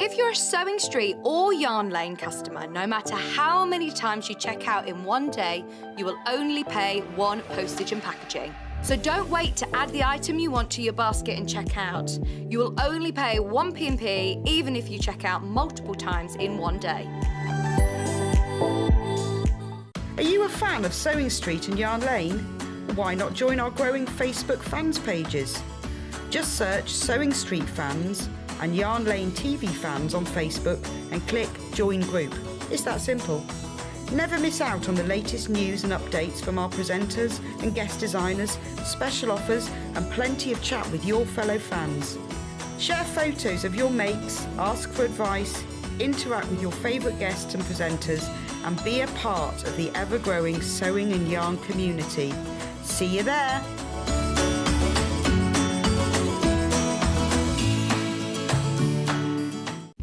If you're a Sewing Street or Yarn Lane customer, no matter how many times you check out in one day, you will only pay one postage and packaging. So don't wait to add the item you want to your basket and check out. You will only pay one P&P even if you check out multiple times in one day. Are you a fan of Sewing Street and Yarn Lane? Why not join our growing Facebook fans pages? Just search Sewing Street Fans and Yarn Lane TV Fans on Facebook and click Join Group. It's that simple. Never miss out on the latest news and updates from our presenters and guest designers, special offers and plenty of chat with your fellow fans. Share photos of your makes, ask for advice, interact with your favourite guests and presenters and be a part of the ever-growing sewing and yarn community. See you there!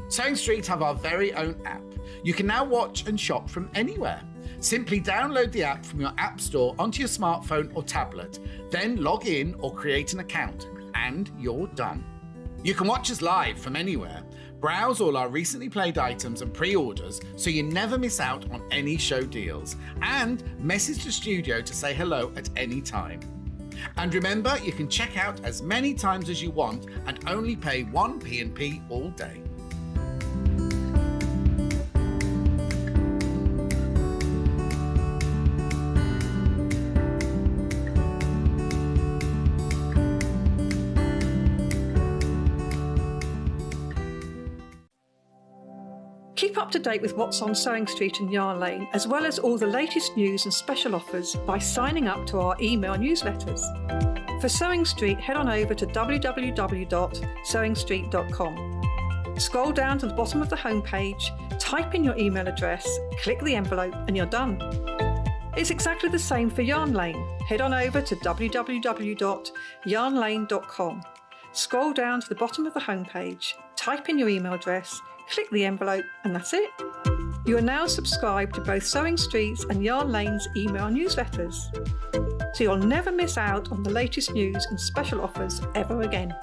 Sewing Street have our very own app. You can now watch and shop from anywhere. Simply download the app from your app store onto your smartphone or tablet, then log in or create an account, and you're done. You can watch us live from anywhere, browse all our recently played items and pre-orders so you never miss out on any show deals, and message the studio to say hello at any time. And remember, you can check out as many times as you want and only pay one P&P all day. Keep up to date with what's on Sewing Street and Yarn Lane, as well as all the latest news and special offers by signing up to our email newsletters. For Sewing Street, head on over to www.sewingstreet.com. Scroll down to the bottom of the homepage, type in your email address, click the envelope, and you're done. It's exactly the same for Yarn Lane. Head on over to www.yarnlane.com. Scroll down to the bottom of the homepage, type in your email address, click the envelope, and that's it. You are now subscribed to both Sewing Street's and Yarn Lane's email newsletters, so you'll never miss out on the latest news and special offers ever again.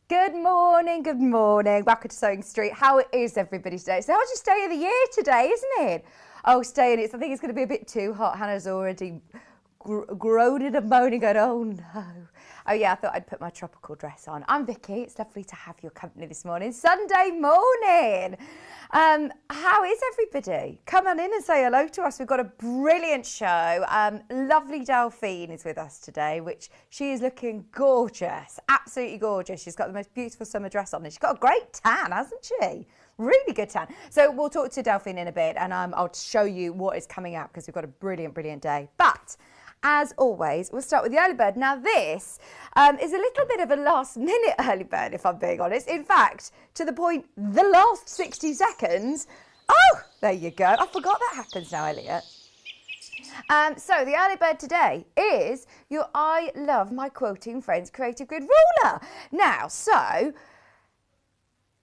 Good morning, good morning. Welcome to Sewing Street. How is everybody today? It's the hottest day of the year today, isn't it? Oh, staying. I think it's going to be a bit too hot. Hannah's already groaning and moaning, going, oh no. Oh yeah, I thought I'd put my tropical dress on. I'm Vicky. It's lovely to have your company this morning. Sunday morning. How is everybody? Come on in and say hello to us. We've got a brilliant show. Lovely Delphine is with us today, which she is looking gorgeous, absolutely gorgeous. She's got the most beautiful summer dress on and she's got a great tan, hasn't she? Really good tan. So we'll talk to Delphine in a bit and I'll show you what is coming out because we've got a brilliant, brilliant day. But as always, we'll start with the early bird. Now this is a little bit of a last minute early bird, if I'm being honest. In fact, to the point, the last 60 seconds. Oh, there you go. I forgot that happens now, Elliot. So the early bird today is your I Love My Quilting Friends Creative Grid ruler. Now, so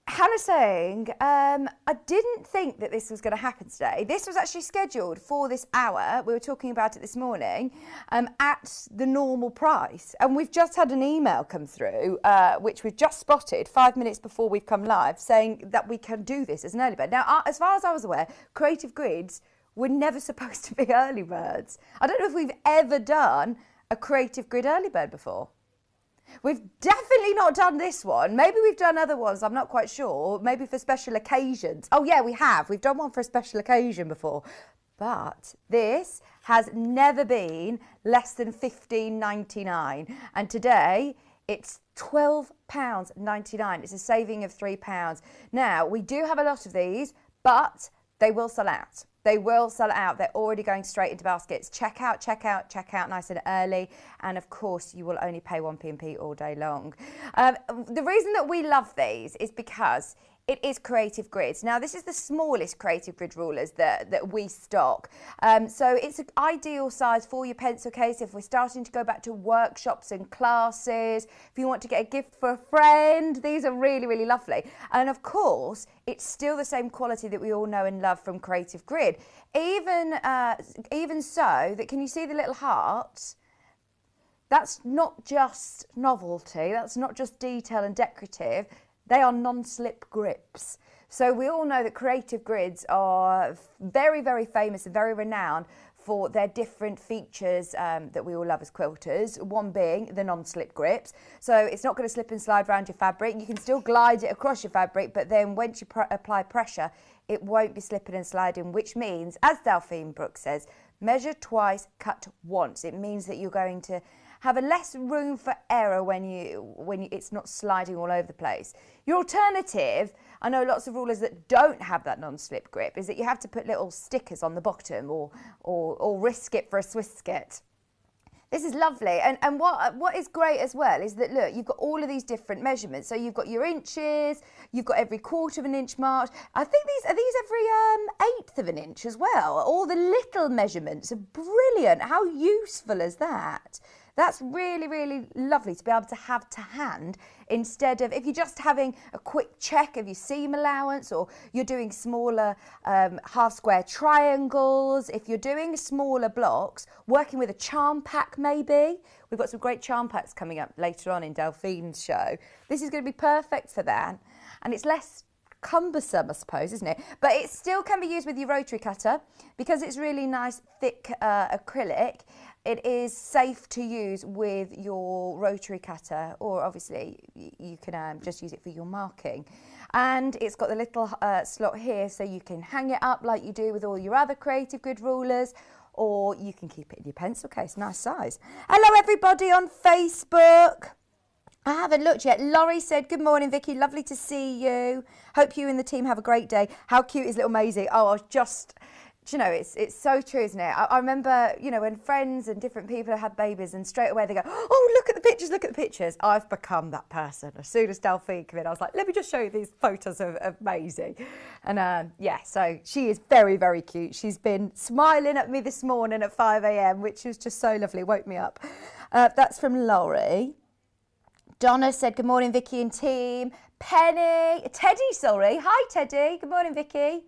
Hannah's saying, I didn't think that this was going to happen today. This was actually scheduled for this hour. We were talking about it this morning at the normal price. And we've just had an email come through, which we've just spotted 5 minutes before we've come live, saying that we can do this as an early bird. Now, as far as I was aware, Creative Grids were never supposed to be early birds. I don't know if we've ever done a Creative Grid early bird before. We've definitely not done this one. Maybe we've done other ones, I'm not quite sure. Maybe for special occasions. Oh yeah, we have. We've done one for a special occasion before. But this has never been less than £15.99. And today it's £12.99. It's a saving of £3. Now, we do have a lot of these, but they will sell out. They will sell out. They're already going straight into baskets. Check out nice and early. And of course, you will only pay one P&P all day long. The reason that we love these is because it is Creative Grids. Now, this is the smallest Creative Grid rulers that we stock. So it's an ideal size for your pencil case if we're starting to go back to workshops and classes. If you want to get a gift for a friend, these are really, really lovely. And of course, it's still the same quality that we all know and love from Creative Grid. Even so, can you see the little hearts? That's not just novelty, that's not just detail and decorative, they are non-slip grips. So we all know that Creative Grids are very, very famous and very renowned for their different features that we all love as quilters, one being the non-slip grips. So it's not going to slip and slide around your fabric. You can still glide it across your fabric, but then once you apply pressure, it won't be slipping and sliding, which means, as Delphine Brooks says, measure twice, cut once. It means that you're going to have a less room for error when it's not sliding all over the place. Your alternative, I know lots of rulers that don't have that non-slip grip, is that you have to put little stickers on the bottom or risk it for a Swiss skit. This is lovely, and what is great as well is that, look, you've got all of these different measurements. So you've got your inches, you've got every quarter of an inch marked. I think these every eighth of an inch as well. All the little measurements are brilliant. How useful is that? That's really, really lovely to be able to have to hand instead of, if you're just having a quick check of your seam allowance, or you're doing smaller half square triangles, if you're doing smaller blocks, working with a charm pack maybe. We've got some great charm packs coming up later on in Delphine's show. This is going to be perfect for that. And it's less cumbersome, I suppose, isn't it? But it still can be used with your rotary cutter because it's really nice, thick acrylic. It is safe to use with your rotary cutter, or obviously you can just use it for your marking. And it's got the little slot here, so you can hang it up like you do with all your other Creative Grid rulers, or you can keep it in your pencil case. Nice size. Hello everybody on Facebook. I haven't looked yet. Laurie said, good morning, Vicky. Lovely to see you. Hope you and the team have a great day. How cute is little Maisie? Oh, I was just... Do you know, it's so true, isn't it? I remember, you know, when friends and different people have babies and straight away they go, oh, look at the pictures, look at the pictures. I've become that person. As soon as Delphine came in, I was like, let me just show you these photos of Maisie. And yeah, so she is very, very cute. She's been smiling at me this morning at 5 a.m, which was just so lovely, woke me up. That's from Laurie. Donna said, good morning, Vicky and team. Teddy, sorry. Hi, Teddy. Good morning, Vicky.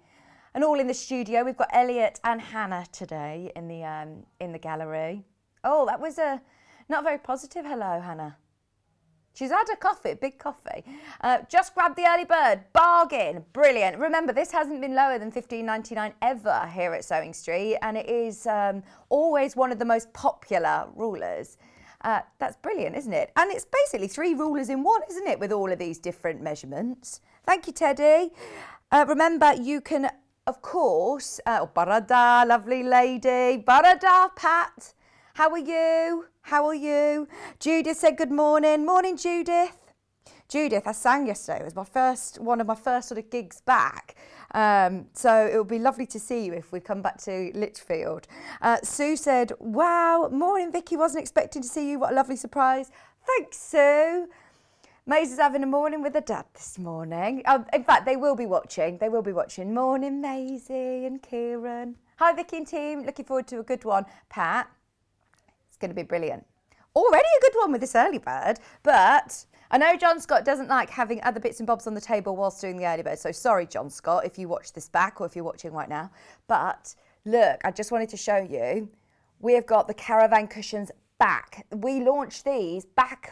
And all in the studio, we've got Elliot and Hannah today in the gallery. Oh, that was not very positive hello, Hannah. She's had a coffee, big coffee. Just grab the early bird, bargain, brilliant. Remember, this hasn't been lower than $15.99 ever here at Sewing Street, and it is always one of the most popular rulers. That's brilliant, isn't it? And it's basically 3 rulers in one, isn't it, with all of these different measurements. Thank you, Teddy. Remember, you can... Of course, Barada, lovely lady. Barada, Pat, how are you? How are you? Judith said good morning. Morning, Judith. Judith, I sang yesterday. It was one of my first sort of gigs back. So it would be lovely to see you if we come back to Lichfield. Sue said, wow, morning, Vicky. Wasn't expecting to see you. What a lovely surprise. Thanks, Sue. Maisie's having a morning with her dad this morning. In fact, they will be watching. They will be watching. Morning, Maisie and Kieran. Hi, Vicky and team. Looking forward to a good one. Pat, it's going to be brilliant. Already a good one with this early bird, but I know John Scott doesn't like having other bits and bobs on the table whilst doing the early bird. So sorry, John Scott, if you watch this back or if you're watching right now. But look, I just wanted to show you, we've got the Caravan cushions back. We launched these back...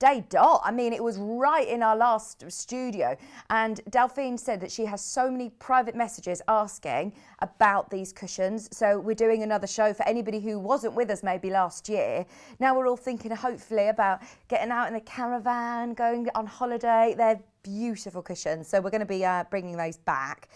day dot. I mean, it was right in our last studio, and Delphine said that she has so many private messages asking about these cushions, so we're doing another show for anybody who wasn't with us maybe last year. Now we're all thinking hopefully about getting out in the caravan, going on holiday. They're beautiful cushions, so we're going to be bringing those back.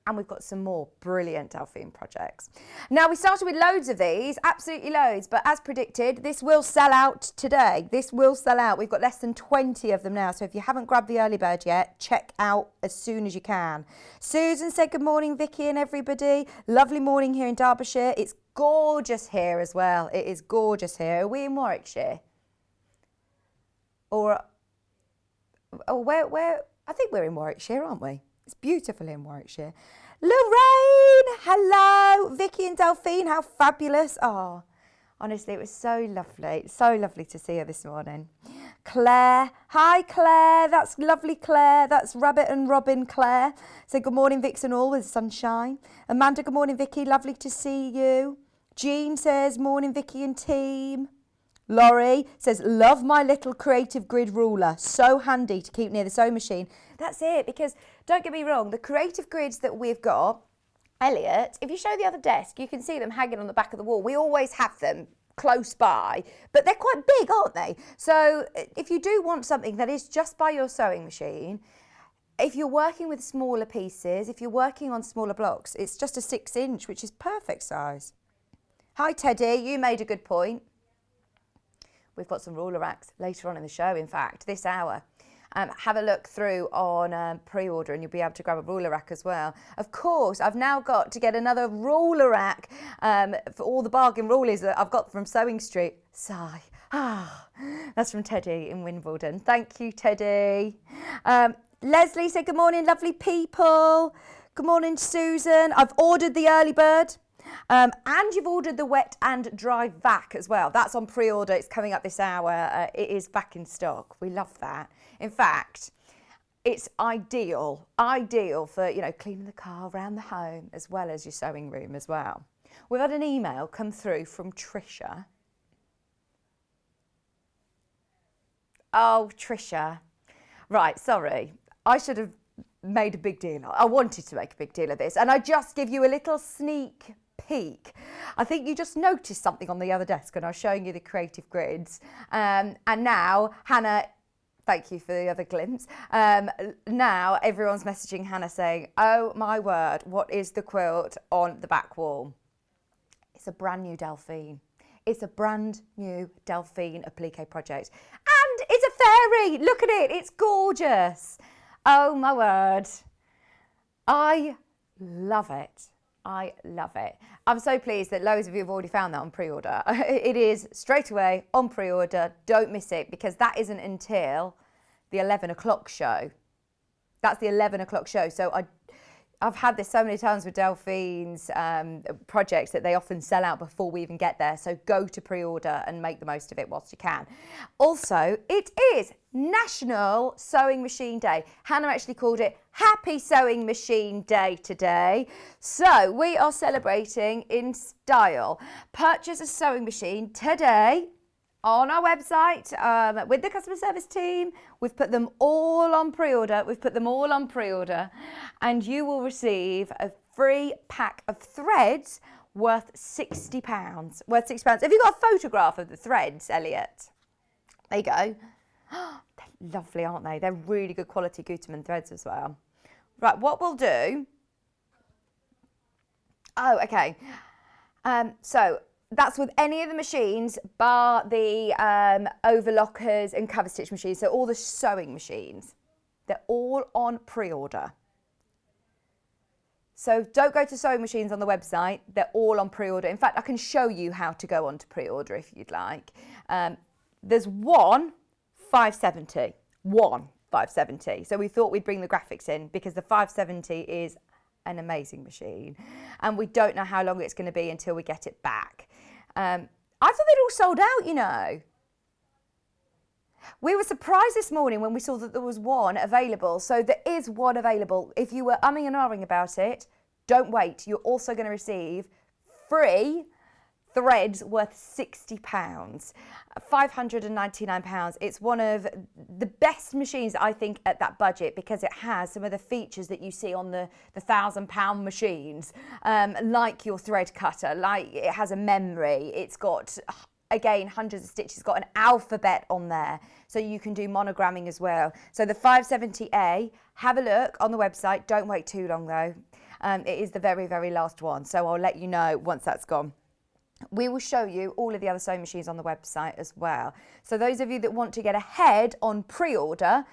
And we've got some more brilliant Delphine projects. Now, we started with loads of these, absolutely loads, but as predicted, this will sell out today. This will sell out. We've got less than 20 of them now, so if you haven't grabbed the early bird yet, check out as soon as you can. Susan said, good morning, Vicky and everybody. Lovely morning here in Derbyshire. It's gorgeous here as well. It is gorgeous here. Are we in Warwickshire? Or where I think we're in Warwickshire, aren't we? It's beautiful in Warwickshire. Lorraine, hello. Vicky and Delphine, how fabulous. Oh, honestly, it was so lovely. So lovely to see her this morning. Claire, hi Claire. That's lovely Claire. That's Rabbit and Robin Claire. So good morning, Vixen all with sunshine. Amanda, good morning, Vicky. Lovely to see you. Jean says, morning, Vicky and team. Laurie says, love my little creative grid ruler. So handy to keep near the sewing machine. That's it, because don't get me wrong, the creative grids that we've got, Elliot, if you show the other desk, you can see them hanging on the back of the wall. We always have them close by, but they're quite big, aren't they? So if you do want something that is just by your sewing machine, if you're working with smaller pieces, if you're working on smaller blocks, it's just a 6-inch, which is perfect size. Hi Teddy, you made a good point. We've got some ruler racks later on in the show, in fact, this hour. Have a look through on pre-order and you'll be able to grab a ruler rack as well. Of course, I've now got to get another ruler rack for all the bargain rulers that I've got from Sewing Street. Sigh. That's from Teddy in Wimbledon. Thank you, Teddy. Leslie said, good morning, lovely people. Good morning, Susan. I've ordered the early bird. And you've ordered the wet and dry vac as well. That's on pre-order. It's coming up this hour. It is back in stock. We love that. In fact, it's ideal for, cleaning the car around the home as well as your sewing room as well. We've had an email come through from Trisha. Oh, Trisha. Right, sorry. I should have made a big deal. I wanted to make a big deal of this. And I just give you a little sneak peek. I think you just noticed something on the other desk when I was showing you the creative grids. And now, Hannah, thank you for the other glimpse. Now everyone's messaging Hannah saying, oh my word, what is the quilt on the back wall? It's a brand new Delphine. It's a brand new Delphine applique project. And it's a fairy. Look at it. It's gorgeous. Oh my word. I love it. I love it. I'm so pleased that loads of you have already found that on pre-order. It is straight away on pre-order. Don't miss it, because that isn't until the 11 o'clock show. That's the 11 o'clock show. So I've had this so many times with Delphine's projects that they often sell out before we even get there. So go to pre-order and make the most of it whilst you can. Also, it is National Sewing Machine Day. Hannah actually called it Happy Sewing Machine Day today. So we are celebrating in style. Purchase a sewing machine today on our website with the customer service team. We've put them all on pre-order. And you will receive a free pack of threads worth £60. Have you got a photograph of the threads, Elliot? There you go. They're lovely, aren't they? They're really good quality Gutermann threads as well. Right, what we'll do... Oh, okay. So that's with any of the machines, bar the overlockers and cover stitch machines. So all the sewing machines, they're all on pre-order. So don't go to sewing machines on the website. They're all on pre-order. In fact, I can show you how to go on to pre-order if you'd like. There's one 570. So we thought we'd bring the graphics in because the 570 is an amazing machine. And we don't know how long it's going to be until we get it back. I thought they'd all sold out, you know. We were surprised this morning when we saw that there was one available. So there is one available. If you were umming and ahhing about it, don't wait. You're also going to receive free threads worth £60, £599. It's one of the best machines, I think, at that budget because it has some of the features that you see on the £1,000 machines, like your thread cutter, like it has a memory. It's got, again, hundreds of stitches. It's got an alphabet on there, so you can do monogramming as well. So the 570A, have a look on the website. Don't wait too long, though. It is the very, very last one, so I'll let you know once that's gone. We will show you all of the other sewing machines on the website as well. So those of you that want to get ahead on pre-order,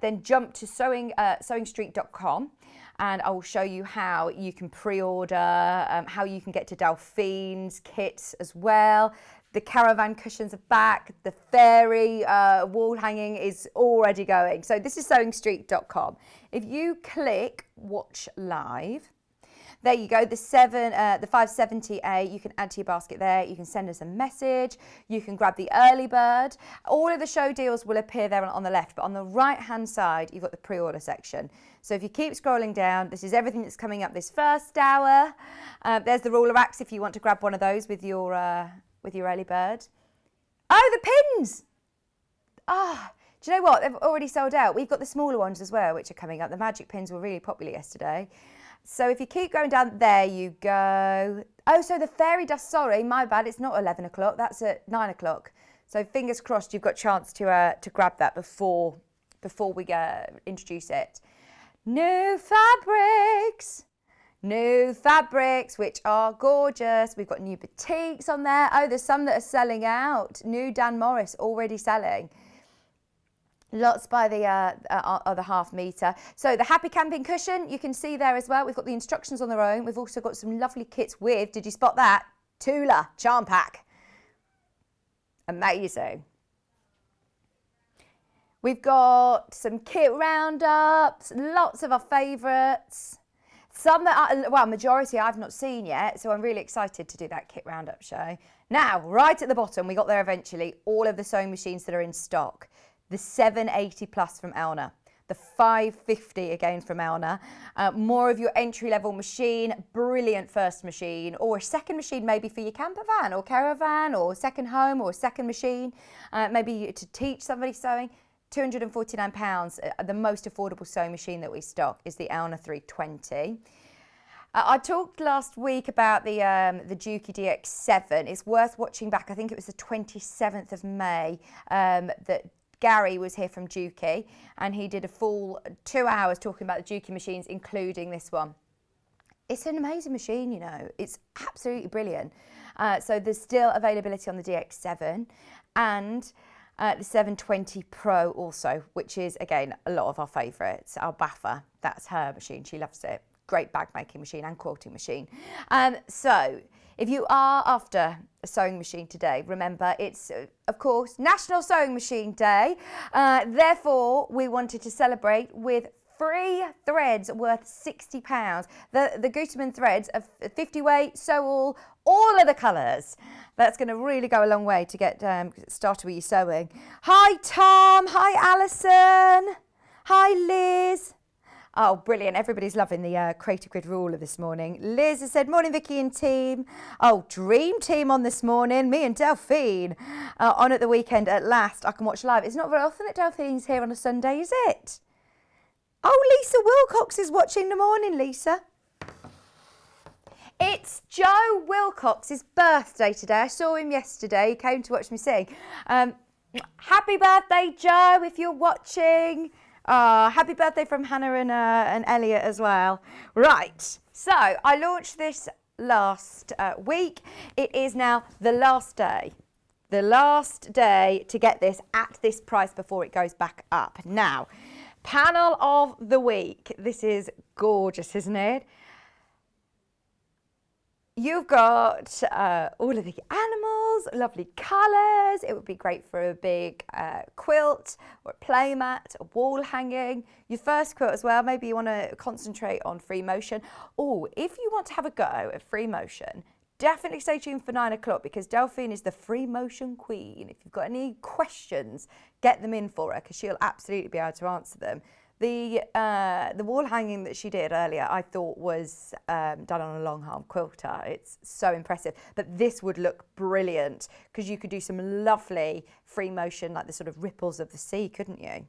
then jump to sewingstreet.com and I will show you how you can pre-order, how you can get to Delphine's kits as well. The Caravan cushions are back. The fairy wall hanging is already going. So this is sewingstreet.com. If you click watch live, there you go, the 570A, you can add to your basket there. You can send us a message. You can grab the early bird. All of the show deals will appear there on the left, but on the right-hand side, you've got the pre-order section. So if you keep scrolling down, this is everything that's coming up this first hour. There's the ruler racks if you want to grab one of those with your early bird. Oh, the pins! Do you know what? They've already sold out. We've got the smaller ones as well, which are coming up. The magic pins were really popular yesterday. So if you keep going down, there you go. Oh, so the fairy dust, sorry, my bad, it's not 11 o'clock, that's at 9 o'clock. So fingers crossed you've got a chance to grab that before we introduce it. New fabrics, which are gorgeous. We've got new batiks on there. Oh, there's some that are selling out. New Dan Morris already selling. Lots by the other half metre. So the Happy Camping cushion, you can see there as well. We've got the instructions on their own. We've also got some lovely kits with, did you spot that? Tula charm pack. Amazing. We've got some kit roundups, lots of our favourites. Some that are, well, majority I've not seen yet, so I'm really excited to do that kit roundup show. Now, right at the bottom, we got there eventually, all of the sewing machines that are in stock. The 780 plus from Elna, the 550 again from Elna, more of your entry-level machine, brilliant first machine, or a second machine maybe for your camper van or caravan or second home or second machine, maybe to teach somebody sewing. £249, the most affordable sewing machine that we stock is the Elna 320. I talked last week about the Juki DX7. It's worth watching back. I think it was the 27th of May that Gary was here from Juki, and he did a full 2 hours talking about the Juki machines, including this one. It's an amazing machine, you know. It's absolutely brilliant. So there's still availability on the DX7 and the 720 Pro also, which is, again, a lot of our favourites. Our Baffa, that's her machine. She loves it. Great bag making machine and quilting machine. So if you are after a sewing machine today, remember it's, of course, National Sewing Machine Day. Therefore, we wanted to celebrate with free threads worth £60. The Gutermann threads of 50 weight, sew all of the colours. That's going to really go a long way to get started with your sewing. Hi, Tom. Hi, Alison. Hi, Liz. Oh, brilliant. Everybody's loving the Creative Grid ruler this morning. Liz has said, morning, Vicky and team. Oh, dream team on this morning. Me and Delphine on at the weekend at last. I can watch live. It's not very often that Delphine's here on a Sunday, is it? Oh, Lisa Wilcox is watching. The morning, Lisa. It's Joe Wilcox's birthday today. I saw him yesterday. He came to watch me sing. Happy birthday, Joe, if you're watching. Happy birthday from Hannah and Elliot as well. Right, so I launched this last week. It is now the last day. The last day to get this at this price before it goes back up. Now, panel of the week. This is gorgeous, isn't it? You've got all of the animals, lovely colours. It would be great for a big quilt or a playmat, a wall hanging. Your first quilt as well, maybe you want to concentrate on free motion. Oh, if you want to have a go at free motion, definitely stay tuned for 9 o'clock because Delphine is the free motion queen. If you've got any questions, get them in for her because she'll absolutely be able to answer them. The wall hanging that she did earlier, I thought was done on a long arm quilter. It's so impressive. But this would look brilliant because you could do some lovely free motion, like the sort of ripples of the sea, couldn't you?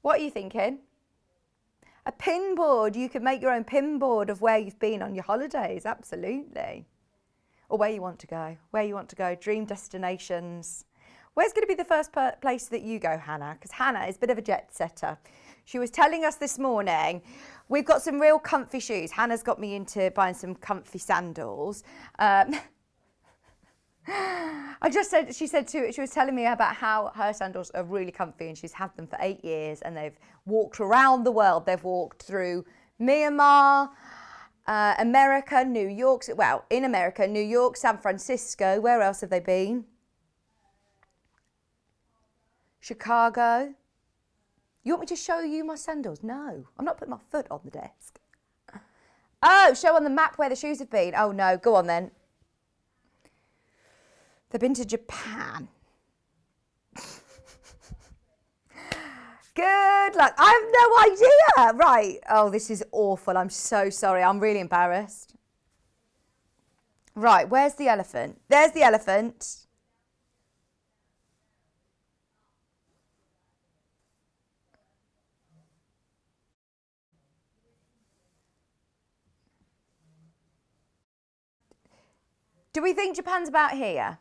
What are you thinking? A pin board. You could make your own pin board of where you've been on your holidays, absolutely. Or where you want to go, dream destinations. Where's going to be the first place that you go, Hannah? Because Hannah is a bit of a jet setter. She was telling us this morning, we've got some real comfy shoes. Hannah's got me into buying some comfy sandals. She was telling me about how her sandals are really comfy and she's had them for 8 years and they've walked around the world. They've walked through Myanmar, America, New York, well, in America, New York, San Francisco. Where else have they been? Chicago. You want me to show you my sandals? No, I'm not putting my foot on the desk. Oh, show on the map where the shoes have been. Oh no, go on then. They've been to Japan. Good luck. I have no idea. Right. Oh, this is awful. I'm so sorry. I'm really embarrassed. Right. Where's the elephant? There's the elephant. Do we think Japan's about here?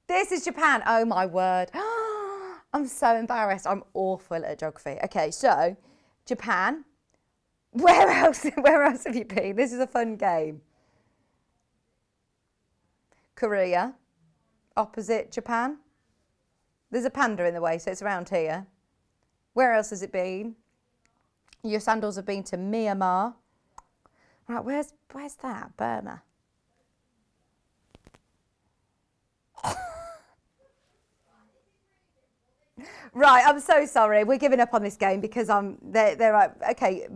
This is Japan. Oh my word. I'm so embarrassed. I'm awful at geography. Okay, so Japan. Where else have you been? This is a fun game. Korea. Opposite Japan. There's a panda in the way, so it's around here. Where else has it been? Your sandals have been to Myanmar. Right, where's that? Burma. Right, I'm so sorry. We're giving up on this game because they're like, okay,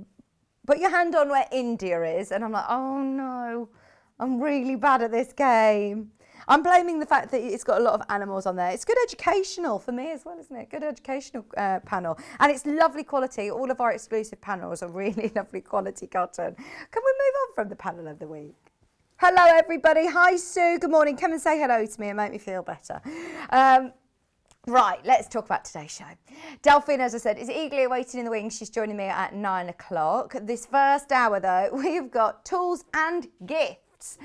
put your hand on where India is. And I'm like, oh no, I'm really bad at this game. I'm blaming the fact that it's got a lot of animals on there. It's good educational for me as well, isn't it? Good educational panel. And it's lovely quality. All of our exclusive panels are really lovely quality cotton. Can we move on from the panel of the week? Hello, everybody. Hi, Sue. Good morning. Come and say hello to me and make me feel better. Right, let's talk about today's show. Delphine, as I said, is eagerly awaiting in the wings. She's joining me at 9 o'clock. This first hour, though, we've got tools and gifts.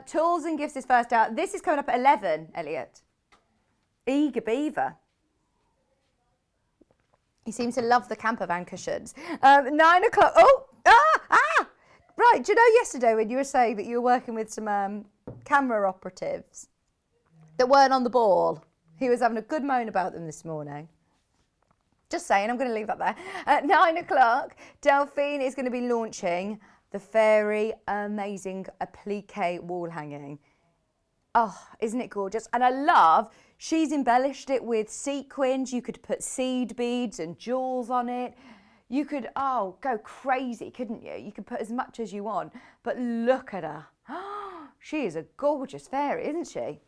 Tools and gifts this first hour. This is coming up at 11, Elliot. Eager beaver. He seems to love the camper van cushions. 9 o'clock. Oh, right. Do you know yesterday when you were saying that you were working with some camera operatives that weren't on the ball? He was having a good moan about them this morning. Just saying, I'm going to leave that there. At 9 o'clock, Delphine is going to be launching the very amazing applique wall hanging. Oh, isn't it gorgeous? And I love, she's embellished it with sequins. You could put seed beads and jewels on it. You could, go crazy, couldn't you? You could put as much as you want. But look at her. She is a gorgeous fairy, isn't she?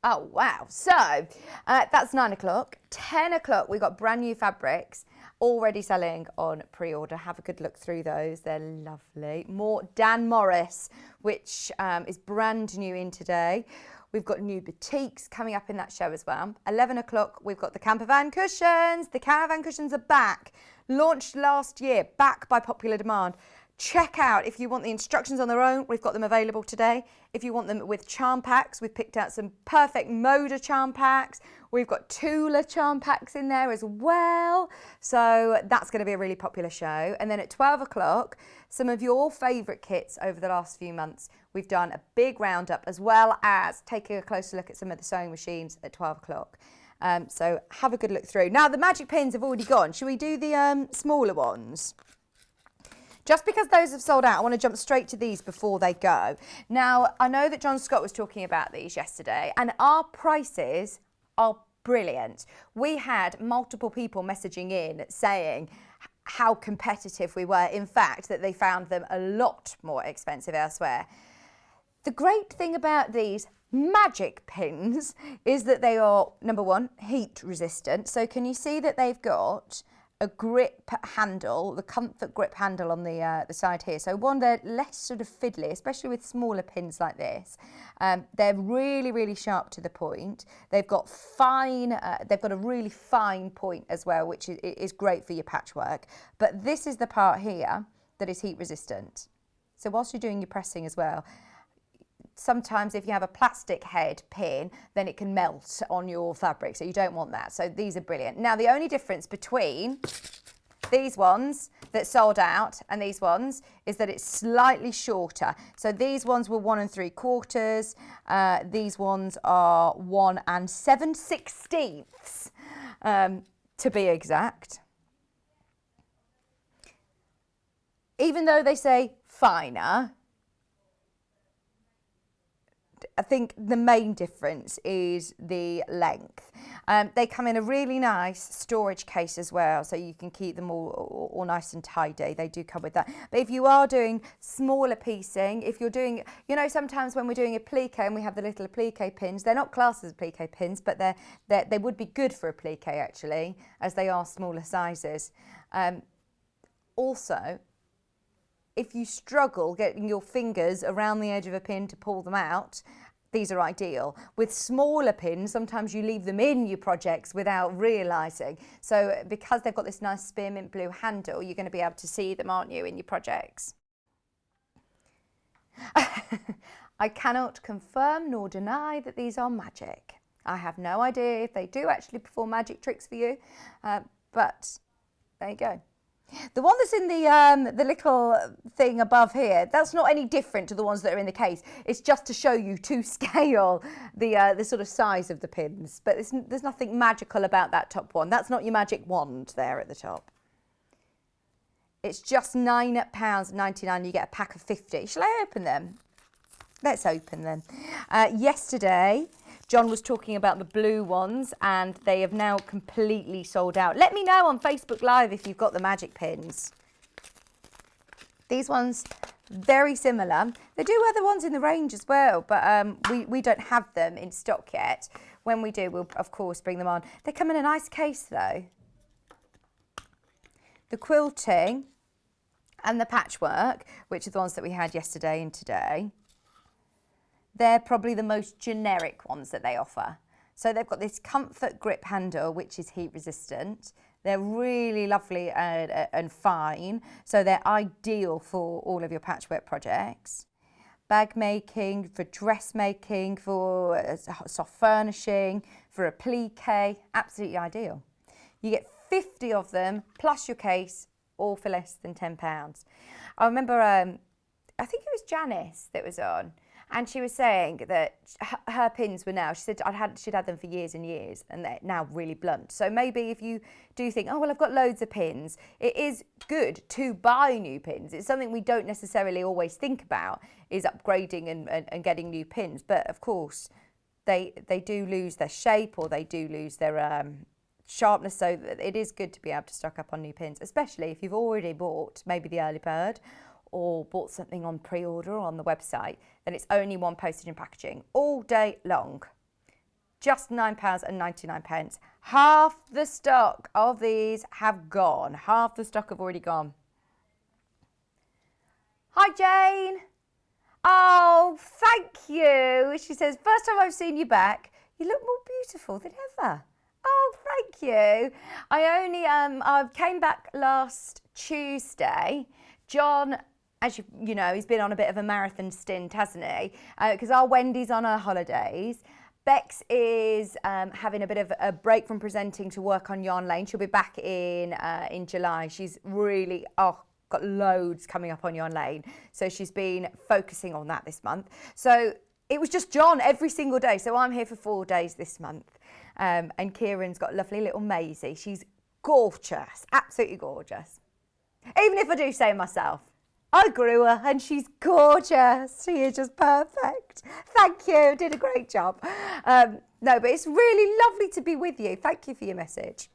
Oh, wow. So that's 9 o'clock. 10 o'clock, we've got brand new fabrics already selling on pre-order. Have a good look through those. They're lovely. More Dan Morris, which is brand new in today. We've got new boutiques coming up in that show as well. 11 o'clock, we've got the camper van cushions. The caravan cushions are back. Launched last year, back by popular demand. Check out, if you want the instructions on their own, we've got them available today. If you want them with charm packs, we've picked out some perfect Moda charm packs. We've got Tula charm packs in there as well. So that's going to be a really popular show. And then at 12 o'clock, some of your favourite kits over the last few months. We've done a big roundup as well as taking a closer look at some of the sewing machines at 12 o'clock. So have a good look through. Now, the magic pins have already gone. Should we do the smaller ones? Just because those have sold out, I want to jump straight to these before they go. Now, I know that John Scott was talking about these yesterday, and our prices are brilliant. We had multiple people messaging in saying how competitive we were. In fact, that they found them a lot more expensive elsewhere. The great thing about these magic pins is that they are, number one, heat resistant. So can you see that they've got a grip handle, the comfort grip handle on the side here. So one, they're less sort of fiddly, especially with smaller pins like this. They're really, really sharp to the point. They've got a really fine point as well, which is great for your patchwork. But this is the part here that is heat resistant. So whilst you're doing your pressing as well, sometimes if you have a plastic head pin, then it can melt on your fabric, so you don't want that. So these are brilliant. Now, the only difference between these ones that sold out and these ones is that it's slightly shorter. So these ones were 1 3/4. These ones are 1 7/16, to be exact. even though they say finer, I think the main difference is the length. They come in a really nice storage case as well, so you can keep them all nice and tidy. They do come with that. But if you are doing smaller piecing, if you're doing, you know, sometimes when we're doing applique and we have the little applique pins, they're not classed as applique pins, but they would be good for applique actually, as they are smaller sizes. Also, if you struggle getting your fingers around the edge of a pin to pull them out, these are ideal. With smaller pins, sometimes you leave them in your projects without realising. So because they've got this nice spearmint blue handle, you're going to be able to see them, aren't you, in your projects? I cannot confirm nor deny that these are magic. I have no idea if they do actually perform magic tricks for you, but there you go. The one that's in the little thing above here, that's not any different to the ones that are in the case. It's just to show you to scale the sort of size of the pins. But there's nothing magical about that top one. That's not your magic wand there at the top. It's just £9.99. You get a pack of 50. Shall I open them? Let's open them. Yesterday, John was talking about the blue ones and they have now completely sold out. Let me know on Facebook Live if you've got the magic pins. These ones, very similar. They do other ones in the range as well, but we don't have them in stock yet. When we do, we'll of course bring them on. They come in a nice case though. The quilting and the patchwork, which are the ones that we had yesterday and today, they're probably the most generic ones that they offer. So they've got this comfort grip handle, which is heat resistant. They're really lovely and fine. So they're ideal for all of your patchwork projects. Bag making, for dressmaking, for soft furnishing, for applique, absolutely ideal. You get 50 of them, plus your case, all for less than £10. I remember, I think it was Janice that was on, and she was saying that her pins were now, she said she'd had them for years and years and they're now really blunt. So maybe if you do think, oh, well, I've got loads of pins, it is good to buy new pins. It's something we don't necessarily always think about, is upgrading and getting new pins. But of course, they do lose their shape or they do lose their sharpness. So it is good to be able to stock up on new pins, especially if you've already bought maybe the early bird or bought something on pre-order or on the website, then it's only one postage and packaging all day long. Just £9.99. Half the stock of these have gone. Half the stock have already gone. Hi, Jane. Oh, thank you. She says, first time I've seen you back, you look more beautiful than ever. Oh, thank you. I came back last Tuesday. John, as you know, he's been on a bit of a marathon stint, hasn't he? Because our Wendy's on her holidays. Bex is having a bit of a break from presenting to work on Yarn Lane. She'll be back in July. She's really, got loads coming up on Yarn Lane. So she's been focusing on that this month. So it was just John every single day. So I'm here for 4 days this month. And Kieran's got lovely little Maisie. She's gorgeous, absolutely gorgeous. Even if I do say myself, I grew her and she's gorgeous. She is just perfect. Thank you, did a great job. No, but it's really lovely to be with you. Thank you for your message.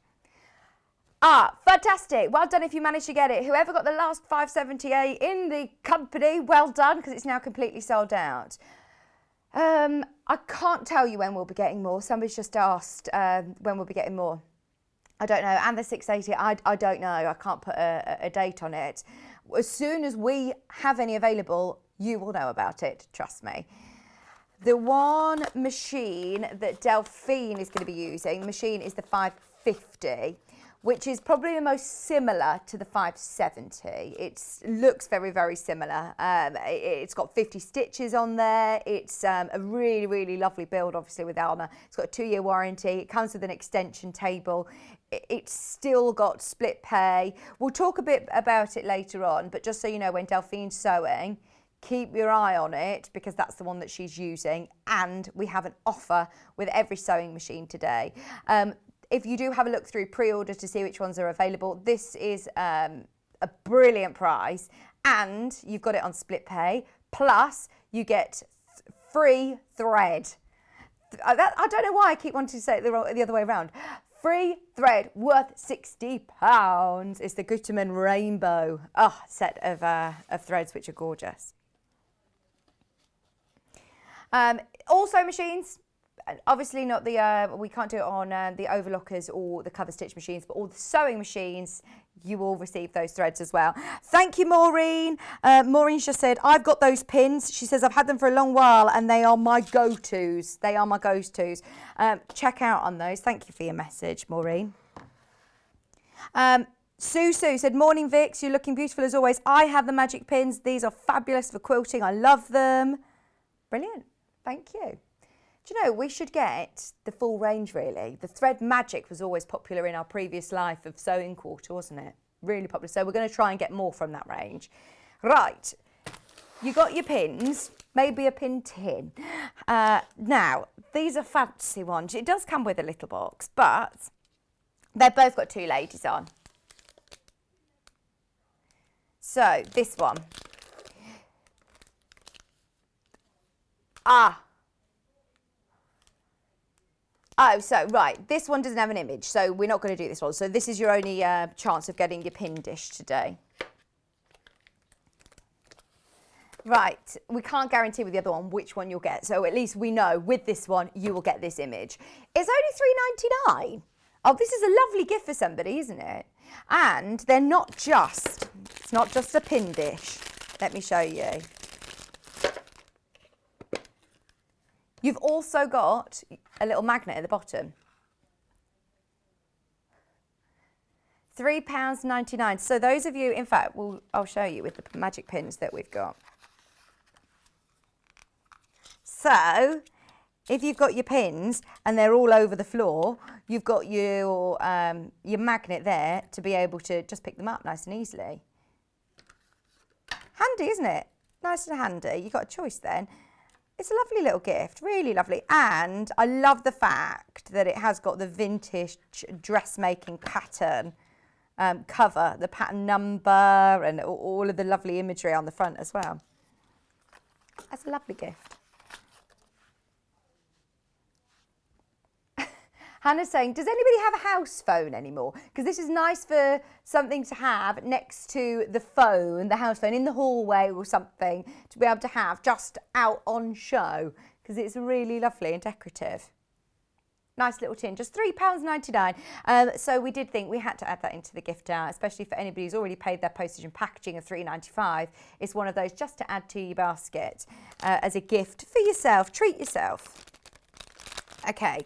Fantastic. Well done if you managed to get it. Whoever got the last 578 in the company, well done, because it's now completely sold out. I can't tell you when we'll be getting more. Somebody's just asked when we'll be getting more. I don't know. And the 680, I don't know. I can't put a date on it. As soon as we have any available, you will know about it. Trust me. The one machine that Delphine is going to be using, the machine is the 550, which is probably the most similar to the 570. It looks very, very similar. It's got 50 stitches on there. It's a really, really lovely build, obviously, with Alma. It's got a 2-year warranty. It comes with an extension table. It's still got split pay. We'll talk a bit about it later on, but just so you know, when Delphine's sewing, keep your eye on it because that's the one that she's using. And we have an offer with every sewing machine today. If you do have a look through pre-order to see which ones are available, this is a brilliant price and you've got it on split pay, plus you get free thread. I don't know why I keep wanting to say it the other way around. Free thread worth £60. It's the Gutermann Rainbow set of threads, which are gorgeous. All sewing machines, obviously not the, we can't do it on the overlockers or the cover stitch machines, but all the sewing machines, you will receive those threads as well. Thank you, Maureen. Maureen just said, I've got those pins. She says, I've had them for a long while and they are my go-tos. They are my go-tos. Check out on those. Thank you for your message, Maureen. Sue said, morning Vix, you're looking beautiful as always. I have the magic pins. These are fabulous for quilting. I love them. Brilliant. Thank you. Do you know, we should get the full range, really. The thread magic was always popular in our previous life of sewing quarter, wasn't it? Really popular. So we're going to try and get more from that range. Right. You got your pins, maybe a pin tin. Now, these are fancy ones. It does come with a little box, but they've both got two ladies on. So, this one. Oh, so, right, this one doesn't have an image, so we're not going to do this one. So this is your only chance of getting your pin dish today. Right, we can't guarantee with the other one which one you'll get. So at least we know with this one, you will get this image. It's only £3.99. Oh, this is a lovely gift for somebody, isn't it? And they're not just, it's not just a pin dish. Let me show you. You've also got a little magnet at the bottom. £3.99. So those of you, in fact, I'll show you with the magic pins that we've got. So if you've got your pins and they're all over the floor, you've got your magnet there to be able to just pick them up nice and easily. Handy, isn't it? Nice and handy. You've got a choice then. It's a lovely little gift, really lovely. And I love the fact that it has got the vintage dressmaking pattern cover, the pattern number and all of the lovely imagery on the front as well. That's a lovely gift. Hannah's saying, does anybody have a house phone anymore? Because this is nice for something to have next to the phone, the house phone, in the hallway or something, to be able to have just out on show, because it's really lovely and decorative. Nice little tin, just £3.99. So we did think we had to add that into the gift out, especially for anybody who's already paid their postage and packaging of £3.95. It's one of those just to add to your basket as a gift for yourself. Treat yourself. Okay.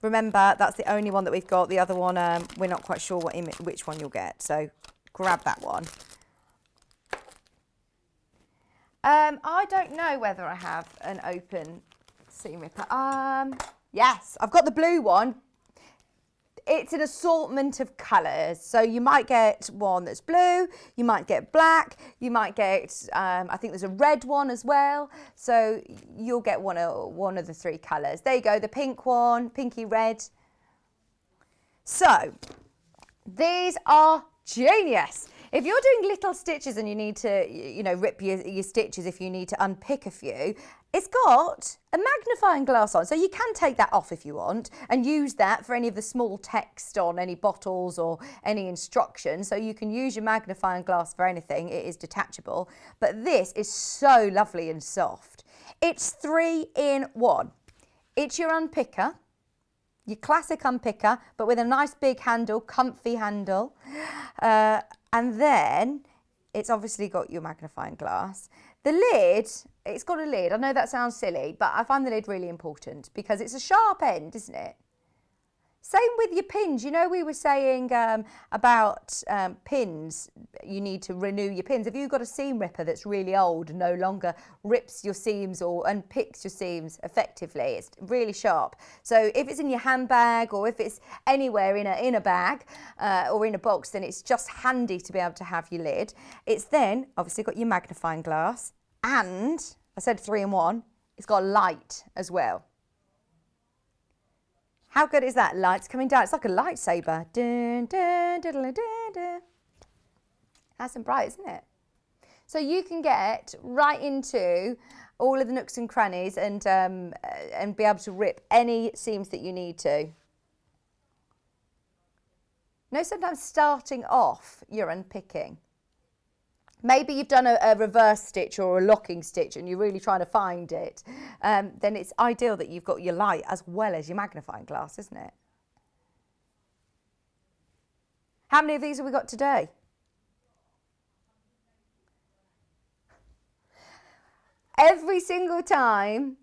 Remember, that's the only one that we've got. The other one, we're not quite sure which one you'll get. So grab that one. I don't know whether I have an open seam ripper. Yes, I've got the blue one. It's an assortment of colours. So you might get one that's blue, you might get black, you might get, I think there's a red one as well. So you'll get one of the three colours. There you go, the pink one, pinky red. So these are genius. If you're doing little stitches and you need to, rip your stitches if you need to unpick a few, it's got a magnifying glass on. So you can take that off if you want and use that for any of the small text on any bottles or any instructions. So you can use your magnifying glass for anything. It is detachable. But this is so lovely and soft. It's 3-in-1. It's your unpicker, your classic unpicker, but with a nice big handle, comfy handle. And then it's obviously got your magnifying glass. The lid, it's got a lid. I know that sounds silly, but I find the lid really important because it's a sharp end, isn't it? Same with your pins. We were saying about pins, you need to renew your pins. If you've got a seam ripper that's really old and no longer rips your seams or unpicks your seams effectively, it's really sharp. So if it's in your handbag or if it's anywhere in a bag or in a box, then it's just handy to be able to have your lid. It's then obviously got your magnifying glass and, I said 3-in-1, it's got a light as well. How good is that? Light's coming down. It's like a lightsaber. Dun, dun, dun, dun, dun, dun. Nice and bright, isn't it? So you can get right into all of the nooks and crannies and be able to rip any seams that you need to. No, sometimes starting off, you're unpicking. Maybe you've done a reverse stitch or a locking stitch and you're really trying to find it. Then it's ideal that you've got your light as well as your magnifying glass, isn't it? How many of these have we got today? Every single time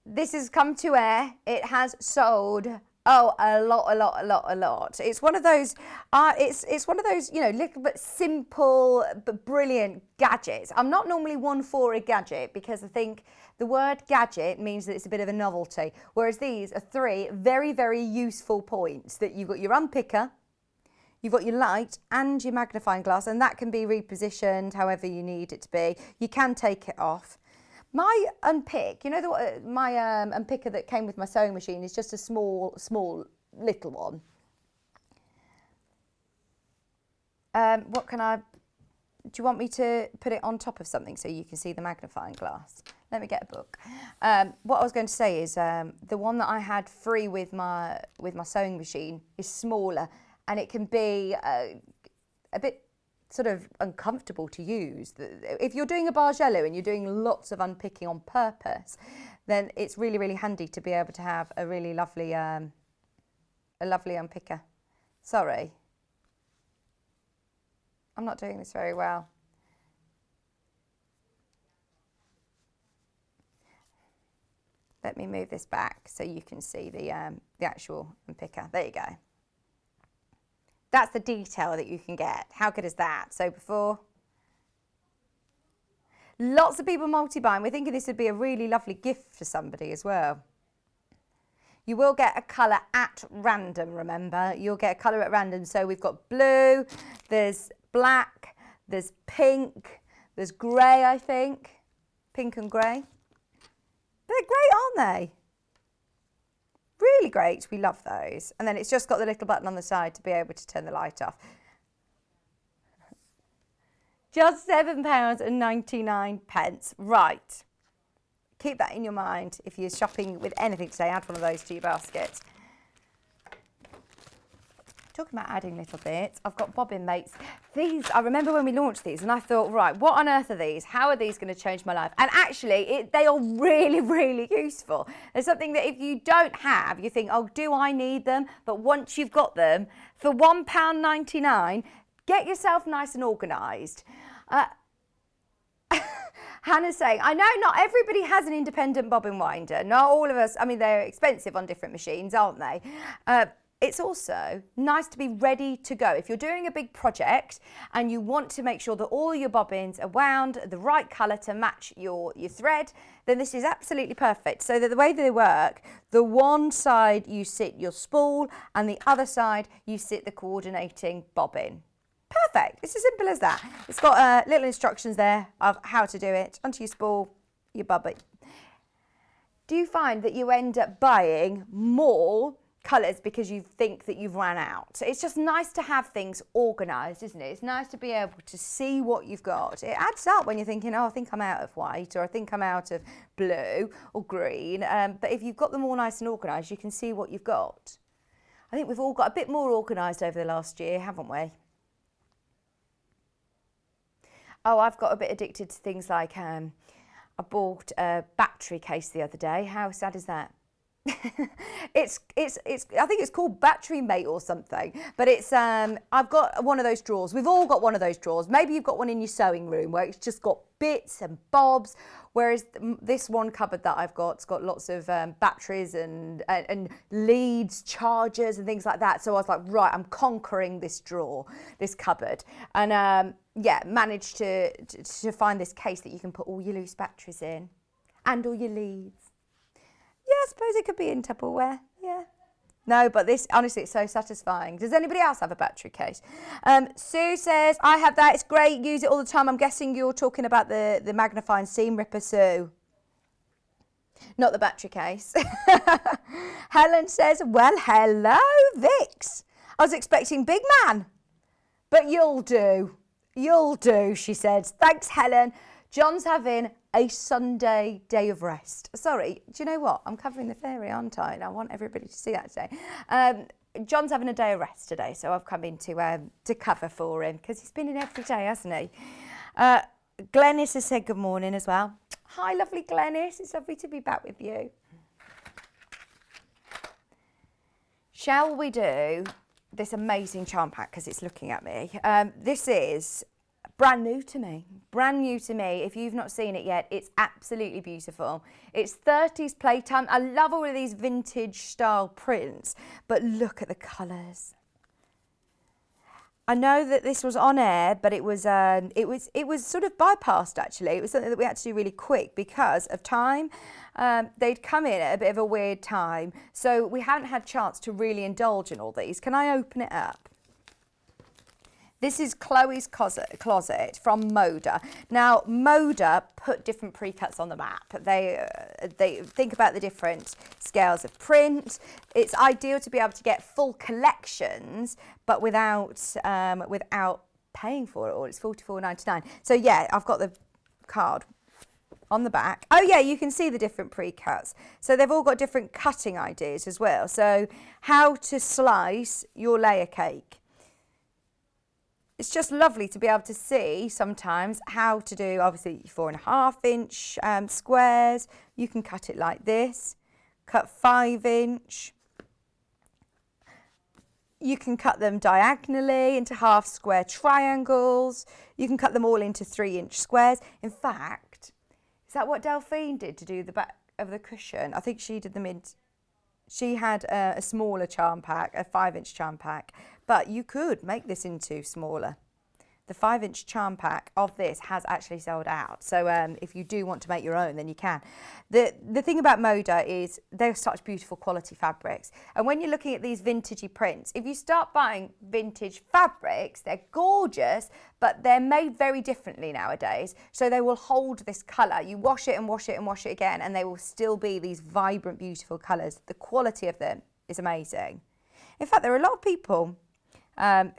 this has come to air, it has sold, oh, a lot. It's one of those, it's one of those, you know, little bit simple but brilliant gadgets. I'm not normally one for a gadget because I think the word gadget means that it's a bit of a novelty, whereas these are 3 very, very useful points that you've got your unpicker, you've got your light and your magnifying glass, and that can be repositioned however you need it to be. You can take it off. My unpick, you know, my unpicker that came with my sewing machine is just a small little one. What can I, do you want me to put it on top of something so you can see the magnifying glass? Let me get a book. What I was going to say is the one that I had free with my sewing machine is smaller, and it can be a bit sort of uncomfortable to use. If you're doing a bargello and you're doing lots of unpicking on purpose, then it's really, really handy to be able to have a really lovely, unpicker. Sorry. I'm not doing this very well. Let me move this back so you can see the actual unpicker. There you go. That's the detail that you can get. How good is that? So before, lots of people multi-buying. We're thinking this would be a really lovely gift for somebody as well. You will get a colour at random, remember. You'll get a colour at random. So we've got blue, there's black, there's pink, there's grey, I think. Pink and grey. They're great, aren't they? Really great, we love those. And then it's just got the little button on the side to be able to turn the light off. Just £7.99. Right. Keep that in your mind if you're shopping with anything today. Add one of those to your basket. Talking about adding little bits, I've got bobbin mates. These, I remember when we launched these and I thought, right, what on earth are these? How are these going to change my life? And actually, they are really, really useful. There's something that if you don't have, you think, oh, do I need them? But once you've got them, for £1.99, get yourself nice and organised. Hannah's saying, I know not everybody has an independent bobbin winder. Not all of us, I mean, they're expensive on different machines, aren't they? It's also nice to be ready to go. If you're doing a big project and you want to make sure that all your bobbins are wound the right colour to match your thread, then this is absolutely perfect. So that the way they work, the one side you sit your spool and the other side you sit the coordinating bobbin. Perfect. It's as simple as that. It's got little instructions there of how to do it. Onto your spool, your bobbin. Do you find that you end up buying more colours because you think that you've run out? It's just nice to have things organised, isn't it? It's nice to be able to see what you've got. It adds up when you're thinking, oh, I think I'm out of white, or I think I'm out of blue or green. But if you've got them all nice and organised, you can see what you've got. I think we've all got a bit more organised over the last year, haven't we? Oh, I've got a bit addicted to things like, I bought a battery case the other day. How sad is that? it's I think it's called Battery Mate or something, but it's I've got one of those drawers. We've all got one of those drawers. Maybe you've got one in your sewing room where it's just got bits and bobs, whereas this one cupboard that I've got, it's got lots of batteries and leads, chargers and things like that. So I was like, right, I'm conquering this drawer, this cupboard, and yeah, managed to find this case that you can put all your loose batteries in and all your leads. Yeah, I suppose it could be in Tupperware, yeah. No, but this, honestly, it's so satisfying. Does anybody else have a battery case? Sue says, I have that, it's great, use it all the time. I'm guessing you're talking about the magnifying seam ripper, Sue. Not the battery case. Helen says, well, hello, Vix. I was expecting big man, but you'll do. You'll do, she said. Thanks, Helen. John's having a Sunday day of rest. Sorry, do you know what? I'm covering the fairy, aren't I? And I want everybody to see that today. John's having a day of rest today, so I've come in to cover for him because he's been in every day, hasn't he? Glenys has said good morning as well. Hi, lovely Glenys. It's lovely to be back with you. Shall we do this amazing charm pack because it's looking at me? This is brand new to me. Brand new to me. If you've not seen it yet, it's absolutely beautiful. It's 30s playtime. I love all of these vintage style prints, but look at the colours. I know that this was on air, but it was sort of bypassed actually. It was something that we had to do really quick because of time. They'd come in at a bit of a weird time, so we haven't had a chance to really indulge in all these. Can I open it up? This is Chloe's closet from Moda. Now, Moda put different pre-cuts on the map. They think about the different scales of print. It's ideal to be able to get full collections, but without paying for it all. It's $44.99. So yeah, I've got the card on the back. Oh yeah, you can see the different pre-cuts. So they've all got different cutting ideas as well. So how to slice your layer cake. It's just lovely to be able to see sometimes how to do, obviously 4.5 inch squares. You can cut it like this, cut 5 inch. You can cut them diagonally into half square triangles. You can cut them all into 3-inch squares. In fact, is that what Delphine did to do the back of the cushion? I think she did them in, she had a smaller charm pack, a 5-inch charm pack. But you could make this into smaller. The 5-inch charm pack of this has actually sold out. So if you do want to make your own, then you can. The thing about Moda is they're such beautiful quality fabrics. And when you're looking at these vintagey prints, if you start buying vintage fabrics, they're gorgeous, but they're made very differently nowadays. So they will hold this colour. You wash it and wash it and wash it again, and they will still be these vibrant, beautiful colours. The quality of them is amazing. In fact, there are a lot of people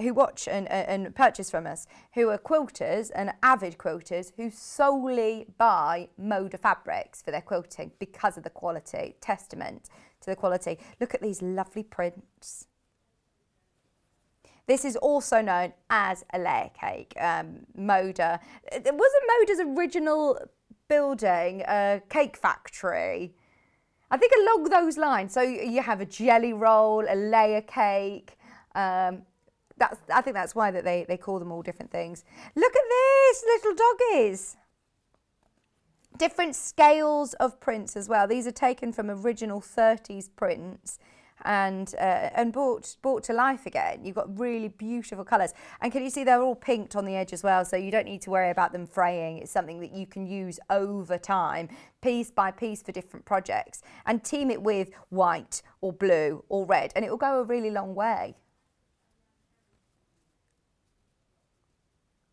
who watch and purchase from us, who are quilters and avid quilters who solely buy Moda fabrics for their quilting because of the quality, testament to the quality. Look at these lovely prints. This is also known as a layer cake. Moda, it wasn't Moda's original building, a cake factory. I think along those lines. So you have a jelly roll, a layer cake. I think that's why that they call them all different things. Look at this, little doggies. Different scales of prints as well. These are taken from original 30s prints and brought to life again. You've got really beautiful colours. And can you see they're all pinked on the edge as well, so you don't need to worry about them fraying. It's something that you can use over time, piece by piece for different projects, and team it with white or blue or red, and it will go a really long way.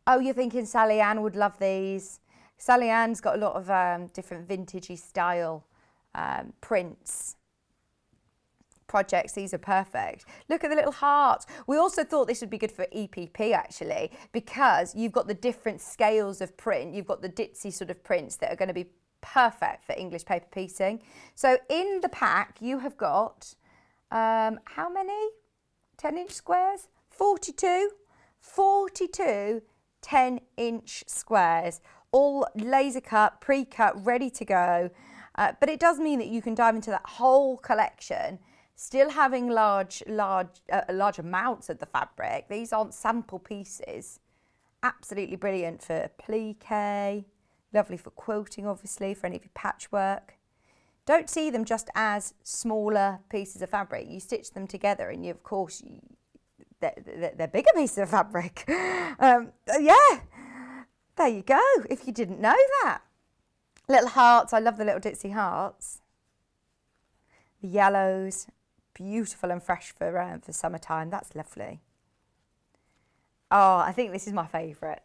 Oh, you're thinking Sally Ann would love these. Sally Ann's got a lot of different vintagey style prints, projects. These are perfect. Look at the little hearts. We also thought this would be good for EPP actually, because you've got the different scales of print. You've got the ditzy sort of prints that are going to be perfect for English paper piecing. So in the pack you have got, how many 10-inch squares? 42 10-inch squares, all laser cut, pre-cut, ready to go. But it does mean that you can dive into that whole collection, still having large amounts of the fabric. These aren't sample pieces. Absolutely brilliant for applique, lovely for quilting, obviously, for any of your patchwork. Don't see them just as smaller pieces of fabric. You stitch them together and you, of course, they're bigger pieces of fabric. Yeah, there you go, if you didn't know that. Little hearts, I love the little ditzy hearts. The yellows, beautiful and fresh for summertime, that's lovely. Oh, I think this is my favourite.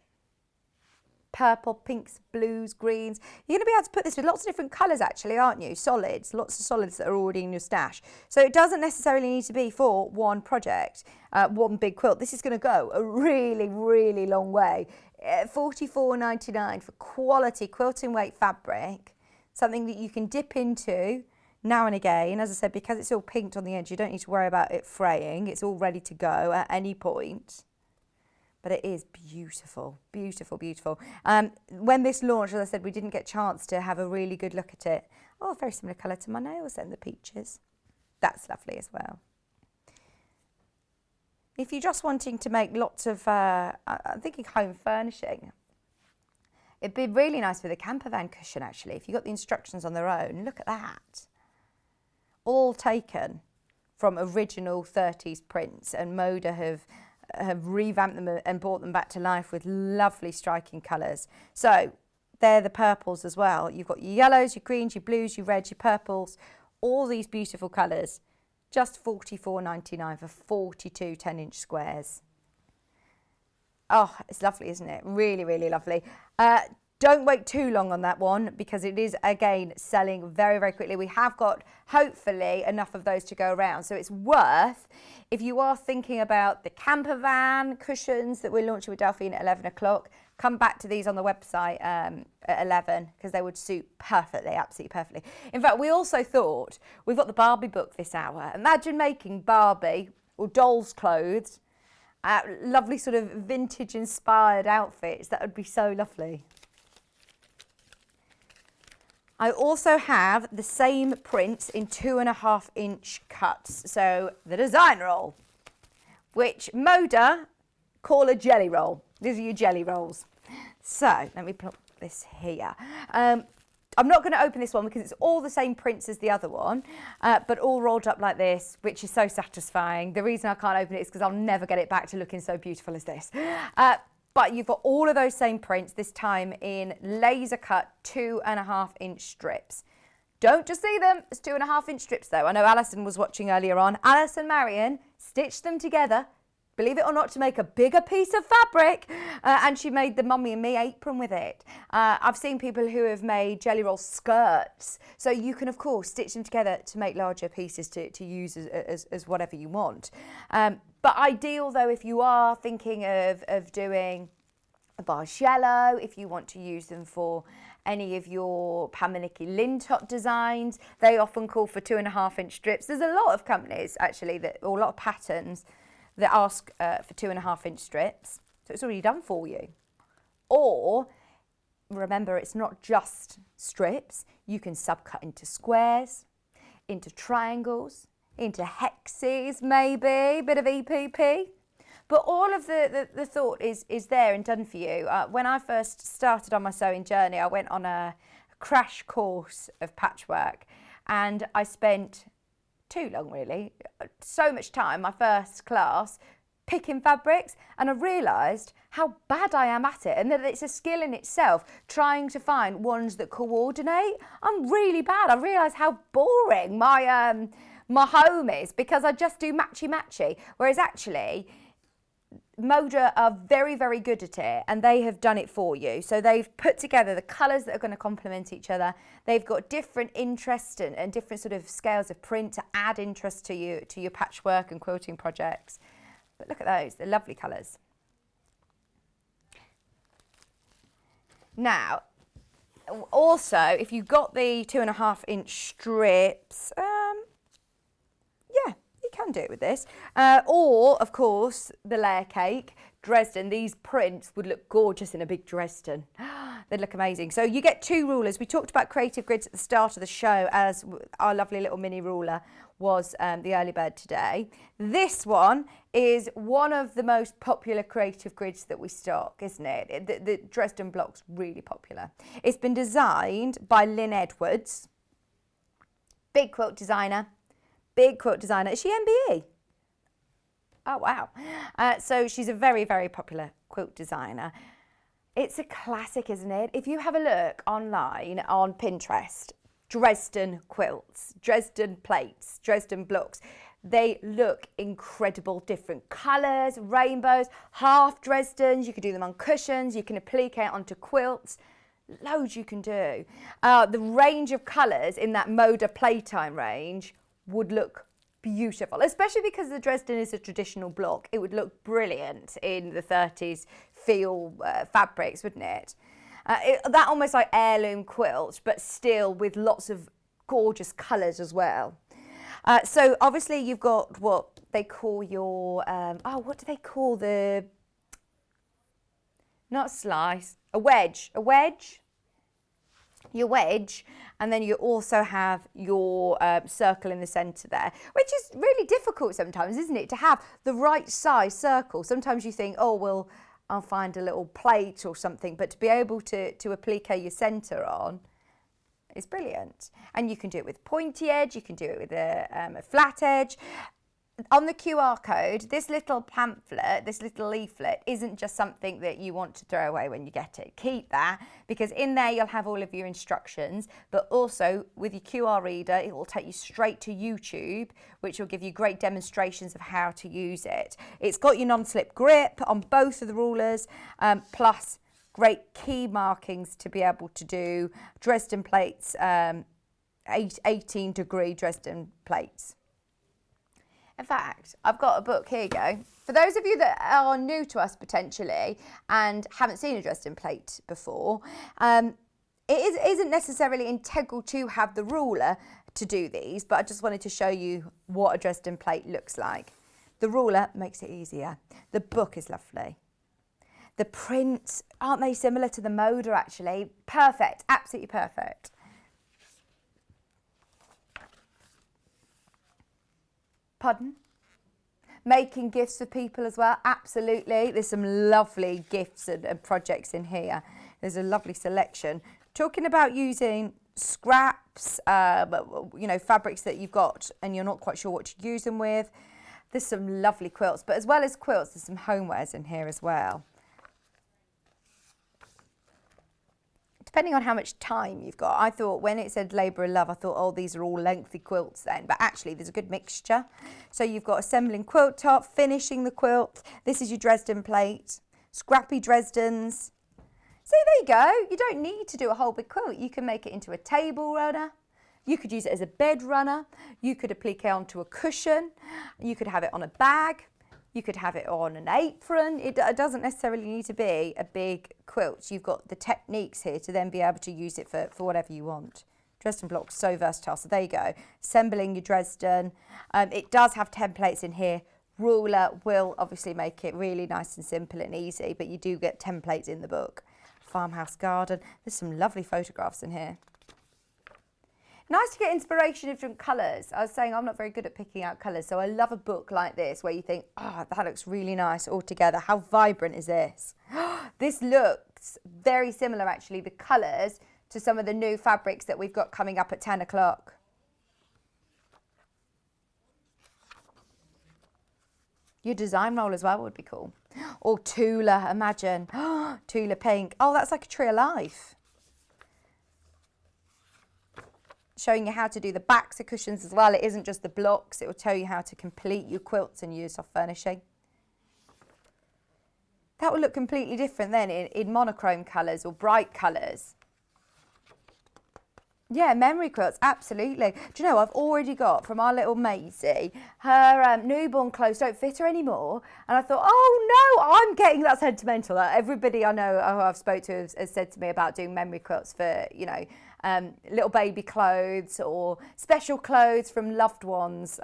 purple, pinks, blues, greens. You're going to be able to put this with lots of different colours actually, aren't you? Solids, lots of solids that are already in your stash. So it doesn't necessarily need to be for one project, one big quilt. This is going to go a really, really long way. $44.99 for quality quilting weight fabric, something that you can dip into now and again. As I said, because it's all pinked on the edge, you don't need to worry about it fraying. It's all ready to go at any point. But it is beautiful, beautiful, beautiful. When this launched, as I said, we didn't get a chance to have a really good look at it. Oh, very similar colour to my nails then, the peaches. That's lovely as well. If you're just wanting to make lots of, I'm thinking home furnishing, it'd be really nice with a camper van cushion actually. If you got the instructions on their own, look at that. All taken from original 30s prints, and Moda have revamped them and brought them back to life with lovely striking colours. So they're the purples as well. You've got your yellows, your greens, your blues, your reds, your purples, all these beautiful colours. Just $44.99 for 42 10-inch squares. Oh, it's lovely, isn't it? Really, really lovely. Don't wait too long on that one because it is, again, selling very, very quickly. We have got, hopefully, enough of those to go around. So it's worth, if you are thinking about the camper van cushions that we're launching with Delphine at 11 o'clock, come back to these on the website at 11 because they would suit perfectly, absolutely perfectly. In fact, we also thought, we've got the Barbie book this hour. Imagine making Barbie or doll's clothes, lovely sort of vintage inspired outfits. That would be so lovely. I also have the same prints in 2.5-inch cuts. So the design roll, which Moda call a jelly roll. These are your jelly rolls. So let me put this here. I'm not going to open this one because it's all the same prints as the other one, but all rolled up like this, which is so satisfying. The reason I can't open it is because I'll never get it back to looking so beautiful as this. But you've got all of those same prints, this time in laser cut 2.5-inch strips. Don't just see them as 2.5-inch strips though. I know Alison was watching earlier on. Alison Marion stitched them together, believe it or not, to make a bigger piece of fabric, and she made the Mummy and Me apron with it. I've seen people who have made jelly roll skirts, so you can of course stitch them together to make larger pieces to use as whatever you want. But ideal though if you are thinking of doing a barge yellow, if you want to use them for any of your Pamanicky Lintop designs, they often call for 2.5-inch strips. There's a lot of companies actually, or a lot of patterns that ask for 2.5-inch strips, so it's already done for you. Or remember, it's not just strips. You can subcut into squares, into triangles, into hexes, maybe, bit of EPP. But all of the thought is there and done for you. When I first started on my sewing journey, I went on a crash course of patchwork, and I spent too long really, so much time, my first class, picking fabrics, and I realised how bad I am at it and that it's a skill in itself, trying to find ones that coordinate. I'm really bad. I realised how boring my home is because I just do matchy-matchy, whereas actually Moda are very, very good at it, and they have done it for you. So they've put together the colours that are going to complement each other. They've got different interests and different sort of scales of print to add interest to your patchwork and quilting projects. But look at those, they're lovely colours. Now, also, if you've got the 2.5-inch strips, yeah, you can do it with this. Or, of course, the layer cake, Dresden. These prints would look gorgeous in a big Dresden. They'd look amazing. So you get two rulers. We talked about creative grids at the start of the show, as our lovely little mini ruler was the early bird today. This one is one of the most popular creative grids that we stock, isn't it? The Dresden block's really popular. It's been designed by Lynn Edwards, big quilt designer. Big quilt designer. Is she MBE? Oh, wow. So she's a very, very popular quilt designer. It's a classic, isn't it? If you have a look online on Pinterest, Dresden quilts, Dresden plates, Dresden blocks, They look incredible, different colours, rainbows, half Dresdens. You can do them on cushions, you can applique it onto quilts. Loads you can do. The range of colours in that Moda Playtime range would look beautiful, especially because the Dresden is a traditional block. It would look brilliant in the 30s feel fabrics, wouldn't it? That almost like heirloom quilt, but still with lots of gorgeous colours as well. So obviously you've got what they call your, what do they call the, not slice, a wedge, your wedge, and then you also have your circle in the centre there, which is really difficult sometimes, isn't it, to have the right size circle. Sometimes you think, oh, well, I'll find a little plate or something, but to be able to applique your centre on is brilliant. And you can do it with pointy edge, you can do it with a flat edge. On the QR code, this little pamphlet, this little leaflet isn't just something that you want to throw away when you get it. Keep that, because in there you'll have all of your instructions, but also with your QR reader, it will take you straight to YouTube, which will give you great demonstrations of how to use it. It's got your non-slip grip on both of the rulers, plus great key markings to be able to do Dresden plates, 18-degree Dresden plates. In fact, I've got a book, here you go. For those of you that are new to us potentially and haven't seen a Dresden plate before, it isn't necessarily integral to have the ruler to do these, but I just wanted to show you what a Dresden plate looks like. The ruler makes it easier. The book is lovely. The prints, aren't they similar to the Moda actually? Perfect, absolutely perfect. Pardon? Making gifts for people as well, absolutely. There's some lovely gifts and projects in here. There's a lovely selection. Talking about using scraps, fabrics that you've got and you're not quite sure what to use them with. There's some lovely quilts, but as well as quilts, there's some homewares in here as well. Depending on how much time you've got. I thought when it said Labour of Love, I thought, oh, these are all lengthy quilts then. But actually, there's a good mixture. So you've got assembling quilt top, finishing the quilt. This is your Dresden plate. Scrappy Dresdens. See, there you go. You don't need to do a whole big quilt. You can make it into a table runner. You could use it as a bed runner. You could applique onto a cushion. You could have it on a bag. You could have it on an apron. It doesn't necessarily need to be a big quilt. You've got the techniques here to then be able to use it for whatever you want. Dresden block's so versatile. So there you go. Assembling your Dresden. It does have templates in here. Ruler will obviously make it really nice and simple and easy, but you do get templates in the book. Farmhouse garden. There's some lovely photographs in here. Nice to get inspiration of different colours. I was saying I'm not very good at picking out colours, so I love a book like this where you think, oh, that looks really nice all together. How vibrant is this? This looks very similar, actually, the colours, to some of the new fabrics that we've got coming up at 10 o'clock. Your design roll as well would be cool. Or Tula, imagine. Tula pink. Oh, that's like a tree of life. Showing you how to do the backs of cushions as well. It isn't just the blocks. It will tell you how to complete your quilts and your soft furnishing. That will look completely different then in monochrome colours or bright colours. Yeah, memory quilts, absolutely. Do you know, I've already got from our little Maisie, her newborn clothes don't fit her anymore. And I thought, oh no, I'm getting that sentimental. Everybody I know who I've spoke to has said to me about doing memory quilts for, little baby clothes or special clothes from loved ones.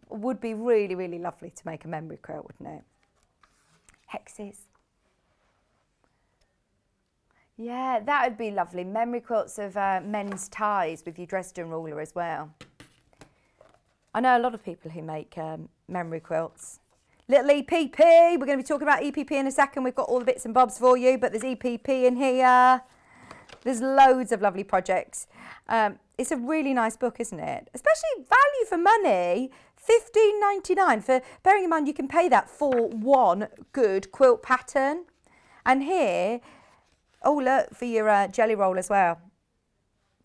Would be really, really lovely to make a memory quilt, wouldn't it? Hexes. Yeah, that would be lovely. Memory quilts of men's ties with your Dresden ruler as well. I know a lot of people who make memory quilts. Little EPP, we're going to be talking about EPP in a second. We've got all the bits and bobs for you, but there's EPP in here. There's loads of lovely projects. It's a really nice book, isn't it? Especially value for money, $15.99. For bearing in mind you can pay that for one good quilt pattern. And here, oh look, for your jelly roll as well.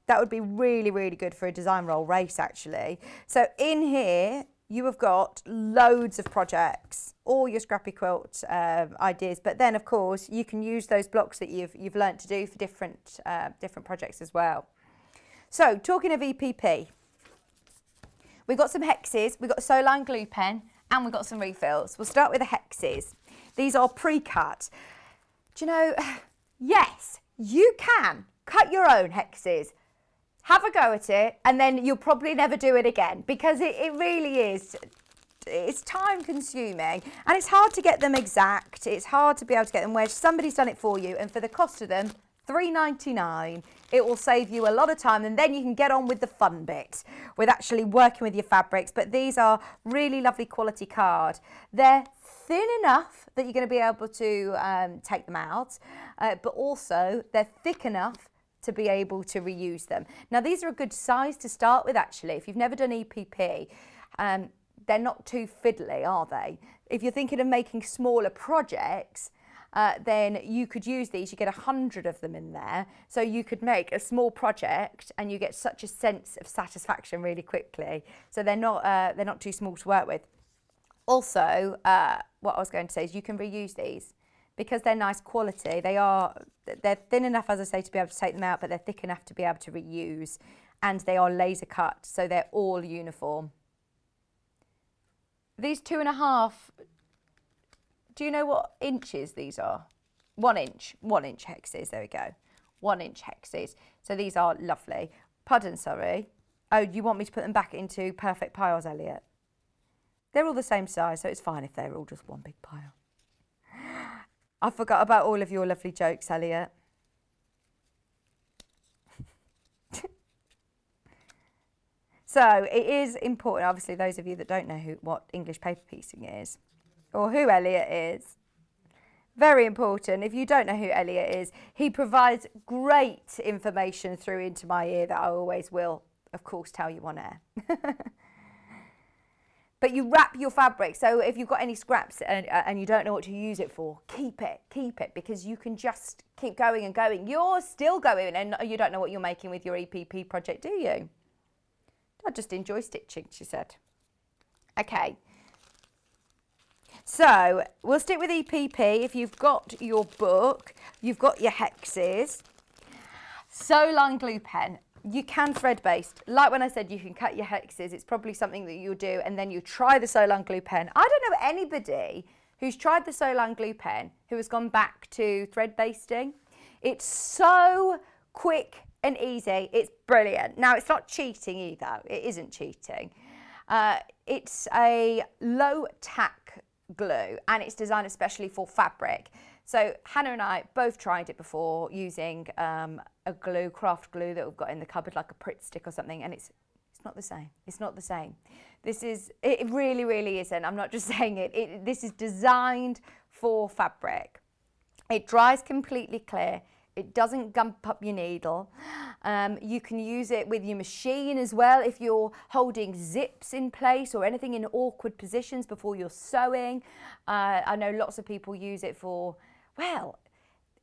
That would be really, really good for a design roll race actually. So in here, you have got loads of projects, all your scrappy quilt ideas, but then of course you can use those blocks that you've learnt to do for different projects as well. So talking of EPP, we've got some hexes, we've got a Soline glue pen, and we've got some refills. We'll start with the hexes. These are pre-cut. Do you know, yes, you can cut your own hexes. Have a go at it, and then you'll probably never do it again, because it really is, it's time consuming, and it's hard to get them exact. It's hard to be able to get them where somebody's done it for you, and for the cost of them, $3.99, it will save you a lot of time, and then you can get on with the fun bit, with actually working with your fabrics. But these are really lovely quality card. They're thin enough that you're going to be able to take them out, but also they're thick enough to be able to reuse them. Now these are a good size to start with actually. If you've never done EPP, they're not too fiddly, are they? If you're thinking of making smaller projects, then you could use these. You get 100 of them in there, so you could make a small project and you get such a sense of satisfaction really quickly. So they're not too small to work with. Also, what I was going to say is you can reuse these because they're nice quality. They're thin enough, as I say, to be able to take them out, but they're thick enough to be able to reuse, and they are laser cut, so they're all uniform. These 2.5. Do you know what inches these are? 1 inch hexes, there we go. 1 inch hexes. So these are lovely. Pardon, sorry. Oh, you want me to put them back into perfect piles, Elliot? They're all the same size, so it's fine if they're all just one big pile. I forgot about all of your lovely jokes, Elliot. So it is important, obviously, those of you that don't know what English paper piecing is, or who Elliot is. Very important. If you don't know who Elliot is, he provides great information through into my ear that I always will, of course, tell you on air. But you wrap your fabric, so if you've got any scraps and you don't know what to use it for, keep it, because you can just keep going and going. You're still going, and you don't know what you're making with your EPP project, do you? I just enjoy stitching, she said. Okay. So we'll stick with EPP. If you've got your book, you've got your hexes. Soline glue pen. You can thread based. Like when I said you can cut your hexes, it's probably something that you'll do, and then you try the Soline glue pen. I don't know anybody who's tried the Soline glue pen who has gone back to thread basting. It's so quick and easy. It's brilliant. Now, it's not cheating either. It isn't cheating. It's a low tack glue, and it's designed especially for fabric. So Hannah and I both tried it before using a glue, craft glue that we've got in the cupboard, like a Pritt stick or something, and it's not the same. It's not the same. It really, really isn't. I'm not just saying it. This is designed for fabric. It dries completely clear. It doesn't gump up your needle. You can use it with your machine as well if you're holding zips in place or anything in awkward positions before you're sewing. I know lots of people use it for, well,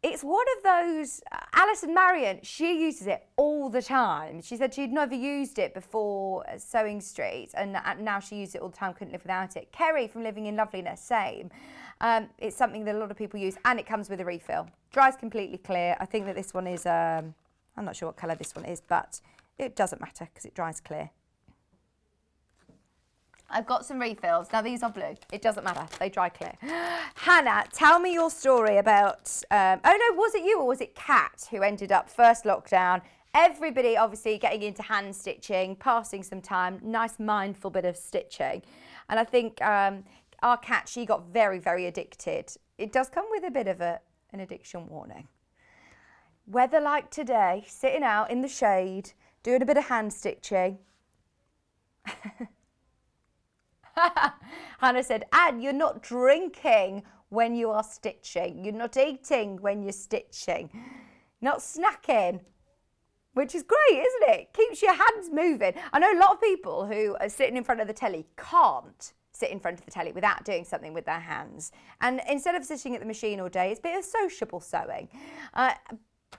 it's one of those, Alison Marion, she uses it all the time. She said she'd never used it before Sewing Street, and now she uses it all the time, couldn't live without it. Kerry from Living in Loveliness, same. It's something that a lot of people use, and it comes with a refill. Dries completely clear. I think that this one is, I'm not sure what colour this one is, but it doesn't matter because it dries clear. I've got some refills. Now, these are blue. It doesn't matter. They dry clear. Hannah, tell me your story about... oh, no, was it you or was it Kat who ended up first lockdown? Everybody, obviously, getting into hand stitching, passing some time, nice mindful bit of stitching. And I think our Kat, she got very, very addicted. It does come with a bit of an addiction warning. Weather like today, sitting out in the shade, doing a bit of hand stitching. Hannah said, Anne, you're not drinking when you are stitching. You're not eating when you're stitching. Not snacking, which is great, isn't it? Keeps your hands moving. I know a lot of people who are sitting in front of the telly can't sit in front of the telly without doing something with their hands. And instead of sitting at the machine all day, it's a bit of sociable sewing.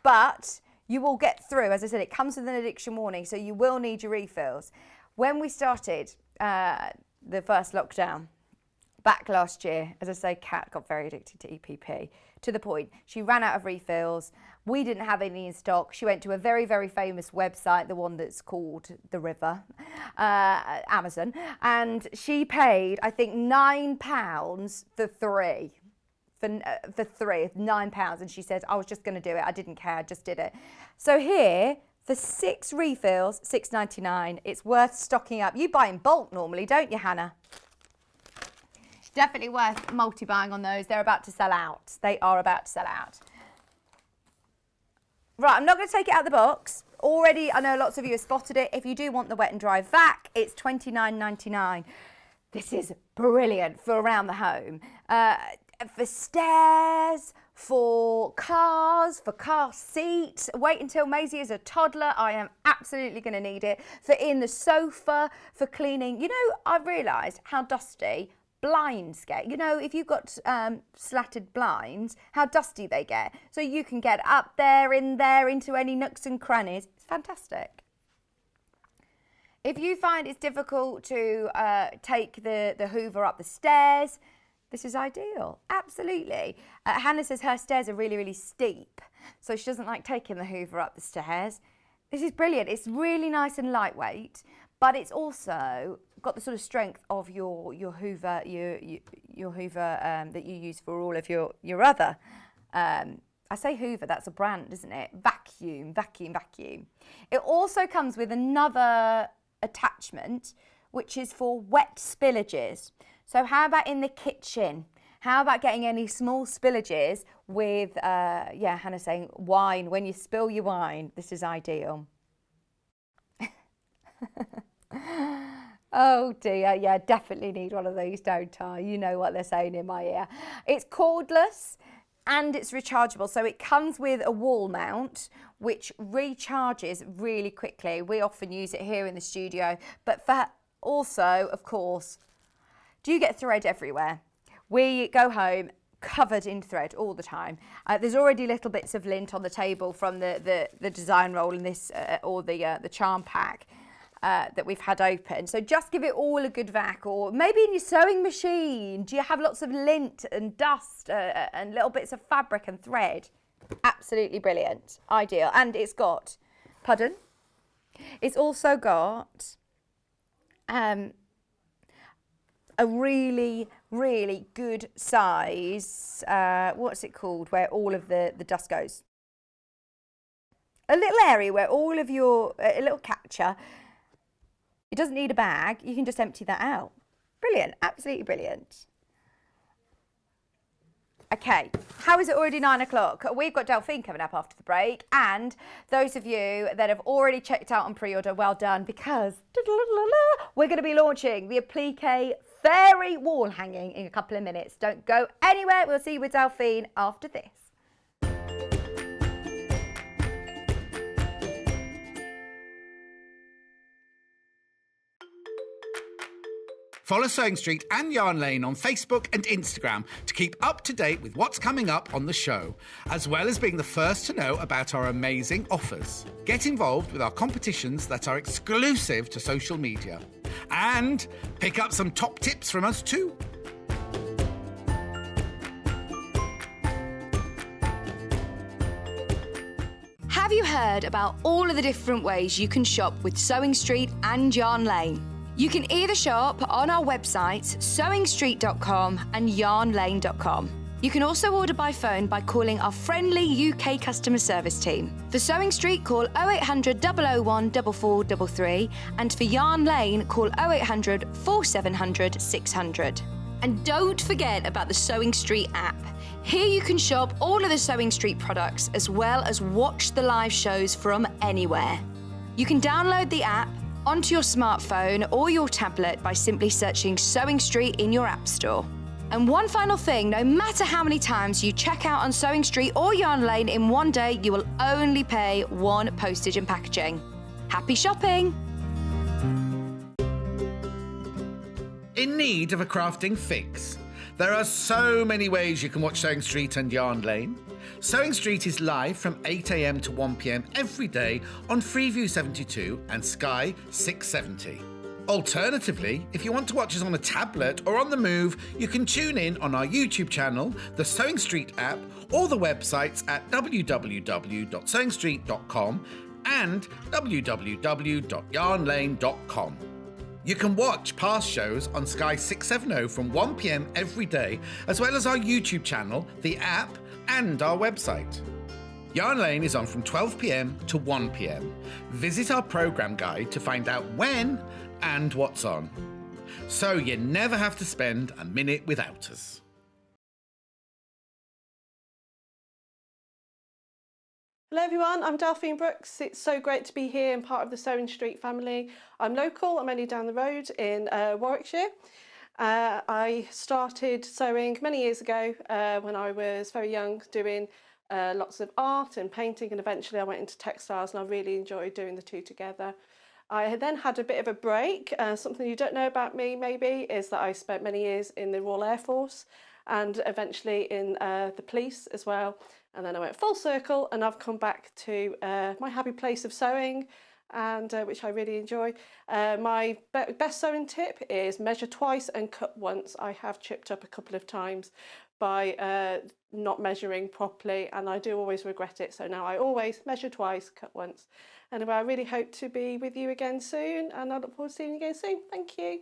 But you will get through. As I said, it comes with an addiction warning, so you will need your refills. When we started the first lockdown. Back last year, as I say, Kat got very addicted to EPP to the point she ran out of refills. We didn't have any in stock. She went to a very, very famous website, the one that's called The River, Amazon, and she paid, I think, £9 for three. For three, £9, and she said, I was just going to do it. I didn't care. I just did it. So here, for 6 refills, $6.99. It's worth stocking up. You buy in bulk normally, don't you, Hannah? Definitely worth multi-buying on those. They're about to sell out. They are about to sell out. Right, I'm not going to take it out of the box. Already, I know lots of you have spotted it. If you do want the wet and dry vac, it's $29.99. This is brilliant for around the home. For stairs, for cars, for car seats. Wait until Maisie is a toddler. I am absolutely going to need it. For in the sofa, for cleaning. You know, I've realised how dusty blinds get. You know, if you've got slatted blinds, how dusty they get. So you can get up there, in there, into any nooks and crannies. It's fantastic. If you find it's difficult to take the Hoover up the stairs, this is ideal. Absolutely. Hannah says her stairs are really, really steep, so she doesn't like taking the Hoover up the stairs. This is brilliant. It's really nice and lightweight, but it's also got the sort of strength of your Hoover, your Hoover that you use for all of your other. I say Hoover, that's a brand, isn't it? Vacuum. It also comes with another attachment, which is for wet spillages. So how about in the kitchen? How about getting any small spillages with, Hannah's saying wine. When you spill your wine, this is ideal. Oh dear, yeah, definitely need one of these, don't I? You know what they're saying in my ear. It's cordless and it's rechargeable. So it comes with a wall mount, which recharges really quickly. We often use it here in the studio, but for also, of course, do you get thread everywhere? We go home covered in thread all the time. There's already little bits of lint on the table from the design roll in this, or the charm pack that we've had open. So just give it all a good vac, or maybe in your sewing machine. Do you have lots of lint and dust and little bits of fabric and thread? Absolutely brilliant, ideal. And it's got, pardon? It's also got a really, really good size, what's it called, where all of the dust goes. A little area where all of your, a little catcher. It doesn't need a bag, you can just empty that out. Brilliant, absolutely brilliant. Okay, how is it already 9 o'clock? We've got Delphine coming up after the break, and those of you that have already checked out on pre-order, well done, because we're going to be launching the applique fairy wall hanging in a couple of minutes. Don't go anywhere, we'll see you with Delphine after this. Follow Sewing Street and Yarn Lane on Facebook and Instagram to keep up to date with what's coming up on the show, as well as being the first to know about our amazing offers. Get involved with our competitions that are exclusive to social media. And pick up some top tips from us too. Have you heard about all of the different ways you can shop with Sewing Street and Yarn Lane? You can either shop on our websites, sewingstreet.com and yarnlane.com. You can also order by phone by calling our friendly UK customer service team. For Sewing Street, call 0800 001 4433, and for Yarn Lane, call 0800 4700 600. And don't forget about the Sewing Street app. Here you can shop all of the Sewing Street products as well as watch the live shows from anywhere. You can download the app onto your smartphone or your tablet by simply searching Sewing Street in your app store. And one final thing, no matter how many times you check out on Sewing Street or Yarn Lane in one day, you will only pay one postage and packaging. Happy shopping! In need of a crafting fix? There are so many ways you can watch Sewing Street and Yarn Lane. Sewing Street is live from 8 a.m. to 1 p.m. every day on Freeview 72 and Sky 670. Alternatively, if you want to watch us on a tablet or on the move, you can tune in on our YouTube channel, the Sewing Street app, or the websites at www.sewingstreet.com and www.yarnlane.com. You can watch past shows on Sky 670 from 1 p.m. every day, as well as our YouTube channel, the app, and our website. Yarn Lane is on from 12 p.m. to 1 p.m. Visit our programme guide to find out when and what's on. So you never have to spend a minute without us. Hello everyone, I'm Delphine Brooks. It's so great to be here and part of the Sewing Street family. I'm local, I'm only down the road in Warwickshire. I started sewing many years ago when I was very young, doing lots of art and painting, and eventually I went into textiles, and I really enjoyed doing the two together. I then had a bit of a break. Something you don't know about me maybe is that I spent many years in the Royal Air Force and eventually in the police as well. And then I went full circle and I've come back to my happy place of sewing, and which I really enjoy. My best sewing tip is measure twice and cut once. I have chipped up a couple of times by not measuring properly, and I do always regret it. So now I always measure twice, cut once. Anyway, I really hope to be with you again soon, and I look forward to seeing you again soon. Thank you.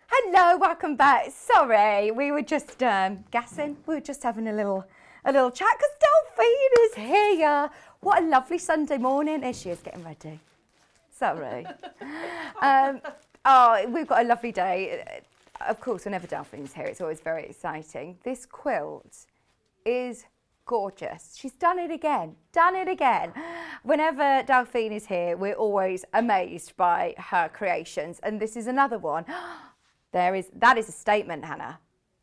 Hello, welcome back. Sorry, we were just gassing. We were just having a little chat because Delphine is here. What a lovely Sunday morning. Here she is getting ready. Sorry. Oh, we've got a lovely day. Of course, whenever Delphine's here, it's always very exciting. This quilt is gorgeous. She's done it again. Whenever Delphine is here, we're always amazed by her creations, and this is another one. That is a statement, Hannah.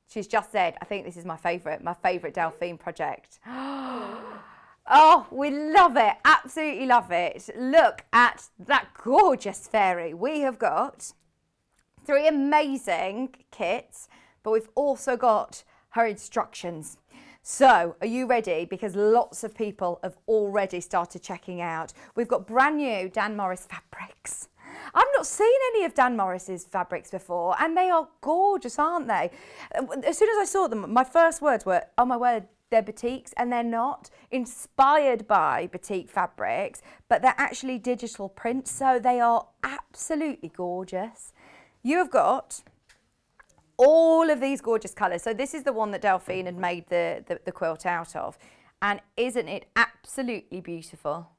She's just said, I think this is my favourite Delphine project. Oh, we love it, absolutely love it. Look at that gorgeous fairy. We have got 3 amazing kits, but we've also got her instructions. So, are you ready? Because lots of people have already started checking out. We've got brand new Dan Morris fabrics. I've not seen any of Dan Morris's fabrics before, and they are gorgeous, aren't they? As soon as I saw them, my first words were, oh my word, they're batiks, and they're not. Inspired by batik fabrics, but they're actually digital prints, so they are absolutely gorgeous. You have got all of these gorgeous colours. So this is the one that Delphine had made the quilt out of, and isn't it absolutely beautiful?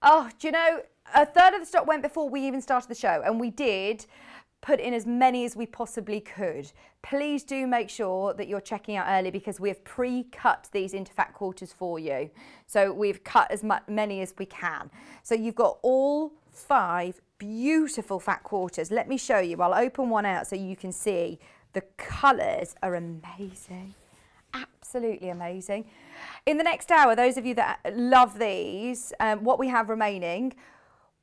Oh, do you know, a third of the stock went before we even started the show, and we did put in as many as we possibly could. Please do make sure that you're checking out early, because we have pre-cut these into fat quarters for you. So we've cut as many as we can. So you've got all 5 beautiful fat quarters. Let me show you. I'll open one out so you can see. The colours are amazing. Absolutely amazing. In the next hour, those of you that love these, what we have remaining,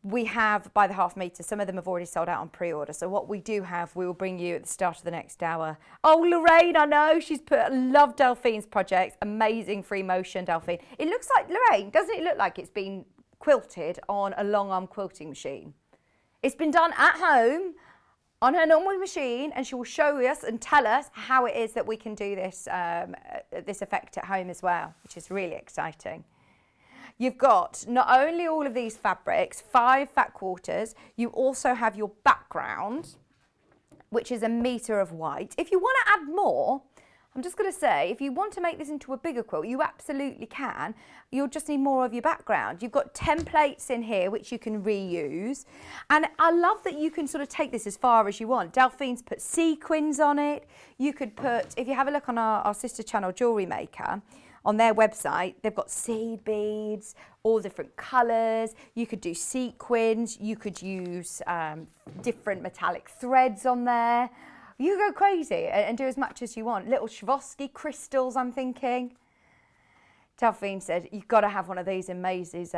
we have by the half metre. Some of them have already sold out on pre-order. So what we do have, we will bring you at the start of the next hour. Oh, Lorraine, I know, she's put, love Delphine's project. Amazing free motion, Delphine. It looks like, Lorraine, doesn't it look like it's been quilted on a long arm quilting machine? It's been done at home on her normal machine, and she will show us and tell us how it is that we can do this, this effect at home as well, which is really exciting. You've got not only all of these fabrics, 5 fat quarters, you also have your background, which is 1 metre of white. If you want to add more, I'm just going to say, if you want to make this into a bigger quilt, you absolutely can. You'll just need more of your background. You've got templates in here, which you can reuse. And I love that you can sort of take this as far as you want. Delphine's put sequins on it. You could put, if you have a look on our sister channel, Jewellery Maker, on their website, they've got seed beads, all different colours. You could do sequins. You could use different metallic threads on there. You go crazy and do as much as you want. Little Swarovski crystals, I'm thinking. Delphine said, you've got to have one of these in Maisie's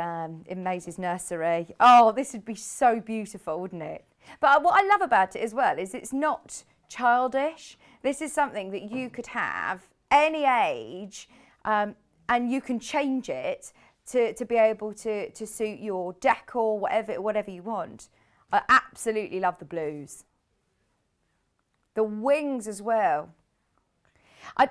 nursery. Oh, this would be so beautiful, wouldn't it? But what I love about it as well is it's not childish. This is something that you could have any age, and you can change it to be able to suit your decor, whatever you want. I absolutely love the blues. The wings as well.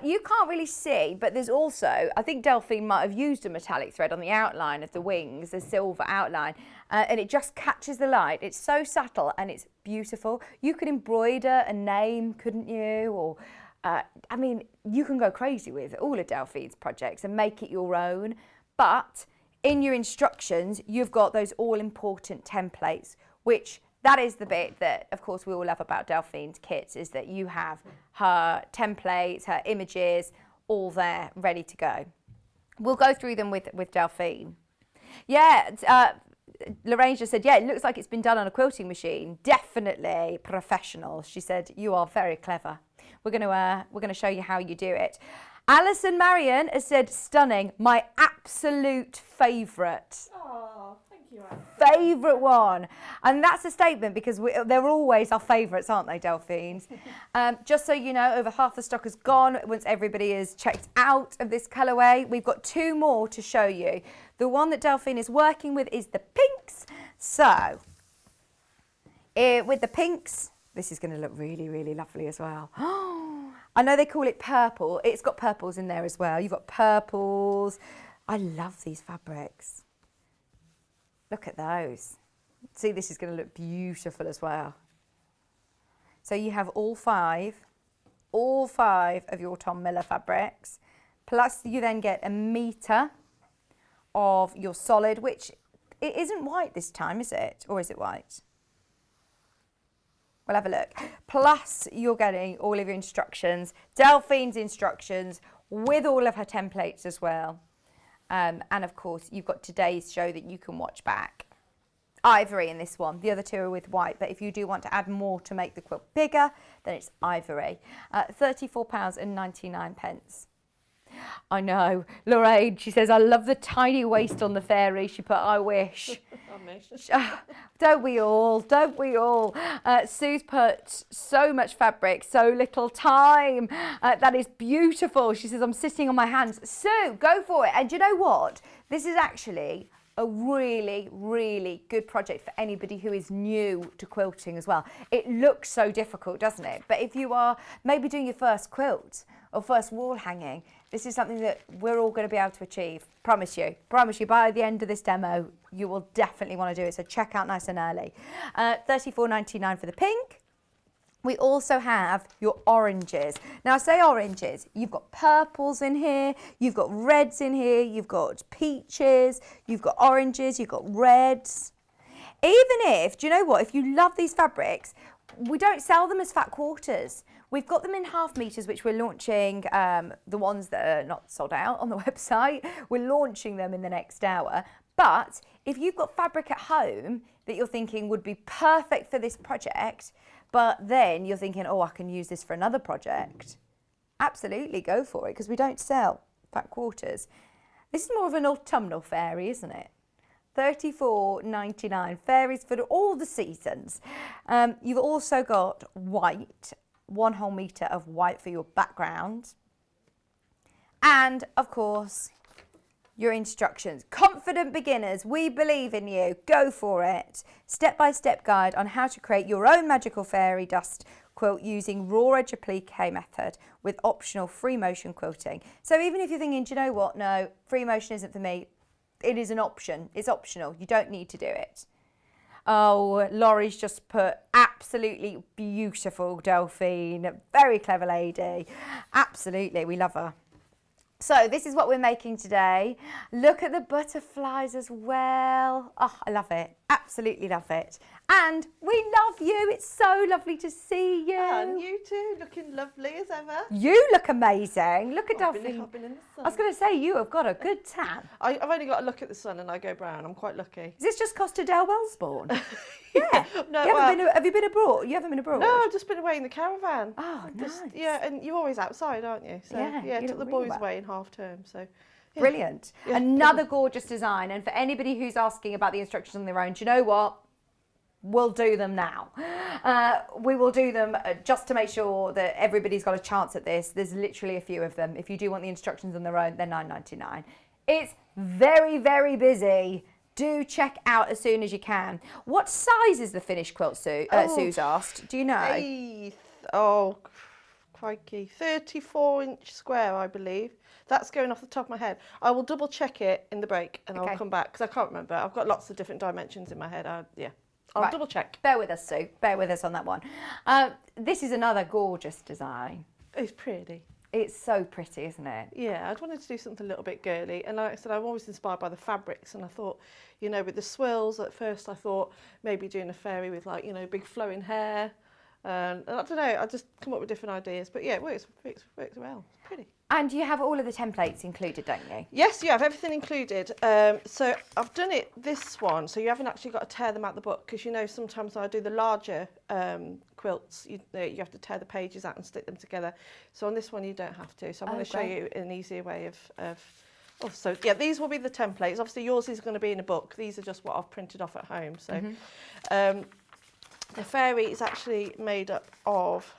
You can't really see, but there's also, I think Delphine might have used a metallic thread on the outline of the wings, the silver outline, and it just catches the light. It's so subtle and it's beautiful. You could embroider a name, couldn't you? Or, I mean, you can go crazy with all of Delphine's projects and make it your own. But in your instructions, you've got those all-important templates, which that is the bit that, of course, we all love about Delphine's kits, is that you have her templates, her images, all there, ready to go. We'll go through them with Delphine. Yeah, Lorraine just said, yeah, it looks like it's been done on a quilting machine. Definitely professional. She said, you are very clever. We're going to show you how you do it. Alison Marion has said, stunning, my absolute favourite. Oh, thank you, Anne. Favourite one. And that's a statement because they're always our favourites, aren't they, Delphines? Just so you know, over half the stock is gone once everybody is checked out of this colourway. We've got 2 more to show you. The one that Delphine is working with is the pinks. So, with the pinks, this is going to look really, really lovely as well. I know they call it purple. It's got purples in there as well. You've got purples. I love these fabrics. Look at those. See, this is going to look beautiful as well. So you have all five of your Tom Miller fabrics. Plus you then get 1 metre of your solid, which it isn't white this time, is it? Or is it white? We'll have a look. Plus, you're getting all of your instructions, Delphine's instructions, with all of her templates as well. And of course, you've got today's show that you can watch back. Ivory in this one. The other 2 are with white, but if you do want to add more to make the quilt bigger, then it's ivory. £34.99. I know. Lorraine, she says, I love the tiny waist on the fairy. She put, I wish. Don't we all? Don't we all? Sue's put so much fabric, so little time. That is beautiful. She says, I'm sitting on my hands. Sue, go for it. And you know what? This is actually a really, really good project for anybody who is new to quilting as well. It looks so difficult, doesn't it? But if you are maybe doing your first quilt or first wall hanging, this is something that we're all going to be able to achieve. Promise you. By the end of this demo, you will definitely want to do it. So check out nice and early. $34.99 for the pink. We also have your oranges. Now I say oranges, you've got purples in here, you've got reds in here, you've got peaches, you've got oranges, you've got reds. Even if, do you know what, if you love these fabrics, we don't sell them as fat quarters. We've got them in half meters, which we're launching, the ones that are not sold out on the website. We're launching them in the next hour. But if you've got fabric at home that you're thinking would be perfect for this project, but then you're thinking, oh, I can use this for another project, absolutely go for it, because we don't sell fat quarters. This is more of an autumnal fairy, isn't it? $34.99, fairies for all the seasons. You've also got white, 1 whole metre of white for your background. And, of course, your instructions. Confident beginners, we believe in you. Go for it. Step-by-step guide on how to create your own magical fairy dust quilt using raw edge applique method with optional free motion quilting. So even if you're thinking, do you know what? No, free motion isn't for me. It is an option. It's optional. You don't need to do it. Oh, Laurie's just put absolutely beautiful, Delphine. Very clever lady. Absolutely, we love her. So this is what we're making today. Look at the butterflies as well. Oh, I love it. Absolutely love it. And we love you It's so lovely to see you. And you too, looking lovely as ever. You look amazing. Look at I've been Delphine. in the sun. I was going to say, you have got a good tan. I've only got to look at the sun and I go brown. I'm quite lucky. Is this just Costa del Wellsbourne? Yeah. No, Have you been abroad? You haven't been abroad? No, I've just been away in the caravan. Oh, nice. Yeah, and you're always outside, aren't you? So Yeah, you took the look really boys well. away in half term. So yeah. Brilliant. Yeah, Another gorgeous design. And for anybody who's asking about the instructions on their own, do you know what? We'll do them now. We will do them just to make sure that everybody's got a chance at this. There's literally a few of them. If you do want the instructions on their own, they're $9.99. It's very, very busy. Do check out as soon as you can. What size is the finished quilt, Sue's asked? Do you know? Crikey. 34-inch square, I believe. That's going off the top of my head. I will double check it in the break and I'll come back because I can't remember. I've got lots of different dimensions in my head. I'll double check. Bear with us, Sue. Bear with us on that one. This is another gorgeous design. It's pretty. It's so pretty, isn't it? Yeah, I'd wanted to do something a little bit girly. And like I said, I'm always inspired by the fabrics. And I thought, with the swirls, at first I thought maybe doing a fairy with big flowing hair. And I don't know, I just come up with different ideas. But yeah, it works well. It's pretty. And you have all of the templates included, don't you? Yes, you have everything included. So I've done it this one, so you haven't actually got to tear them out the book because sometimes I do the larger quilts. You have to tear the pages out and stick them together. So on this one you don't have to. So I'm going to show you an easier way of. So yeah, these will be the templates. Obviously yours is going to be in a book. These are just what I've printed off at home. So the fairy is actually made up of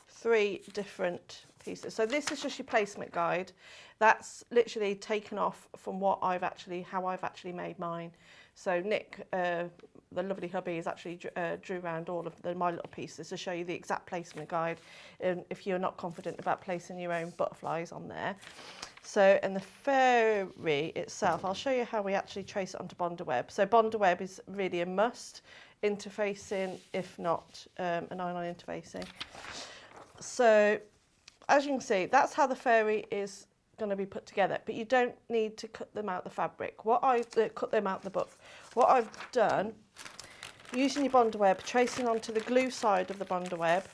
3 different pieces. So this is just your placement guide. That's literally taken off from how I've actually made mine. So Nick, the lovely hubby, has actually drew around all of my little pieces to show you the exact placement guide if you're not confident about placing your own butterflies on there. So, and the fairy itself, I'll show you how we actually trace it onto Bondaweb. So Bondaweb is really a must, interfacing, if not an nylon interfacing. So as you can see, that's how the fairy is going to be put together, but you don't need to cut them out the fabric. Cut them out the book. What I've done, using your Bondaweb, tracing onto the glue side of the Bondaweb.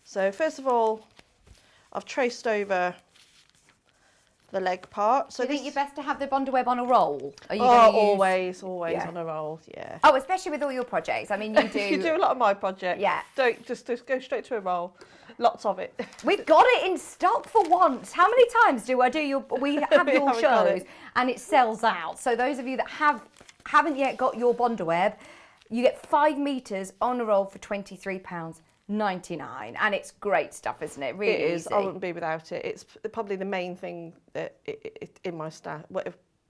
So first of all, I've traced over the leg part. So do you think you're best to have the Bondaweb on a roll? Are you always on a roll, yeah. Oh, especially with all your projects. I mean, you do. You do a lot of my projects. Yeah. Don't just go straight to a roll. Lots of it. We've got it in stock for once. How many times we have your shows and it sells out? So those of you that haven't yet got your Bondaweb, you get 5 meters on a roll for £23.99, and it's great stuff, isn't it? Really, it is. easy. I wouldn't be without it. It's probably the main thing that in my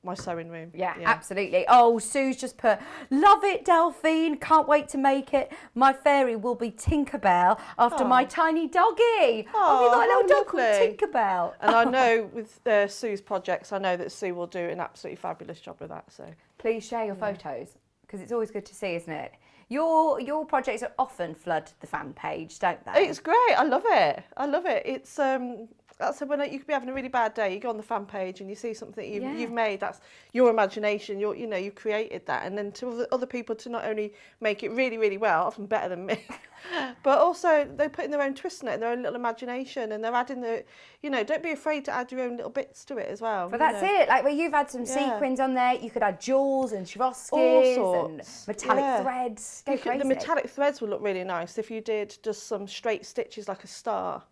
my sewing room. Yeah, absolutely. Oh, Sue's just put, love it, Delphine. Can't wait to make it. My fairy will be Tinkerbell after my tiny doggy. Oh, we've got a little dog called Tinkerbell. And I know with Sue's projects, I know that Sue will do an absolutely fabulous job with that. So please share your photos because it's always good to see, isn't it? Your projects are often flood the fan page, don't they? It's great. I love it. It's that's when you could be having a really bad day. You go on the fan page and you see something you've made. That's your imagination. You created that, and then to other people to not only make it really, really well, often better than me, but also they're putting their own twist in it and their own little imagination, and they're adding don't be afraid to add your own little bits to it as well. But that's it. Like where you've had some sequins on there, you could add jewels and Swarovskis and metallic threads. Go crazy. The metallic threads would look really nice if you did just some straight stitches like a star.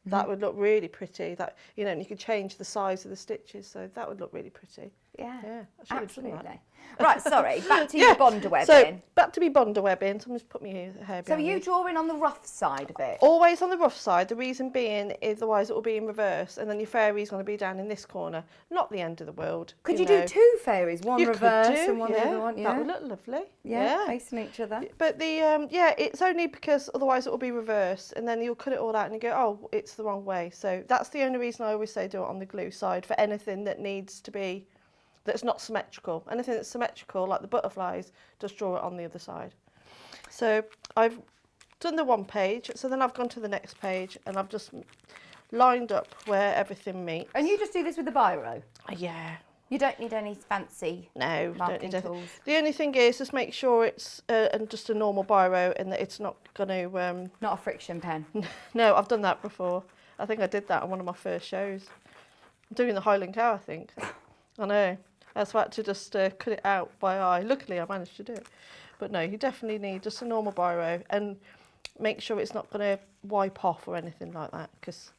That would look really pretty. And you could change the size of the stitches, so that would look really pretty. Yeah, I absolutely. Right, sorry, back to your Bondaweb. So back to me Bondawebbing. Someone's put me hair behind. So are you drawing on the rough side of it? Always on the rough side. The reason being, otherwise it will be in reverse, and then your fairy's going to be down in this corner. Not the end of the world. Could you do 2 fairies, one reverse and one the other one? Yeah, that would look lovely. Yeah, facing each other. But it's only because otherwise it will be reversed, and then you'll cut it all out and you go, oh, it's the wrong way. So that's the only reason I always say do it on the glue side for anything that needs to be. That's not symmetrical. Anything that's symmetrical, like the butterflies, just draw it on the other side. So I've done the one page, so then I've gone to the next page and I've just lined up where everything meets. And you just do this with the biro? Yeah. You don't need any fancy No, don't marking need anything. tools. The only thing is just make sure it's just a normal biro and that it's not going to... Not a friction pen. No, I've done that before. I think I did that on one of my first shows. I'm doing the Highland Cow, I think. I know. That's why I had to just cut it out by eye. Luckily, I managed to do it. But no, you definitely need just a normal biro and make sure it's not going to wipe off or anything like that, because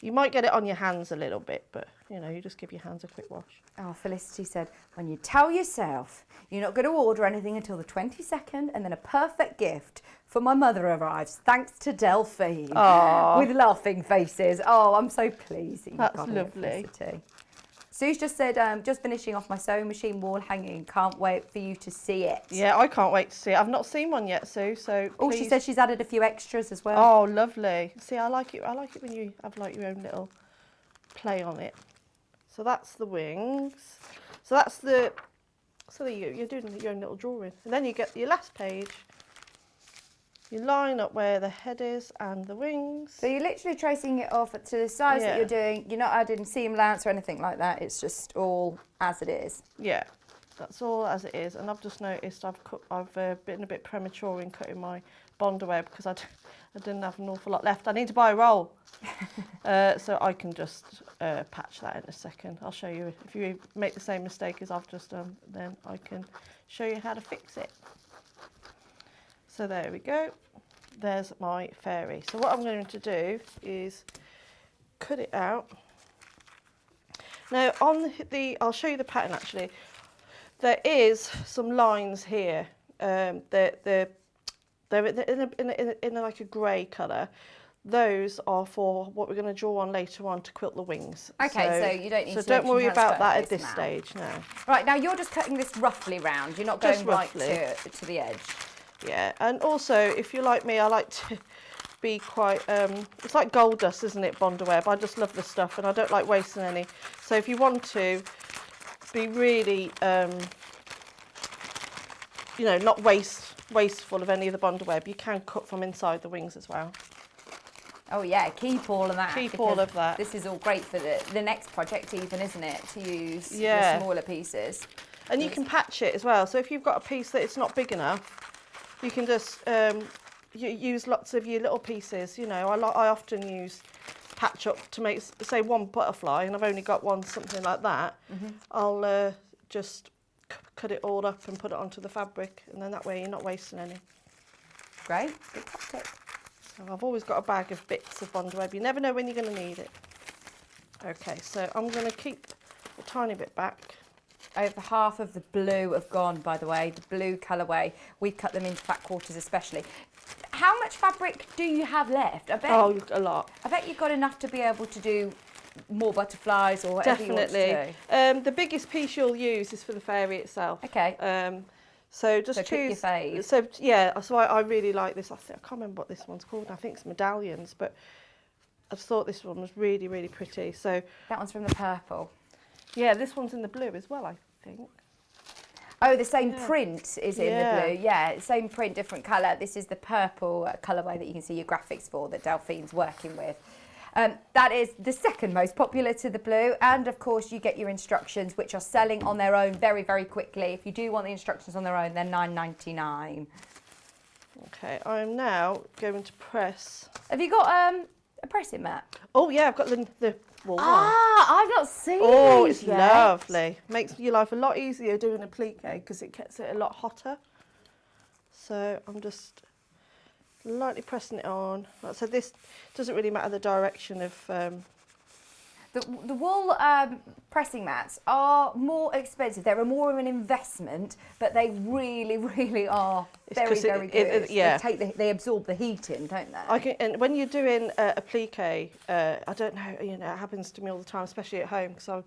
you might get it on your hands a little bit, but you know, you just give your hands a quick wash. Oh, Felicity said, when you tell yourself you're not going to order anything until the 22nd, and then a perfect gift for my mother arrives, thanks to Delphine. Aww. With laughing faces. Oh, I'm so pleased that you That's got lovely. it, Felicity. Sue's just said, just finishing off my sewing machine wall hanging. Can't wait for you to see it. Yeah, I can't wait to see it. I've not seen one yet, Sue, so Oh, she please. said she's added a few extras as well. Oh, lovely. See, I like it when you have like your own little play on it. So that's the wings. So that's the... So you're doing your own little drawing. And then you get your last page. You line up where the head is and the wings. So you're literally tracing it off to the size that Yeah. you're doing. You're not adding seam allowance or anything like that. It's just all as it is. Yeah, that's all as it is. And I've just noticed I've been a bit premature in cutting my Bondi web because I didn't have an awful lot left. I need to buy a roll. So I can just patch that in a second. I'll show you. If you make the same mistake as I've just done, then I can show you how to fix it. So there we go. There's my fairy. So what I'm going to do is cut it out. Now on I'll show you the pattern actually. There is some lines here. They're in like a grey colour. Those are for what we're going to draw on later on to quilt the wings. Okay, so you don't need to So don't worry transfer about that at this this now. stage, no. Right, now you're just cutting this roughly round. You're not going Just right roughly. to the edge. Yeah, and also if you're like me, I like to be quite, it's like gold dust, isn't it, Bondi web? I just love the stuff and I don't like wasting any. So if you want to be really, you know, not wasteful of any of the Bondi web, you can cut from inside the wings as well. Oh yeah, keep all of that. Keep all because of that. This is all great for the next project even, isn't it? To use Yeah. the smaller pieces. And you can patch it as well. So if you've got a piece that it's not big enough, you can just use lots of your little pieces. You know, I often use patch up to make, say, one butterfly, and I've only got one, something like that. I'll just cut it all up and put it onto the fabric, and then that way you're not wasting any. Great, good tactic. So I've always got a bag of bits of Bondi web. You never know when you're going to need it. Okay, so I'm going to keep a tiny bit back. Over half of the blue have gone, by the way, the blue colourway. We've cut them into fat quarters especially. How much fabric do you have left? I bet, Oh, a lot. I bet you've got enough to be able to do more butterflies or whatever Definitely. you want to do. The biggest piece you'll use is for the fairy itself. Okay. So just So pick your choose. fave. So yeah, so I really like this. I can't remember what this one's called. I think it's medallions, but I just thought this one was really, really pretty. So That one's from the purple. yeah, this one's in the blue as well, I think. Oh, the same Yeah. print is in Yeah. the blue. Yeah, same print, different colour. This is the purple colourway that you can see your graphics for that Delphine's working with. That is the second most popular to the blue, and of course you get your instructions, which are selling on their own very, very quickly. If you do want the instructions on their own, they're $9.99. Okay, I'm now going to press. Have you got a pressing mat? Oh yeah, I've got the wool one. Ah, I've not seen Oh, these it's yet. lovely. Makes your life a lot easier doing a plique because it gets it a lot hotter. So I'm just lightly pressing it on. So this doesn't really matter the direction of. The wool pressing mats are more expensive. They're more of an investment, but they really, really are It's very, 'cause it- very good. it- yeah. They absorb the heat in, don't they? And when you're doing a plique, I don't know, you know, it happens to me all the time, especially at home, because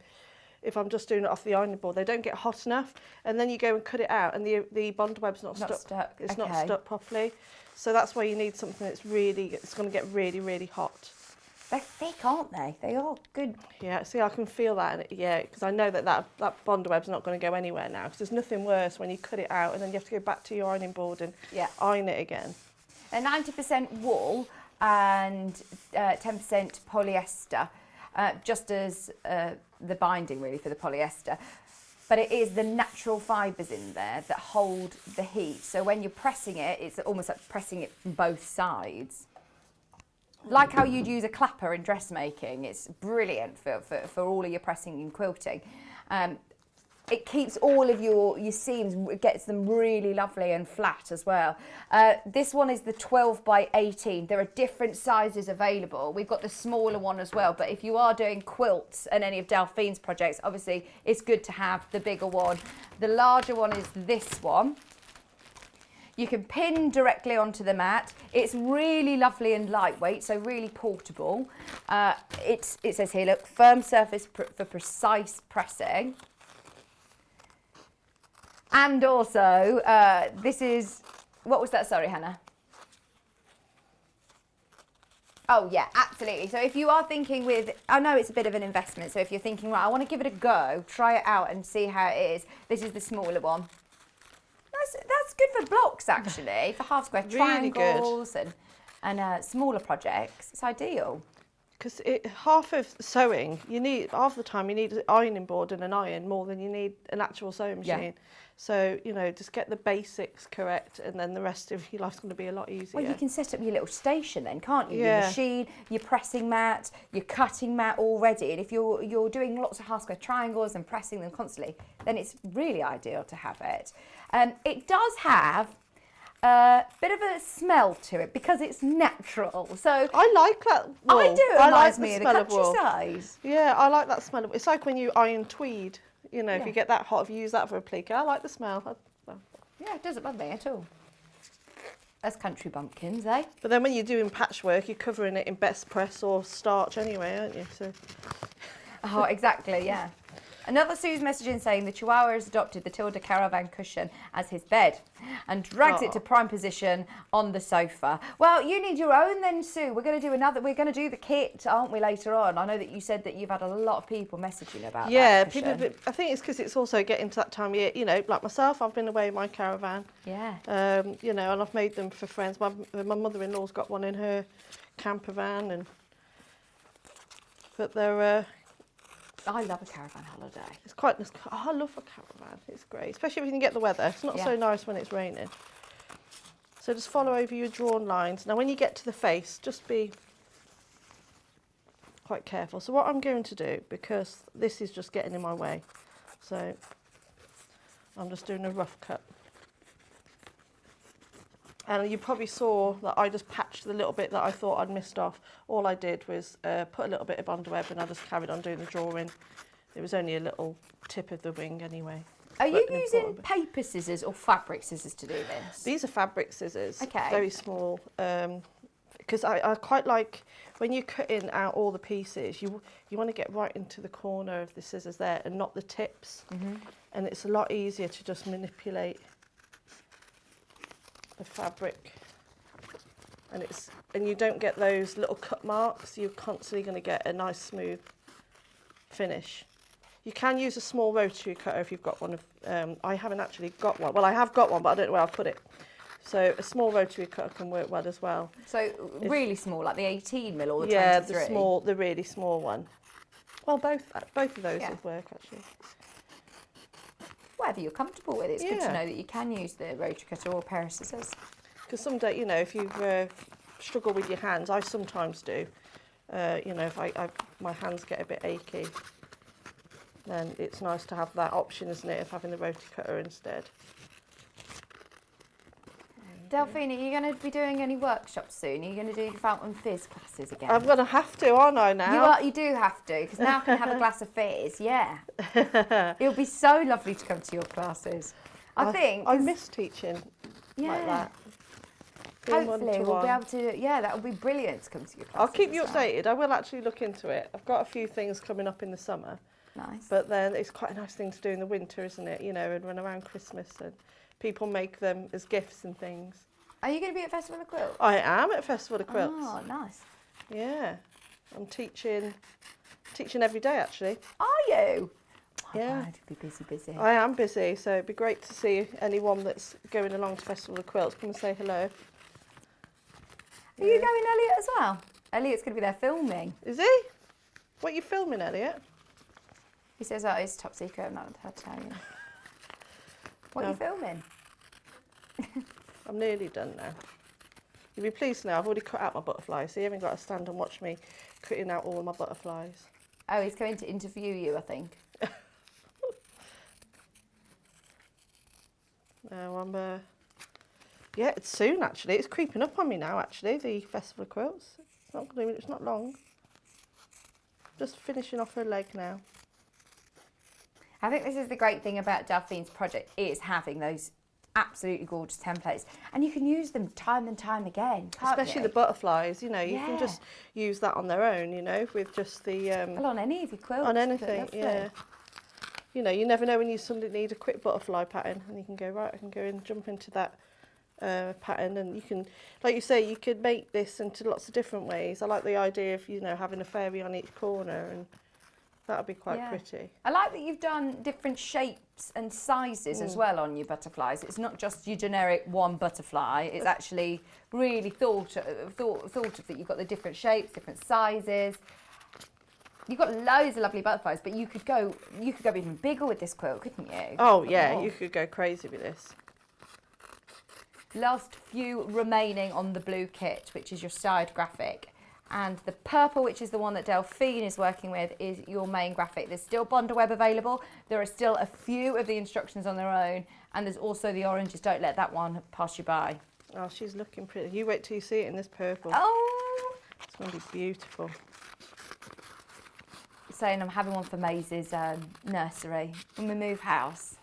if I'm just doing it off the ironing board, they don't get hot enough, and then you go and cut it out, and the Bondi web's not stuck. It's not okay. stuck properly, so that's why you need something that's it's going to get really, really hot. They're thick, aren't they? They are good. Yeah, see, I can feel that, because I know that Bondi web's not going to go anywhere now, because there's nothing worse when you cut it out and then you have to go back to your ironing board and iron it again. They're 90% wool and 10% polyester, just as the binding really for the polyester. but it is the natural fibres in there that hold the heat. So when you're pressing it, it's almost like pressing it from both sides. Like how you'd use a clapper in dressmaking. It's brilliant for all of your pressing and quilting. It keeps all of your seams, it gets them really lovely and flat as well. This one is the 12 by 18. There are different sizes available. We've got the smaller one as well, but if you are doing quilts and any of Delphine's projects, obviously it's good to have the bigger one. The larger one is this one. You can pin directly onto the mat. It's really lovely and lightweight, so really portable. It says here, look, firm surface for precise pressing. And also, this is, what was that? Sorry, Hannah. Oh yeah, absolutely. So if you are thinking I know it's a bit of an investment. So if you're thinking, right, I want to give it a go, try it out and see how it is. This is the smaller one. That's good for blocks actually, for half square triangles and smaller projects. It's ideal. Because half of sewing, half the time you need an ironing board and an iron more than you need an actual sewing machine. Yeah. So, just get the basics correct and then the rest of your life's going to be a lot easier. Well, you can set up your little station then, can't you? Yeah. Your machine, your pressing mat, your cutting mat all ready. And if you're doing lots of half square triangles and pressing them constantly, then it's really ideal to have it. It does have a bit of a smell to it because it's natural. So I like that wool. I do. It reminds me of the countryside. Yeah, I like that smell. It's like when you iron tweed. If you get that hot, if you use that for a plique, I like the smell. Yeah, it doesn't bother me at all. That's country bumpkins, eh? But then when you're doing patchwork, you're covering it in best press or starch anyway, aren't you? So. Oh, exactly, yeah. Another Sue's messaging saying the Chihuahua has adopted the Tilda Caravan cushion as his bed and drags it to prime position on the sofa. Well, you need your own then, Sue. We're going to do the kit, aren't we, later on? I know that you said that you've had a lot of people messaging about that cushion. I think it's because it's also getting to that time of year, like myself, I've been away in my caravan. Yeah. And I've made them for friends. My mother-in-law's got one in her camper van, but they're... I love a caravan holiday. It's quite nice. Oh, I love a caravan. It's great, especially if you can get the weather. It's not so nice when it's raining. So just follow over your drawn lines. Now, when you get to the face, just be quite careful. So what I'm going to do, because this is just getting in my way, so I'm just doing a rough cut. And you probably saw that I just patched the little bit that I thought I'd missed off. All I did was put a little bit of underweb and I just carried on doing the drawing. It was only a little tip of the wing anyway. Are you using paper scissors or fabric scissors to do this? These are fabric scissors, okay. Very small. Because I quite like, when you're cutting out all the pieces, you want to get right into the corner of the scissors there and not the tips. Mm-hmm. And it's a lot easier to just manipulate the fabric, and you don't get those little cut marks. You're constantly going to get a nice smooth finish. You can use a small rotary cutter if you've got one. I haven't actually got one. Well, I have got one, but I don't know where I'll put it. So a small rotary cutter can work well as well. So really small, like the 18mm or the 23? Yeah, the really small one. Well, both of those would work actually. Whatever you're comfortable with. It's good to know that you can use the rotary cutter or a pair of scissors. Because some day, if you struggle with your hands, I sometimes do. If my hands get a bit achy, then it's nice to have that option, isn't it, of having the rotary cutter instead. Delphine, are you going to be doing any workshops soon? Are you going to do fountain fizz classes again? I'm going to have to, aren't I, now? You do have to, because now I can have a glass of fizz, yeah. It'll be so lovely to come to your classes. I miss teaching like that. Hopefully we'll be able to, that would be brilliant to come to your classes. I'll keep you updated. I will actually look into it. I've got a few things coming up in the summer. Nice. But then it's quite a nice thing to do in the winter, isn't it? And run around Christmas and people make them as gifts and things. Are you going to be at Festival of Quilts? I am at Festival of Quilts. Oh, nice. Yeah. I'm teaching every day, actually. Are you? Yeah. God, you'll be busy. I am busy, so it'd be great to see anyone that's going along to Festival of Quilts. Come and say hello. Are you going, Elliot, as well? Elliot's going to be there filming. Is he? What are you filming, Elliot? He says, oh, it's top secret, I'm not allowed to tell you. What are you filming? I'm nearly done now. You'll be pleased now, I've already cut out my butterflies, so you haven't got to stand and watch me cutting out all my butterflies. Oh, he's going to interview you, I think. No, I'm, yeah, it's soon actually. It's creeping up on me now actually, the Festival of Quilts. It's not long. Just finishing off her leg now. I think this is the great thing about Delphine's project, is having those absolutely gorgeous templates. And you can use them time and time again, can't Especially you? the butterflies, you know, you Yeah. can just use that on their own, you know, with just the... Well, on any of your quilts. on but anything, lovely. yeah. You know, you never know when you suddenly need a quick butterfly pattern and you can go, right, I can go and jump into that pattern, and you can, like you say, you could make this into lots of different ways. I like the idea of, you know, having a fairy on each corner, and that would be quite pretty. I like that you've done different shapes and sizes as well on your butterflies. It's not just your generic one butterfly. It's actually really thought of that you've got the different shapes, different sizes. You've got loads of lovely butterflies, but you could go even bigger with this quilt, couldn't you? Oh yeah, you could go crazy with this. Last few remaining on the blue kit, which is your side graphic. And the purple, which is the one that Delphine is working with, is your main graphic. There's still Bonder Web available. There are still a few of the instructions on their own. And there's also the oranges. Don't let that one pass you by. Oh, she's looking pretty. You wait till you see it in this purple. Oh! It's going to be beautiful. Saying I'm having one for Maisie's nursery when we move house.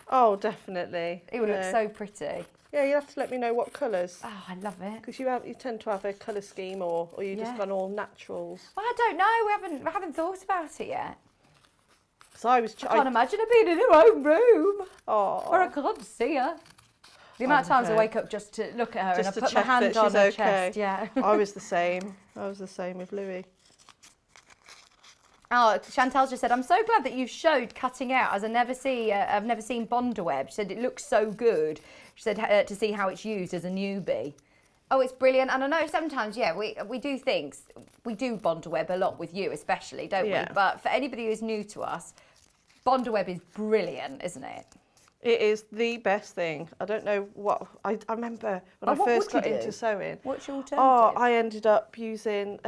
Oh, definitely. It would look so pretty. Yeah, you have to let me know what colours. Oh, I love it. Because you tend to have a colour scheme, or you just gone all naturals. Well, I don't know. We haven't thought about it yet. So I can't imagine her being in her own room. Oh. Or I can't see her. The amount of times I wake up just to look at her Just and I to put my check hand that on she's her okay. chest. Yeah. I was the same. I was the same with Louis. Oh, Chantel's just said, I'm so glad that you showed cutting out, as I've never seen Bonder Web. She said it looks so good. She said to see how it's used as a newbie. Oh, it's brilliant. And I know sometimes, yeah, we do things. We do Bonder Web a lot with you, especially, don't we? But for anybody who's new to us, Bonder Web is brilliant, isn't it? It is the best thing. I don't know what... I remember when I first got into sewing. What's your alternative? Oh, I ended up using...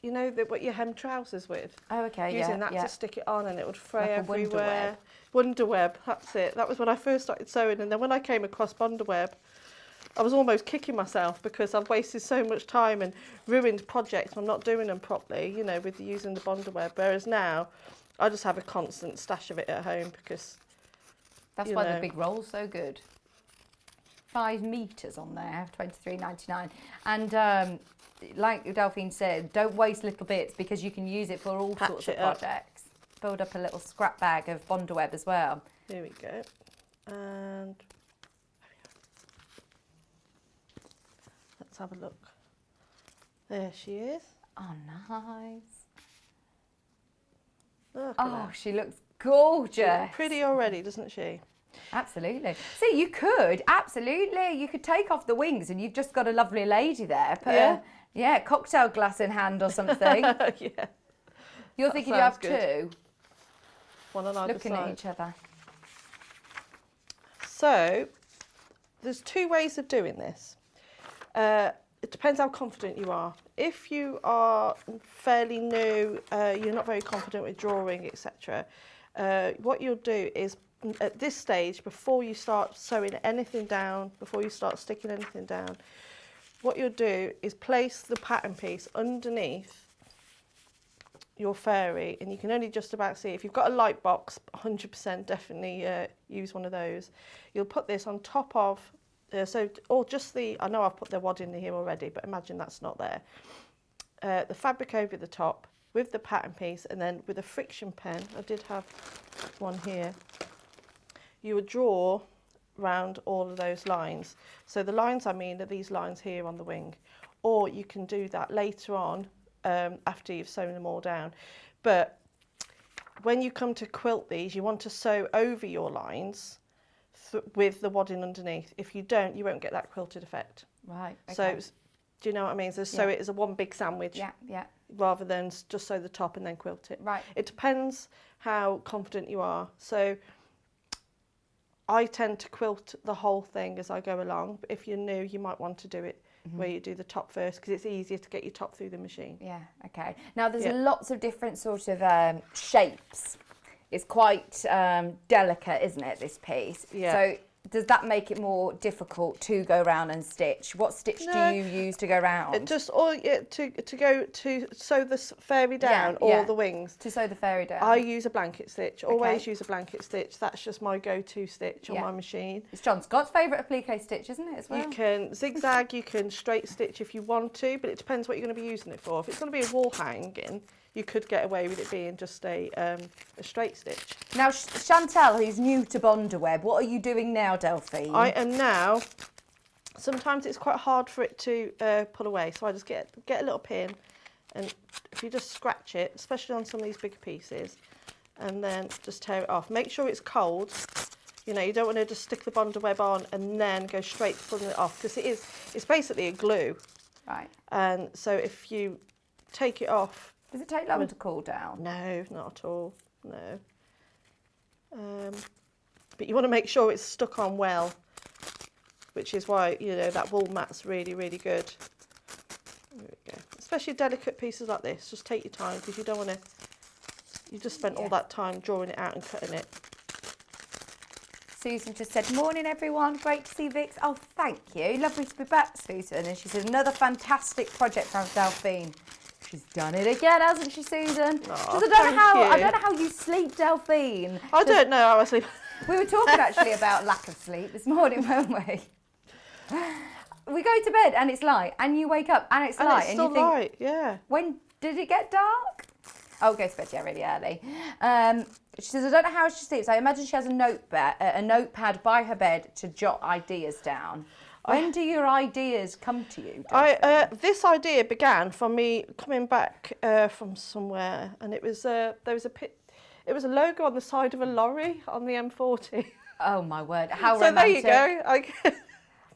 you know what you hem trousers with? Oh, okay, Using that to stick it on, and it would fray Like a everywhere. Wonder Web, that's it. That was when I first started sewing, and then when I came across Bonder Web, I was almost kicking myself because I've wasted so much time and ruined projects. I'm not doing them properly, you know, with using the Bonder Web. Whereas now, I just have a constant stash of it at home because... That's why the big roll's so good. 5 metres on there, $23.99. And like Delphine said, don't waste little bits because you can use it for all sorts of projects. Build up a little scrap bag of Bonder Web as well. Here we go. And let's have a look. There she is. Oh, nice. Look at Oh, that. she looks gorgeous. Pretty already, doesn't she? Absolutely. See, you could take off the wings and you've just got a lovely lady there. Put a cocktail glass in hand or something. Yeah. You're thinking you have good. two? One on either Looking side. at each other. So, there's 2 ways of doing this. It depends how confident you are. If you are fairly new, you're not very confident with drawing, etc., what you'll do is, at this stage, before you start sewing anything down, before you start sticking anything down, what you'll do is place the pattern piece underneath your fairy, and you can only just about see it. If you've got a light box, 100% definitely use one of those. You'll put this on top of, or just I know I've put the wad in here already, but imagine that's not there. The fabric over the top with the pattern piece, and then with a friction pen, I did have one here, you would draw round all of those lines. So the lines I mean are these lines here on the wing, or you can do that later on after you've sewn them all down. But when you come to quilt these, you want to sew over your lines with the wadding underneath. If you don't, you won't get that quilted effect. Right. Okay. So Do you know what I mean? So sew it as a one big sandwich. Yeah, yeah. Rather than just sew the top and then quilt it. Right. It depends how confident you are. So I tend to quilt the whole thing as I go along. But if you're new, you might want to do it where you do the top first, because it's easier to get your top through the machine. Yeah, okay. Now there's lots of different sort of shapes. It's quite delicate, isn't it, this piece? Yeah. So does that make it more difficult to go around and stitch? What stitch do you use to go round? It just to sew the fairy down or the wings. To sew the fairy down. I use a blanket stitch. Always use a blanket stitch. That's just my go-to stitch on my machine. It's John Scott's favourite applique stitch, isn't it, as well? You can zigzag, you can straight stitch if you want to, but it depends what you're going to be using it for. If it's going to be a wall hanging, you could get away with it being just a straight stitch. Now, Chantal, who's new to Bonderweb, what are you doing now, Delphine? I am now, sometimes it's quite hard for it to pull away, so I just get a little pin, and if you just scratch it, especially on some of these bigger pieces, and then just tear it off. Make sure it's cold. You know, you don't want to just stick the Bonderweb on and then go straight to pulling it off, because it's basically a glue. Right. And so if you take it off... Does it take long to cool down? No, not at all, no. But you want to make sure it's stuck on well, which is why, you know, that wool mat's really, really good. There we go. Especially delicate pieces like this, just take your time, because you don't want to, you just spent all that time drawing it out and cutting it. Susan just said, morning everyone, great to see Vix. Oh, thank you, lovely to be back, Susan. And she said, another fantastic project from Delphine. She's done it again, hasn't she, Susan? Oh, I don't know how you sleep, Delphine. I don't know how I sleep. We were talking actually about lack of sleep this morning, weren't we? We go to bed and it's light, and you wake up and it's light, It's and still you think, light, yeah. when did it get dark? Oh, go to bed, yeah, really early. She says, I don't know how she sleeps. I imagine she has a notepad by her bed to jot ideas down. When do your ideas come to you? This idea began from me coming back from somewhere, and it was there was a logo on the side of a lorry on the M40. Oh my word! How so romantic! There you go.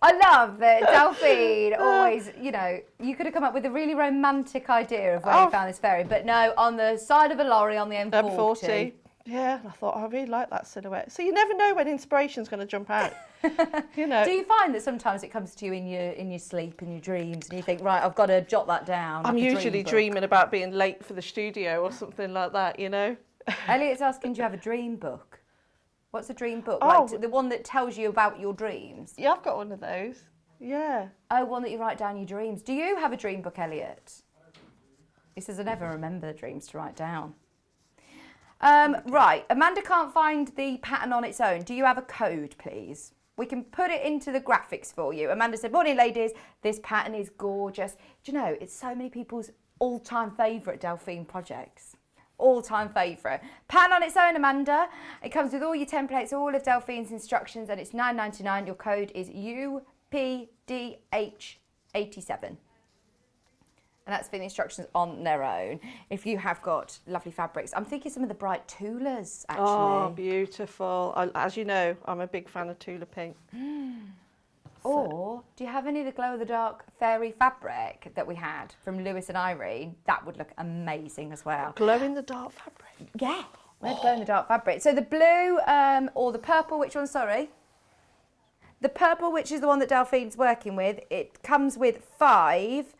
I love that Delphine always, you know, you could have come up with a really romantic idea of where you found this fairy, but no, on the side of a lorry on the M40. Yeah, and I thought, I really like that silhouette. So you never know when inspiration's going to jump out. You know. Do you find that sometimes it comes to you in your sleep, in your dreams, and you think, right, I've got to jot that down? I'm usually dreaming about being late for the studio or something like that, you know. Elliot's asking, do you have a dream book? What's a dream book? Oh. Like the one that tells you about your dreams? Yeah, I've got one of those. Yeah. Oh, one that you write down your dreams. Do you have a dream book, Elliot? He says, I never remember the dreams to write down. Right, Amanda can't find the pattern on its own. Do you have a code, please? We can put it into the graphics for you. Amanda said, morning, ladies. This pattern is gorgeous. Do you know, it's so many people's all-time favourite Delphine projects. All-time favourite. Pattern on its own, Amanda. It comes with all your templates, all of Delphine's instructions, and it's $9.99. Your code is UPDH87. And that's for the instructions on their own. If you have got lovely fabrics, I'm thinking some of the bright Tulas, actually. Oh, beautiful. As you know, I'm a big fan of Tula Pink. Or do you have any of the glow-in-the-dark fairy fabric that we had from Lewis and Irene? That would look amazing as well. Glow-in-the-dark fabric? Yeah, we had glow-in-the-dark fabric. So the blue or the purple, which one, sorry? The purple, which is the one that Delphine's working with, it comes with 5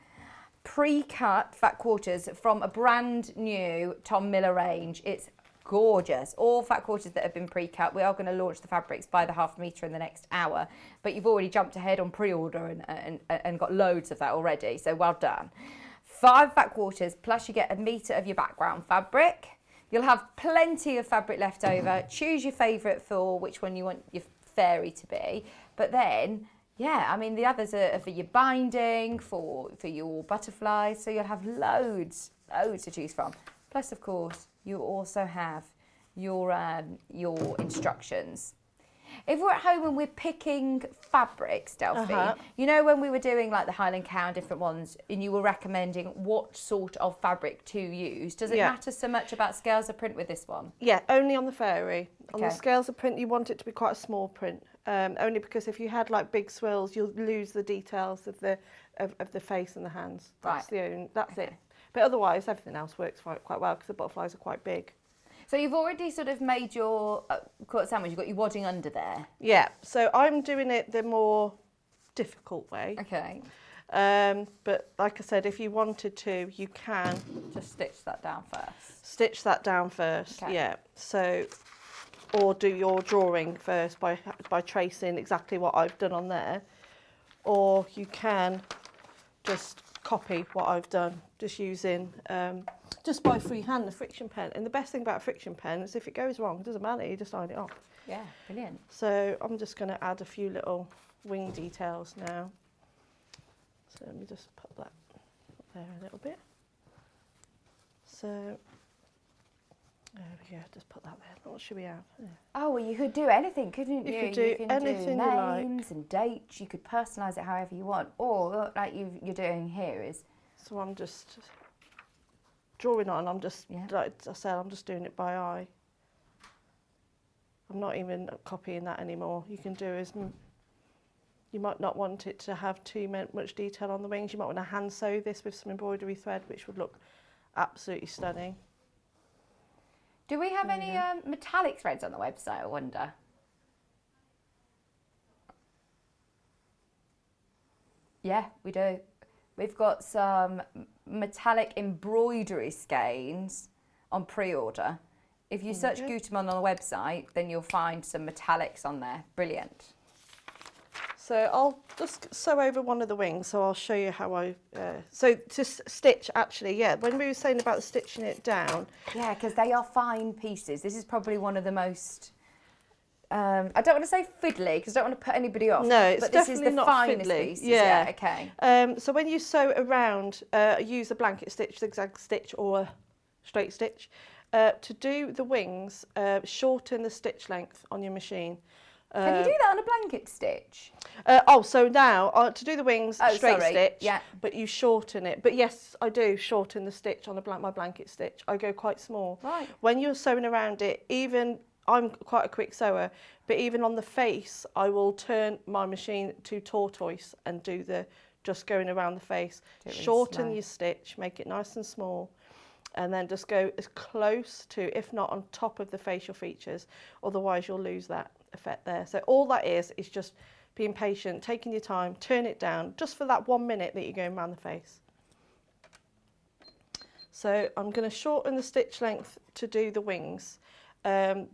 pre-cut fat quarters from a brand new Tom Miller range. It's gorgeous. All fat quarters that have been pre-cut. We are going to launch the fabrics by the half metre in the next hour, but you've already jumped ahead on pre-order and got loads of that already, so well done. 5 fat quarters, plus you get a metre of your background fabric. You'll have plenty of fabric left over. Choose your favourite for which one you want your fairy to be, but then yeah, I mean, the others are for your binding, for your butterflies, so you'll have loads to choose from. Plus, of course, you also have your instructions. If we're at home and we're picking fabrics, Delphine, you know when we were doing like the Highland Cow and different ones, and you were recommending what sort of fabric to use, does it matter so much about scales of print with this one? Yeah, only on the fairy. On Okay. the scales of print, you want it to be quite a small print. only because if you had like big swirls, you'll lose the details of the face and the hands. That's that's it. But otherwise, everything else works quite well because the butterflies are quite big. So you've already sort of made your quilt sandwich. You've got your wadding under there. Yeah. So I'm doing it the more difficult way. Okay. But like I said, if you wanted to, you can Just stitch that down first. stitch that down first. Okay. Yeah. So, or do your drawing first by tracing exactly what I've done on there, or you can just copy what I've done just using just by freehand the friction pen. And the best thing about a friction pen is if it goes wrong, it doesn't matter, you just iron it off. Yeah, brilliant. So I'm just going to add a few little wing details now. So let me just put that up there a little bit. So there we go, just put that there. What should we have? Yeah. Oh, well, you could do anything, couldn't you? You could do anything you like. Names and dates. You could personalise it however you want. Or, like you're doing here is... So I'm just drawing on, I'm just, Yeah. like I said, I'm just doing it by eye. I'm not even copying that anymore. You can do as, you might not want it to have too much detail on the wings. You might want to hand sew this with some embroidery thread, which would look absolutely stunning. Do we have any metallic threads on the website, I wonder? Yeah, we do. We've got some metallic embroidery skeins on pre-order. If you search Gutermann on the website, then you'll find some metallics on there. Brilliant. So I'll just sew over one of the wings, so I'll show you how I... so to stitch, actually, yeah, when we were saying about stitching it down... Yeah, because they are fine pieces. This is probably one of the most... I don't want to say fiddly, because I don't want to put anybody off. No, it's but this definitely is the not finest fiddly. pieces. Yeah. Okay. So when you sew around, use a blanket stitch, zigzag stitch, or a straight stitch. To do the wings, shorten the stitch length on your machine. Can you do that on a blanket stitch? So now, to do the wings, straight stitch, yeah. but you shorten it. But yes, I do shorten the stitch on my blanket stitch. I go quite small. Right. When you're sewing around it, even, I'm quite a quick sewer, but even on the face, I will turn my machine to tortoise and do the, just going around the face. Shorten your stitch, make it nice and small, and then just go as close to, if not on top of the facial features, otherwise you'll lose that effect there. So all that is just being patient, taking your time, turn it down just for that 1 minute that you're going around the face. So I'm going to shorten the stitch length to do the wings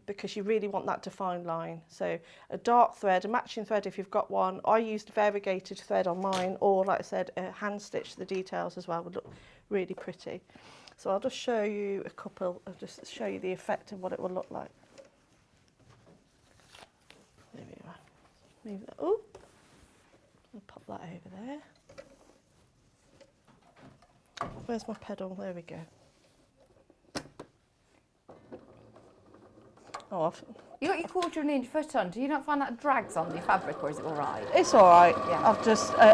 because you really want that defined line. So a dark thread, a matching thread if you've got one. I used variegated thread on mine, or like I said, a hand stitch the details as well would look really pretty. So I'll just show you a couple, I'll just show you the effect of what it will look like. There we are. Move that. Oh, I'll pop that over there. Where's my pedal? There we go. Oh, You got your 1/4 inch foot on. Do you not find that drags on your fabric, or is it all right? it's all right. Yeah.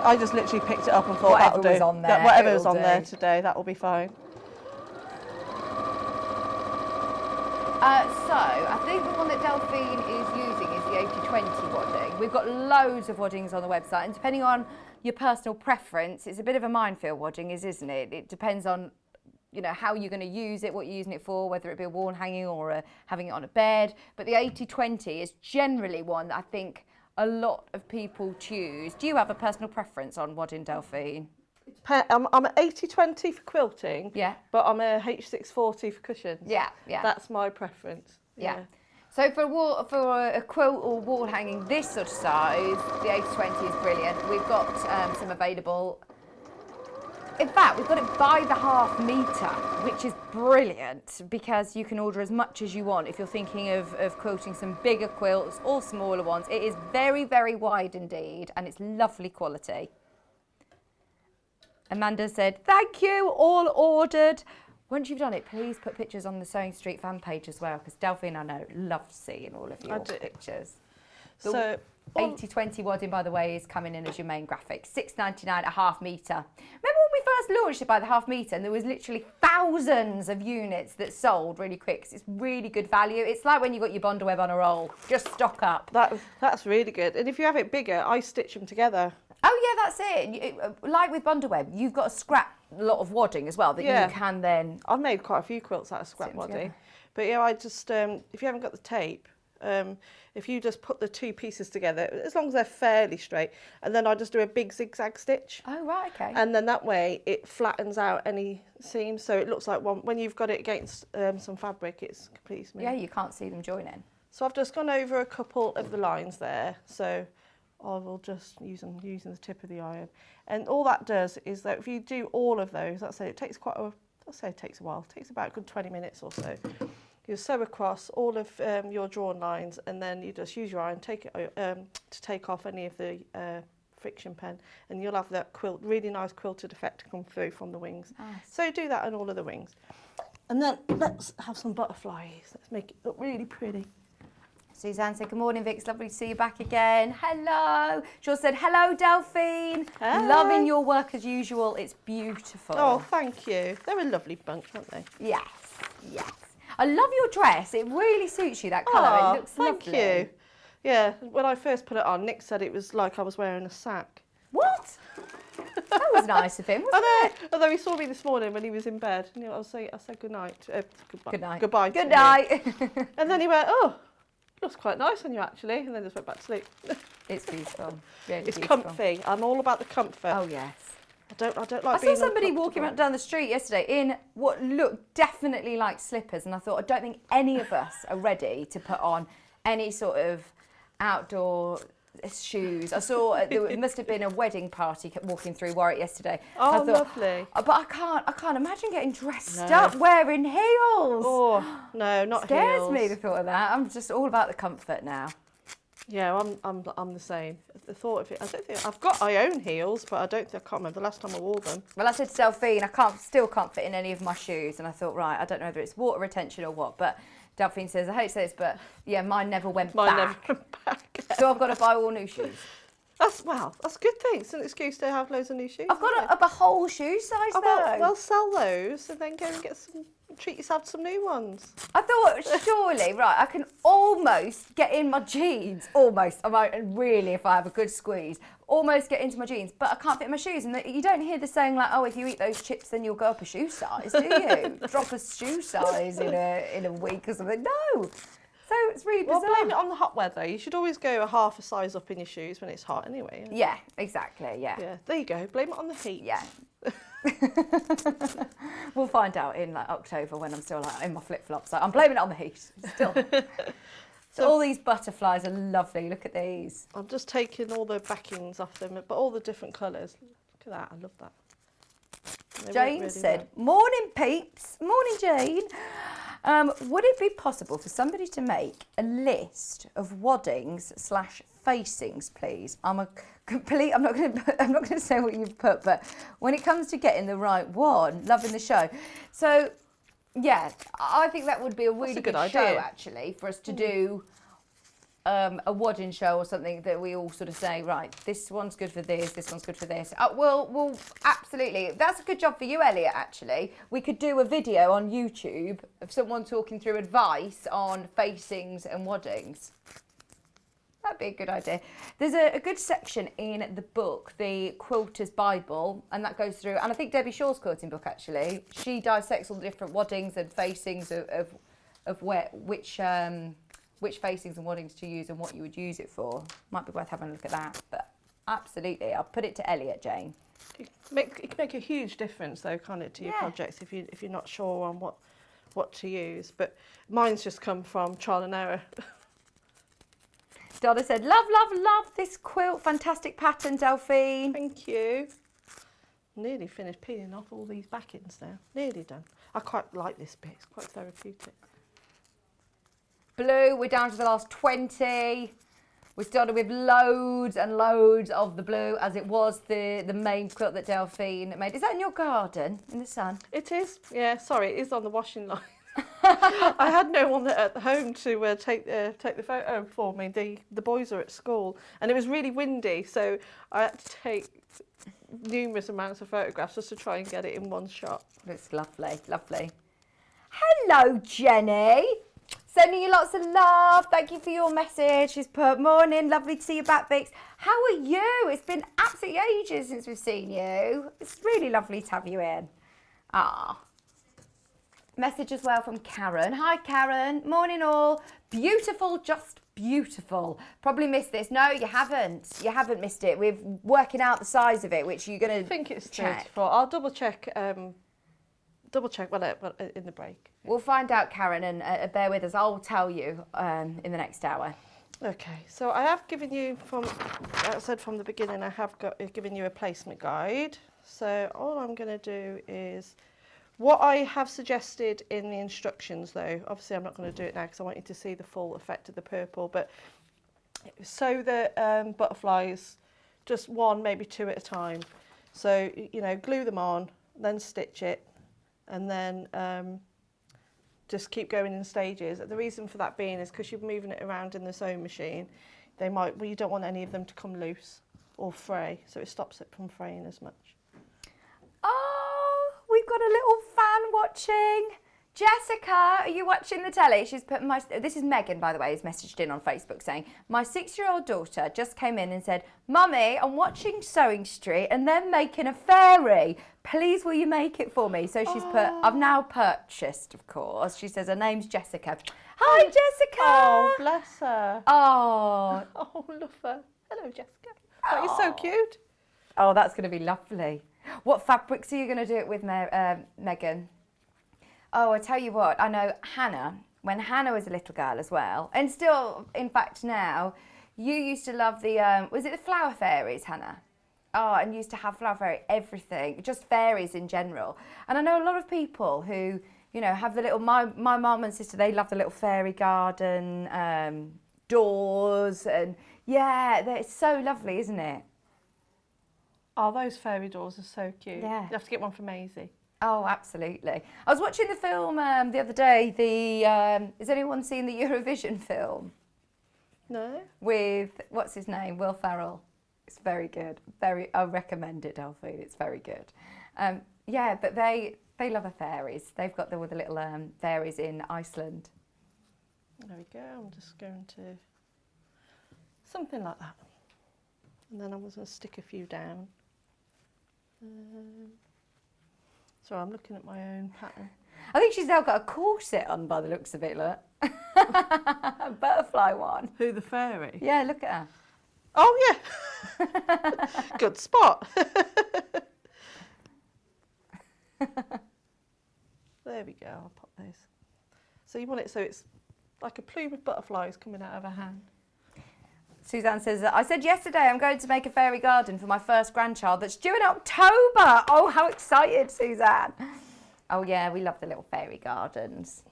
I just literally picked it up and thought Whatever that'll was do. on there, Whatever was it'll on there do. today, that will be fine. So I think the one that Delphine is using is the 80/20 wadding. We've got loads of waddings on the website, and depending on your personal preference, it's a bit of a minefield wadding, isn't it? It depends on, you know, how you're going to use it, what you're using it for, whether it be a wall hanging or having it on a bed. But the 80/20 is generally one that I think a lot of people choose. Do you have a personal preference on wadding, Delphine? I'm an 80/20 for quilting, Yeah. but I'm a H640 for cushions. Yeah, yeah. That's my preference. Yeah. So for a quilt or wall hanging this sort of size, the 80/20 is brilliant. We've got some available. In fact, we've got it by the ½ metre, which is brilliant because you can order as much as you want if you're thinking of quilting some bigger quilts or smaller ones. It is very, very wide indeed, and it's lovely quality. Amanda said, thank you, all ordered. Once you've done it, please put pictures on the Sewing Street fan page as well, because Delphine, I know, loves seeing all of your pictures. So 80/20 wadding, by the way, is coming in as your main graphic. £6.99 a ½ metre. Remember when we first launched it by the half metre, and there was literally thousands of units that sold really quick. 'Cause it's really good value. It's like when you got your Bondaweb on a roll. Just stock up. That's really good. And if you have it bigger, I stitch them together. Oh yeah, that's it. Like with Bondaweb, you've got to scrap a lot of wadding as well that you can then. I've made quite a few quilts out of scrap wadding. But yeah, I just if you haven't got the tape, if you just put the two pieces together, as long as they're fairly straight, and then I just do a big zigzag stitch. Oh right, okay. And then that way it flattens out any seams, so it looks like one. When you've got it against some fabric, it's completely smooth. Yeah, you can't see them joining. So I've just gone over a couple of the lines there. So I will just using the tip of the iron, and all that does is that if you do all of those, let's say it takes it takes a while. It takes about a good 20 minutes or so. You sew across all of your drawn lines, and then you just use your iron, take it to take off any of the friction pen, and you'll have that really nice quilted effect come through from the wings. Nice. So do that on all of the wings, and then let's have some butterflies. Let's make it look really pretty. Suzanne said, good morning, Vic. It's lovely to see you back again. Hello. Jill said, hello, Delphine. Hello. Loving your work as usual. It's beautiful. Oh, thank you. They're a lovely bunch, aren't they? Yes, yes. I love your dress. It really suits you, that colour. Oh, It looks thank lovely. you. Yeah, when I first put it on, Nick said it was like I was wearing a sack. What? That was nice of him, wasn't I it? know. Although he saw me this morning when he was in bed, and I said good night. Goodbye. Good night. Goodbye. Good to him. night. And then he went, oh, looks quite nice on you actually, and then just went back to sleep. It's beautiful. Really It's beautiful. comfy. I'm all about the comfort. Oh, yes. I don't like I being saw somebody walking uncomfortable. down the street yesterday in what looked definitely like slippers, and I thought, I don't think any of us are ready to put on any sort of outdoor shoes. I saw there must have been a wedding party walking through Warwick yesterday. Oh, I thought, lovely. But I can't imagine getting dressed No. up wearing heels. Oh, no, not Scares heels. me the thought of that. I'm just all about the comfort now. Yeah, I'm the same. The thought of it, I don't think I own heels, but I can't remember the last time I wore them. Well, I said to Delphine, I still can't fit in any of my shoes, and I thought, right, I don't know whether it's water retention or what, but Delphine says, I hate to say this, but yeah, mine never went Mine back. never went back. So I've got to buy all new shoes. That's a good thing. It's an excuse to have loads of new shoes. I've got to up a whole shoe size though. Well, sell those and then go and treat yourself to some new ones. I thought, surely, right, I can almost get in my jeans. Almost. I might really, if I have a good squeeze, almost get into my jeans, but I can't fit in my shoes. And you don't hear the saying like, oh, if you eat those chips, then you'll go up a shoe size, do you? Drop a shoe size in a week or something. No. So it's really bizarre. Well, blame it on the hot weather. You should always go a half a size up in your shoes when it's hot anyway. Yeah, exactly, yeah. Yeah, there you go. Blame it on the heat. Yeah. We'll find out in like October when I'm still like in my flip-flops. Like, I'm blaming it on the heat. Still. So all these butterflies are lovely. Look at these. I'm just taking all the backings off them, but all the different colours. Look at that. I love that. They work Jane really said, well. morning peeps. Morning, Jane. Would it be possible for somebody to make a list of waddings / facings, please? I'm not going to say what you've put, but when it comes to getting the right one, loving the show. So, yeah, I think that would be a really good show, idea. actually, for us to do a wadding show or something that we all sort of say, right, this one's good for this one's good for this. We'll absolutely. That's a good job for you, Elliot, actually. We could do a video on YouTube of someone talking through advice on facings and waddings. That'd be a good idea. There's a good section in the book, the Quilter's Bible, and that goes through, and I think Debbie Shaw's quilting book, actually. She dissects all the different waddings and facings of which facings and waddings to use and what you would use it for. Might be worth having a look at that, but absolutely. I'll put it to Elliot, Jane. It can make a huge difference, though, can't it, to your projects if you're not sure on what to use. But mine's just come from trial and error. Donna said, love, love, love this quilt. Fantastic pattern, Delphine. Thank you. Nearly finished peeling off all these backings now. Nearly done. I quite like this bit. It's quite therapeutic. Blue, we're down to the last 20. We started with loads and loads of the blue, as it was the main quilt that Delphine made. Is that in your garden, in the sun? It is. Yeah, sorry, it is on the washing line. I had no one at home to take the photo for me. The boys are at school, and it was really windy, so I had to take numerous amounts of photographs just to try and get it in one shot. Looks lovely, lovely. Hello, Jenny. Sending you lots of love. Thank you for your message. She's put, morning, lovely to see you back, Vix. How are you? It's been absolutely ages since we've seen you. It's really lovely to have you in. Ah. Message as well from Karen. Hi, Karen. Morning, all. Beautiful, just beautiful. Probably missed this. No, you haven't. You haven't missed it. We're working out the size of it, which you're going to I think it's check. 34. I'll double check in the break. We'll find out, Karen, and bear with us. I'll tell you in the next hour. Okay, so I have given you, I said from the beginning, I have given you a placement guide. So all I'm going to do is, what I have suggested in the instructions though, obviously I'm not going to do it now because I want you to see the full effect of the purple, but sew the butterflies just one, maybe two at a time. So, you know, glue them on, then stitch it, and then just keep going in stages. The reason for that being is because you're moving it around in the sewing machine, you don't want any of them to come loose or fray, so it stops it from fraying as much. Oh, we've got a little fan watching. Jessica, are you watching the telly? She's put this is Megan, by the way, who's messaged in on Facebook saying, my 6-year-old daughter just came in and said, Mummy, I'm watching Sewing Street and they're making a fairy. Please, will you make it for me? So she's put, I've now purchased, of course. She says her name's Jessica. Hi, Jessica. Oh, bless her. Oh. Oh, love her. Hello, Jessica. Oh, you're so cute. Oh, that's going to be lovely. What fabrics are you going to do it with, Megan? Oh, I tell you what, I know Hannah, when Hannah was a little girl as well, and still, in fact, now, you used to love the, was it the flower fairies, Hannah? Oh, and used to have flower fairy everything, just fairies in general. And I know a lot of people who, you know, have the little, my mum and sister, they love the little fairy garden, doors, and yeah, it's so lovely, isn't it? Oh, those fairy doors are so cute. Yeah. You have to get one for Maisie. Oh, absolutely. I was watching the film the other day, has anyone seen the Eurovision film? No? With, what's his name, Will Ferrell. It's very good. I recommend it, Delphine. It's very good. Yeah, but they love the fairies. They've got all the little fairies in Iceland. There we go. I'm just going to, something like that. And then I was going to stick a few down. So I'm looking at my own pattern. I think she's now got a corset on by the looks of it, look. A butterfly one. Who, the fairy? Yeah, look at her. Oh, yeah. Good spot. There we go. I'll pop those. So you want it so it's like a plume of butterflies coming out of her hand. Suzanne says, I said yesterday I'm going to make a fairy garden for my first grandchild that's due in October. Oh, how excited, Suzanne. Oh, yeah, we love the little fairy gardens.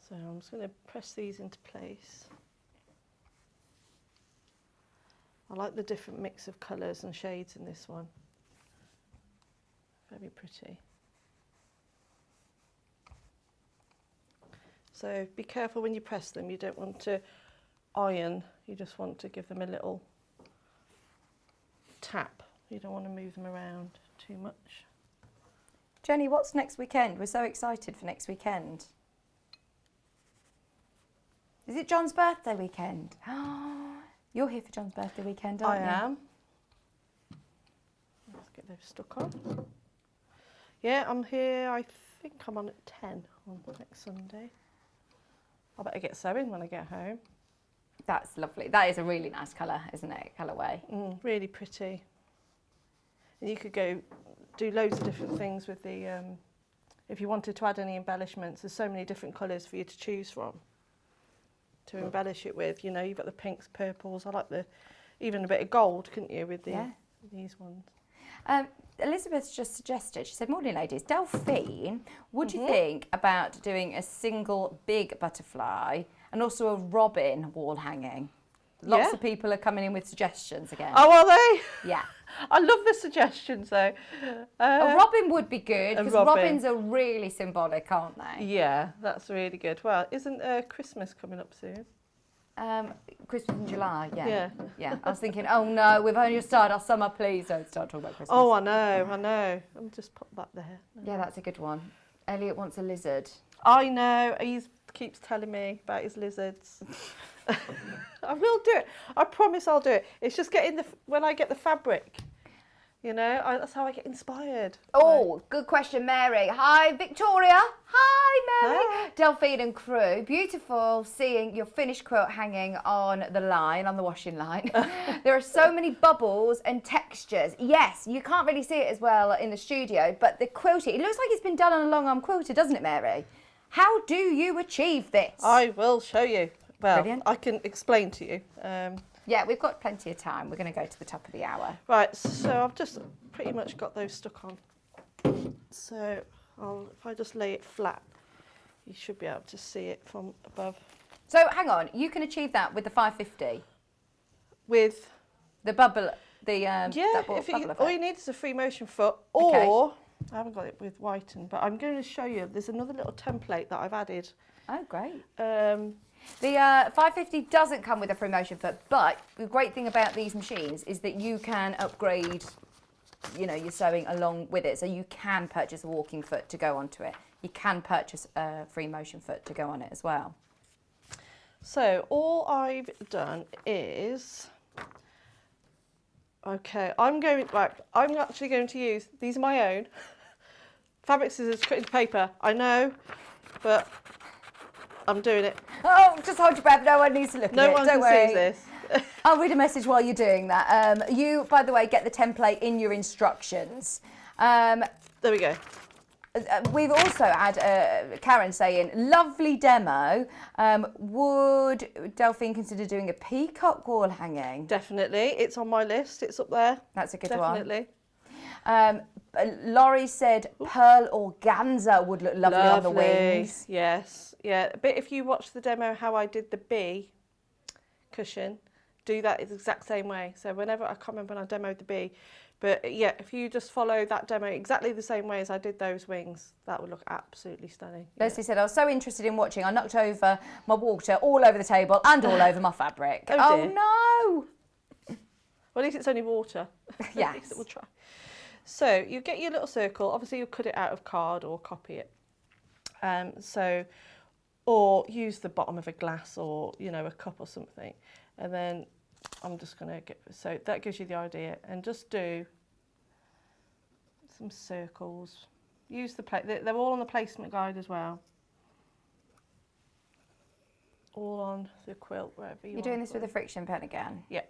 So I'm just going to press these into place. I like the different mix of colours and shades in this one. Very pretty. So be careful when you press them. You don't want to iron, you just want to give them a little tap. You don't want to move them around too much. Jenny, what's next weekend? We're so excited for next weekend. Is it John's birthday weekend? You're here for John's birthday weekend, aren't you? I am. Let's get those stuck on. Yeah, I'm here. I think I'm on at 10 on next Sunday. I better get sewing when I get home. That's lovely. That is a really nice colour, isn't it? Colourway. Really pretty. And you could go do loads of different things with the, if you wanted to add any embellishments, there's so many different colours for you to choose from to embellish it with. You know, you've got the pinks, purples. I like even a bit of gold, couldn't you, with these ones. Elizabeth just suggested, she said, morning ladies, Delphine, would you think about doing a single big butterfly and also a robin wall hanging? Lots of people are coming in with suggestions again. Oh, are they? Yeah. I love the suggestions though. A robin would be good because robin. robins are really symbolic, aren't they? Yeah, that's really good. Well, isn't Christmas coming up soon? Christmas in July, yeah. Yeah. Yeah, I was thinking, oh no, we've only just started our summer, please don't start talking about Christmas. Oh, I know. I'll just put that there. Yeah, that's a good one. Elliot wants a lizard. I know. He keeps telling me about his lizards. I will do it. I promise I'll do it. It's just when I get the fabric. You know, that's how I get inspired. Oh, good question, Mary. Hi, Victoria. Hi, Mary. Hi. Delphine and crew. Beautiful seeing your finished quilt hanging on the line, on the washing line. There are so many bubbles and textures. Yes, you can't really see it as well in the studio, but the quilting, it looks like it's been done on a long arm quilter, doesn't it, Mary? How do you achieve this? I will show you. Well, Brilliant. I can explain to you. Yeah, we've got plenty of time. We're going to go to the top of the hour. Right, so I've just pretty much got those stuck on. So if I just lay it flat, you should be able to see it from above. So hang on, you can achieve that with the 550? With The bubble, yeah, bubble effect. all you need is a free motion foot, Okay. or I haven't got it with whiten, but I'm going to show you. There's another little template that I've added. Oh, great. The The 550 doesn't come with a free motion foot, but the great thing about these machines is that you can upgrade, you know, your sewing along with it. So you can purchase a walking foot to go onto it. You can purchase a free motion foot to go on it as well. So all I've done is, okay, I'm actually going to use, these are my own, fabric scissors cut into paper. I know, but I'm doing it. Oh, just hold your breath. No one needs to look No at it. one Don't can worry. see this. I'll read a message while you're doing that. You, by the way, get the template in your instructions. There we go. We've also had Karen saying, lovely demo. Would Delphine consider doing a peacock wall hanging? Definitely. It's on my list. It's up there. That's a good Definitely. one. Laurie said pearl organza would look lovely on the wings. Yes. Yeah. But if you watch the demo how I did the bee cushion, do that the exact same way. So whenever, I can't remember when I demoed the bee, but yeah, if you just follow that demo exactly the same way as I did those wings, that would look absolutely stunning. Leslie said, I was so interested in watching, I knocked over my water all over the table and all over my fabric. Oh, dear. No! Well, at least it's only water. Yes. At least it will try. So you get your little circle. Obviously, you'll cut it out of card or copy it. Or use the bottom of a glass or, you know, a cup or something. And then I'm just going to get, so that gives you the idea. And just do some circles. Use the they're all on the placement guide as well. All on the quilt, wherever you You're doing this with a friction pen again? Yeah.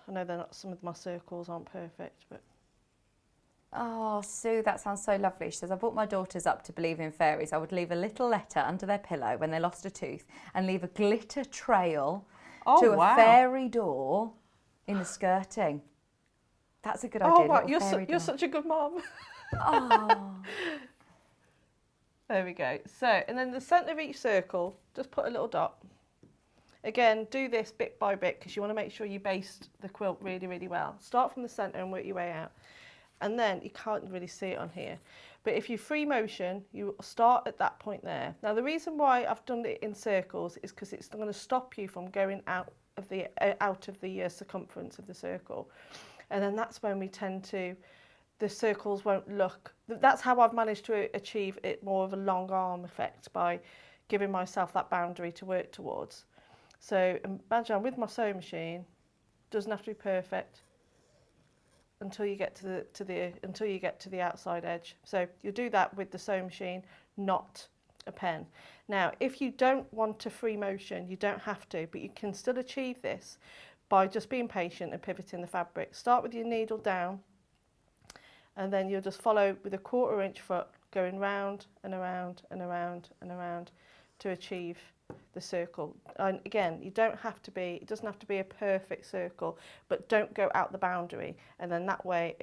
I know some of my circles aren't perfect, but... Oh, Sue, that sounds so lovely. She says, I brought my daughters up to believe in fairies. I would leave a little letter under their pillow when they lost a tooth and leave a glitter trail to a fairy door in the skirting. That's a good idea. Oh, wow, you're Door. such a good mom. Oh. There we go. So, and then the centre of each circle, just put a little dot. Again, do this bit by bit because you want to make sure you baste the quilt really, really well. Start from the centre and work your way out. And then you can't really see it on here. But if you free motion, you start at that point there. Now, the reason why I've done it in circles is because it's going to stop you from going out of the circumference of the circle. And then that's when we tend to, the circles won't look. That's how I've managed to achieve it more of a long arm effect, by giving myself that boundary to work towards. So imagine I'm with my sewing machine, doesn't have to be perfect until you get to the outside edge. So you do that with the sewing machine, not a pen. Now, if you don't want to free motion, you don't have to, but you can still achieve this by just being patient and pivoting the fabric. Start with your needle down, and then you'll just follow with a 1/4 inch foot, going round and around and around and around to achieve the circle. And again, it doesn't have to be a perfect circle, but don't go out the boundary, and then that way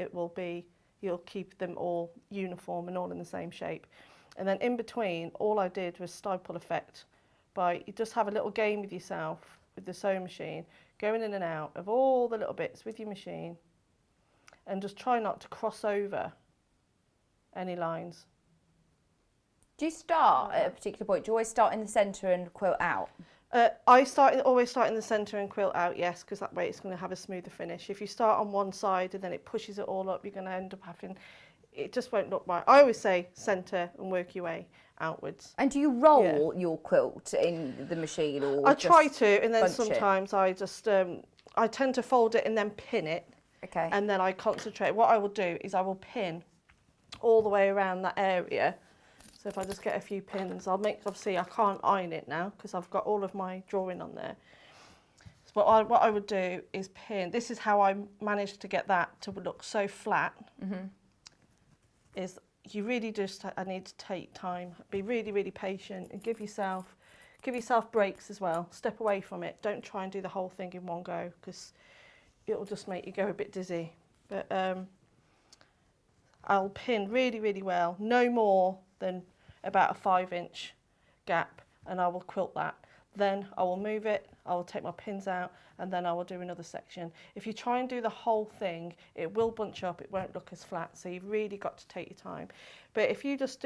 you'll keep them all uniform and all in the same shape. And then in between, all I did was stipple effect, you just have a little game with yourself with the sewing machine, going in and out of all the little bits with your machine, and just try not to cross over any lines. Do you start at a particular point? Do you always start in the centre and quilt out? I always start in the centre and quilt out, yes, because that way it's going to have a smoother finish. If you start on one side and then it pushes it all up, you're going to end up having, it just won't look right. I always say centre and work your way outwards. And do you roll your quilt in the machine, or I try to, and then bunch sometimes I just, I tend to fold it and then pin it. Okay. And then I concentrate. What I will do is I will pin all the way around that area. So if I just get a few pins, I'll make, obviously I can't iron it now because I've got all of my drawing on there. So what I would do is pin. This is how I managed to get that to look so flat. Is you really just, I need to take time, be really, really patient, and give yourself breaks as well. Step away from it. Don't try and do the whole thing in one go because it'll just make you go a bit dizzy. But I'll pin really, really well, no more than about a 5-inch gap, and I will quilt that. Then I will move it, I will take my pins out, and then I will do another section. If you try and do the whole thing, it will bunch up, it won't look as flat, so you've really got to take your time. But if you just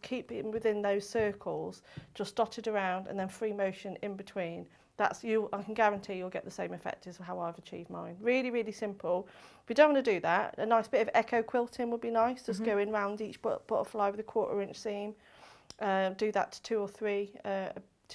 keep it within those circles, just dotted around, and then free motion in between, that's you. I can guarantee you'll get the same effect as how I've achieved mine. Really, really simple. If you don't want to do that, a nice bit of echo quilting would be nice. Just going round each butterfly with a 1/4 inch seam. Do that to 2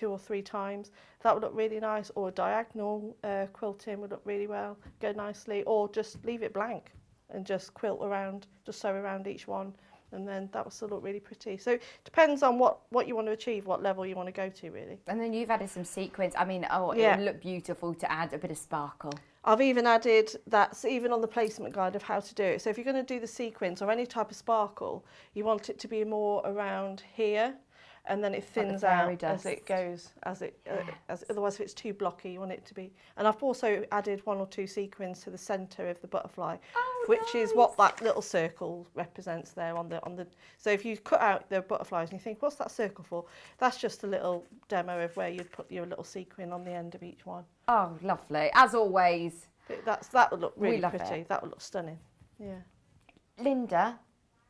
or 3 times. That would look really nice. Or a diagonal quilting would look really well. Go nicely. Or just leave it blank and just quilt around, just sew around each one. And then that will still look really pretty. So it depends on what you want to achieve, what level you want to go to, really. And then you've added some sequins. I mean, it would look beautiful to add a bit of sparkle. I've even added, that's even on the placement guide of how to do it. So if you're going to do the sequins or any type of sparkle, you want it to be more around here. And then it thins out as it goes, as otherwise if it's too blocky, you want it to be. And I've also added 1 or 2 sequins to the centre of the butterfly, which is what that little circle represents there on the. So if you cut out the butterflies and you think, what's that circle for? That's just a little demo of where you'd put your little sequin on the end of each one. Oh, lovely! As always. That would look really pretty. That would look stunning. Yeah. Linda,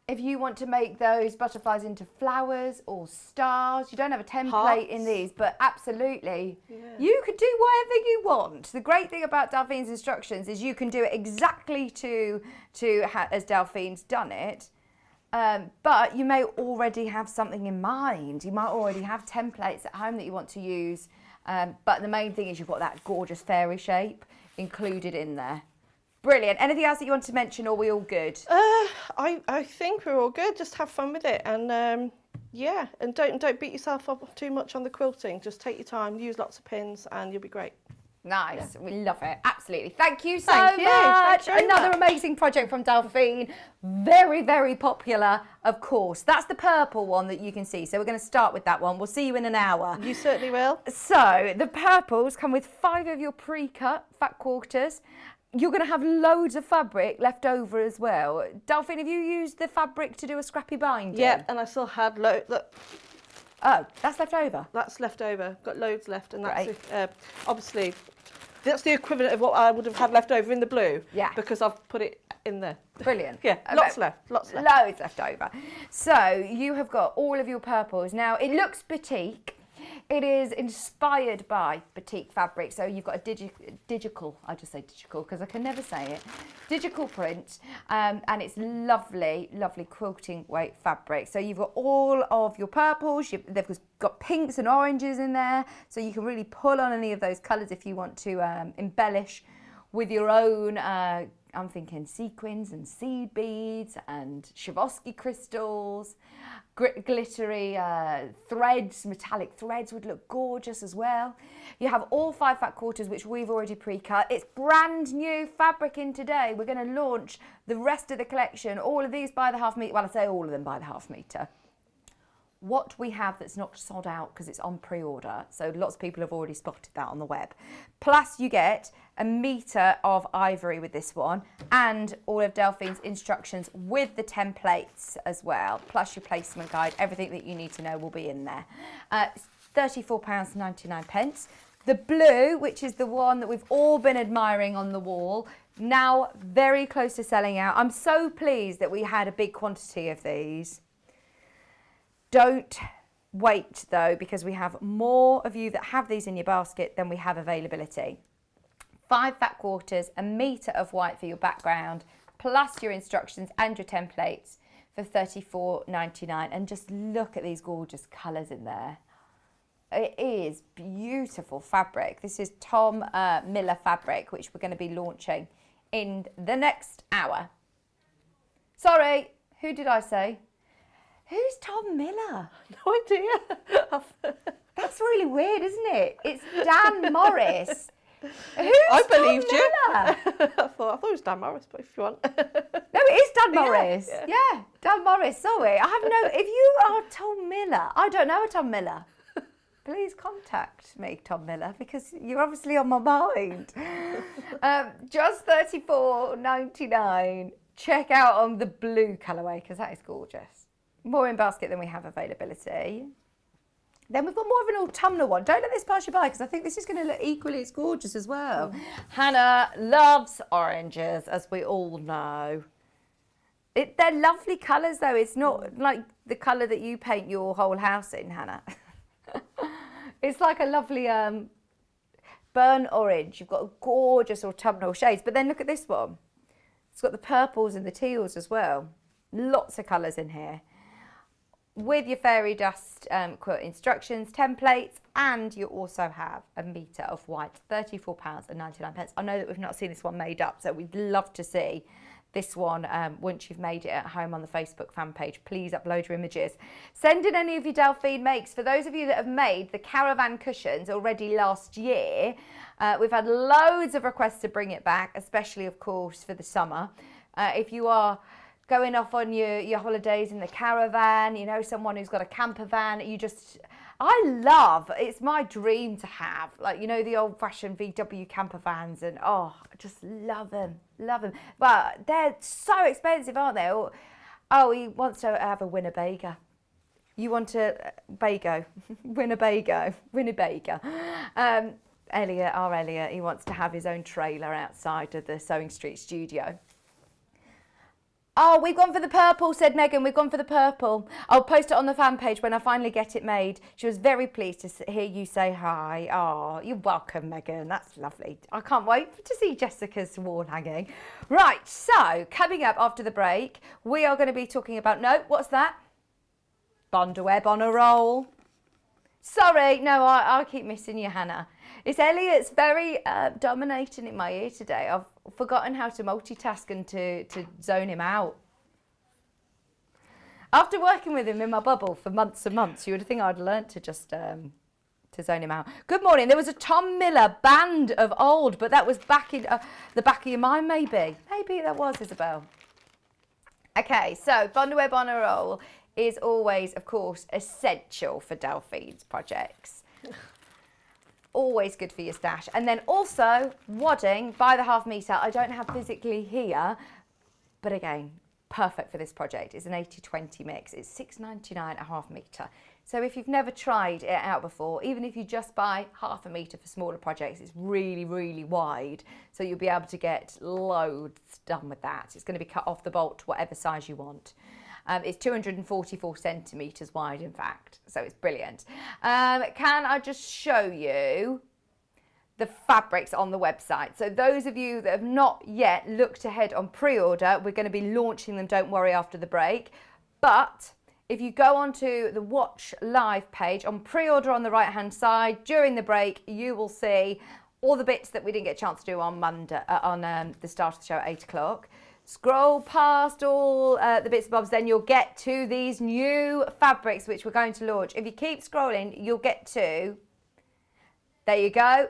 if you want to make those butterflies into flowers or stars, you don't have a template in these, but absolutely, you could do whatever you want. The great thing about Delphine's instructions is you can do it exactly as Delphine's done it, but you may already have something in mind. You might already have templates at home that you want to use, but the main thing is you've got that gorgeous fairy shape included in there. Brilliant. Anything else that you want to mention, or are we all good? I think we're all good. Just have fun with it, and and don't beat yourself up too much on the quilting. Just take your time, use lots of pins, and you'll be great. Nice. We love it. Absolutely. Thank you so Thank you. much. Thank you Another very amazing project from Delphine. Very, very popular, of course. That's the purple one that you can see. So we're going to start with that one. We'll see you in an hour. You certainly will. So the purples come with 5 of your pre-cut fat quarters. You're going to have loads of fabric left over as well. Delphine, have you used the fabric to do a scrappy binding? Yeah, and I still had loads. Look. Oh, that's left over? That's left over. Got loads left, and that's obviously that's the equivalent of what I would have had left over in the blue. Yeah. Because I've put it in there. Brilliant. Yeah, lots left. Loads left over. So you have got all of your purples. Now, it looks batik. It is inspired by batik fabric, so you've got a digital, I just say digital because I can never say it, digital print, and it's lovely, lovely quilting weight fabric. So you've got all of your purples, they've got pinks and oranges in there, so you can really pull on any of those colours if you want to embellish with your own, I'm thinking sequins and seed beads and Swarovski crystals, glittery threads, metallic threads would look gorgeous as well. You have all 5 fat quarters, which we've already pre-cut. It's brand new fabric in today. We're going to launch the rest of the collection, all of these by the half metre. Well, I say all of them by the half metre. What we have that's not sold out because it's on pre-order, so lots of people have already spotted that on the web. Plus you get a metre of ivory with this one and all of Delphine's instructions with the templates as well, plus your placement guide. Everything that you need to know will be in there. It's £34.99. The blue, which is the one that we've all been admiring on the wall, now very close to selling out. I'm so pleased that we had a big quantity of these. Don't wait though, because we have more of you that have these in your basket than we have availability. 5 fat quarters, a metre of white for your background, plus your instructions and your templates for $34.99. And just look at these gorgeous colours in there. It is beautiful fabric. This is Tom Miller fabric, which we're going to be launching in the next hour. Sorry, who did I say? Who's Tom Miller? No idea. That's really weird, isn't it? It's Dan Morris. Who's I believed Tom you. Miller? I thought it was Dan Morris, but if you want. No, it is Dan Morris. Yeah. Yeah, Dan Morris. Sorry, I have no. If you are Tom Miller, I don't know a Tom Miller. Please contact me, Tom Miller, because you're obviously on my mind. Just $34.99. Check out on the blue colourway, because that is gorgeous. More in basket than we have availability. Then we've got more of an autumnal one. Don't let this pass you by, because I think this is going to look equally as gorgeous as well. Hannah loves oranges, as we all know. They're lovely colours, though. It's not like the colour that you paint your whole house in, Hannah. It's like a lovely burnt orange. You've got gorgeous autumnal shades. But then look at this one. It's got the purples and the teals as well. Lots of colours in here. With your fairy dust quilt instructions, templates, and you also have a metre of white, £34.99. I know that we've not seen this one made up, so we'd love to see this one once you've made it at home on the Facebook fan page. Please upload your images. Send in any of your Delphine makes. For those of you that have made the Caravan cushions already last year, we've had loads of requests to bring it back, especially, of course, for the summer. If you are going off on your holidays in the caravan, you know, someone who's got a camper van, it's my dream to have, like, you know, the old-fashioned VW camper vans, and I just love them. But they're so expensive, aren't they? Oh, he wants to have a Winnebago. You want a Bago, Winnebago. Elliot, he wants to have his own trailer outside of the Sewing Street studio. Oh, we've gone for the purple, said Megan. We've gone for the purple. I'll post it on the fan page when I finally get it made. She was very pleased to hear you say hi. Oh, you're welcome, Megan. That's lovely. I can't wait to see Jessica's wall hanging. Right, so coming up after the break, we are going to be talking about, no, what's that? Bondweb on a roll. Sorry, no, I keep missing you, Hannah. It's Elliot's very dominating in my ear today. I've forgotten how to multitask and to zone him out. After working with him in my bubble for months and months, you would think I'd learnt to just to zone him out. Good morning. There was a Tom Miller band of old, but that was back in the back of your mind, maybe. Maybe that was, Isabel. Okay, so Bondweb on a roll is always, of course, essential for Delphine's projects. Always good for your stash. And then also wadding by the half metre. I don't have physically here, but again, perfect for this project. It's an 80-20 mix. It's $6.99 a half metre. So if you've never tried it out before, even if you just buy half a metre for smaller projects, it's really, really wide. So you'll be able to get loads done with that. It's going to be cut off the bolt to whatever size you want. It's 244 centimetres wide, in fact, so it's brilliant. Can I just show you the fabrics on the website? So those of you that have not yet looked ahead on pre-order, we're going to be launching them, don't worry, after the break. But if you go onto the Watch Live page, on pre-order on the right-hand side, during the break, you will see all the bits that we didn't get a chance to do on Monday, on the start of the show at 8 o'clock. Scroll past all the bits and bobs, then you'll get to these new fabrics which we're going to launch. If you keep scrolling, you'll get to, there you go,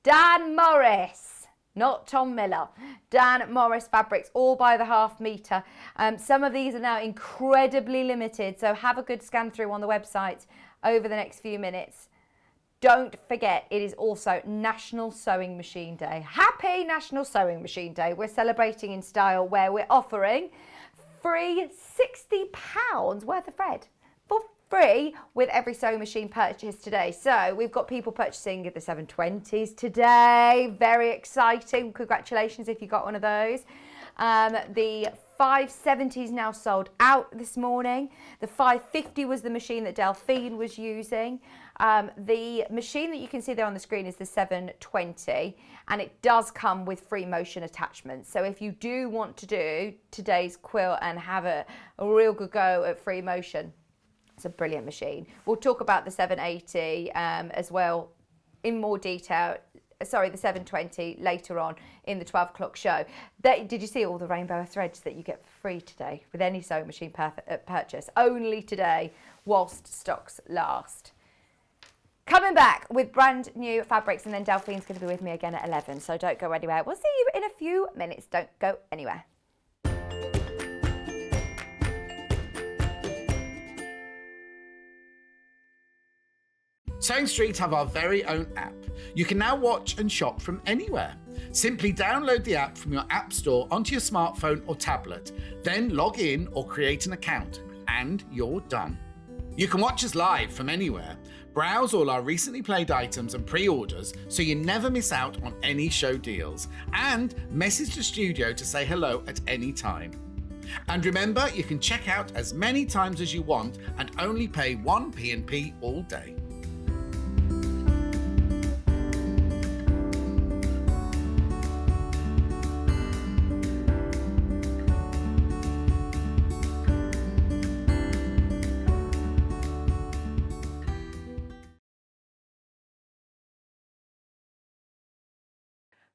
Dan Morris, not Tom Miller. Dan Morris fabrics, all by the half metre. Some of these are now incredibly limited, so have a good scan through on the website over the next few minutes. Don't forget, it is also National Sewing Machine Day. Happy National Sewing Machine Day. We're celebrating in style where we're offering free £60 worth of thread for free with every sewing machine purchase today. So we've got people purchasing the 720s today. Very exciting. Congratulations if you got one of those. The 570 is now sold out this morning. The 550 was the machine that Delphine was using. The machine that you can see there on the screen is the 720, and it does come with free motion attachments. So if you do want to do today's quilt and have a real good go at free motion, it's a brilliant machine. We'll talk about the 780 as well in more detail. Sorry, the 720 later on in the 12 o'clock show. Did you see all the rainbow threads that you get for free today with any sewing machine purchase? Only today, whilst stocks last. Coming back with brand new fabrics, and then Delphine's going to be with me again at 11, so don't go anywhere. We'll see you in a few minutes. Don't go anywhere. Sewing Street have our very own app. You can now watch and shop from anywhere. Simply download the app from your app store onto your smartphone or tablet, then log in or create an account, and you're done. You can watch us live from anywhere, browse all our recently played items and pre-orders so you never miss out on any show deals, and message the studio to say hello at any time. And remember, you can check out as many times as you want and only pay one P&P all day.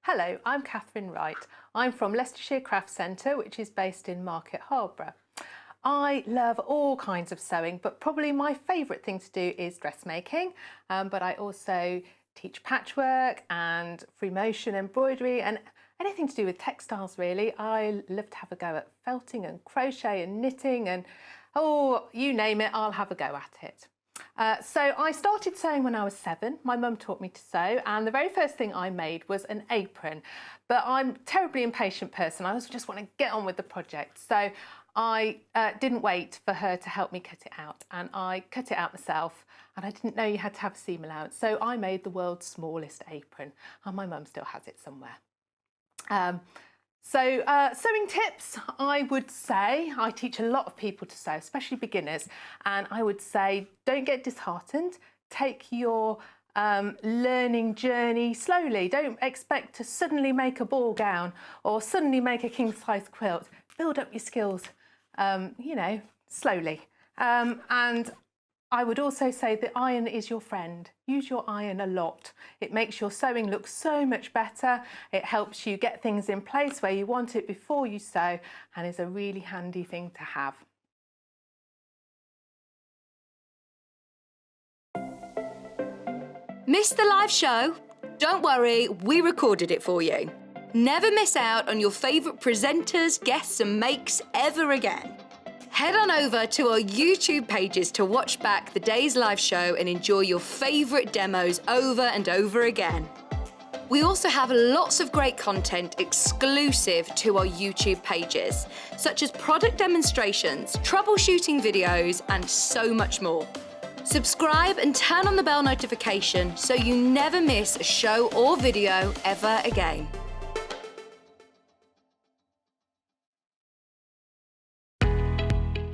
Hello, I'm Catherine Wright. I'm from Leicestershire Craft Centre, which is based in Market Harborough. I love all kinds of sewing, but probably my favourite thing to do is dressmaking. But I also teach patchwork and free motion embroidery and anything to do with textiles really. I love to have a go at felting and crochet and knitting and, oh, you name it, I'll have a go at it. So I started sewing when I was 7. My mum taught me to sew, and the very first thing I made was an apron. But I'm a terribly impatient person. I just want to get on with the project. So I didn't wait for her to help me cut it out, and I cut it out myself, and I didn't know you had to have a seam allowance. So I made the world's smallest apron, and my mum still has it somewhere. Sewing tips, I would say, I teach a lot of people to sew, especially beginners, and I would say don't get disheartened, take your learning journey slowly. Don't expect to suddenly make a ball gown or suddenly make a king-size quilt. Build up your skills, slowly. And I would also say the iron is your friend. Use your iron a lot. It makes your sewing look so much better. It helps you get things in place where you want it before you sew, and is a really handy thing to have. Missed the live show? Don't worry, we recorded it for you. Never miss out on your favourite presenters, guests and makes ever again. Head on over to our YouTube pages to watch back the day's live show and enjoy your favourite demos over and over again. We also have lots of great content exclusive to our YouTube pages, such as product demonstrations, troubleshooting videos, and so much more. Subscribe and turn on the bell notification so you never miss a show or video ever again.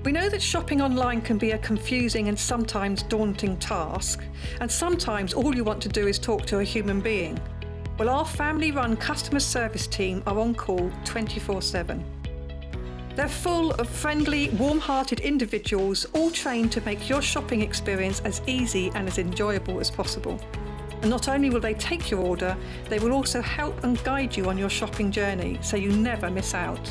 We know that shopping online can be a confusing and sometimes daunting task, and sometimes all you want to do is talk to a human being. Well, our family-run customer service team are on call 24/7. They're full of friendly, warm-hearted individuals, all trained to make your shopping experience as easy and as enjoyable as possible. And not only will they take your order, they will also help and guide you on your shopping journey, so you never miss out.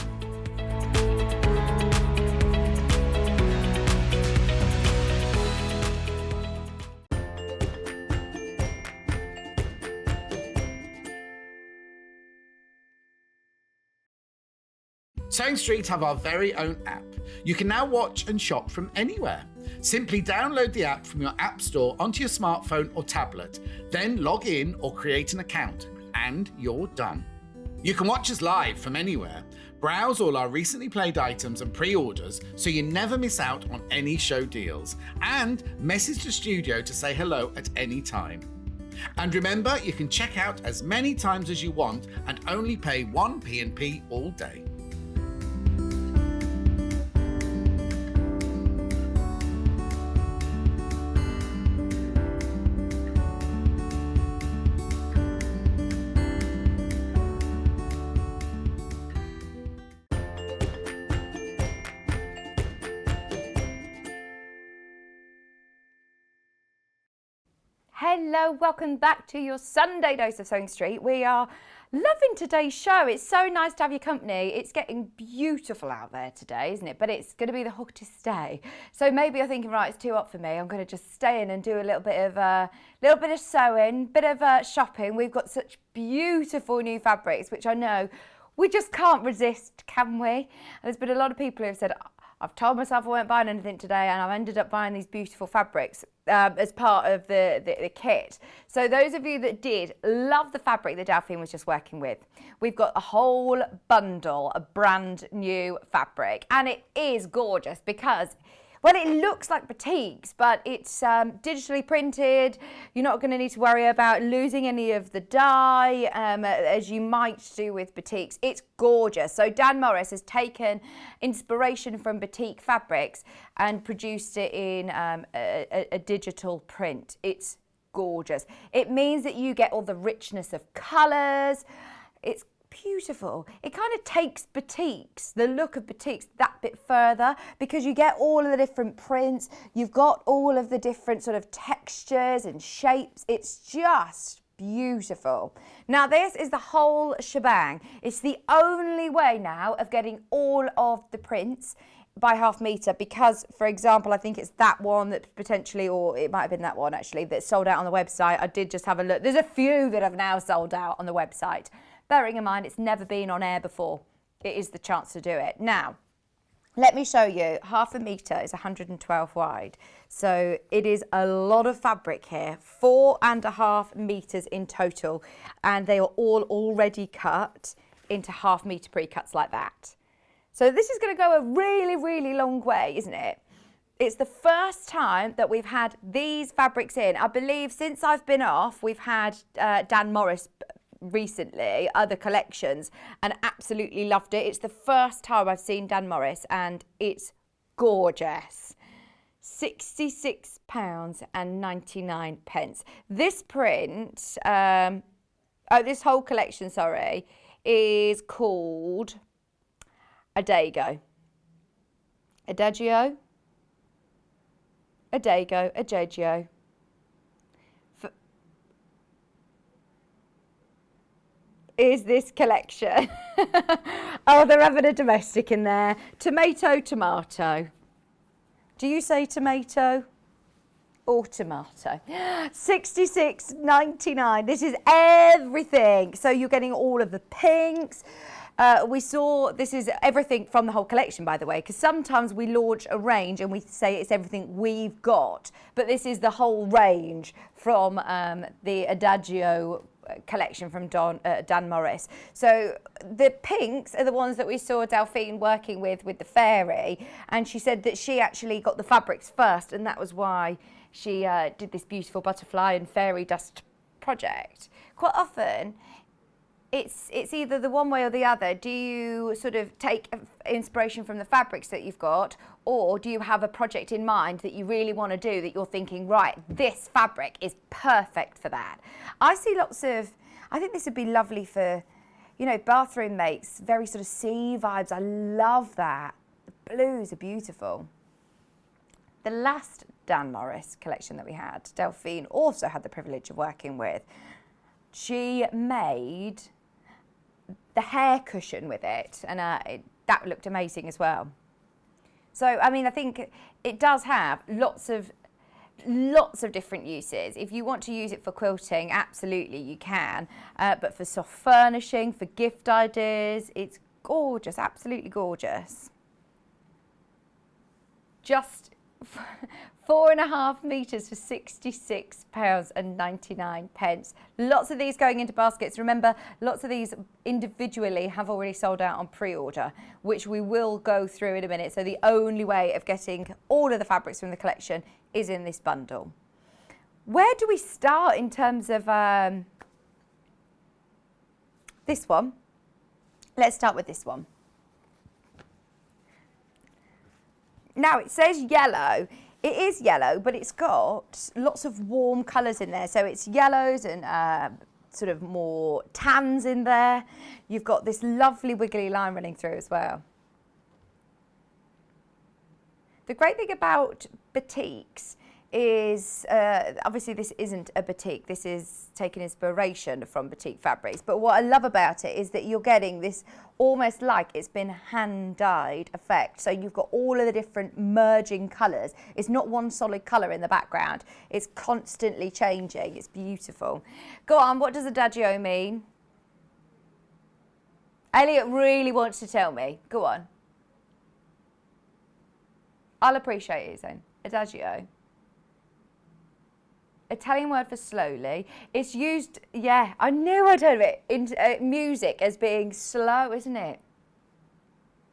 Sewing Street have our very own app. You can now watch and shop from anywhere. Simply download the app from your app store onto your smartphone or tablet, then log in or create an account, and you're done. You can watch us live from anywhere, browse all our recently played items and pre-orders so you never miss out on any show deals, and message the studio to say hello at any time. And remember, you can check out as many times as you want and only pay one P&P all day. Hello, welcome back to your Sunday Dose of Sewing Street. We are loving today's show. It's so nice to have your company. It's getting beautiful out there today, isn't it? But it's going to be the hottest day. So maybe you're thinking, right, it's too hot for me. I'm going to just stay in and do a little bit of sewing, bit of shopping. We've got such beautiful new fabrics, which I know we just can't resist, can we? And there's been a lot of people who have said, I've told myself I weren't buying anything today, and I've ended up buying these beautiful fabrics as part of the kit. So those of you that did love the fabric that Delphine was just working with, we've got a whole bundle of brand new fabric, and it is gorgeous because, well, it looks like batiks, but it's digitally printed. You're not going to need to worry about losing any of the dye, as you might do with batiks. It's gorgeous. So Dan Morris has taken inspiration from batik fabrics and produced it in a digital print. It's gorgeous. It means that you get all the richness of colours. It's beautiful. It kind of takes batiks, the look of batiks, that bit further, because you get all of the different prints. You've got all of the different sort of textures and shapes. It's just beautiful. Now this is the whole shebang. It's the only way now of getting all of the prints by half metre, because, for example, I think it's that one that potentially, or it might have been that one actually, that's sold out on the website. I did just have a look. There's a few that have now sold out on the website. Bearing in mind, it's never been on air before. It is the chance to do it. Now, let me show you. Half a metre is 112 wide. So it is a lot of fabric here, 4.5 metres in total. And they are all already cut into half metre pre-cuts like that. So this is going to go a really, really long way, isn't it? It's the first time that we've had these fabrics in. I believe since I've been off, we've had Dan Morris recently, other collections, and absolutely loved it. It's the first time I've seen Dan Morris, and it's gorgeous. £66.99. This print, this whole collection, sorry, is called Adagio. Adagio? Adagio, Adagio. Is this collection. Oh, they're having a domestic in there. Tomato, tomato. Do you say tomato or tomato? £66.99. This is everything. So you're getting all of the pinks. We saw, this is everything from the whole collection, by the way, because sometimes we launch a range and we say it's everything we've got. But this is the whole range from the Adagio collection from Dan Morris. So the pinks are the ones that we saw Delphine working with the fairy, and she said that she actually got the fabrics first, and that was why she did this beautiful butterfly and fairy dust project. Quite often it's either the one way or the other. Do you sort of take inspiration from the fabrics that you've got, or do you have a project in mind that you really want to do, that you're thinking, right, this fabric is perfect for that? I see lots of, I think this would be lovely for, you know, bathroom makes, very sort of sea vibes. I love that. The blues are beautiful. The last Dan Morris collection that we had, Delphine also had the privilege of working with. She made the hair cushion with it, and that looked amazing as well. So, I mean, I think it does have lots of different uses. If you want to use it for quilting, absolutely you can. But for soft furnishing, for gift ideas, it's gorgeous, absolutely gorgeous. Just 4.5 metres for £66.99. Lots of these going into baskets. Remember, lots of these individually have already sold out on pre-order, which we will go through in a minute. So the only way of getting all of the fabrics from the collection is in this bundle. Where do we start in terms of this one? Let's start with this one. Now, it says yellow. It is yellow, but it's got lots of warm colours in there. So it's yellows and sort of more tans in there. You've got this lovely wiggly line running through as well. The great thing about batiks is, obviously this isn't a batik, this is taking inspiration from batik fabrics, but what I love about it is that you're getting this almost like it's been hand dyed effect. So you've got all of the different merging colours. It's not one solid colour in the background, it's constantly changing. It's beautiful. Go on, what does adagio mean? Elliot really wants to tell me. Go on. I'll appreciate it then. Adagio. Italian word for slowly. It's used, yeah, I knew I'd heard of it, in music as being slow, isn't it?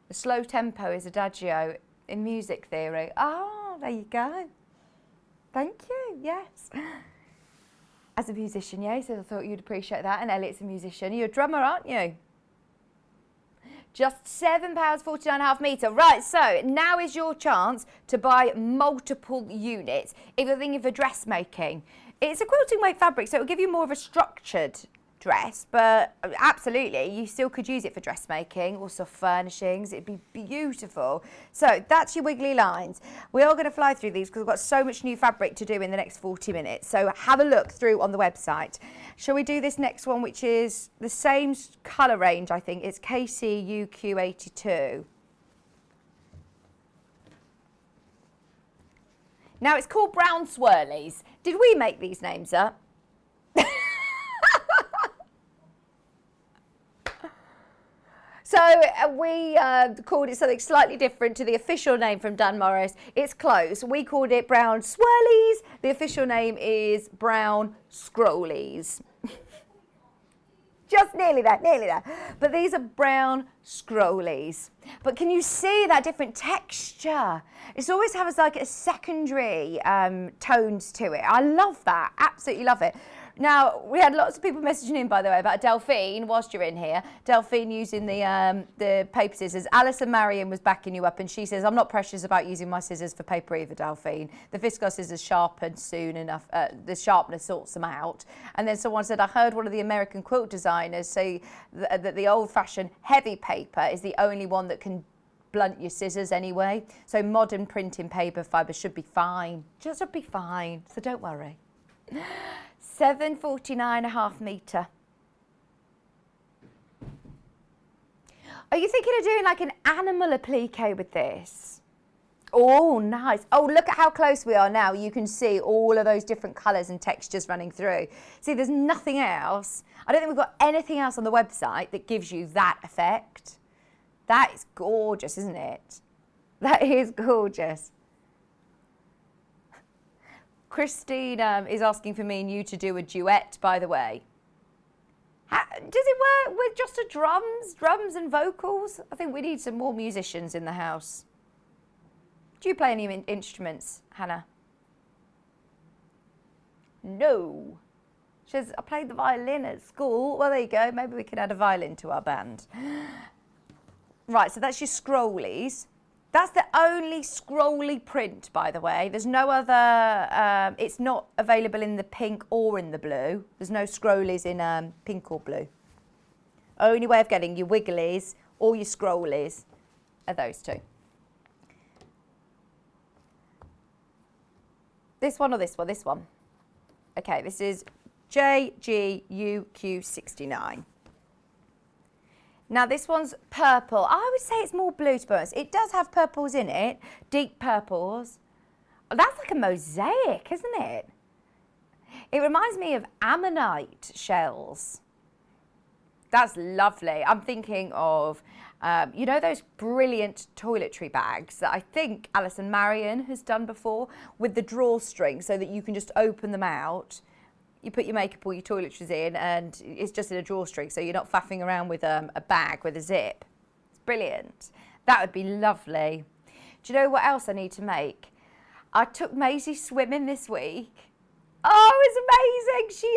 The slow tempo is adagio in music theory. Oh, there you go. Thank you, yes. As a musician, yeah, so I thought you'd appreciate that. And Elliot's a musician. You're a drummer, aren't you? Just £7.49 metre. Right, so now is your chance to buy multiple units if you're thinking for dressmaking. It's a quilting weight fabric, so it'll give you more of a structured dress, but absolutely, you still could use it for dressmaking or soft furnishings. It'd be beautiful. So that's your wiggly lines. We are going to fly through these because we've got so much new fabric to do in the next 40 minutes. So have a look through on the website. Shall we do this next one, which is the same colour range, I think. It's KCUQ82. Now, it's called brown swirlies. Did we make these names up? So we called it something slightly different to the official name from Dan Morris. It's close. We called it brown swirlies. The official name is brown scrollies. Just nearly there, nearly there. But these are brown scrollies. But can you see that different texture? It's always has like a secondary tones to it. I love that, absolutely love it. Now, we had lots of people messaging in, by the way, about Delphine, whilst you're in here. Delphine using the paper scissors. Alison Marion was backing you up, and she says, I'm not precious about using my scissors for paper either, Delphine. The viscose scissors sharpen soon enough. The sharpness sorts them out. And then someone said, I heard one of the American quilt designers say that the old-fashioned heavy paper is the only one that can blunt your scissors anyway. So modern printing paper fibre should be fine. Just should be fine, so don't worry. £7.49.5 metre. Are you thinking of doing like an animal applique with this? Oh, nice. Oh, look at how close we are now. You can see all of those different colours and textures running through. See, there's nothing else. I don't think we've got anything else on the website that gives you that effect. That is gorgeous, isn't it? That is gorgeous. Christine is asking for me and you to do a duet, by the way. Does it work with just the drums and vocals? I think we need some more musicians in the house. Do you play any instruments, Hannah? No. She says, I played the violin at school. Well, there you go. Maybe we can add a violin to our band. Right, so that's your scrollies. That's the only scrolly print, by the way. There's no other, it's not available in the pink or in the blue. There's no scrollies in pink or blue. Only way of getting your wigglies or your scrollies are those two. This one or this one? This one. Okay, this is JGUQ69. Now this one's purple. I would say it's more blue, to be honest. It does have purples in it, deep purples. That's like a mosaic, isn't it? It reminds me of ammonite shells. That's lovely. I'm thinking of, you know, those brilliant toiletry bags that I think Alison Marion has done before with the drawstring so that you can just open them out. You put your makeup or your toiletries in and it's just in a drawstring, so you're not faffing around with a bag with a zip. It's brilliant. That would be lovely. Do you know what else I need to make? I took Maisie swimming this week. Oh, it was amazing. She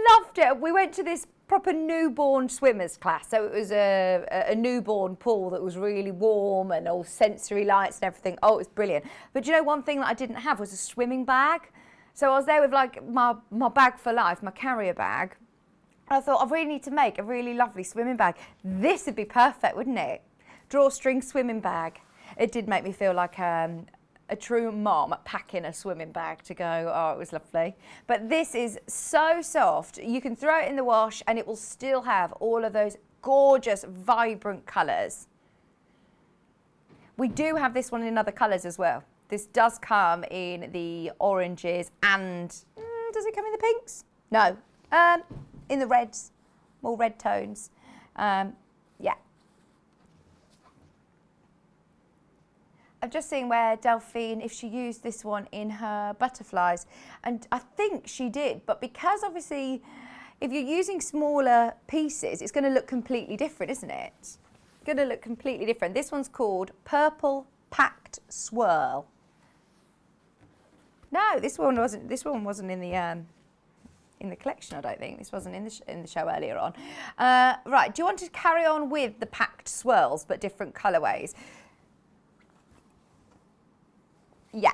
loved it. We went to this proper newborn swimmers class. So it was a newborn pool that was really warm and all sensory lights and everything. Oh, it was brilliant. But do you know one thing that I didn't have was a swimming bag. So I was there with like my bag for life, my carrier bag. And I thought, I really need to make a really lovely swimming bag. This would be perfect, wouldn't it? Drawstring swimming bag. It did make me feel like a true mom packing a swimming bag to go. Oh, it was lovely. But this is so soft. You can throw it in the wash and it will still have all of those gorgeous, vibrant colours. We do have this one in other colours as well. This does come in the oranges and, does it come in the pinks? No, in the reds, more red tones. Yeah. I've just seen where Delphine, if she used this one in her butterflies, and I think she did, but because obviously if you're using smaller pieces, it's going to look completely different, isn't it? It's going to look completely different. This one's called Purple Packed Swirl. No, this one wasn't in the collection, I don't think. This wasn't in the show earlier on. Right, do you want to carry on with the packed swirls but different colourways? Yeah.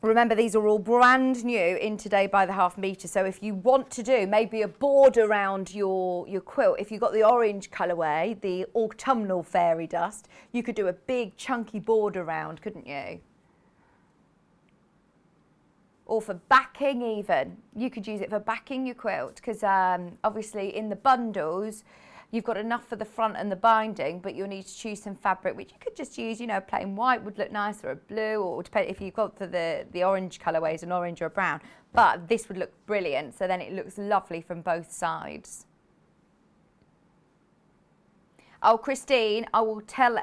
Remember, these are all brand new in Today by the Half Metre. So if you want to do maybe a border around your quilt, if you've got the orange colourway, the autumnal fairy dust, you could do a big chunky border round, couldn't you? Or for backing even. You could use it for backing your quilt because obviously in the bundles, you've got enough for the front and the binding, but you'll need to choose some fabric, which you could just use, you know, plain white would look nice, or a blue, or depend if you've got for the orange colourways, an orange or a brown. But this would look brilliant, so then it looks lovely from both sides. Oh, Christine, I will tell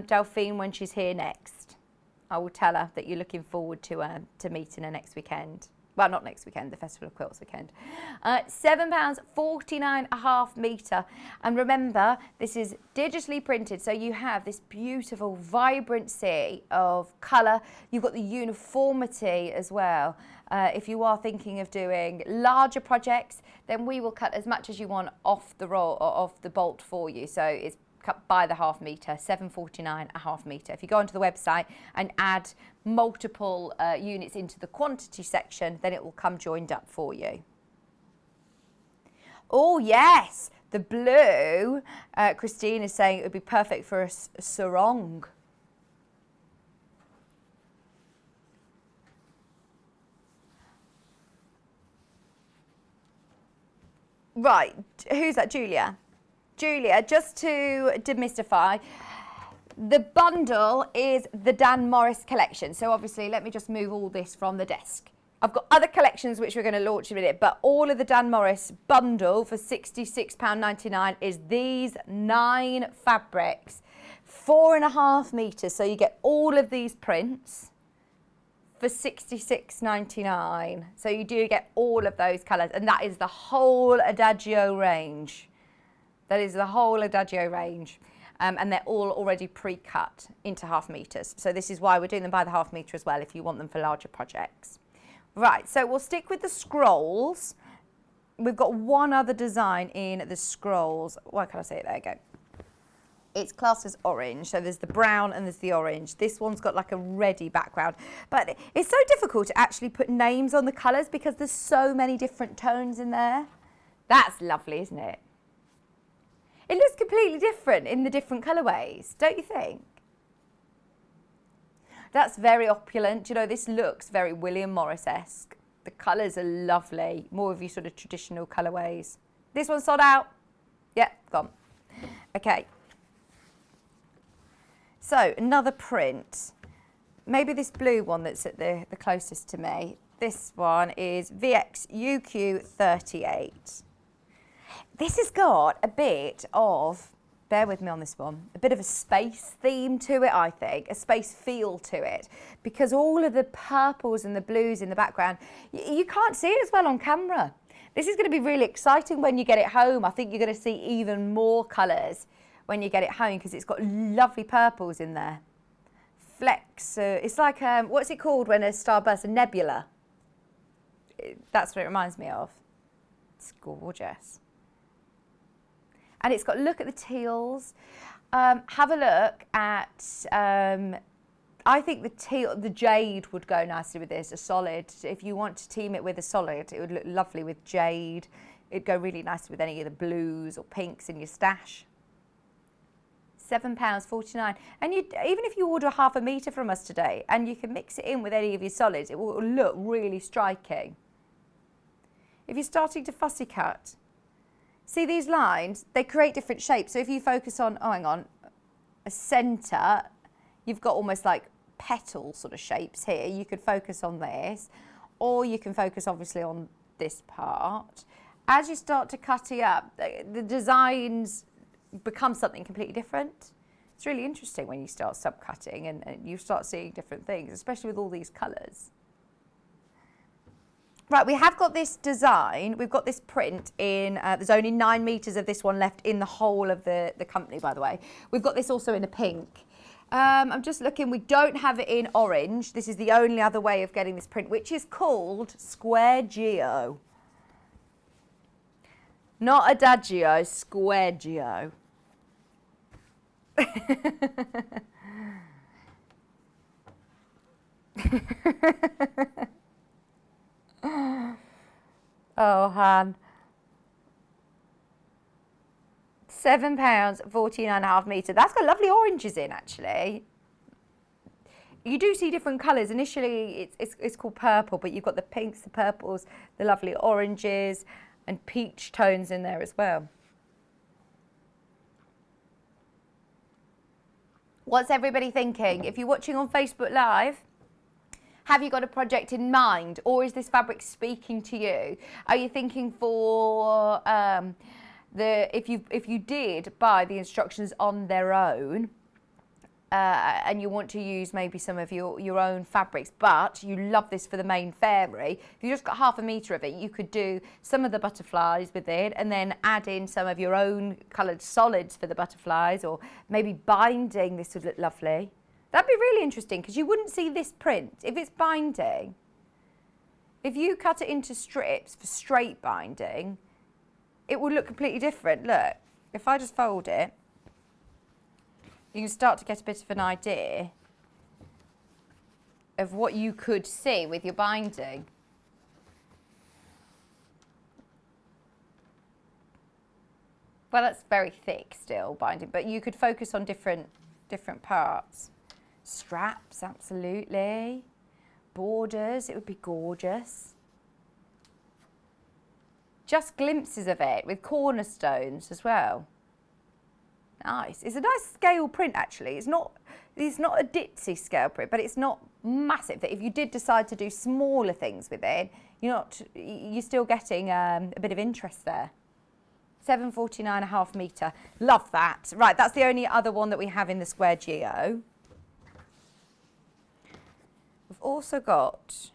Delphine when she's here next. I will tell her that you're looking forward to meeting her next weekend. Well, not next weekend, the Festival of Quilts weekend. £7.49.5 metre. And remember, this is digitally printed, so you have this beautiful vibrancy of colour. You've got the uniformity as well. If you are thinking of doing larger projects, then we will cut as much as you want off the roll or off the bolt for you. So it's cut by the half metre, £7.49.5 metre. If you go onto the website and add multiple units into the quantity section, then it will come joined up for you. Oh yes, the blue, Christine is saying it would be perfect for a sarong. Right, who's that, Julia? Julia, just to demystify, the bundle is the Dan Morris collection. So obviously, let me just move all this from the desk. I've got other collections which we're going to launch in a minute, but all of the Dan Morris bundle for £66.99 is these 9 fabrics, 4.5 metres. So you get all of these prints for £66.99. So you do get all of those colours, and that is the whole Adagio range. That is the whole Adagio range. And they're all already pre-cut into half metres. So this is why we're doing them by the half metre as well, if you want them for larger projects. Right, so we'll stick with the scrolls. We've got one other design in the scrolls. Why can't I say it? There you go. It's classed as orange, so there's the brown and there's the orange. This one's got like a reddy background. But it's so difficult to actually put names on the colours because there's so many different tones in there. That's lovely, isn't it? It looks completely different in the different colourways, don't you think? That's very opulent. You know, this looks very William Morris-esque. The colours are lovely, more of your sort of traditional colourways. This one's sold out. Yeah, gone. Okay. So, another print. Maybe this blue one that's at the closest to me. This one is VX UQ38. This has got a bit of, bear with me on this one, a bit of a space theme to it, I think, a space feel to it, because all of the purples and the blues in the background, you can't see it as well on camera. This is going to be really exciting when you get it home. I think you're going to see even more colours when you get it home because it's got lovely purples in there. Flecks, it's like, what's it called when a star bursts? A nebula. That's what it reminds me of. It's gorgeous. And it's got, look at the teals. Have a look at, I think the jade would go nicely with this, a solid. If you want to team it with a solid, it would look lovely with jade. It'd go really nicely with any of the blues or pinks in your stash. £7.49. And you, even if you order half a metre from us today and you can mix it in with any of your solids, it will look really striking. If you're starting to fussy cut, see these lines, they create different shapes. So if you focus on, oh hang on, a centre, you've got almost like petal sort of shapes here. You could focus on this, or you can focus obviously on this part. As you start to cut it up, the designs become something completely different. It's really interesting when you start subcutting and you start seeing different things, especially with all these colours. Right, we have got this design, we've got this print in, there's only 9 metres of this one left in the whole of the company, by the way. We've got this also in a pink. I'm just looking, we don't have it in orange. This is the only other way of getting this print, which is called Square Geo. Not Adagio, Square Geo. Oh, Han. £7.49.5 metre. That's got lovely oranges in, actually. You do see different colours. Initially, it's called purple, but you've got the pinks, the purples, the lovely oranges, and peach tones in there as well. What's everybody thinking? If you're watching on Facebook Live, have you got a project in mind, or is this fabric speaking to you? Are you thinking for if you did buy the instructions on their own, and you want to use maybe some of your own fabrics, but you love this for the main fairy, if you just got half a metre of it, you could do some of the butterflies with it and then add in some of your own coloured solids for the butterflies, or maybe binding. This would look lovely. That'd be really interesting because you wouldn't see this print if it's binding. If you cut it into strips for straight binding, it would look completely different. Look, if I just fold it, you can start to get a bit of an idea of what you could see with your binding. Well, that's very thick still, binding, but you could focus on different parts. Straps, absolutely. Borders, it would be gorgeous. Just glimpses of it with cornerstones as well. Nice. It's a nice scale print, actually. It's not a ditzy scale print, but it's not massive. That if you did decide to do smaller things with it, you're still getting a bit of interest there. £7.49.5 metre. Love that. Right, that's the only other one that we have in the Square Geo. We've also got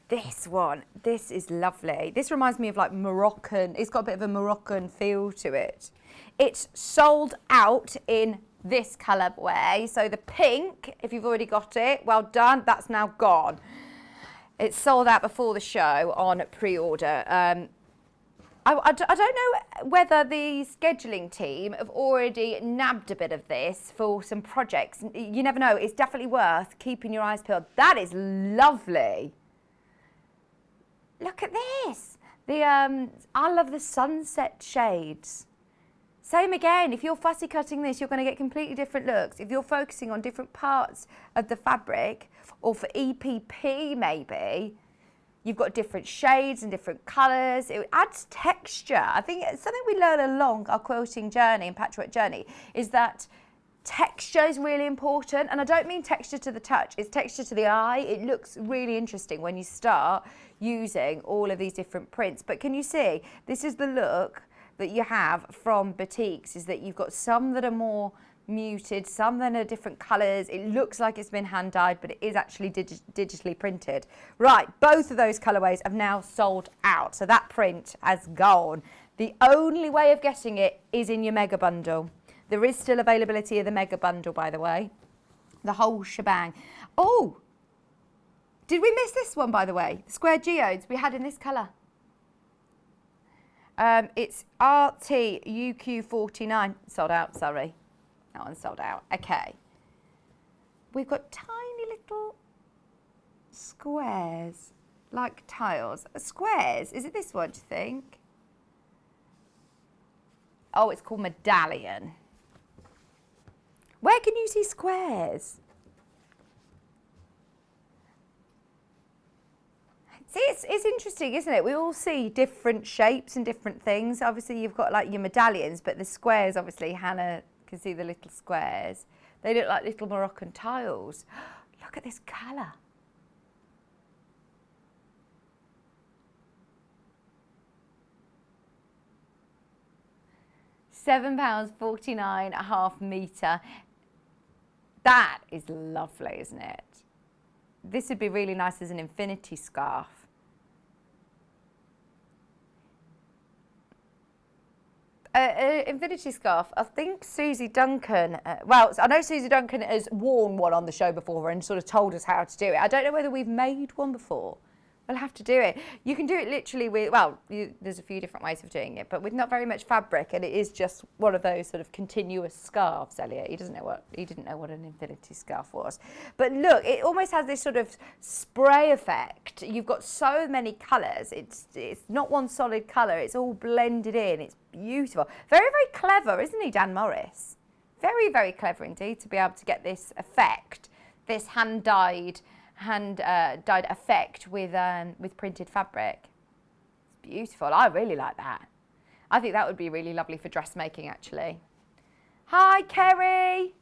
this one. This is lovely. This reminds me of like Moroccan. It's got a bit of a Moroccan feel to it. It's sold out in this colourway. So the pink, if you've already got it, well done. That's now gone. It's sold out before the show on pre-order. I don't know whether the scheduling team have already nabbed a bit of this for some projects. You never know. It's definitely worth keeping your eyes peeled. That is lovely. Look at this. I love the sunset shades. Same again, if you're fussy cutting this, you're going to get completely different looks. If you're focusing on different parts of the fabric, or for EPP maybe, you've got different shades and different colours. It adds texture. I think it's something we learn along our quilting journey and patchwork journey, is that texture is really important. And I don't mean texture to the touch, it's texture to the eye. It looks really interesting when you start using all of these different prints. But can you see, this is the look that you have from batiks, is that you've got some that are more muted, some that are different colours. It looks like it's been hand dyed, but it is actually digitally printed. Right, both of those colourways have now sold out, so that print has gone. The only way of getting it is in your mega bundle. There is still availability of the mega bundle, by the way. The whole shebang. Oh, did we miss this one, by the way? The square geodes we had in this colour. It's RTUQ49. Sold out, sorry. That one's sold out. Okay. We've got tiny little squares, like tiles. Squares, is it this one, do you think? Oh, it's called Medallion. making you see squares? See, it's interesting, isn't it? We all see different shapes and different things. Obviously, you've got like your medallions, but the squares, obviously, Hannah can see the little squares. They look like little Moroccan tiles. Look at this colour. £7.49 a half metre. That is lovely, isn't it? This would be really nice as an infinity scarf. Infinity scarf. I think Susie Duncan, well, I know Susie Duncan has worn one on the show before and sort of told us how to do it. I don't know whether we've made one before. We'll have to do it. You can do it literally with, well, there's a few different ways of doing it, but with not very much fabric, and it is just one of those sort of continuous scarves, Elliot. He didn't know what an infinity scarf was. But look, it almost has this sort of spray effect. You've got so many colours. It's not one solid colour. It's all blended in. It's beautiful. Very, very clever, isn't he, Dan Morris? Very, very clever indeed to be able to get this effect, this hand-dyed effect with printed fabric. It's beautiful. I really like that. I think that would be really lovely for dressmaking, actually. Hi, Kerry.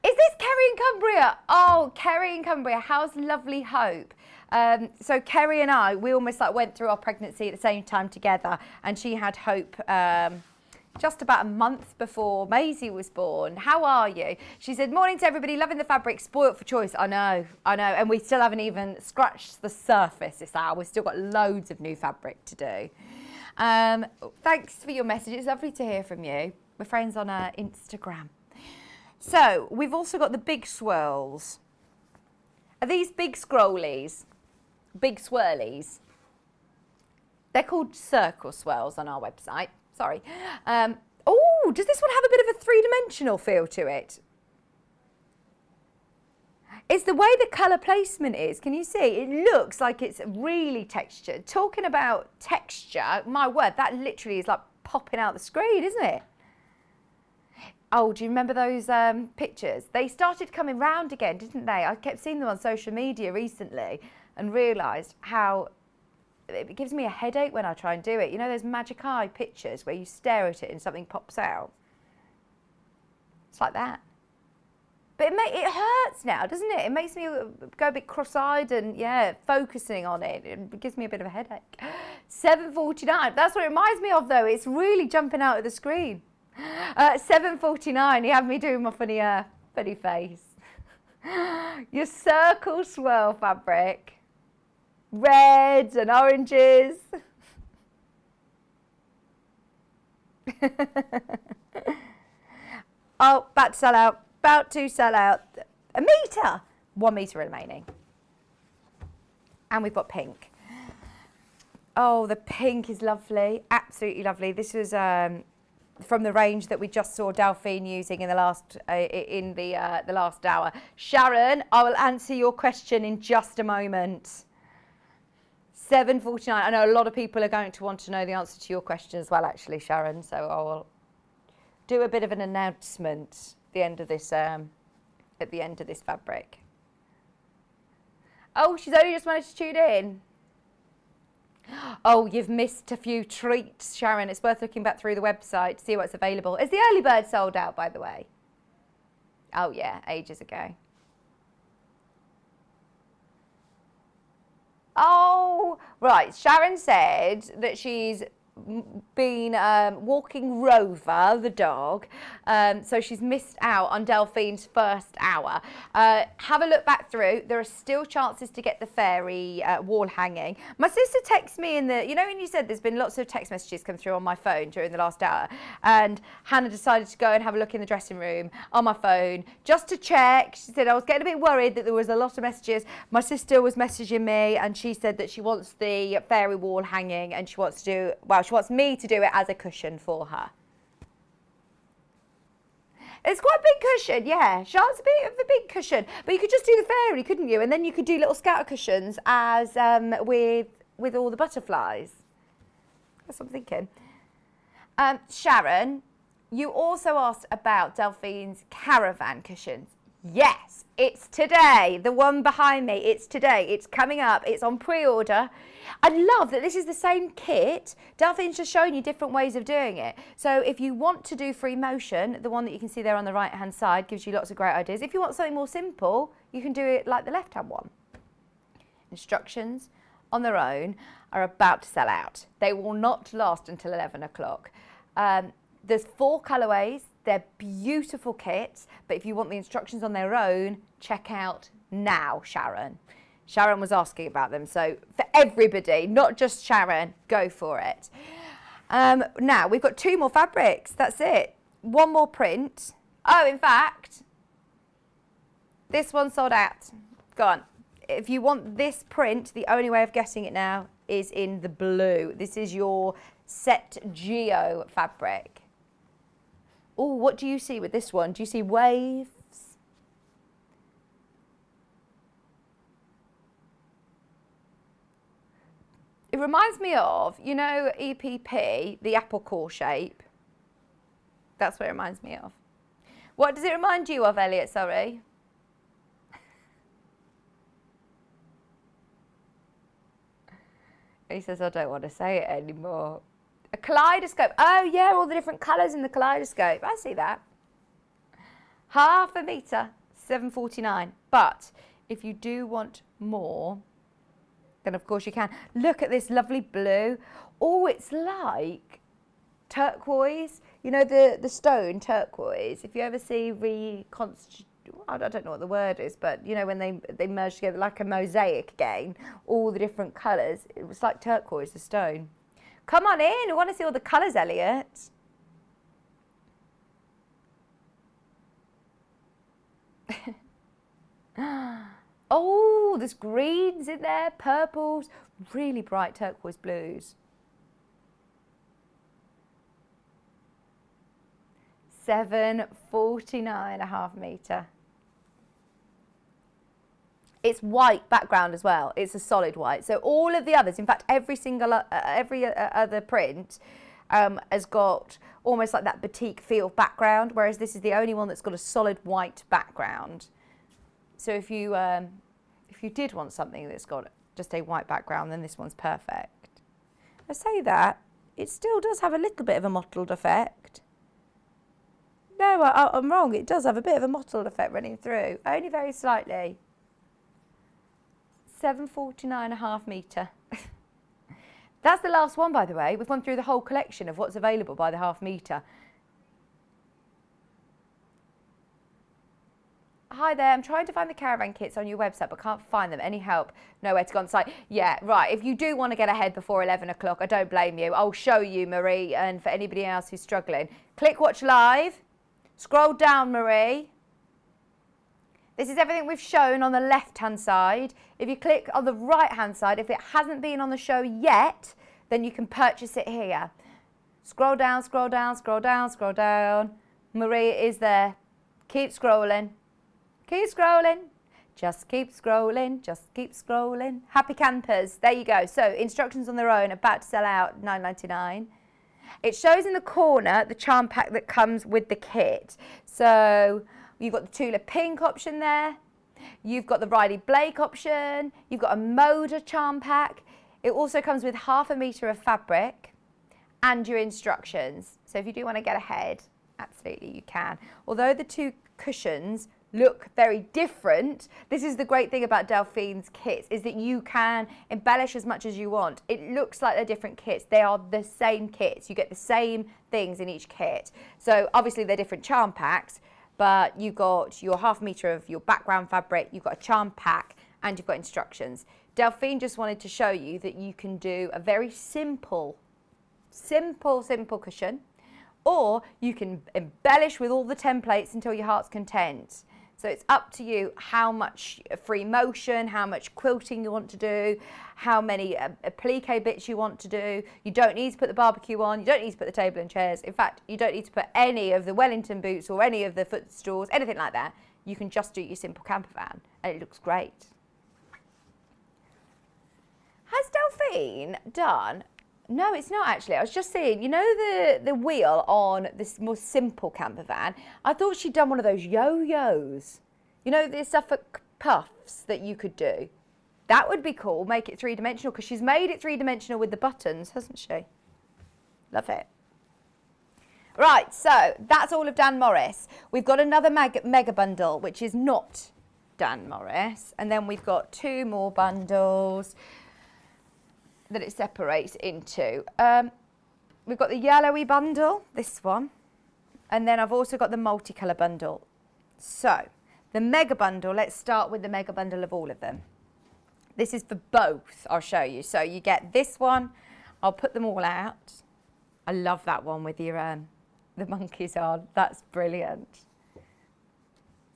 Is this Kerry in Cumbria? Oh, Kerry in Cumbria. How's lovely Hope? So Kerry and I, we almost like went through our pregnancy at the same time together, and she had Hope just about a month before Maisie was born. How are you? She said, morning to everybody, loving the fabric, spoilt for choice. I know, and we still haven't even scratched the surface this hour. We've still got loads of new fabric to do. Thanks for your message. It's lovely to hear from you. We're friends on Instagram. So we've also got the big swirls. Are these big scrollies? Big swirlies? They're called circle swirls on our website. Sorry. Oh, does this one have a bit of a three-dimensional feel to it? It's the way the colour placement is. Can you see? It looks like it's really textured. Talking about texture, my word, that literally is like popping out the screen, isn't it? Oh, do you remember those pictures? They started coming round again, didn't they? I kept seeing them on social media recently and realised how it gives me a headache when I try and do it. You know those magic eye pictures where you stare at it and something pops out? It's like that. But it hurts now, doesn't it? It makes me go a bit cross-eyed and, yeah, focusing on it. It gives me a bit of a headache. 7.49. That's what it reminds me of, though. It's really jumping out of the screen. 7.49. You have me doing my funny face. Your circle swirl fabric. Reds and oranges. Oh, about to sell out. About to sell out. A metre. 1 metre remaining. And we've got pink. Oh, the pink is lovely. Absolutely lovely. This was from the range that we just saw Delphine using in the last last hour. Sharon, I will answer your question in just a moment. 7.49. I know a lot of people are going to want to know the answer to your question as well, actually, Sharon. So I will do a bit of an announcement at the end of this fabric. Oh, she's only just managed to tune in. Oh, you've missed a few treats, Sharon. It's worth looking back through the website to see what's available. Is the early bird sold out, by the way? Oh, yeah, ages ago. Oh, right. Sharon said that she's been walking Rover, the dog, so she's missed out on Delphine's first hour. Have a look back through. There are still chances to get the fairy wall hanging. My sister texted me in the, you know when you said there's been lots of text messages come through on my phone during the last hour, and Hannah decided to go and have a look in the dressing room on my phone just to check. She said I was getting a bit worried that there was a lot of messages. My sister was messaging me and she said that she wants the fairy wall hanging and she wants to do, well, she wants me to do it as a cushion for her. It's quite a big cushion, yeah. Charlotte's a bit of a big cushion. But you could just do the fairy, couldn't you? And then you could do little scatter cushions as with all the butterflies. That's what I'm thinking. Sharon, You also asked about Delphine's Caravan cushions. Yes, it's today. The one behind me, it's today. It's coming up. It's on pre-order. I love that this is the same kit. Delphine's just showing you different ways of doing it. So if you want to do free motion, the one that you can see there on the right-hand side gives you lots of great ideas. If you want something more simple, you can do it like the left-hand one. Instructions on their own are about to sell out. They will not last until 11 o'clock. There's 4 colourways. They're beautiful kits, but if you want the instructions on their own, check out now, Sharon. Sharon was asking about them, so for everybody, not just Sharon, go for it. Now, we've got 2 more fabrics, that's it. 1 more print. Oh, in fact, this one sold out. Gone. If you want this print, the only way of getting it now is in the blue. This is your Set Geo fabric. Oh, what do you see with this one? Do you see waves? It reminds me of, you know, EPP, the apple core shape. That's what it reminds me of. What does it remind you of, Elliot? Sorry. He says, I don't want to say it anymore. A kaleidoscope. Oh, yeah, all the different colours in the kaleidoscope. I see that. Half a metre, $7.49. But if you do want more, then of course you can. Look at this lovely blue. Oh, it's like turquoise. You know, the stone turquoise. If you ever see I don't know what the word is, but you know when they merge together like a mosaic again, all the different colours. It was like turquoise, the stone. Come on in, I want to see all the colours, Elliot. Oh, there's greens in there, purples, really bright turquoise blues. $7.49 a half metre. It's white background as well. It's a solid white. So all of the others, in fact, every other print has got almost like that batik feel background, whereas this is the only one that's got a solid white background. So if you did want something that's got just a white background, then this one's perfect. I say that, it still does have a little bit of a mottled effect. No, I'm wrong. It does have a bit of a mottled effect running through, only very slightly. $7.49 a half metre. That's the last one, by the way. We've gone through the whole collection of what's available by the half metre. Hi there, I'm trying to find the Caravan kits on your website but can't find them. Any help? Nowhere to go on site. Yeah, right. If you do want to get ahead before 11 o'clock, I don't blame you. I'll show you, Marie, and for anybody else who's struggling. Click watch live. Scroll down, Marie. This is everything we've shown on the left-hand side. If you click on the right-hand side, if it hasn't been on the show yet, then you can purchase it here. Scroll down, scroll down, scroll down, scroll down. Marie is there. Keep scrolling. Keep scrolling. Just keep scrolling. Just keep scrolling. Happy campers. There you go. So instructions on their own, about to sell out, $9.99. It shows in the corner the charm pack that comes with the kit. So you've got the Tula Pink option there. You've got the Riley Blake option. You've got a Moda charm pack. It also comes with half a metre of fabric and your instructions. So if you do want to get ahead, absolutely you can. Although the 2 cushions look very different, this is the great thing about Delphine's kits, is that you can embellish as much as you want. It looks like they're different kits. They are the same kits. You get the same things in each kit. So obviously they're different charm packs, but you've got your half metre of your background fabric, you've got a charm pack, and you've got instructions. Delphine just wanted to show you that you can do a very simple cushion, or you can embellish with all the templates until your heart's content. So it's up to you how much free motion, how much quilting you want to do, how many applique bits you want to do. You don't need to put the barbecue on, you don't need to put the table and chairs. In fact, you don't need to put any of the Wellington boots or any of the footstools, anything like that. You can just do your simple camper van and it looks great. Has Delphine done No, it's not actually. I was just seeing, you know the wheel on this more simple camper van? I thought she'd done one of those yo-yos. You know, the Suffolk puffs that you could do. That would be cool, make it three-dimensional, because she's made it three-dimensional with the buttons, hasn't she? Love it. Right, so that's all of Dan Morris. We've got another mega bundle, which is not Dan Morris. And then we've got 2 more bundles that it separates into. We've got the yellowy bundle, this one. And then I've also got the multicolour bundle. So, the mega bundle, let's start with the mega bundle of all of them. This is for both, I'll show you. So you get this one, I'll put them all out. I love that one with your the monkeys on, that's brilliant.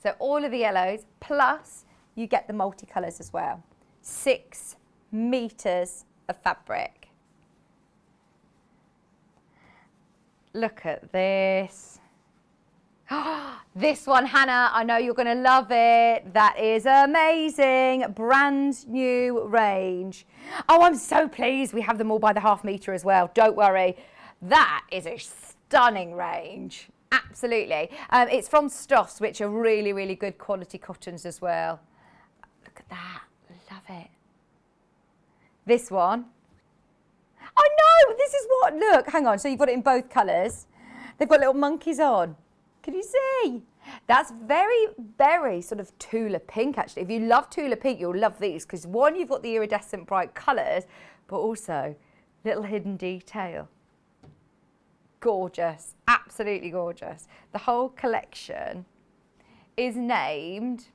So all of the yellows, plus you get the multicolours as well. 6 meters of fabric. Look at this. This one, Hannah, I know you're going to love it. That is amazing. Brand new range. Oh, I'm so pleased we have them all by the ½ metre as well. Don't worry. That is a stunning range. Absolutely. It's from Stoss, which are really, really good quality cottons as well. Look at that. Love it. This one. I know. This is what. Look, hang on. So you've got it in both colours. They've got little monkeys on. Can you see? That's very, very sort of Tula pink, actually. If you love Tula pink, you'll love these because, one, you've got the iridescent bright colours, but also little hidden detail. Gorgeous. Absolutely gorgeous. The whole collection is named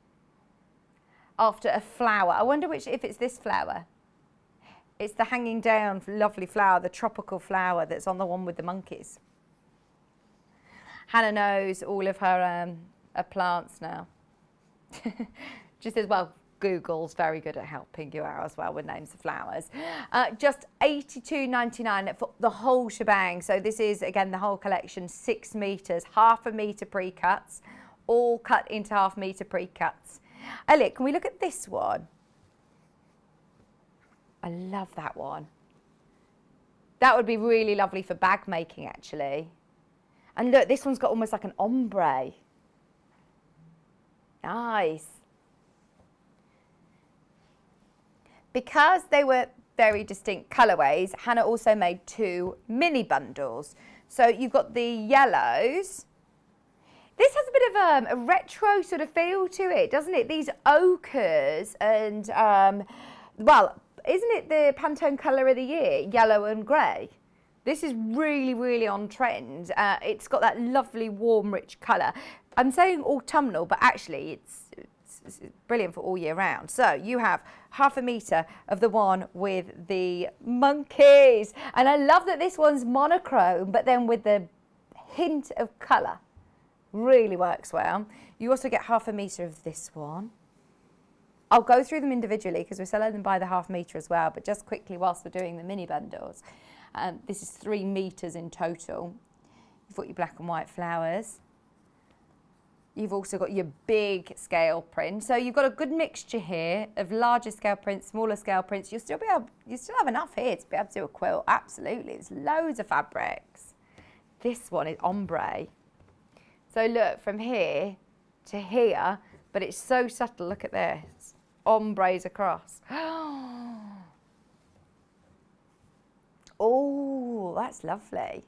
after a flower. I wonder if it's this flower. It's the hanging down lovely flower, the tropical flower that's on the one with the monkeys. Hannah knows all of her plants now. Just as well, Google's very good at helping you out as well with names of flowers. Just $82.99 for the whole shebang. So this is, again, the whole collection, 6 meters, ½ meter pre-cuts, all cut into ½ meter pre-cuts. Elliot, can we look at this one? I love that one. That would be really lovely for bag making, actually. And look, this one's got almost like an ombre. Nice. Because they were very distinct colourways, Hannah also made 2 mini bundles. So you've got the yellows. This has a bit of a retro sort of feel to it, doesn't it? These ochres and, well, isn't it the Pantone colour of the year, yellow and grey? This is really, really on trend. It's got that lovely, warm, rich colour. I'm saying autumnal, but actually it's brilliant for all year round. So you have ½ metre of the one with the monkeys. And I love that this one's monochrome, but then with the hint of colour. Really works well. You also get ½ metre of this one. I'll go through them individually because we're selling them by the ½ metre as well, but just quickly whilst we're doing the mini bundles. This is 3 meters in total. You've got your black and white flowers. You've also got your big scale print. So you've got a good mixture here of larger scale prints, smaller scale prints. You still have enough here to be able to do a quilt. Absolutely. There's loads of fabrics. This one is ombre. So look, from here to here, but it's so subtle. Look at this. Ombres across. Oh, that's lovely.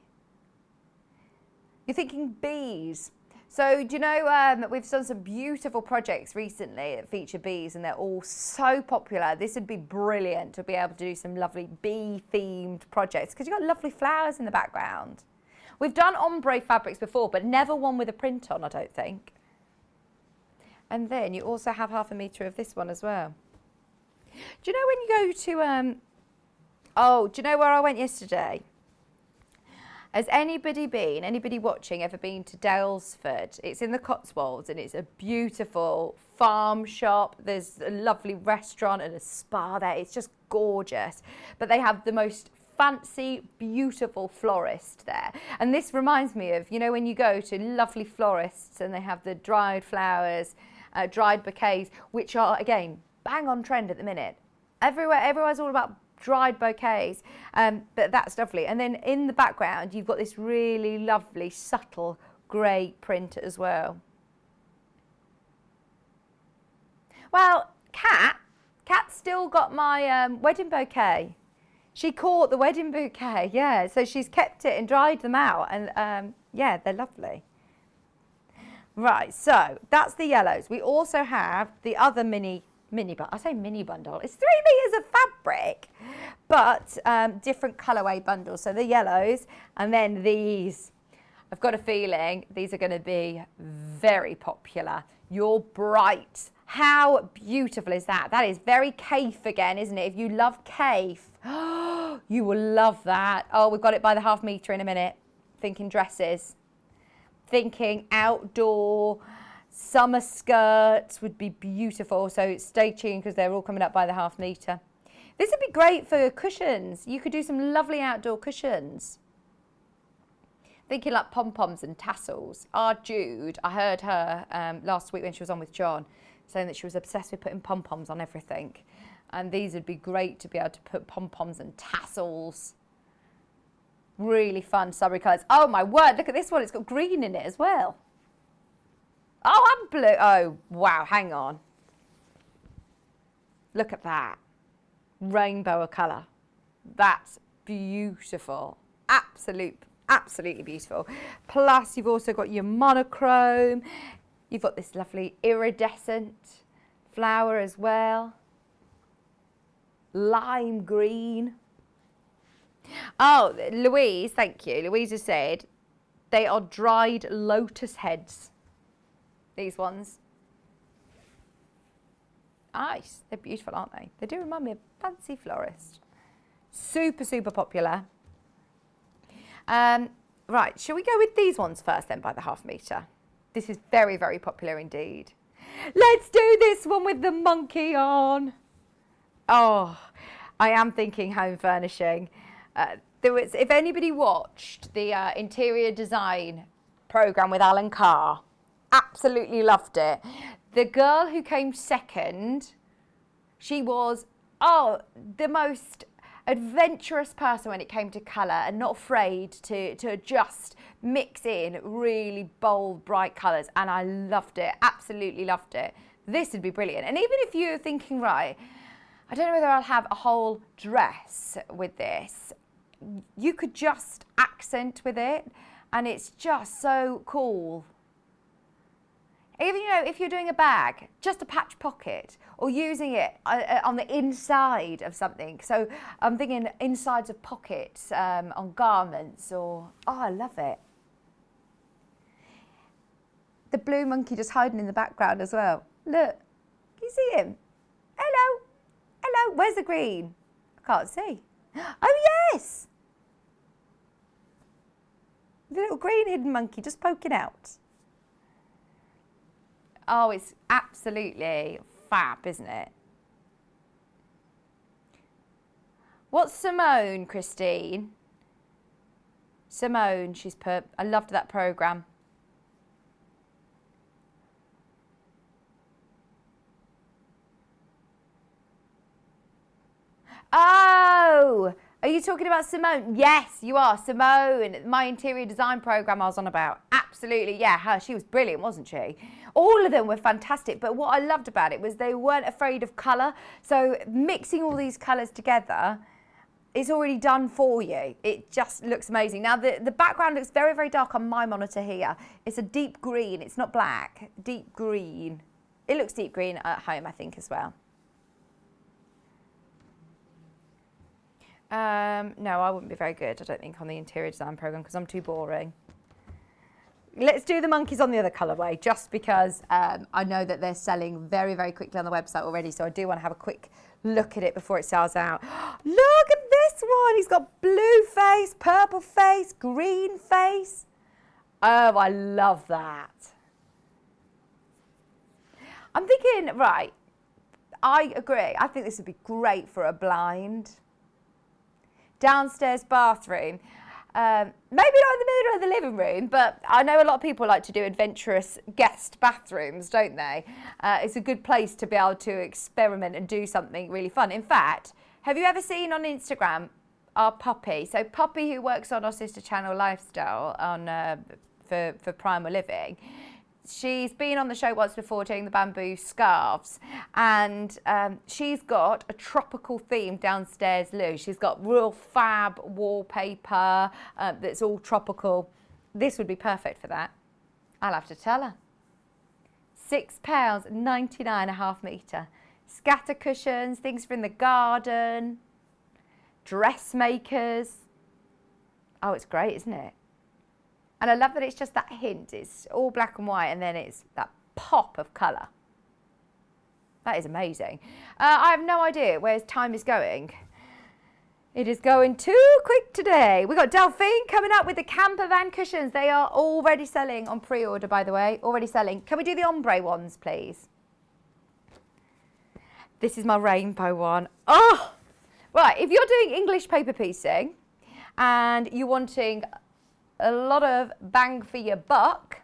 You're thinking bees. So do you know, we've done some beautiful projects recently that feature bees and they're all so popular. This would be brilliant to be able to do some lovely bee-themed projects because you've got lovely flowers in the background. We've done ombre fabrics before, but never one with a print on, I don't think. And then you also have ½ metre of this one as well. Do you know when you go to... Oh, do you know where I went yesterday? Has anybody watching ever been to Dalesford? It's in the Cotswolds and it's a beautiful farm shop. There's a lovely restaurant and a spa there. It's just gorgeous. But they have the most fancy, beautiful florist there. And this reminds me of, you know, when you go to lovely florists and they have the dried flowers, dried bouquets, which are, again, bang on trend at the minute. Everywhere's all about dried bouquets, but that's lovely. And then in the background, you've got this really lovely, subtle grey print as well. Well, Kat's still got my wedding bouquet. She caught the wedding bouquet, yeah. So she's kept it and dried them out, and yeah, they're lovely. Right, so that's the yellows. We also have the other mini bundle. I say mini bundle. It's 3 meters of fabric, but different colourway bundles. So the yellows, and then these. I've got a feeling these are going to be very popular. Your bright. How beautiful is that? That is very Cafe again, isn't it? If you love Cafe, you will love that. Oh, we've got it by the half metre in a minute. Thinking dresses. Thinking outdoor summer skirts would be beautiful. So stay tuned because they're all coming up by the half metre. This would be great for cushions. You could do some lovely outdoor cushions. Thinking like pom-poms and tassels. Our Jude, I heard her last week when she was on with John, saying that she was obsessed with putting pom-poms on everything. And these would be great to be able to put pom-poms and tassels. Really fun summery colours. Oh my word, look at this one. It's got green in it as well. Oh, and blue. Oh, wow, hang on. Look at that. Rainbow of colour. That's beautiful. Absolutely beautiful. Plus, you've also got your monochrome. You've got this lovely iridescent flower as well. Lime green. Oh, Louise, thank you. Louise has said they are dried lotus heads. These ones. Nice. They're beautiful, aren't they? They do remind me of Fancy Florist. Super, super popular. Right, shall we go with these ones first then by the half metre? This is very, very popular indeed. Let's do this one with the monkey on. Oh, I am thinking home furnishing. If anybody watched the interior design programme with Alan Carr, absolutely loved it. The girl who came second, she was, the most adventurous person when it came to colour and not afraid to just mix in really bold, bright colours. And I loved it, absolutely loved it. This would be brilliant. And even if you're thinking, right, I don't know whether I'll have a whole dress with this, you could just accent with it and it's just so cool. Even, you know, if you're doing a bag, just a patch pocket or using it on the inside of something. So I'm thinking insides of pockets on garments or, I love it. The blue monkey just hiding in the background as well. Look, can you see him? Hello, hello, where's the green? I can't see. Oh yes! The little green hidden monkey just poking out. Oh, it's absolutely fab, isn't it? What's Simone, Christine? Simone, she's put. I loved that programme. Oh, are you talking about Simone? Yes, you are. Simone, my interior design programme I was on about. Absolutely, yeah, her. She was brilliant, wasn't she? All of them were fantastic, but what I loved about it was they weren't afraid of colour. So mixing all these colours together is already done for you. It just looks amazing. Now, the background looks very, very dark on my monitor here. It's a deep green. It's not black. Deep green. It looks deep green at home, I think, as well. No, I wouldn't be very good, I don't think, on the interior design programme because I'm too boring. Let's do the monkeys on the other colourway just because I know that they're selling very, very quickly on the website already, so I do want to have a quick look at it before it sells out. Look at this one! He's got blue face, purple face, green face. Oh, I love that. I'm thinking, right, I agree. I think this would be great for a blind. Downstairs bathroom. Maybe not in the middle of the living room, but I know a lot of people like to do adventurous guest bathrooms, don't they? It's a good place to be able to experiment and do something really fun. In fact, Have you ever seen on Instagram our Poppy? So Poppy, who works on our sister channel Lifestyle on for Primal Living, she's been on the show once before doing the bamboo scarves, and she's got a tropical theme downstairs loo. She's got real fab wallpaper that's all tropical. This would be perfect for that. I'll have to tell her. £6.99 a half metre. Scatter cushions, things for in the garden, dressmakers. Oh, it's great, isn't it? And I love that it's just that hint. It's all black and white, and then it's that pop of colour. That is amazing. I have no idea where time is going. It is going too quick today. We've got Delphine coming up with the camper van cushions. They are already selling on pre-order, by the way. Already selling. Can we do the ombre ones, please? This is my rainbow one. Oh! Right, if you're doing English paper piecing and you're wanting a lot of bang for your buck,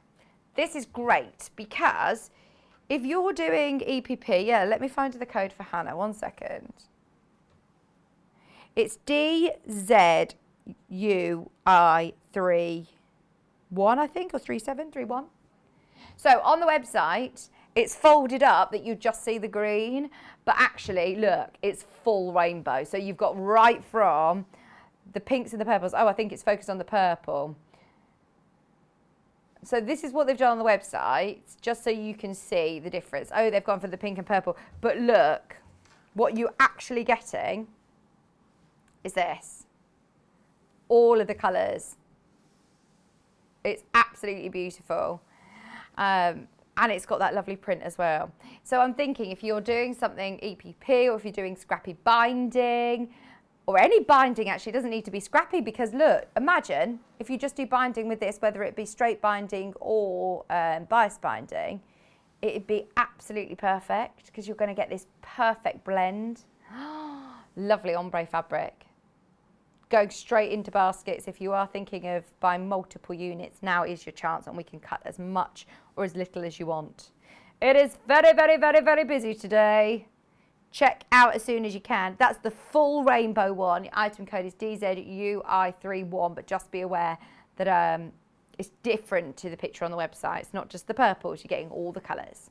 this is great, because if you're doing EPP, yeah, let me find the code for Hannah, 1 second. It's DZUI31, I think, or 3731. So on the website, it's folded up that you just see the green, but actually, look, it's full rainbow. So you've got right from the pinks and the purples. Oh, I think it's focused on the purple. So this is what they've done on the website, just so you can see the difference. Oh, they've gone for the pink and purple. But look, what you're actually getting is this. All of the colours. It's absolutely beautiful. And it's got that lovely print as well. So I'm thinking, if you're doing something EPP, or if you're doing scrappy binding, or any binding, actually, it doesn't need to be scrappy, because look, imagine if you just do binding with this, whether it be straight binding or bias binding, it'd be absolutely perfect, because you're going to get this perfect blend. Lovely ombre fabric. Going straight into baskets. If you are thinking of buying multiple units, now is your chance, and we can cut as much or as little as you want. It is very, very, very, very busy today. Check out as soon as you can. That's the full rainbow one. Your item code is DZUI31, but just be aware that it's different to the picture on the website. It's not just the purples, you're getting all the colours.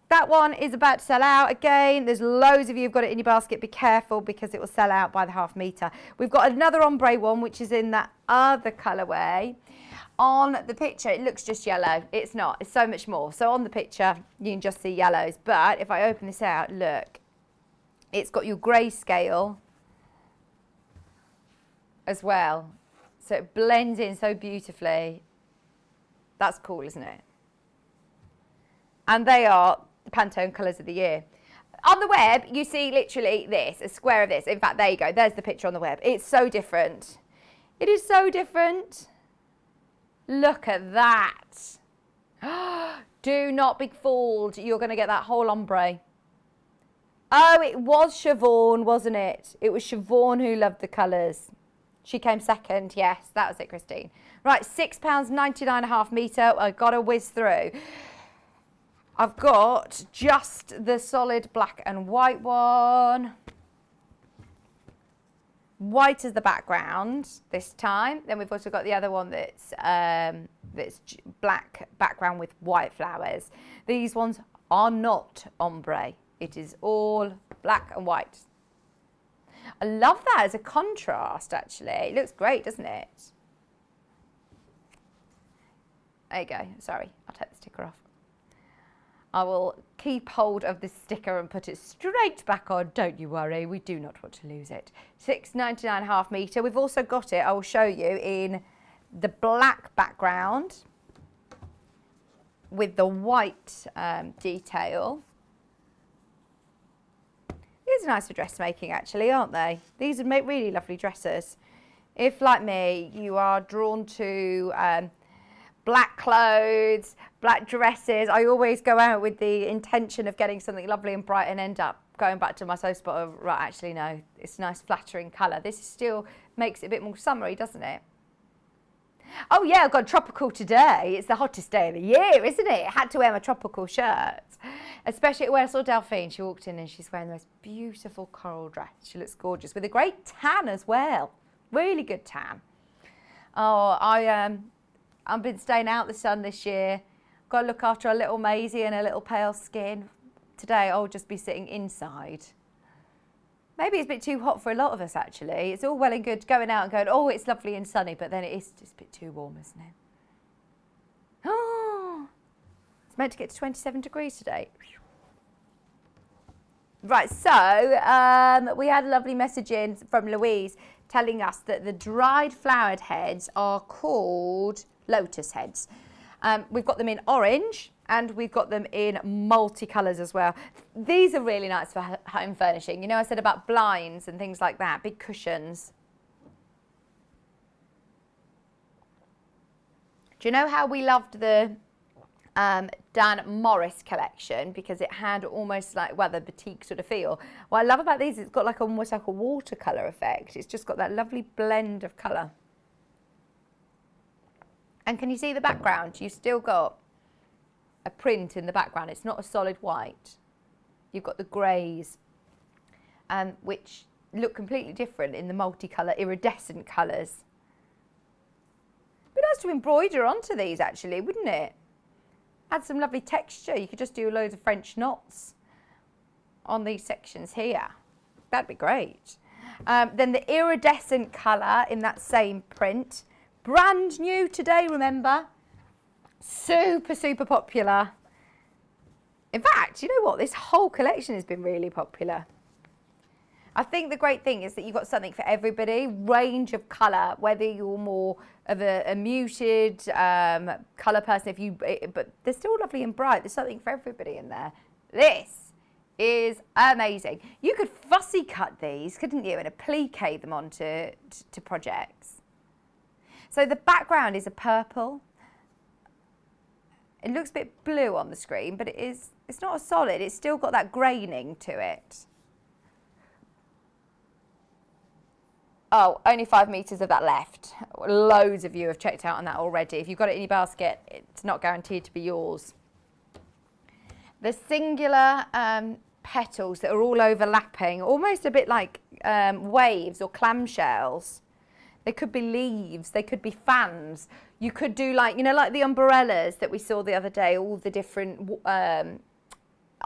That one is about to sell out again. There's loads of you who've got it in your basket. Be careful, because it will sell out by the half metre. We've got another ombre one, which is in that other colourway. On the picture, it looks just yellow. It's not. It's so much more. So on the picture, you can just see yellows. But if I open this out, look, it's got your grayscale as well. So it blends in so beautifully. That's cool, isn't it? And they are Pantone colours of the year. On the web, you see literally this, a square of this. In fact, there you go. There's the picture on the web. It's so different. It is so different. Look at that. Do not be fooled. You're going to get that whole ombre. Oh, it was Siobhan, wasn't it? It was Siobhan who loved the colours. She came second. Yes, that was it, Christine. Right, £6.99 a half metre. I've got to whiz through. I've got just the solid black and white one. White as the background this time. Then we've also got the other one that's black background with white flowers. These ones are not ombre. It is all black and white. I love that as a contrast, actually. It looks great, doesn't it? There you go. Sorry, I'll take the sticker off. I will keep hold of this sticker and put it straight back on. Don't you worry, we do not want to lose it. £6.99 a half metre. We've also got it, I will show you, in the black background with the white detail. These are nice for dressmaking, actually, aren't they? These would make really lovely dresses. If, like me, you are drawn to black clothes, black dresses, I always go out with the intention of getting something lovely and bright and end up going back to my soft spot of, right, actually, no, it's a nice flattering colour. This still makes it a bit more summery, doesn't it? Oh yeah, I've got tropical today. It's the hottest day of the year, isn't it? I had to wear my tropical shirt. Especially when I saw Delphine, she walked in and she's wearing the most beautiful coral dress. She looks gorgeous with a great tan as well. Really good tan. Oh, I've been staying out the sun this year. Got to look after a little Maisie and a little pale skin. Today I'll just be sitting inside. Maybe it's a bit too hot for a lot of us actually. It's all well and good going out and going, oh, it's lovely and sunny, but then it is just a bit too warm, isn't it? Oh, it's meant to get to 27 degrees today. Right, so we had a lovely message in from Louise telling us that the dried flowered heads are called lotus heads. We've got them in orange and we've got them in multicolours as well. These are really nice for home furnishing. You know, I said about blinds and things like that, big cushions. Do you know how we loved the Dan Morris collection because it had almost like, well, the boutique sort of feel. What I love about these, it's got like almost like a watercolour effect. It's just got that lovely blend of colour. And can you see the background? You've still got a print in the background. It's not a solid white. You've got the greys, which look completely different in the multicolour, iridescent colours. It'd be nice to embroider onto these actually, wouldn't it? Add some lovely texture. You could just do loads of French knots on these sections here. That'd be great. Then the iridescent colour in that same print. Brand new today, remember? Super, super popular. In fact, you know what? This whole collection has been really popular. I think the great thing is that you've got something for everybody, range of colour, whether you're more of a muted colour person, but they're still lovely and bright. There's something for everybody in there. This is amazing. You could fussy cut these, couldn't you, and applique them onto projects. So the background is a purple. It looks a bit blue on the screen, but it's not a solid. It's still got that graining to it. Oh, only 5 metres of that left. Loads of you have checked out on that already. If you've got it in your basket, it's not guaranteed to be yours. The singular petals that are all overlapping, almost a bit like waves or clamshells. They could be leaves, they could be fans. You could do like, you know, like the umbrellas that we saw the other day, all the different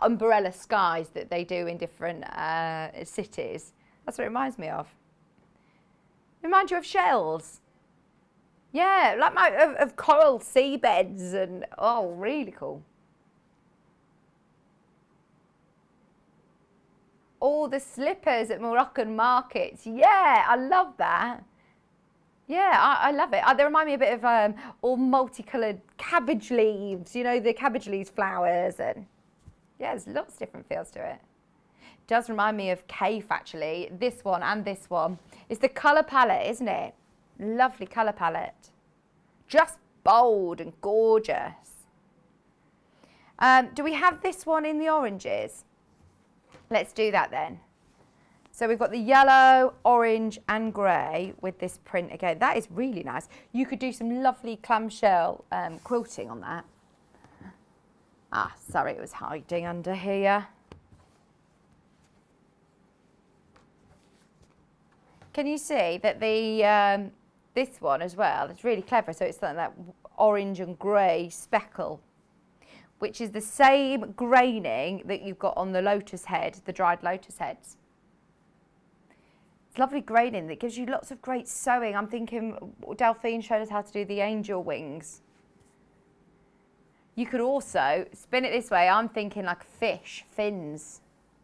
umbrella skies that they do in different cities. That's what it reminds me of. Remind you of shells. Yeah, like of coral seabeds and, oh, really cool. All the slippers at Moroccan markets. Yeah, I love that. Yeah, I love it. They remind me a bit of all multicoloured cabbage leaves, you know, the cabbage leaves flowers. And yeah, there's lots of different feels to it. Does remind me of Cafe actually, this one and this one. It's the colour palette, isn't it? Lovely colour palette. Just bold and gorgeous. Do we have this one in the oranges? Let's do that then. So we've got the yellow, orange and grey with this print again. That is really nice. You could do some lovely clamshell quilting on that. Ah, sorry, it was hiding under here. Can you see that the this one as well, it's really clever. So it's like that orange and grey speckle, which is the same graining that you've got on the lotus head, the dried lotus heads. It's lovely graining that gives you lots of great sewing. I'm thinking Delphine showed us how to do the angel wings. You could also spin it this way. I'm thinking like fish, fins.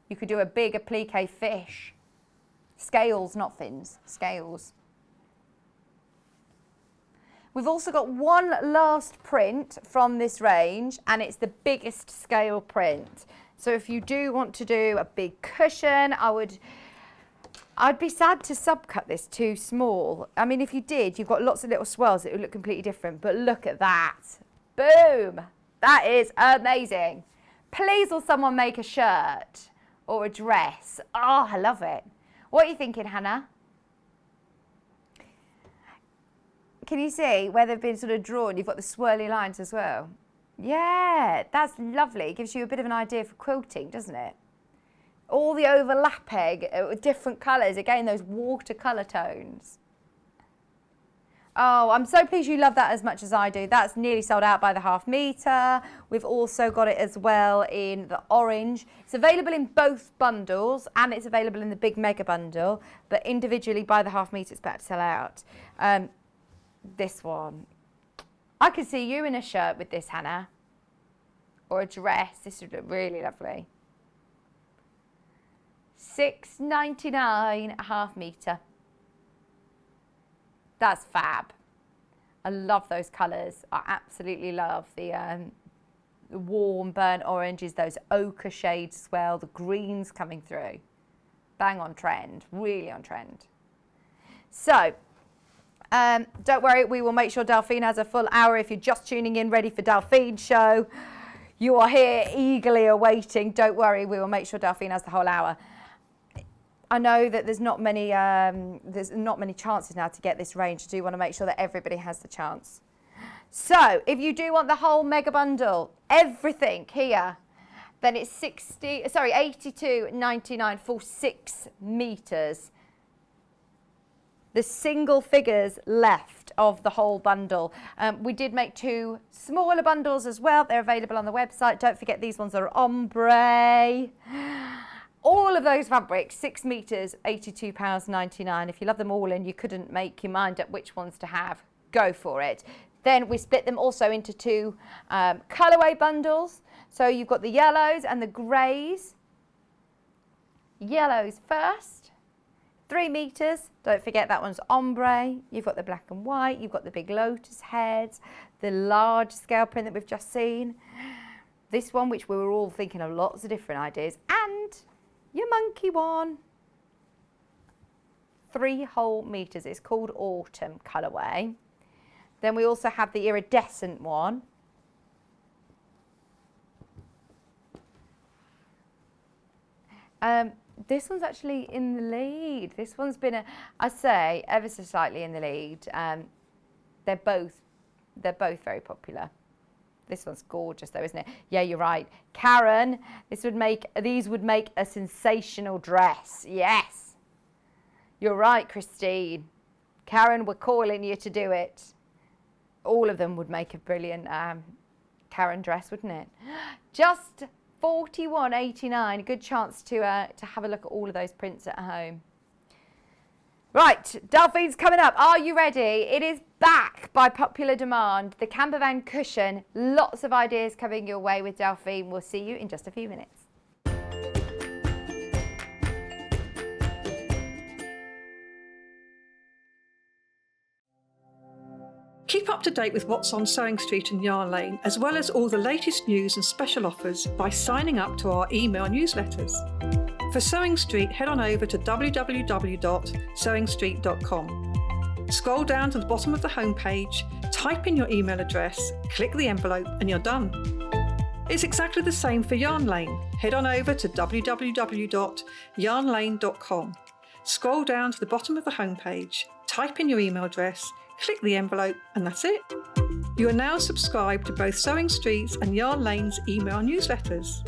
You could do a big applique fish. Scales, not fins, scales. We've also got one last print from this range, and it's the biggest scale print. So if you do want to do a big cushion, I'd be sad to subcut this too small. I mean, if you did, you've got lots of little swirls that would look completely different, but look at that. Boom! That is amazing. Please will someone make a shirt or a dress? Oh, I love it. What are you thinking, Hannah? Can you see where they've been sort of drawn? You've got the swirly lines as well. Yeah, that's lovely. It gives you a bit of an idea for quilting, doesn't it? All the overlapping with different colours. Again, those watercolour tones. Oh, I'm so pleased you love that as much as I do. That's nearly sold out by the half metre. We've also got it as well in the orange. It's available in both bundles and it's available in the big mega bundle, but individually by the half metre it's about to sell out. This one. I could see you in a shirt with this, Hannah. Or a dress. This would look really lovely. $6.99 a half metre. That's fab. I love those colours. I absolutely love the warm burnt oranges, those ochre shades as well, the greens coming through. Bang on trend, really on trend. So, don't worry, we will make sure Delphine has a full hour. If you're just tuning in, ready for Delphine's show, you are here eagerly awaiting. Don't worry, we will make sure Delphine has the whole hour. I know that there's not many chances now to get this range. I do want to make sure that everybody has the chance. So if you do want the whole mega bundle, everything here, then it's $82.99 for 6 meters. The single figures left of the whole bundle. We did make 2 smaller bundles as well. They're available on the website. Don't forget these ones are ombre. All of those fabrics, 6 meters, £82.99. If you love them all and you couldn't make your mind up which ones to have, go for it. Then we split them also into 2 colourway bundles. So you've got the yellows and the greys. Yellows first, 3 meters. Don't forget that one's ombre. You've got the black and white. You've got the big lotus heads, the large scale print that we've just seen. This one, which we were all thinking of lots of different ideas, and your monkey one. 3 whole meters. It's called Autumn colourway. Then we also have the iridescent one. This one's actually in the lead. This one's been, I say, ever so slightly in the lead. They're both very popular. This one's gorgeous though, isn't it? Yeah, you're right. Karen, these would make a sensational dress. Yes. You're right, Christine. Karen, we're calling you to do it. All of them would make a brilliant Karen dress, wouldn't it? Just $41.89. A good chance to have a look at all of those prints at home. Right, Delphine's coming up. Are you ready? It is back by popular demand. The Caravan cushion. Lots of ideas coming your way with Delphine. We'll see you in just a few minutes. Keep up to date with what's on Sewing Street and Yarn Lane, as well as all the latest news and special offers by signing up to our email newsletters. For Sewing Street, head on over to www.sewingstreet.com. Scroll down to the bottom of the homepage, type in your email address, click the envelope, and you're done. It's exactly the same for Yarn Lane. Head on over to www.yarnlane.com. Scroll down to the bottom of the homepage, type in your email address, click the envelope, and that's it. You are now subscribed to both Sewing Street's and Yarn Lane's email newsletters,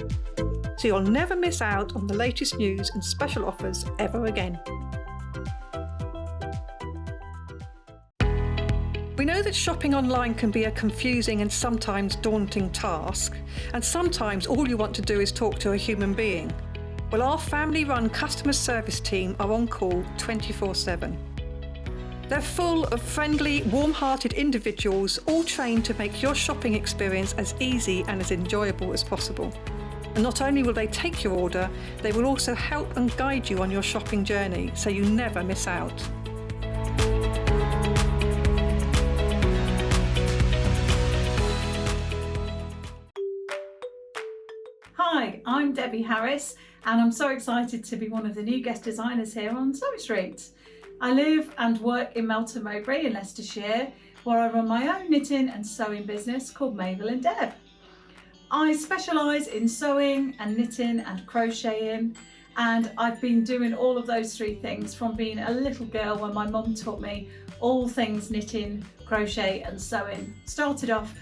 so you'll never miss out on the latest news and special offers ever again. We know that shopping online can be a confusing and sometimes daunting task, and sometimes all you want to do is talk to a human being. Well, our family-run customer service team are on call 24/7. They're full of friendly, warm-hearted individuals, all trained to make your shopping experience as easy and as enjoyable as possible. And not only will they take your order, they will also help and guide you on your shopping journey, so you never miss out. Hi, I'm Debbie Harris, and I'm so excited to be one of the new guest designers here on Sewing Street. I live and work in Melton Mowbray in Leicestershire, where I run my own knitting and sewing business called Mabel and Deb. I specialise in sewing and knitting and crocheting, and I've been doing all of those 3 things from being a little girl when my mum taught me all things knitting, crochet and sewing. Started off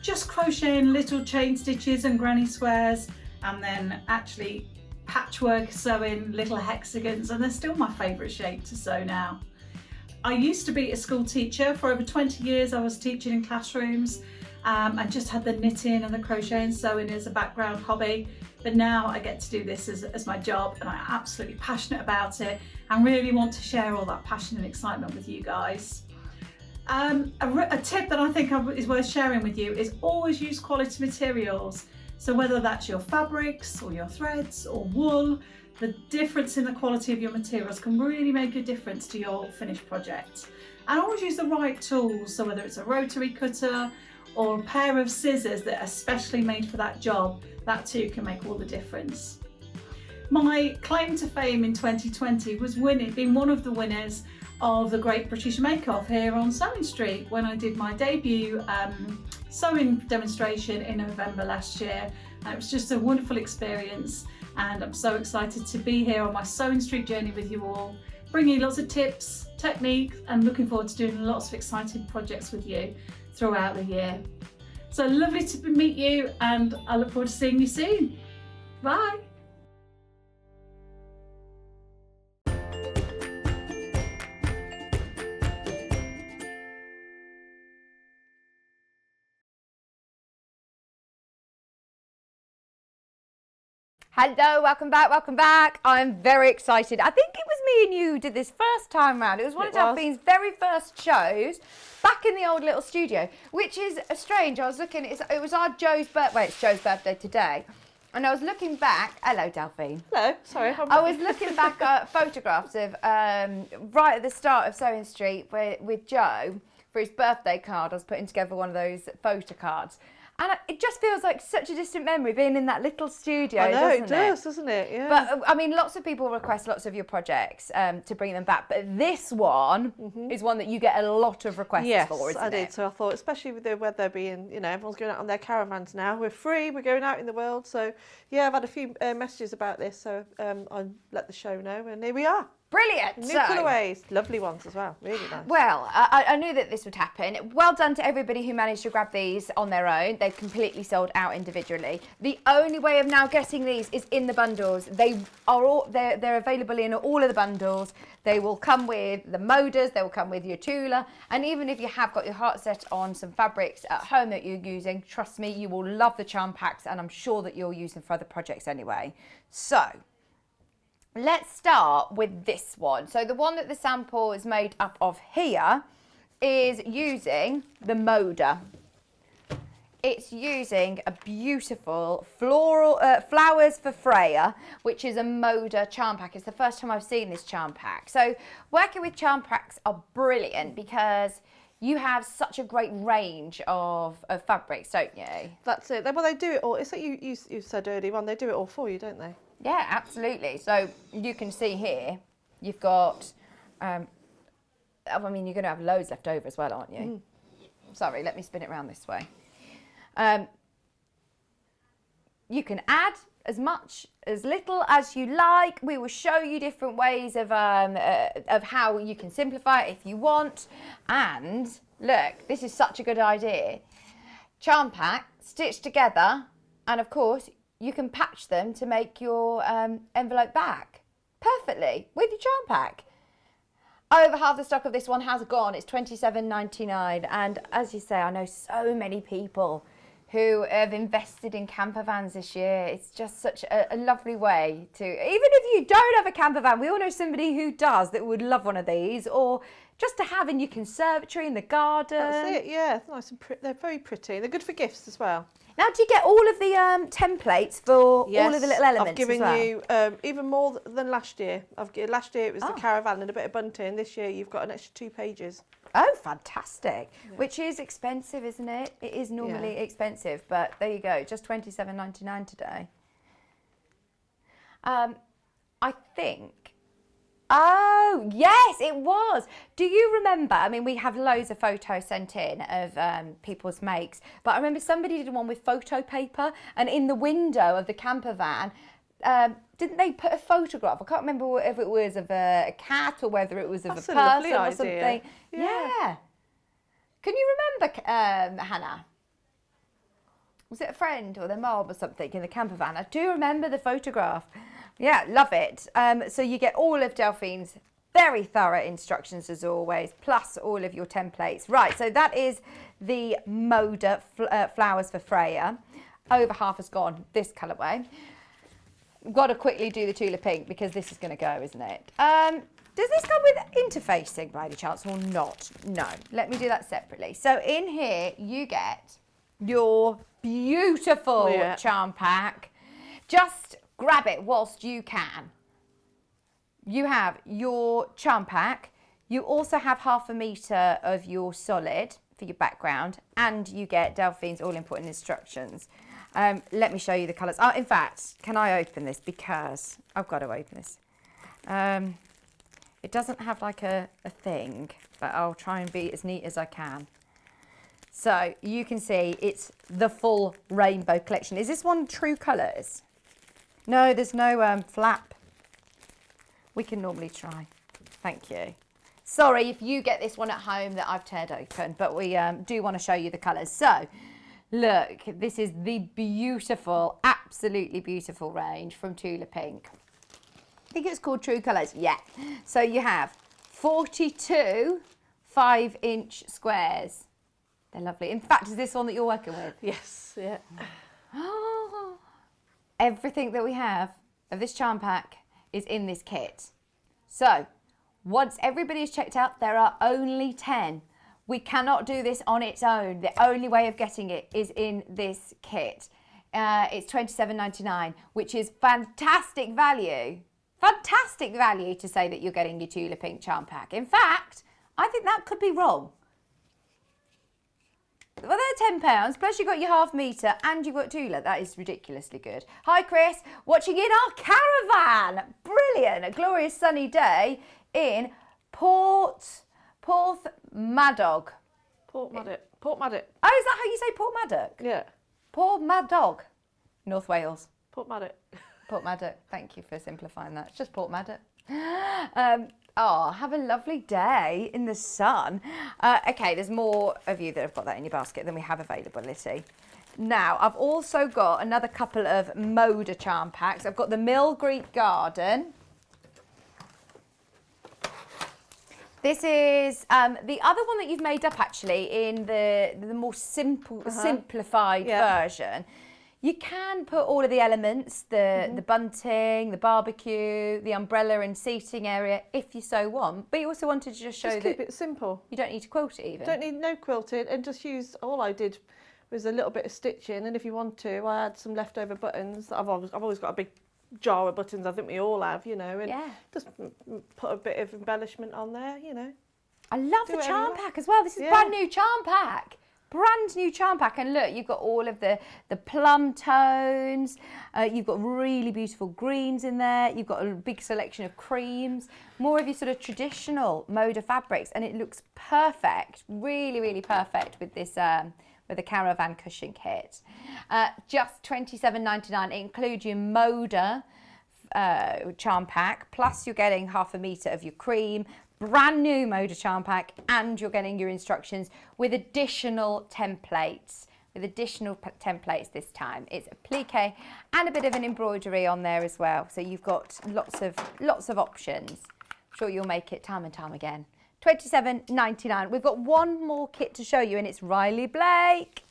just crocheting little chain stitches and granny squares, and then actually patchwork sewing little hexagons, and they're still my favourite shape to sew now. I used to be a school teacher. For over 20 years I was teaching in classrooms and just had the knitting and the crochet and sewing as a background hobby. But now I get to do this as my job, and I'm absolutely passionate about it and really want to share all that passion and excitement with you guys. A tip that I think is worth sharing with you is always use quality materials. So whether that's your fabrics or your threads or wool, the difference in the quality of your materials can really make a difference to your finished project. And always use the right tools, so whether it's a rotary cutter or a pair of scissors that are specially made for that job, that too can make all the difference. My claim to fame in 2020 was being one of the winners of the Great British Make Off here on Sewing Street when I did my debut sewing demonstration in November last year. And it was just a wonderful experience, and I'm so excited to be here on my Sewing Street journey with you all, bringing lots of tips, techniques, and looking forward to doing lots of exciting projects with you throughout the year. So lovely to meet you, and I look forward to seeing you soon. Bye. Hello, welcome back. I'm very excited. I think it was me and you who did this first time round. It was one of Delphine's very first shows back in the old little studio, which is strange. I was looking, it was our Joe's birthday, it's Joe's birthday today. And I was looking back, hello Delphine. Hello, sorry. I was looking back at photographs of right at the start of Sewing Street with Joe for his birthday card. I was putting together one of those photo cards. And it just feels like such a distant memory being in that little studio, I know, doesn't it? doesn't it? Yeah. But, I mean, lots of people request lots of your projects to bring them back. But this one is one that you get a lot of requests for, isn't it? Yes, I did. So I thought, especially with the weather being, everyone's going out on their caravans now. We're free, we're going out in the world. So, yeah, I've had a few messages about this. So I'll let the show know. And here we are. Brilliant. New colourways, lovely ones as well, really nice. Well, I knew that this would happen. Well done to everybody who managed to grab these on their own. They've completely sold out individually. The only way of now getting these is in the bundles. They're available in all of the bundles. They will come with the moders, they will come with your tulle, and even if you have got your heart set on some fabrics at home that you're using, trust me, you will love the charm packs, and I'm sure that you'll use them for other projects anyway. So, let's start with this one. So the one that the sample is made up of here is using the moder. It's using a beautiful floral Flowers for Freya, which is a moder charm pack. It's the first time I've seen this charm pack. So working with charm packs are brilliant because you have such a great range of fabrics, don't you? That's it. Well, they do it all. It's like you said earlier on, they do it all for you, don't they? Yeah, absolutely. So you can see here, you've got, I mean, you're going to have loads left over as well, aren't you? Sorry, let me spin it around this way. You can add as much, as little as you like. We will show you different ways of how you can simplify it if you want. And look, this is such a good idea. Charm pack, stitched together, and of course, you can patch them to make your envelope back perfectly with your charm pack. Over half the stock of this one has gone. It's $27.99, and as you say, I know so many people who have invested in camper vans this year. It's just such a lovely way to, even if you don't have a camper van, we all know somebody who does that would love one of these, or just to have in your conservatory in the garden. That's it, yeah. Nice and they're very pretty. They're good for gifts as well. Now, do you get all of the templates for all of the little elements? I've given as well? you even more than last year. Last year it was the caravan and a bit of bunting. This year you've got an extra 2 pages. Oh, fantastic. Yeah. Which is expensive, isn't it? It is normally expensive, but there you go, just $27.99 today. I think, oh, yes, it was. Do you remember, I mean, we have loads of photos sent in of people's makes, but I remember somebody did one with photo paper, and in the window of the camper van, didn't they put a photograph? I can't remember whether it was of a cat or whether it was of That's a a lovely person or idea. something. Yeah. Can you remember, Hannah? Was it a friend or their mom or something in the camper van? I do remember the photograph. Yeah, love it. So you get all of Delphine's very thorough instructions as always, plus all of your templates. Right, so that is the Moda Flowers for Freya. Over half has gone this colourway. Got to quickly do the Tulip Pink because this is going to go, isn't it? Does this come with interfacing by any chance or not? No, let me do that separately. So in here you get your beautiful charm pack. Just grab it whilst you can. You have your charm pack. You also have 1/2 metre of your solid for your background, and you get Delphine's all-important instructions. Let me show you the colours. Oh, in fact, can I open this? Because I've got to open this. It doesn't have like a thing, but I'll try and be as neat as I can. So you can see it's the full rainbow collection. Is this one true colours? No, there's no flap. We can normally try. Thank you. Sorry if you get this one at home that I've teared open, but we do want to show you the colours. So, look, this is the beautiful, absolutely beautiful range from Tulip Pink. I think it's called True Colours. Yeah. So you have 42 5-inch squares. They're lovely. In fact, is this one that you're working with? Yes, yeah. Oh, everything that we have of this charm pack is in this kit. So once everybody is checked out, there are only 10. We cannot do this on its own. The only way of getting it is in this kit. It's $27.99, which is fantastic value. Fantastic value to say that you're getting your Tulip Pink charm pack. In fact, I think that could be wrong. Well, they're £10, plus you've got your 1/2 metre and you've got Tulip. That is ridiculously good. Hi, Chris. Watching in our caravan. Brilliant. A glorious sunny day in Portmadog. Portmadog. Oh, is that how you say Portmadog? Yeah. Portmadog. North Wales. Portmadog. Portmadog. Thank you for simplifying that. It's just Portmadog. Oh, have a lovely day in the sun. Okay, there's more of you that have got that in your basket than we have availability. Now, I've also got another couple of Moda charm packs. I've got the Mill Greek Garden. This is the other one that you've made up actually in the more simplified version. You can put all of the elements, the bunting, the barbecue, the umbrella and seating area if you so want. But you also wanted to just show Just keep it simple. You don't need to quilt it even. Don't need no quilted, and just use, all I did was a little bit of stitching, and if you want to, I had some leftover buttons. I've always got a big jar of buttons, I think we all have, you know, and just put a bit of embellishment on there, you know. I love the charm pack as well. This is brand new charm pack. Brand new charm pack, and look, you've got all of the plum tones, you've got really beautiful greens in there, you've got a big selection of creams, more of your sort of traditional Moda fabrics, and it looks perfect, really, really perfect with this with the Caravan cushion kit. Just $27.99. It includes your Moda charm pack, plus you're getting 1/2 metre of your cream, brand new Moda charm pack, and you're getting your instructions with additional templates. This time. It's a plique and a bit of an embroidery on there as well. So you've got lots of options. I'm sure you'll make it time and time again. $27.99. We've got one more kit to show you, and it's Riley Blake.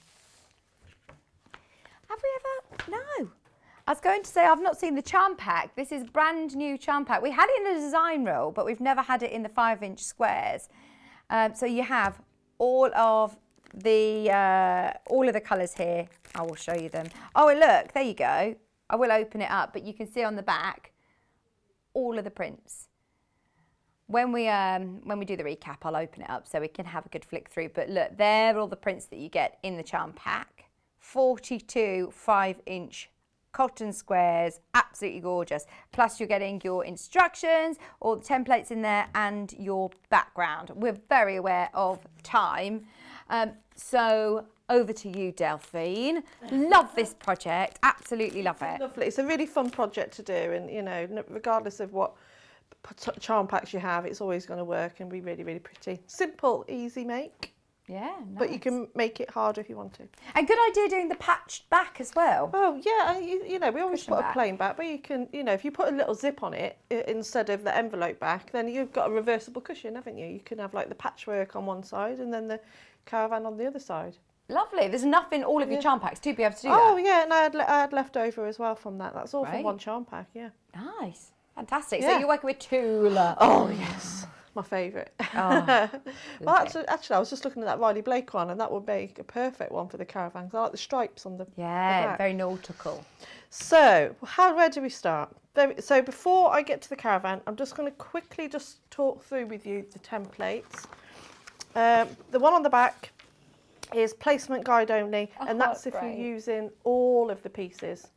Have we ever? No. I was going to say, I've not seen the charm pack. This is brand new charm pack. We had it in the design roll, but we've never had it in the 5-inch squares. So you have all of the colours here. I will show you them. Oh, and look, there you go. I will open it up, but you can see on the back all of the prints. When we do the recap, I'll open it up so we can have a good flick through. But look, there are all the prints that you get in the charm pack. 42 5-inch cotton squares, absolutely gorgeous. Plus you're getting your instructions, all the templates in there, and your background. We're very aware of time. So over to you, Delphine. Love this project, absolutely love it. Lovely. It's a really fun project to do, and you know, regardless of what charm packs you have, it's always going to work and be really, really pretty. Simple, easy make. Yeah, nice. But you can make it harder if you want to. And good idea doing the patched back as well. Oh yeah, you know, we always Cushion put back. a plain back, but you can, you know, if you put a little zip on it instead of the envelope back, then you've got a reversible cushion, haven't you? You can have like the patchwork on one side and then the Caravan on the other side. Lovely. There's enough in all of your charm packs to be able to do Oh that. yeah, and I had left over as well from that. That's all from Great. one charm pack, yeah. Nice. Fantastic. Yeah. So you're working with tulle. Oh yes, my favourite. Oh, Well, actually, I was just looking at that Riley Blake one, and that would make a perfect one for the Caravan. 'Cause I like the stripes on the Yeah, back. very nautical. So, where do we start? So before I get to the Caravan, I'm just going to quickly just talk through with you the templates. The one on the back is placement guide only, and that's if great. you're using all of the pieces.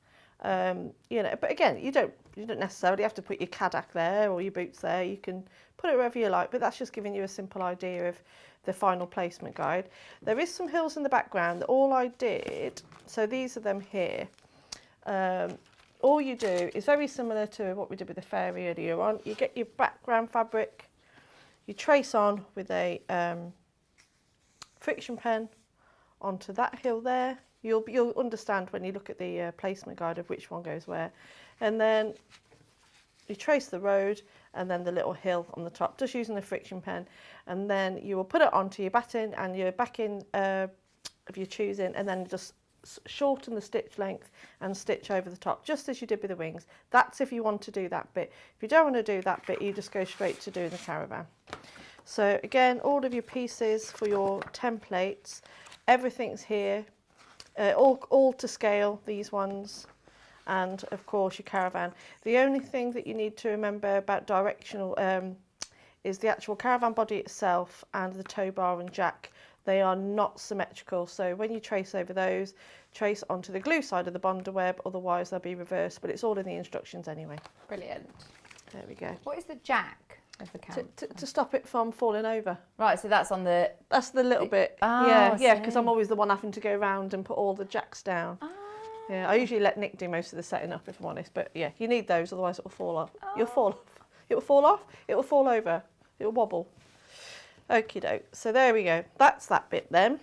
You know, but again, you don't necessarily have to put your Cadac there or your boots there. You can put it wherever you like, but that's just giving you a simple idea of the final placement guide. There is some hills in the background. All I did, so these are them here. All you do is very similar to what we did with the fairy earlier on. You get your background fabric, you trace on with a friction pen onto that hill there. You'll understand when you look at the placement guide of which one goes where. And then you trace the road and then the little hill on the top, just using the friction pen. And then you will put it onto your batting and your backing of your choosing, and then just shorten the stitch length and stitch over the top, just as you did with the wings. That's if you want to do that bit. If you don't want to do that bit, you just go straight to doing the Caravan. So again, all of your pieces for your templates, everything's here. All to scale, these ones, and of course your Caravan. The only thing that you need to remember about directional is the actual Caravan body itself and the tow bar and jack. They are not symmetrical, so when you trace over those, trace onto the glue side of the bonder web, otherwise they'll be reversed, but it's all in the instructions anyway. Brilliant. There we go. What is the jack of the cam? To stop it from falling over. Right, so that's on the... That's the little bit. Oh, yeah, I yeah, because see. I'm always the one having to go around and put all the jacks down. Ah. Yeah, I usually let Nick do most of the setting up, if I'm honest. But yeah, you need those, otherwise it will fall off. You'll fall off. It will fall off. It will fall over. It will wobble. Okie doke. So there we go. That's that bit then.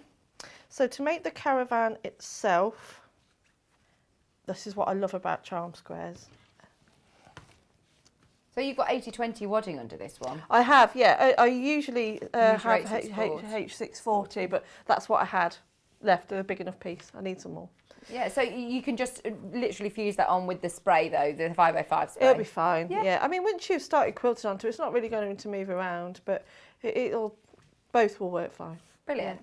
So to make the Caravan itself, this is what I love about charm squares. So you've got 80-20 wadding under this one? I have, yeah. I usually have H640. H640, but that's what I had left, a big enough piece. I need some more. Yeah, so you can just literally fuse that on with the spray though, the 505 spray. It'll be fine, Yeah. yeah. I mean, once you've started quilting onto it, it's not really going to move around, but both will work fine. Brilliant.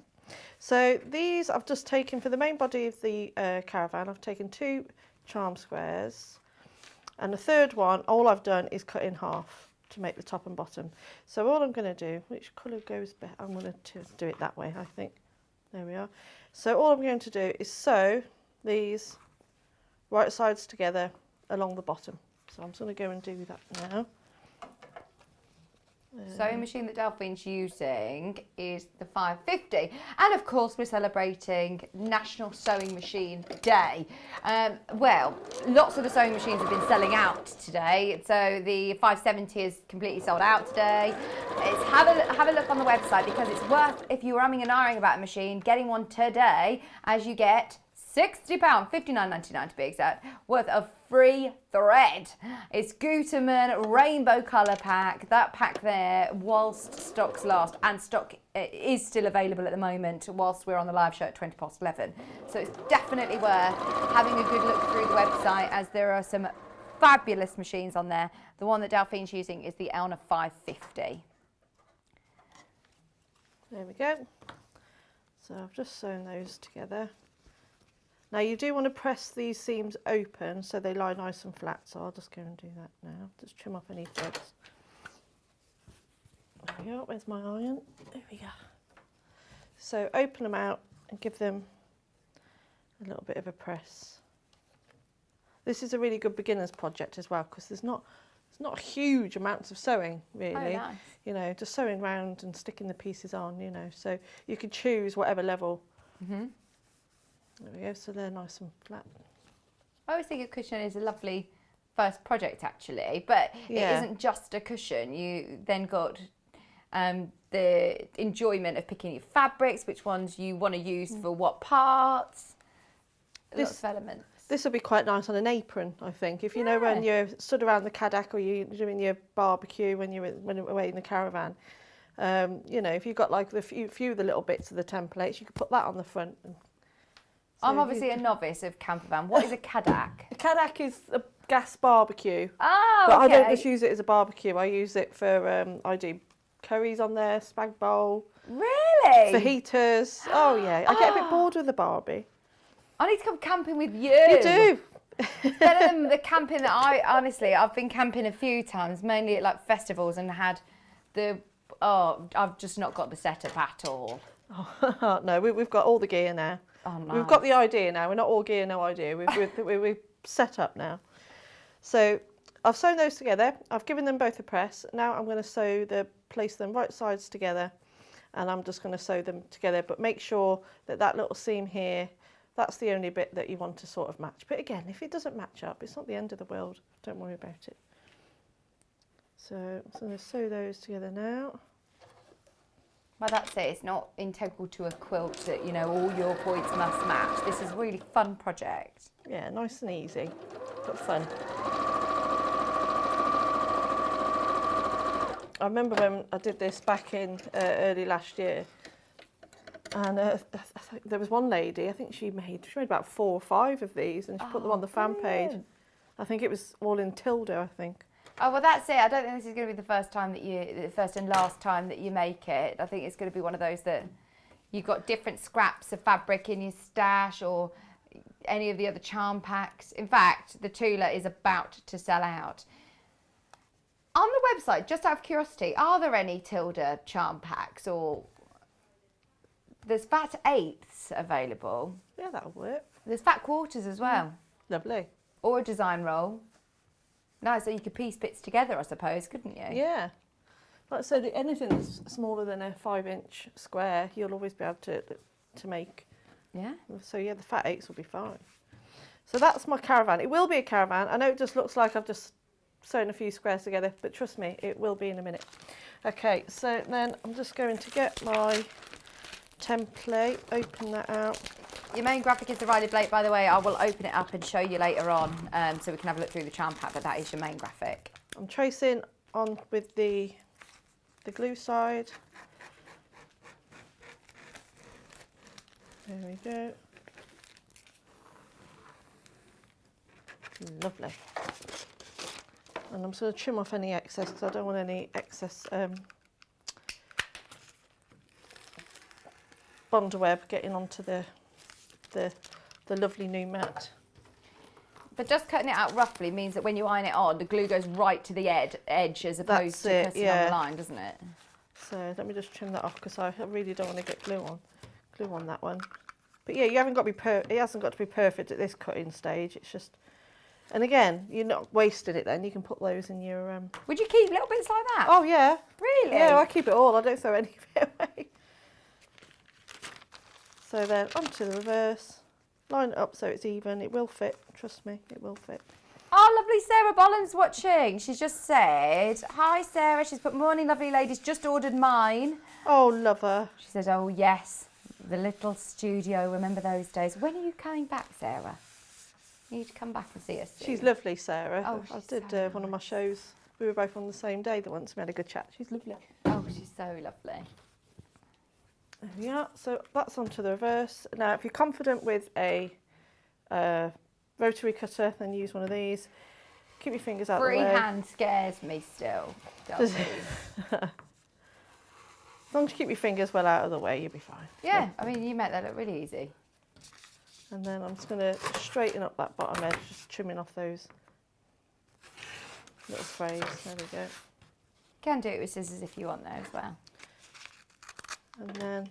So these I've just taken for the main body of the Caravan. I've taken 2 charm squares, and the third one, all I've done is cut in half to make the top and bottom. So all I'm going to do, which colour goes better? I'm going to do it that way, I think. There we are. So all I'm going to do is sew these right sides together along the bottom. So I'm just going to go and do that now. Sewing machine that Delphine's using is the 550, and of course we're celebrating National Sewing Machine Day. Well, lots of the sewing machines have been selling out today, so the 570 is completely sold out today. Have a look on the website, because it's worth, if you're umming and ahhing about a machine, getting one today, as you get £60, $59.99 to be exact, worth of free thread. It's Gutermann Rainbow Colour Pack. That pack there, whilst stocks last, and stock is still available at the moment whilst we're on the live show at 11:20. So it's definitely worth having a good look through the website, as there are some fabulous machines on there. The one that Delphine's using is the Elna 550. There we go. So I've just sewn those together. Now you do want to press these seams open so they lie nice and flat, so I'll just go and do that now. Just trim off any threads. There we go, where's my iron? There we go. So open them out and give them a little bit of a press. This is a really good beginner's project as well, because there's not huge amounts of sewing really. Oh, nice. You know, just sewing round and sticking the pieces on, you know, so you can choose whatever level There we go, so they're nice and flat. I always think a cushion is a lovely first project actually, but Yeah. it isn't just a cushion. You then got the enjoyment of picking your fabrics, which ones you want to use for what parts. Lots of elements. This would be quite nice on an apron, I think. If you know when you're stood around the caddock or you're doing your barbecue when you're away in the caravan, you know, if you've got like the few of the little bits of the templates, you could put that on the front. And I'm obviously a novice of campervan. What is a caddock? a caddock is a gas barbecue. Oh, But okay. I don't just use it as a barbecue. I use it for, I do curries on there, spag bowl, Really? fajitas. Oh yeah, I get a bit bored with the Barbie. I need to come camping with you. You do. It's better than the camping that I've been camping a few times, mainly at like festivals, and had I've just not got the setup at all. Oh, no, we've got all the gear now. Oh, nice. We've got the idea now. We're not all gear, no idea. We've set up now. So I've sewn those together. I've given them both a press. Now I'm going to place them right sides together, and I'm just going to sew them together. But make sure that little seam here, that's the only bit that you want to sort of match. But again, if it doesn't match up, it's not the end of the world. Don't worry about it. So I'm going to sew those together now. Well, that's it. It's not integral to a quilt that, you know, all your points must match. This is a really fun project. Yeah, nice and easy, but fun. I remember when I did this back in early last year, and there was one lady, I think she made about 4 or 5 of these, and she put them on the fan page. I think it was all in Tilda, I think. Oh, well, that's it. I don't think this is going to be the first and last time that you make it. I think it's going to be one of those that you've got different scraps of fabric in your stash or any of the other charm packs. In fact, the Tula is about to sell out. On the website, just out of curiosity, are there any Tilda charm packs, or there's fat eighths available? Yeah, that'll work. There's fat quarters as well. Lovely. Or a design roll. Nice, so you could piece bits together, I suppose, couldn't you? Yeah. Like I said, anything that's smaller than a 5-inch square, you'll always be able to make. Yeah. So yeah, the fat 8s will be fine. So that's my caravan. It will be a caravan. I know it just looks like I've just sewn a few squares together, but trust me, it will be in a minute. Okay, so then I'm just going to get my template, open that out. Your main graphic is the Riley Blake, by the way. I will open it up and show you later on, so we can have a look through the charm pack, but that is your main graphic. I'm tracing on with the glue side. There we go. Lovely. And I'm just going to trim off any excess because I don't want any excess bond web getting onto the lovely new mat. But just cutting it out roughly means that when you iron it on, the glue goes right to the edge as opposed to cutting on the line, doesn't it? So let me just trim that off because I really don't want to get glue on that one. But yeah, you haven't got to be it hasn't got to be perfect at this cutting stage. It's just, and again, you're not wasting it. Then you can put those in your. Would you keep little bits like that? Oh yeah. Really? Yeah, I keep it all. I don't throw any of it away. So then onto the reverse. Line it up so it's even. It will fit. Trust me, it will fit. Oh, lovely Sarah Bolland's watching. She's just said, hi Sarah. She's put, morning lovely ladies, just ordered mine. Oh, love her. She said, oh yes, the little studio, remember those days. When are you coming back, Sarah? You need to come back and see us soon. She's lovely, Sarah. Oh, I she's did so one of my shows. We were both on the same day the once. We had a good chat. She's lovely. Oh, she's so lovely. There we are. So that's onto the reverse. Now, if you're confident with a rotary cutter, then use one of these. Keep your fingers out of the way. Freehand scares me still. As long as you keep your fingers well out of the way, you'll be fine. Yeah, I mean, you make that look really easy. And then I'm just going to straighten up that bottom edge, just trimming off those little frays. There we go. You can do it with scissors if you want though as well. And then,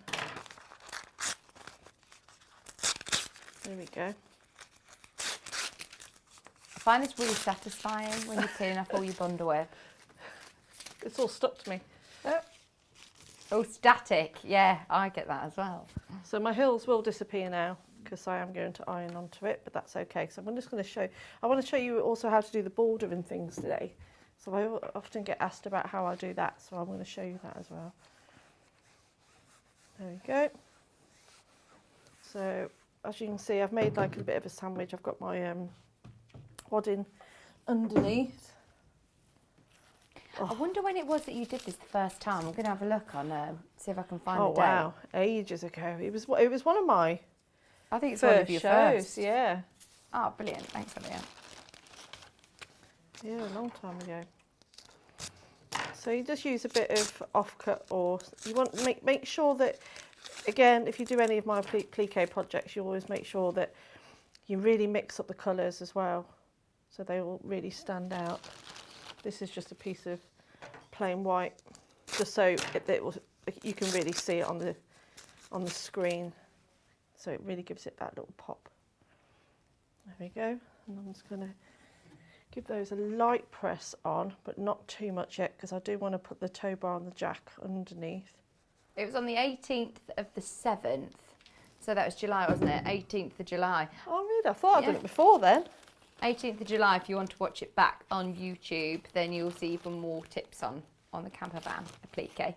there we go. I find this really satisfying when you're cleaning up all your bundle web. It's all stuck to me. Oh, static. Yeah, I get that as well. So my hills will disappear now because I am going to iron onto it, but that's okay. So I'm just going to I want to show you also how to do the border and things today. So I often get asked about how I do that, so I'm going to show you that as well. There we go. So as you can see, I've made like a bit of a sandwich. I've got my wadding underneath. I wonder when it was that you did this the first time. I'm going to have a look on, see if I can find the date. Oh wow, ages ago. It was one of my I think it's first one of your shows. first. Yeah. Oh, brilliant. Thanks, Olivia. Yeah, a long time ago. So you just use a bit of offcut, or you want to make sure that, again, if you do any of my plique projects, you always make sure that you really mix up the colours as well, so they all really stand out. This is just a piece of plain white, just so you can really see it on the screen. So it really gives it that little pop. There we go. And I'm just going to give those a light press on, but not too much yet, because I do want to put the tow bar on the jack underneath. It was on the 18th of the 7th. So that was July, wasn't it? 18th of July. Oh, really? I thought I'd done it before then. 18th of July, if you want to watch it back on YouTube, then you'll see even more tips on the camper van applique.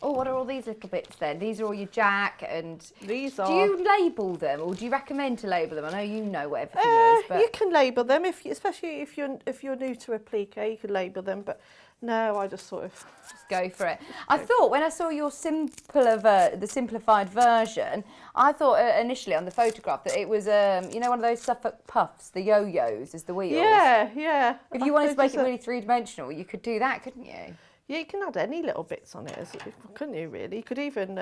Oh, what are all these little bits then? These are all your jack and... These are... Do you label them, or do you recommend to label them? I know you know what everything is, but... You can label them, especially if you're new to applique, you can label them, but no, I just sort of... Just go for it. I thought when I saw your the simplified version, I thought initially on the photograph that it was, you know, one of those Suffolk puffs, the yo-yos as the wheels. Yeah, yeah. If you wanted to make it really three-dimensional, you could do that, couldn't you? Yeah, you can add any little bits on it, couldn't you, really? You could even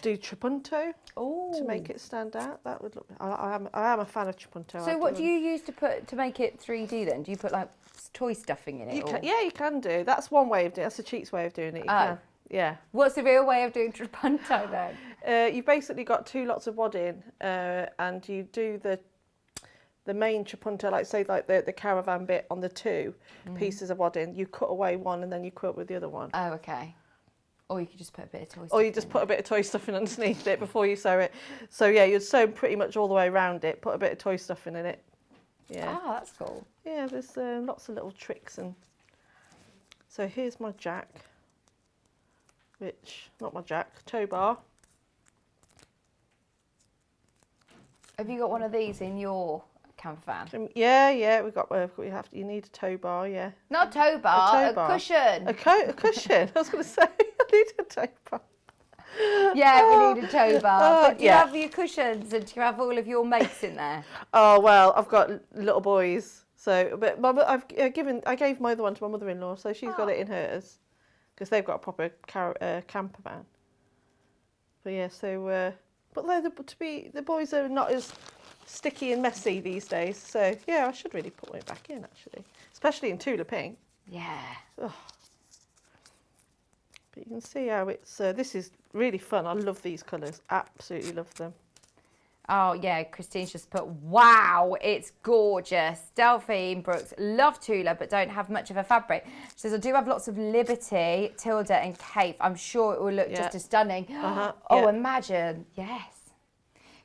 do trapunto to make it stand out. That would look... I am a fan of trapunto. So what do you use to make it 3D then? Do you put like toy stuffing in it? Yeah, you can do. That's one way of doing it. That's a cheats way of doing it. You can. Yeah. What's the real way of doing trapunto then? You've basically got 2 lots of wadding, and you do the main trapunto, like say like the caravan bit on the 2 pieces of wadding. You cut away one and then you cut with the other one. Oh, okay. Or you could just put a bit of toy stuffing. Or you just put a bit of toy stuffing underneath it before you sew it. So yeah, you'd sew pretty much all the way around it. Put a bit of toy stuffing in it. Yeah. Ah, that's cool. Yeah, there's lots of little tricks. And so here's my jack, not my jack, tow bar. Have you got one of these in your camper van? Yeah, you need a tow bar, yeah. Not a tow bar, a cushion. A cushion. I was going to say, I need a tow bar. Yeah, we need a tow bar. But do you yeah. have your cushions and do you have all of your mates in there? Oh well, I've got little boys. So, but I gave my other one to my mother-in-law, so she's got it in hers because they've got a proper camper van. But yeah, so but the boys are not as sticky and messy these days. So yeah, I should really put it back in actually, especially in Tula Pink. Yeah. Oh. But you can see how it's, this is really fun. I love these colours, absolutely love them. Oh yeah, Christine's just put, wow, it's gorgeous. Delphine Brooks, love Tula, but don't have much of a fabric. She says, I do have lots of Liberty, Tilda and Cape. I'm sure it will look just as stunning. Oh, imagine, yes.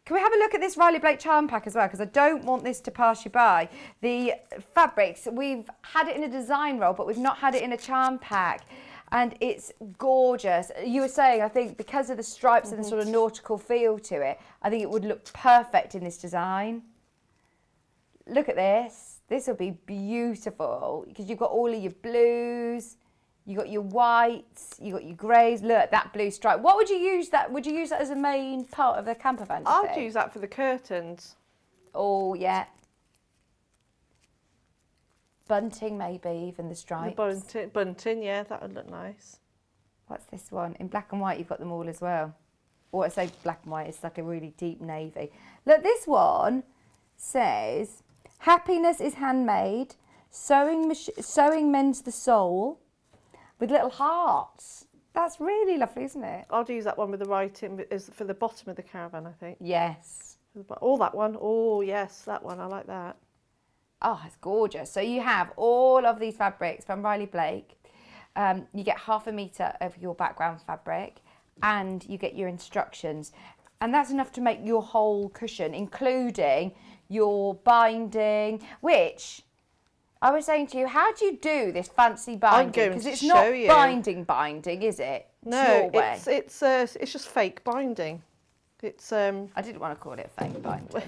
Can we have a look at this Riley Blake charm pack as well? Because I don't want this to pass you by. The fabrics, we've had it in a design roll, but we've not had it in a charm pack. And it's gorgeous. You were saying, I think, because of the stripes and the sort of nautical feel to it, I think it would look perfect in this design. Look at this. This will be beautiful because you've got all of your blues, you've got your whites, you've got your greys. Look, that blue stripe. What would you use that? Would you use that as a main part of the camper van? I'd use that for the curtains. Oh, yeah. Bunting, maybe, even the stripes. The bunting, yeah, that would look nice. What's this one? In black and white, you've got them all as well. Or I say black and white, it's like a really deep navy. Look, this one says, happiness is handmade, sewing mends the soul, with little hearts. That's really lovely, isn't it? I'd use that one with the writing for the bottom of the caravan, I think. Yes. Oh, that one. Oh, yes, that one. I like that. Oh, it's gorgeous. So you have all of these fabrics from Riley Blake. You get 1/2 metre of your background fabric, and you get your instructions. And that's enough to make your whole cushion, including your binding, which I was saying to you, how do you do this fancy binding? Because it's not binding, is it? No, it's just fake binding. It's I didn't want to call it fake binding.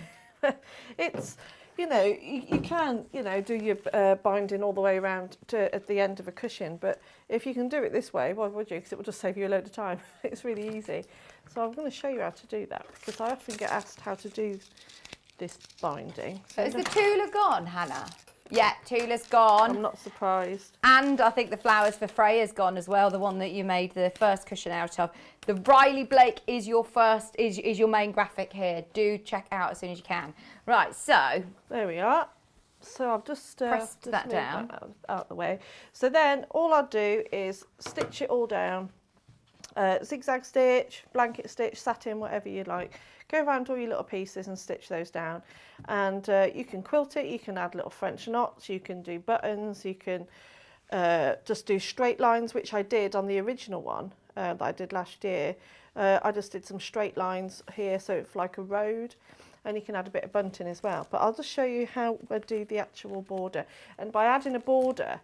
It's, you know, you can, you know, do your binding all the way around to at the end of a cushion, but if you can do it this way, why would you? Because it will just save you a load of time. It's really easy. So I'm going to show you how to do that, because I often get asked how to do this binding. So is the Tula gone, Hannah? Yeah, Tula's gone. I'm not surprised. And I think the Flowers for Freya's gone as well, the one that you made the first cushion out of. The Riley Blake is your first, is your main graphic here. Do check out as soon as you can. Right, so. There we are. So I've just pressed that down. Out the way. So then all I'll do is stitch it all down. Zigzag stitch, blanket stitch, satin, whatever you like. Go around all your little pieces and stitch those down. And you can quilt it, you can add little French knots, you can do buttons, you can just do straight lines, which I did on the original one that I did last year. I just did some straight lines here, so it's like a road, and you can add a bit of bunting as well. But I'll just show you how I do the actual border. And by adding a border,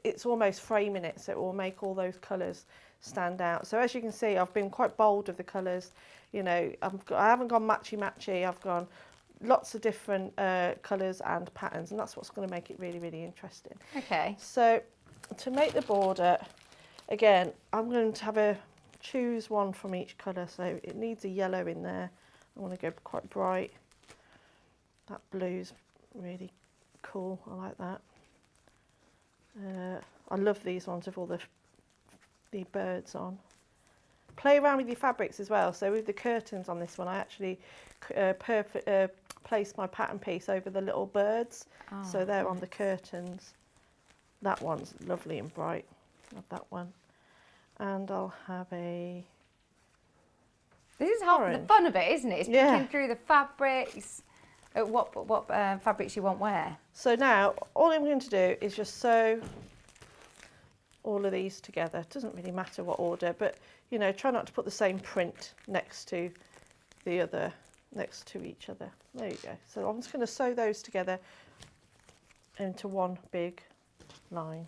it's almost framing it, so it will make all those colours stand out. So as you can see, I've been quite bold with the colours. You know, I haven't gone matchy-matchy, I've gone lots of different colours and patterns, and that's what's going to make it really, really interesting. Okay. So to make the border, again, I'm going to choose one from each colour. So it needs a yellow in there. I want to go quite bright. That blue's really cool, I like that. I love these ones with all the birds on. Play around with your fabrics as well. So with the curtains on this one, I actually placed my pattern piece over the little birds. Oh, so they're on the curtains. That one's lovely and bright. Love that one. And I'll have a This is half the fun of it, isn't it? It's picking through the fabrics, what fabrics you want where. So now, all I'm going to do is just sew all of these together. It doesn't really matter what order, but you know, try not to put the same print next to the other, next to each other. There you go. So I'm just going to sew those together into one big line.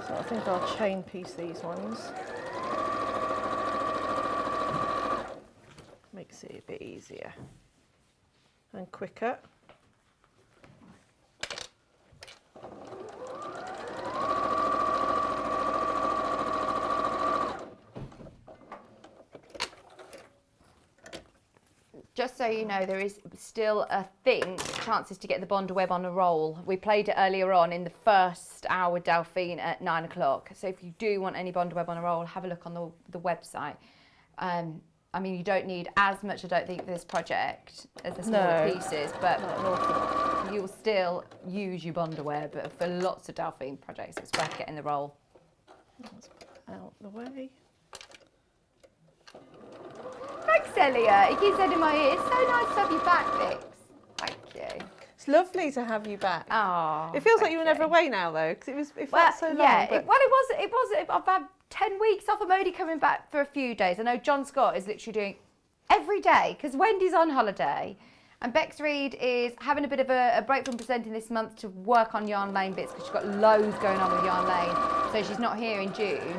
So I think I'll chain piece these ones. Makes it a bit easier and quicker. Just so you know, there is still a chances to get the Bonder Web on a roll. We played it earlier on in the first hour with Delphine at 9 o'clock. So if you do want any Bonder Web on a roll, have a look on the website. I mean, you don't need as much, I don't think, for this project as the smaller pieces, but you'll still use your Bonder Web. But for lots of Delphine projects, it's worth getting the roll. Let's put it out the way. Thanks, Elliot. He keeps said in my ear, it's so nice to have you back, Vix. Thank you. It's lovely to have you back. Oh, it feels like you were never away now, though, because it felt so long. Yeah, it was. I've had 10 weeks off. I'm only coming back for a few days. I know John Scott is literally doing every day, because Wendy's on holiday, and Bex Reed is having a bit of a break from presenting this month to work on Yarn Lane bits, because she's got loads going on with Yarn Lane, so she's not here in June.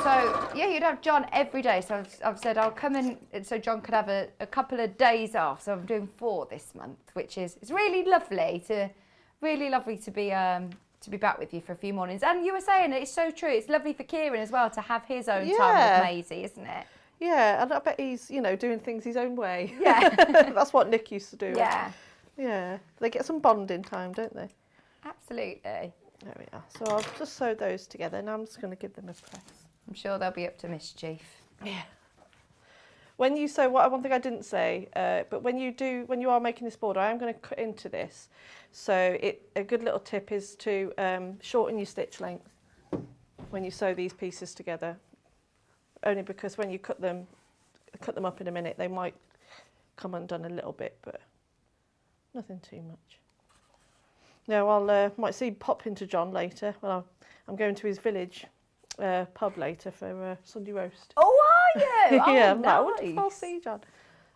So yeah, you'd have John every day. So I've said I'll come in so John could have a couple of days off. So I'm doing 4 this month, which is it's really lovely to be back with you for a few mornings. And you were saying it's so true. It's lovely for Kieran as well to have his own time with Maisie, isn't it? Yeah, and I bet he's doing things his own way. Yeah, that's what Nick used to do. Yeah, yeah. They get some bonding time, don't they? Absolutely. There we are. So I'll just sew those together. Now I'm just going to give them a press. I'm sure they'll be up to mischief. Yeah. When you sew, one thing I didn't say, but when you are making this border, I am going to cut into this. So a good little tip is to shorten your stitch length when you sew these pieces together. Only because when you cut them up in a minute, they might come undone a little bit, but nothing too much. Yeah, well, might see pop into John later. Well, I'm going to his village pub later for Sunday roast. Oh, are you? Oh, yeah, nice. I wonder if I'll see John.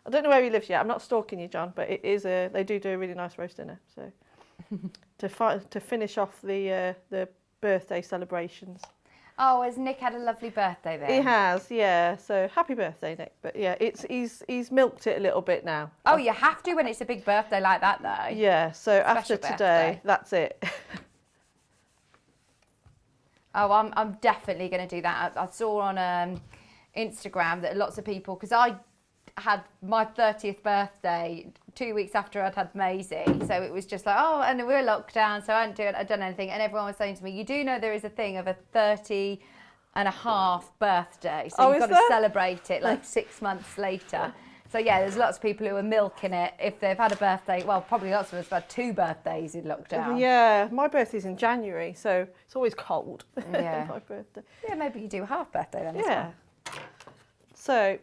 I don't know where he lives yet. I'm not stalking you, John, but it is they do a really nice roast dinner. So to finish off the birthday celebrations. Oh, has Nick had a lovely birthday then? He has, yeah. So happy birthday, Nick. But yeah, he's milked it a little bit now. Oh, you have to when it's a big birthday like that, though. Yeah. So after Special today, birthday. that's it. Oh, I'm definitely going to do that. I saw on Instagram that lots of people, because I had my 30th birthday 2 weeks after I'd had Maisie, so it was just like, oh, and we're locked down, so I hadn't done anything, and everyone was saying to me, you do know there is a thing of a 30 and a half birthday, so you've got to celebrate it like 6 months later. So yeah, there's lots of people who are milking it if they've had a birthday. Well, probably lots of us have had 2 birthdays in lockdown. Yeah, my birthday's in January, so it's always cold. Yeah. My birthday. Yeah, maybe you do a half birthday then as Yeah. well. So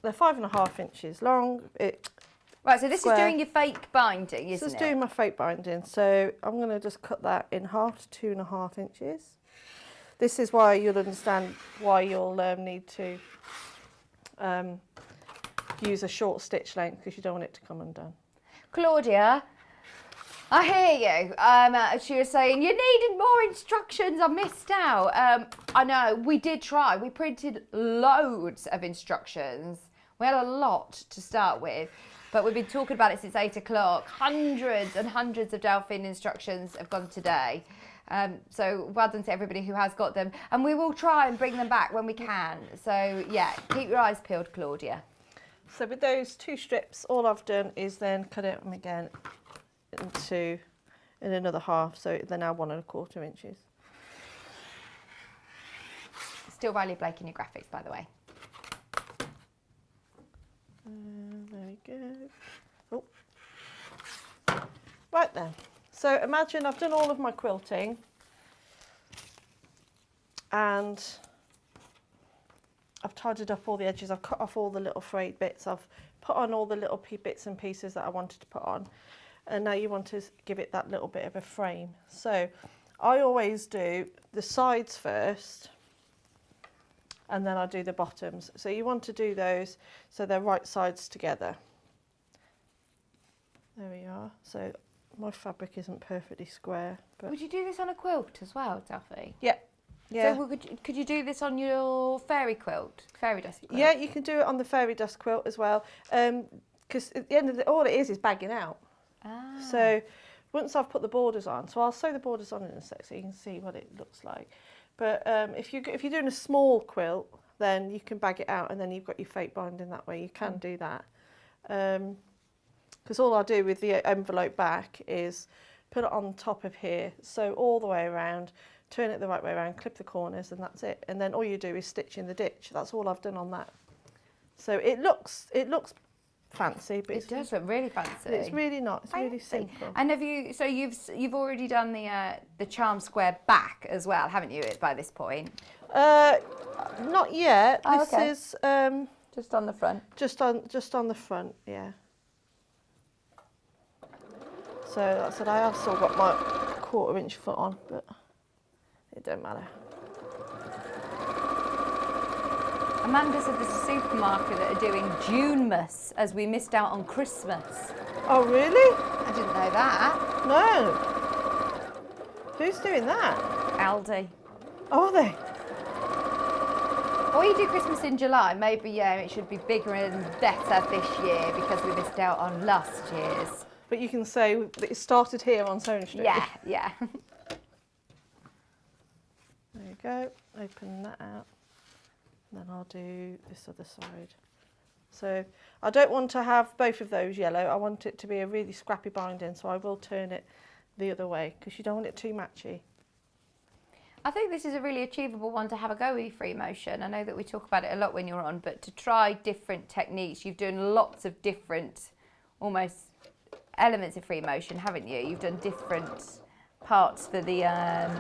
they're 5.5 inches long. Right, so this Square. is doing your fake binding, This isn't is it? doing my fake binding, so I'm going to just cut that in half to 2.5 inches. This is why you'll understand why you'll need to use a short stitch length, because you don't want it to come undone. Claudia, I hear you. She was saying, you needed more instructions, I missed out. I know, we did try. We printed loads of instructions. We had a lot to start with, but we've been talking about it since 8 o'clock. Hundreds and hundreds of Delphine instructions have gone today. So well done to everybody who has got them. And we will try and bring them back when we can. So yeah, keep your eyes peeled, Claudia. So with those 2 strips, all I've done is then cut it again in another half, so they're now 1.25 inches. Still Riley Blake in your graphics, by the way. There we go. Oh. Right then. So imagine I've done all of my quilting and I've tidied up all the edges, I've cut off all the little frayed bits, I've put on all the little bits and pieces that I wanted to put on, and now you want to give it that little bit of a frame. So I always do the sides first and then I do the bottoms. So you want to do those so they're right sides together. There we are. So my fabric isn't perfectly square. But Would you do this on a quilt as well, Delphine? yeah. Yeah. So could you do this on your fairy quilt, fairy dust quilt? Yeah, you can do it on the fairy dust quilt as well. Because at the end of all it is bagging out. Ah. So once I've put the borders on, so I'll sew the borders on in a sec so you can see what it looks like. But if you're doing a small quilt, then you can bag it out and then you've got your fake binding that way. You can do that. Because all I do with the envelope back is put it on top of here, sew all the way around, turn it the right way around, clip the corners, and that's it. And then all you do is stitch in the ditch. That's all I've done on that. So it looks fancy, but It does look really fancy. it's really not. It's really Fancy. simple. And have you? So you've already done the charm square back as well, haven't you? By this point. Not yet. Oh, This okay. is Just on the front. just on the front. Yeah. So like I said, I have still got my 1/4 inch foot on, but it don't matter. Amanda said there's a supermarket that are doing Junemas as we missed out on Christmas. Oh really? I didn't know that. No. Who's doing that? Aldi. Are they? Or you do Christmas in July, maybe, yeah, it should be bigger and better this year because we missed out on last year's. But you can say that it started here on Sewing Street. Yeah, yeah. There you go. Open that out. And then I'll do this other side. So I don't want to have both of those yellow. I want it to be a really scrappy binding, so I will turn it the other way because you don't want it too matchy. I think this is a really achievable one to have a go with free motion. I know that we talk about it a lot when you're on, but to try different techniques, you've done lots of different almost elements of free motion, haven't you? You've done different parts for the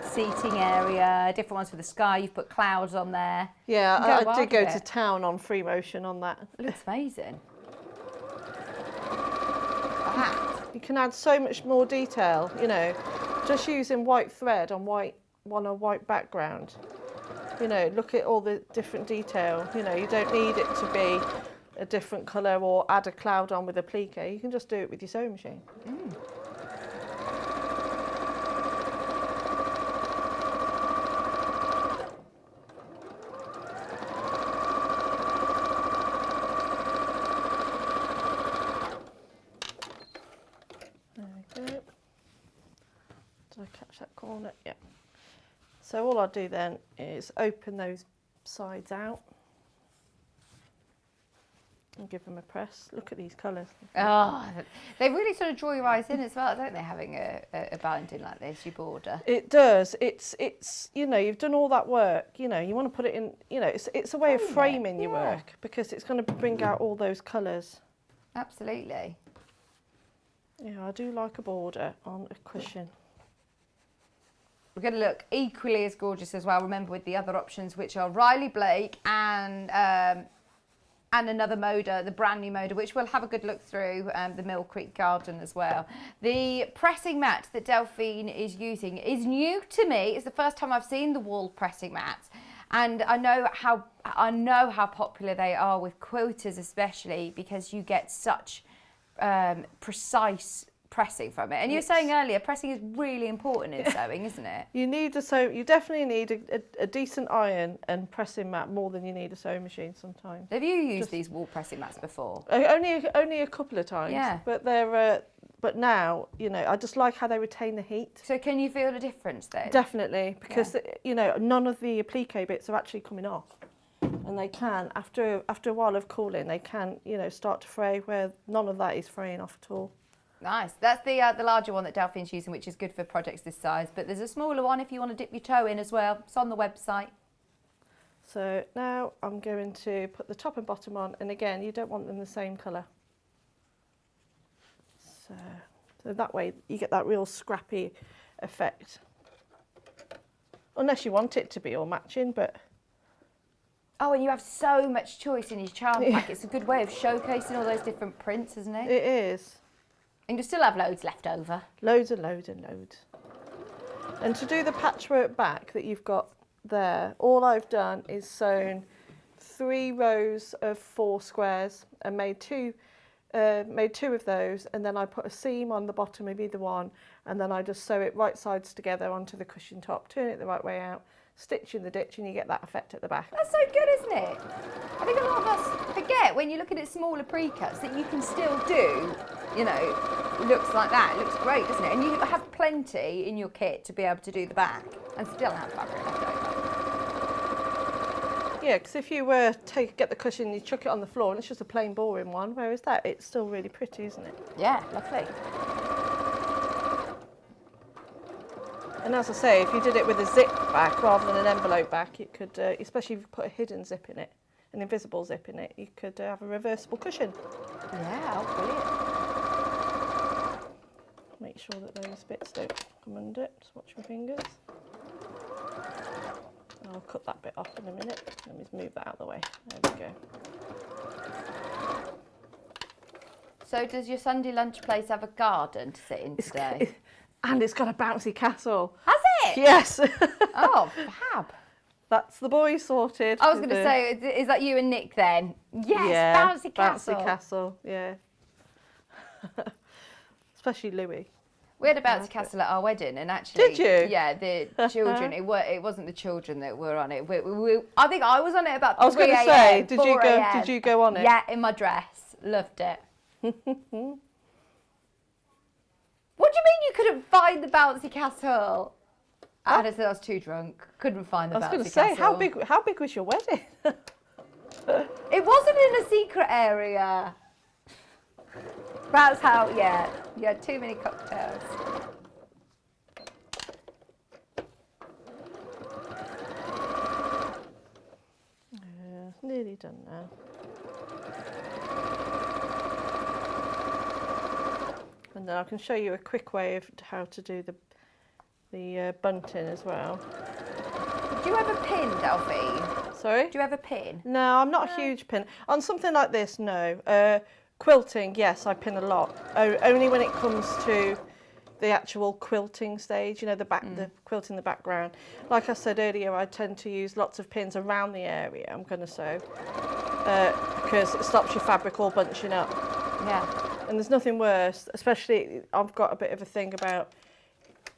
seating area, different ones for the sky. You've put clouds on there. Yeah, Go I wild did go with to it. town on free motion on that. It looks amazing. That. You can add so much more detail, you know. just using white thread on a white background. You know, look at all the different detail. You know, you don't need it to be a different colour or add a cloud on with a plique. You can just do it with your sewing machine. There we go. Did I catch that corner? Yeah. So all I'll do then is open those sides out and give them a press. Look at these colours. Oh, they really sort of draw your eyes in as well, don't they, having a binding like this, you border? It does. It's you know, you've done all that work, you know, you want to put it in, you know, it's a way of framing your work because it's going to bring out all those colours. Absolutely. Yeah, I do like a border on a cushion. We're going to look equally as gorgeous as well, remember, with the other options, which are Riley Blake and another moder, the brand new moder, which we'll have a good look through, the Mill Creek Garden as well. The pressing mat that Delphine is using is new to me. It's the first time I've seen the wall pressing mats, and I know how popular they are with quilters, especially because you get such precise pressing from it. And you were saying earlier, pressing is really important in sewing, isn't it? You definitely need a decent iron and pressing mat more than you need a sewing machine sometimes. Have you used these wall pressing mats before? Only a couple of times. Yeah. But they're but now, you know, I just like how they retain the heat. So can you feel the difference then? Definitely, because you know, none of the applique bits are actually coming off. And they can, after a while of cooling, they can, you know, start to fray where none of that is fraying off at all. Nice. That's the larger one that Delphine's using, which is good for projects this size. But there's a smaller one if you want to dip your toe in as well. It's on the website. So now I'm going to put the top and bottom on, and again, you don't want them the same colour. So that way you get that real scrappy effect. Unless you want it to be all matching, but... Oh, and you have so much choice in your charm pack. It's a good way of showcasing all those different prints, isn't it? It is. And you still have loads left over. Loads and loads and loads. And to do the patchwork back that you've got there, all I've done is sewn 3 rows of 4 squares and made two of those, and then I put a seam on the bottom of either one, and then I just sew it right sides together onto the cushion top, turn it the right way out, stitch in the ditch, and you get that effect at the back. That's so good, isn't it? I think a lot of us forget when you're looking at smaller pre-cuts that you can still do, you know, looks like that. It looks great, doesn't it? And you have plenty in your kit to be able to do the back and still have fabric left over. Yeah, because if you were to get the cushion, you chuck it on the floor, and it's just a plain boring one, whereas that, it's still really pretty, isn't it? Yeah, lovely. And as I say, if you did it with a zip back rather than an envelope back, you could, especially if you put a hidden zip in it, an invisible zip in it, you could have a reversible cushion. Yeah, oh, brilliant. Make sure that those bits don't come under it. Just watch my fingers. I'll cut that bit off in a minute. Let me just move that out of the way. There we go. So does your Sunday lunch place have a garden to sit in today? And it's got a bouncy castle. Has it? Yes. Oh, fab. That's the boy sorted. I was going to say, is that you and Nick then? Yes, yeah, bouncy castle. Bouncy castle, yeah. Especially Louis. We had a bouncy castle at our wedding, and actually, did you? Yeah, the children. It wasn't the children that were on it. I think I was on it about 3 I was going to say, did you go on it? Yeah, in my dress. Loved it. What do you mean you couldn't find the bouncy castle? I said I was too drunk. Couldn't find the bouncy castle. I was going to say, how big was your wedding? It wasn't in a secret area. That's how, yeah. You had too many cocktails. Nearly done now. And then I can show you a quick way of how to do the bunting as well. Do you have a pin, Delphine? Sorry? Do you have a pin? No, I'm not a huge pin. On something like this, no. Quilting, yes, I pin a lot. Only when it comes to, the actual quilting stage, you know, the quilt in the background. Like I said earlier, I tend to use lots of pins around the area I'm going to sew because it stops your fabric all bunching up. Yeah. And there's nothing worse, especially I've got a bit of a thing about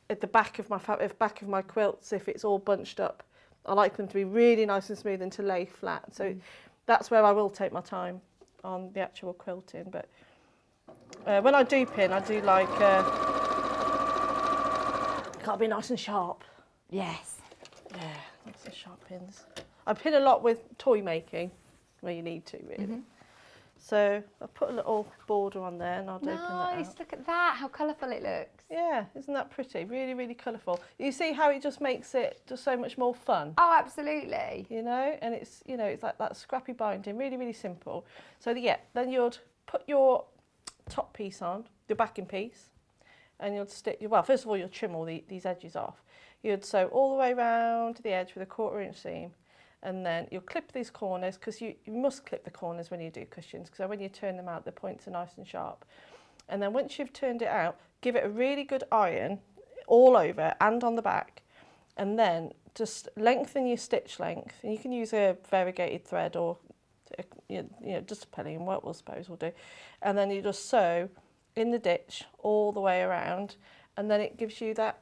at the back of my quilts, if it's all bunched up. I like them to be really nice and smooth and to lay flat. So that's where I will take my time on the actual quilting. But when I do pin, I do like it can't be nice and sharp. Yes. Yeah, nice and sharp pins. I pin a lot with toy making, where you need to really. So I've put a little border on there and I'll open that out. Nice, look at that, how colourful it looks. Yeah, isn't that pretty? Really, really colourful. You see how it just makes it just so much more fun? Oh, absolutely. You know, and it's, you know, it's like that scrappy binding, really, really simple. So yeah, then you'd put your top piece on, your backing piece, and you'd stick, well, first of all, you'll trim all these edges off. You'd sew all the way around the edge with a 1/4 inch seam. And then you'll clip these corners, because you must clip the corners when you do cushions, because when you turn them out, the points are nice and sharp. And then once you've turned it out, give it a really good iron all over and on the back. And then just lengthen your stitch length. And you can use a variegated thread or, you know, just a penny and what I suppose will do. And then you just sew in the ditch all the way around, and then it gives you that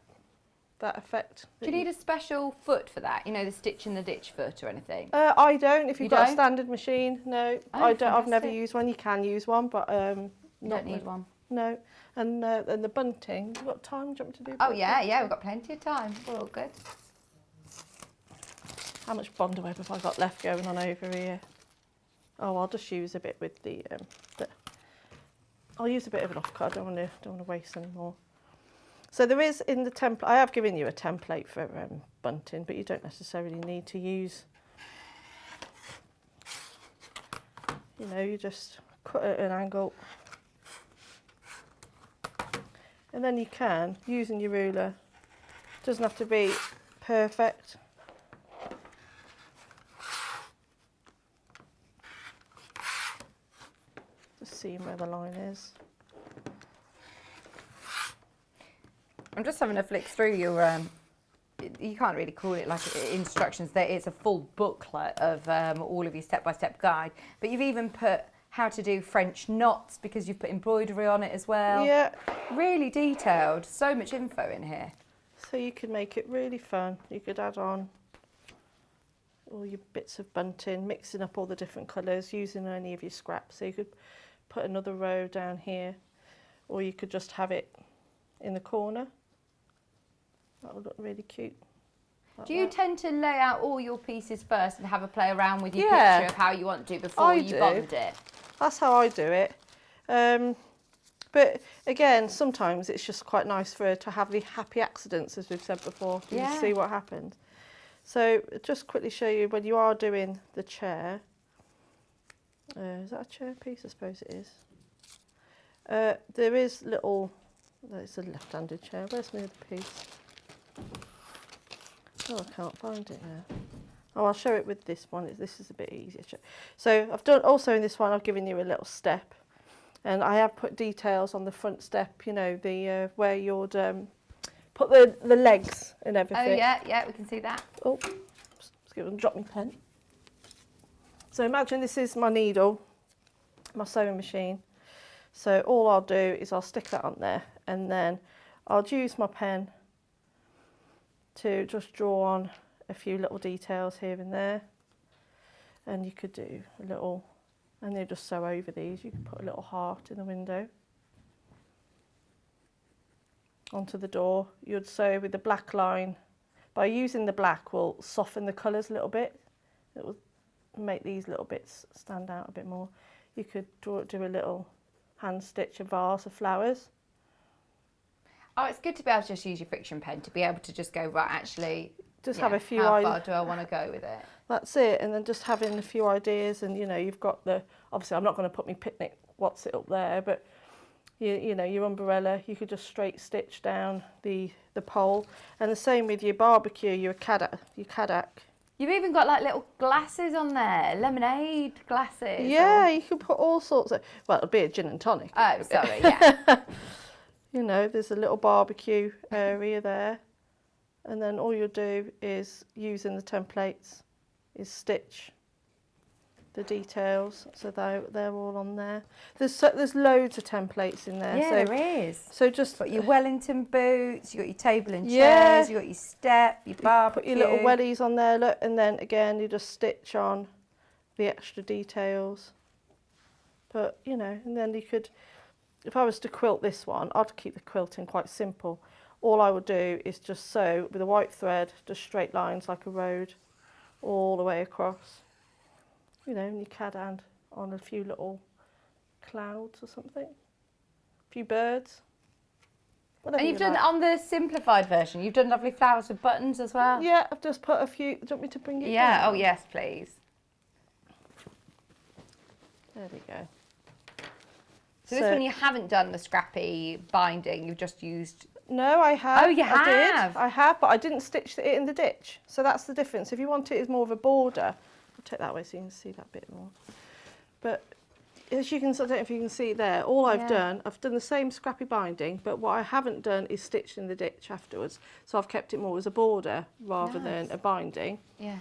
effect. Do you need a special foot for that? You know, the stitch in the ditch foot or anything? I don't. If you've got don't? a standard machine, no. Oh, I don't. I've never fantastic. used one. You can use one, but You don't need one. No. And the bunting. You've got time? Do you want me to do? Oh bunting? yeah, we've got plenty of time. We're all good. How much bond web have I got left going on over here? Oh, I'll just use a bit with the I'll use a bit of an offcut. I don't want to waste any more. So there is in the template, I have given you a template for bunting, but you don't necessarily need to use, you know, you just cut at an angle. And then you can, using your ruler, doesn't have to be perfect. Just seeing where the line is. I'm just having a flick through your, you can't really call it like instructions there. It's a full booklet of all of your step-by-step guide. But you've even put how to do French knots because you've put embroidery on it as well. Yeah. Really detailed. So much info in here. So you could make it really fun. You could add on all your bits of bunting, mixing up all the different colours, using any of your scraps. So you could put another row down here, or you could just have it in the corner. That would look really cute. Like Do you that. tend to lay out all your pieces first and have a play around with your Yeah. picture of how you want to before I you do. bond it? That's how I do it. But again, sometimes it's just quite nice for her to have the happy accidents, as we've said before, and Yeah. see what happens. So just quickly show you when you are doing the chair. Is that a chair piece? I suppose it is. There is little, it's a left-handed chair. Where's my other piece? Oh, I can't find it now. Oh, I'll show it with this one. This is a bit easier. So I've done, also in this one, I've given you a little step. And I have put details on the front step, you know, the where you'd put the legs and everything. Oh, yeah, we can see that. Oh, excuse me, drop my pen. So imagine this is my needle, my sewing machine. So all I'll do is I'll stick that on there, and then I'll use my pen to just draw on a few little details here and there. And you could do a little, and then just sew over these. You can put a little heart in the window. Onto the door, you'd sew with the black line. By using the black, will soften the colours a little bit. It will make these little bits stand out a bit more. You could do a little hand stitch, a vase of flowers. Oh, it's good to be able to just use your friction pen to be able to just go, right, actually, Just have a few how ideas. far do I want to go with it? That's it, and then just having a few ideas, and you know, you've got the, obviously I'm not going to put my picnic what's it up there, but you know, your umbrella, you could just straight stitch down the pole, and the same with your barbecue, your kadak. You've even got like little glasses on there, lemonade glasses. Yeah, or- you could put all sorts of, well, it'll be a gin and tonic. Oh, sorry, yeah. you know, there's a little barbecue area there. And then all you'll do is, using the templates, is stitch the details, so they're all on there. There's loads of templates in there. Yeah, so, there is. So just Got your Wellington boots, you got your table and Yeah. chairs, you got your step, your barbecue. put your little wellies on there, look, and then again you just stitch on the extra details. But you know, and then you could, if I was to quilt this one, I'd keep the quilting quite simple. All I would do is just sew with a white thread, just straight lines like a road, all the way across. You know, and you CAD hand on a few little clouds or something, a few birds. Whatever And you've you done like. on the simplified version, you've done lovely flowers with buttons as well. Yeah, I've just put a few. Do you want me to bring it Yeah, down? oh yes, please. There we go. So this one you haven't done the scrappy binding, you've just used... No, I have. Oh, you have? I have, but I didn't stitch it in the ditch. So that's the difference. If you want it as more of a border, I'll take that way so you can see that bit more. But as you can, I don't know if you can see there, all I've done the same scrappy binding, but what I haven't done is stitched in the ditch afterwards. So I've kept it more as a border rather than a binding. Yeah.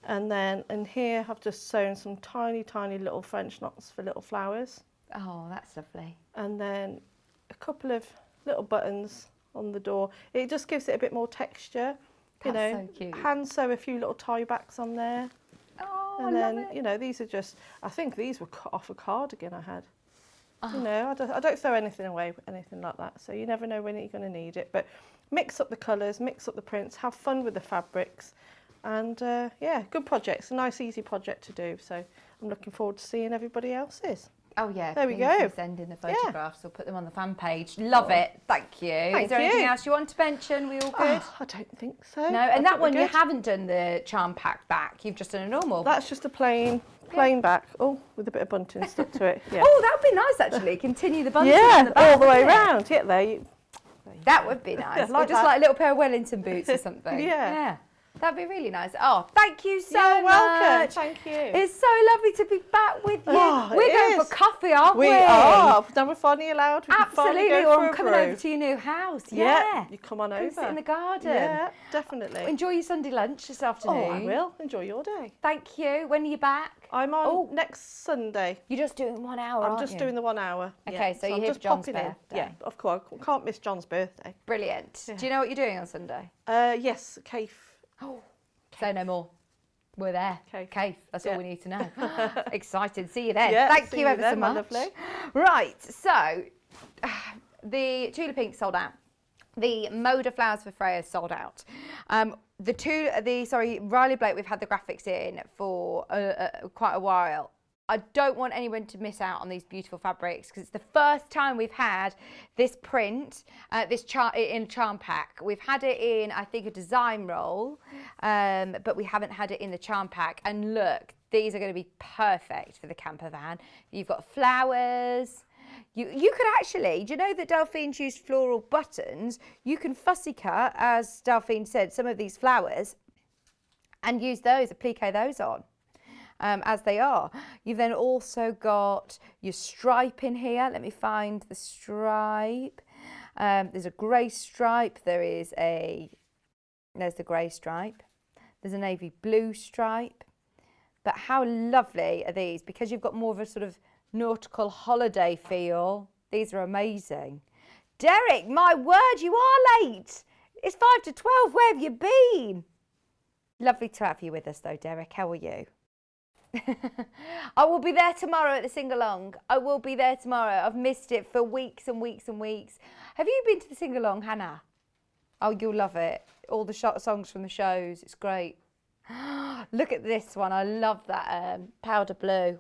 And then in here, I've just sewn some tiny, tiny little French knots for little flowers. Oh, that's lovely. And then a couple of little buttons on the door. It just gives it a bit more texture. You That's know, so cute. hand sew a few little tie backs on there. Oh, And I then, love it. you know, these are just, I think these were cut off a cardigan I had. Oh. You know, I don't throw anything away, anything like that. So you never know when you're going to need it. But mix up the colours, mix up the prints, have fun with the fabrics. And yeah, good project. It's a nice, easy project to do. So I'm looking forward to seeing everybody else's. Oh yeah, There we please go. do send in the photographs or put them on the fan page. Love it, thank you. Thank Is there anything you. else you want to mention? We all good? Oh, I don't think so. No, I and think that we're one you good. haven't done the charm pack back, you've just done a normal. That's just a plain back. Oh, with a bit of bunting stuck to it. Yeah. Oh, that would be nice actually, continue the bunting Yeah, in the back, all the way wouldn't it? round. Yeah, there you. That would be nice. like or just that. like a little pair of Wellington boots or something. Yeah. That'd be really nice. Oh, thank you so You're welcome. much. Thank you. It's so lovely to be back with you. Oh, it We're going is. for coffee, aren't we? We are. Now we're finally allowed. We can finally Absolutely. go Or for I'm a coming brew. over to your new house. Yeah. You come on Come sit over. in the garden. Yeah, definitely. Enjoy your Sunday lunch this afternoon. Oh, I will. Enjoy your day. Thank you. When are you back? I'm on Oh. next Sunday. You're just doing 1 hour, I'm aren't just you? doing the 1 hour. Okay, so you're I'm here just for John's popping in. birthday. Yeah, of course. I can't miss John's birthday. Brilliant. Do you know what you're doing on Sunday? Yes, Cafe. Oh, say no more. We're there. Cave. Cave. That's all Yeah. we need to know. Excited. See you then. Yeah, Thank see you you ever so then, my much. lovely. Right. So, the Tulip Pink sold out. The Moda Flowers for Freya sold out. Riley Blake, we've had the graphics in for quite a while. I don't want anyone to miss out on these beautiful fabrics because it's the first time we've had this print, in charm pack. We've had it in, I think, a design roll, but we haven't had it in the charm pack. And look, these are going to be perfect for the camper van. You've got flowers. You could actually, do you know that Delphine's used floral buttons? You can fussy cut, as Delphine said, some of these flowers and use those, applique those on. As they are. You've then also got your stripe in here. Let me find the stripe. There's a grey stripe. There's the grey stripe. There's a navy blue stripe. But how lovely are these? Because you've got more of a sort of nautical holiday feel. These are amazing. Derek, my word, you are late. It's 5 to 12. Where have you been? Lovely to have you with us though, Derek. How are you? I will be there tomorrow at the sing-along. I will be there tomorrow. I've missed it for weeks and weeks and weeks. Have you been to the sing-along, Hannah? Oh, you'll love it. All the songs from the shows. It's great. Look at this one. I love that powder blue.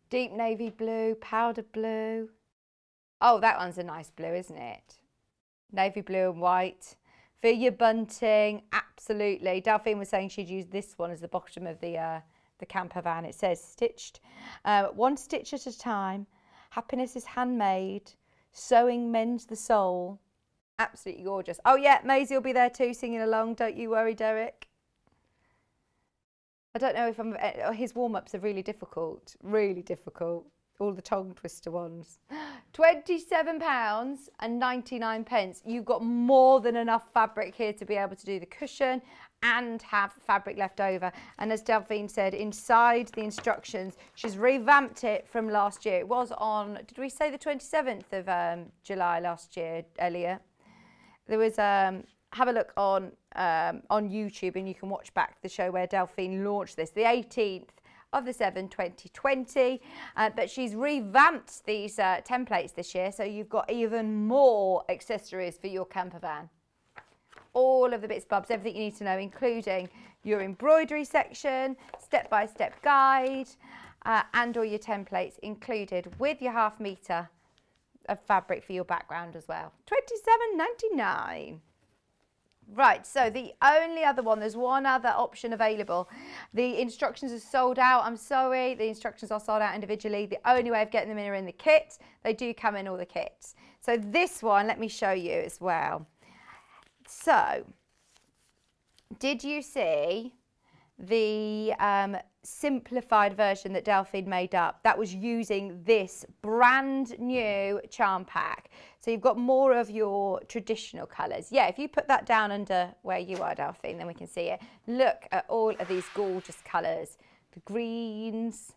Deep navy blue, powder blue. Oh, that one's a nice blue, isn't it? Navy blue and white. For your bunting, absolutely. Delphine was saying she'd use this one as the bottom of the camper van. It says stitched, 1 stitch at a time. Happiness is handmade. Sewing mends the soul. Absolutely gorgeous. Oh yeah, Maisie will be there too, singing along. Don't you worry, Derek. I don't know if his warm-ups are really difficult. Really difficult. All the tongue twister ones. £27.99. You've got more than enough fabric here to be able to do the cushion and have fabric left over. And as Delphine said, inside the instructions, she's revamped it from last year. It was on, did we say the 27th of July last year, Elliot? There was, have a look on YouTube and you can watch back the show where Delphine launched this, the 18th of the 7th, 2020. But she's revamped these templates this year, so you've got even more accessories for your camper van. All of the bits, bobs, everything you need to know, including your embroidery section, step-by-step guide, and all your templates included with your ½ metre of fabric for your background as well. £27.99. Right, so the only other one, there's one other option available. The instructions are sold out. I'm sorry, the instructions are sold out individually. The only way of getting them in are in the kit. They do come in all the kits. So this one, let me show you as well. So, did you see the simplified version that Delphine made up? That was using this brand new charm pack. So you've got more of your traditional colours. Yeah, if you put that down under where you are, Delphine, then we can see it. Look at all of these gorgeous colours. The greens.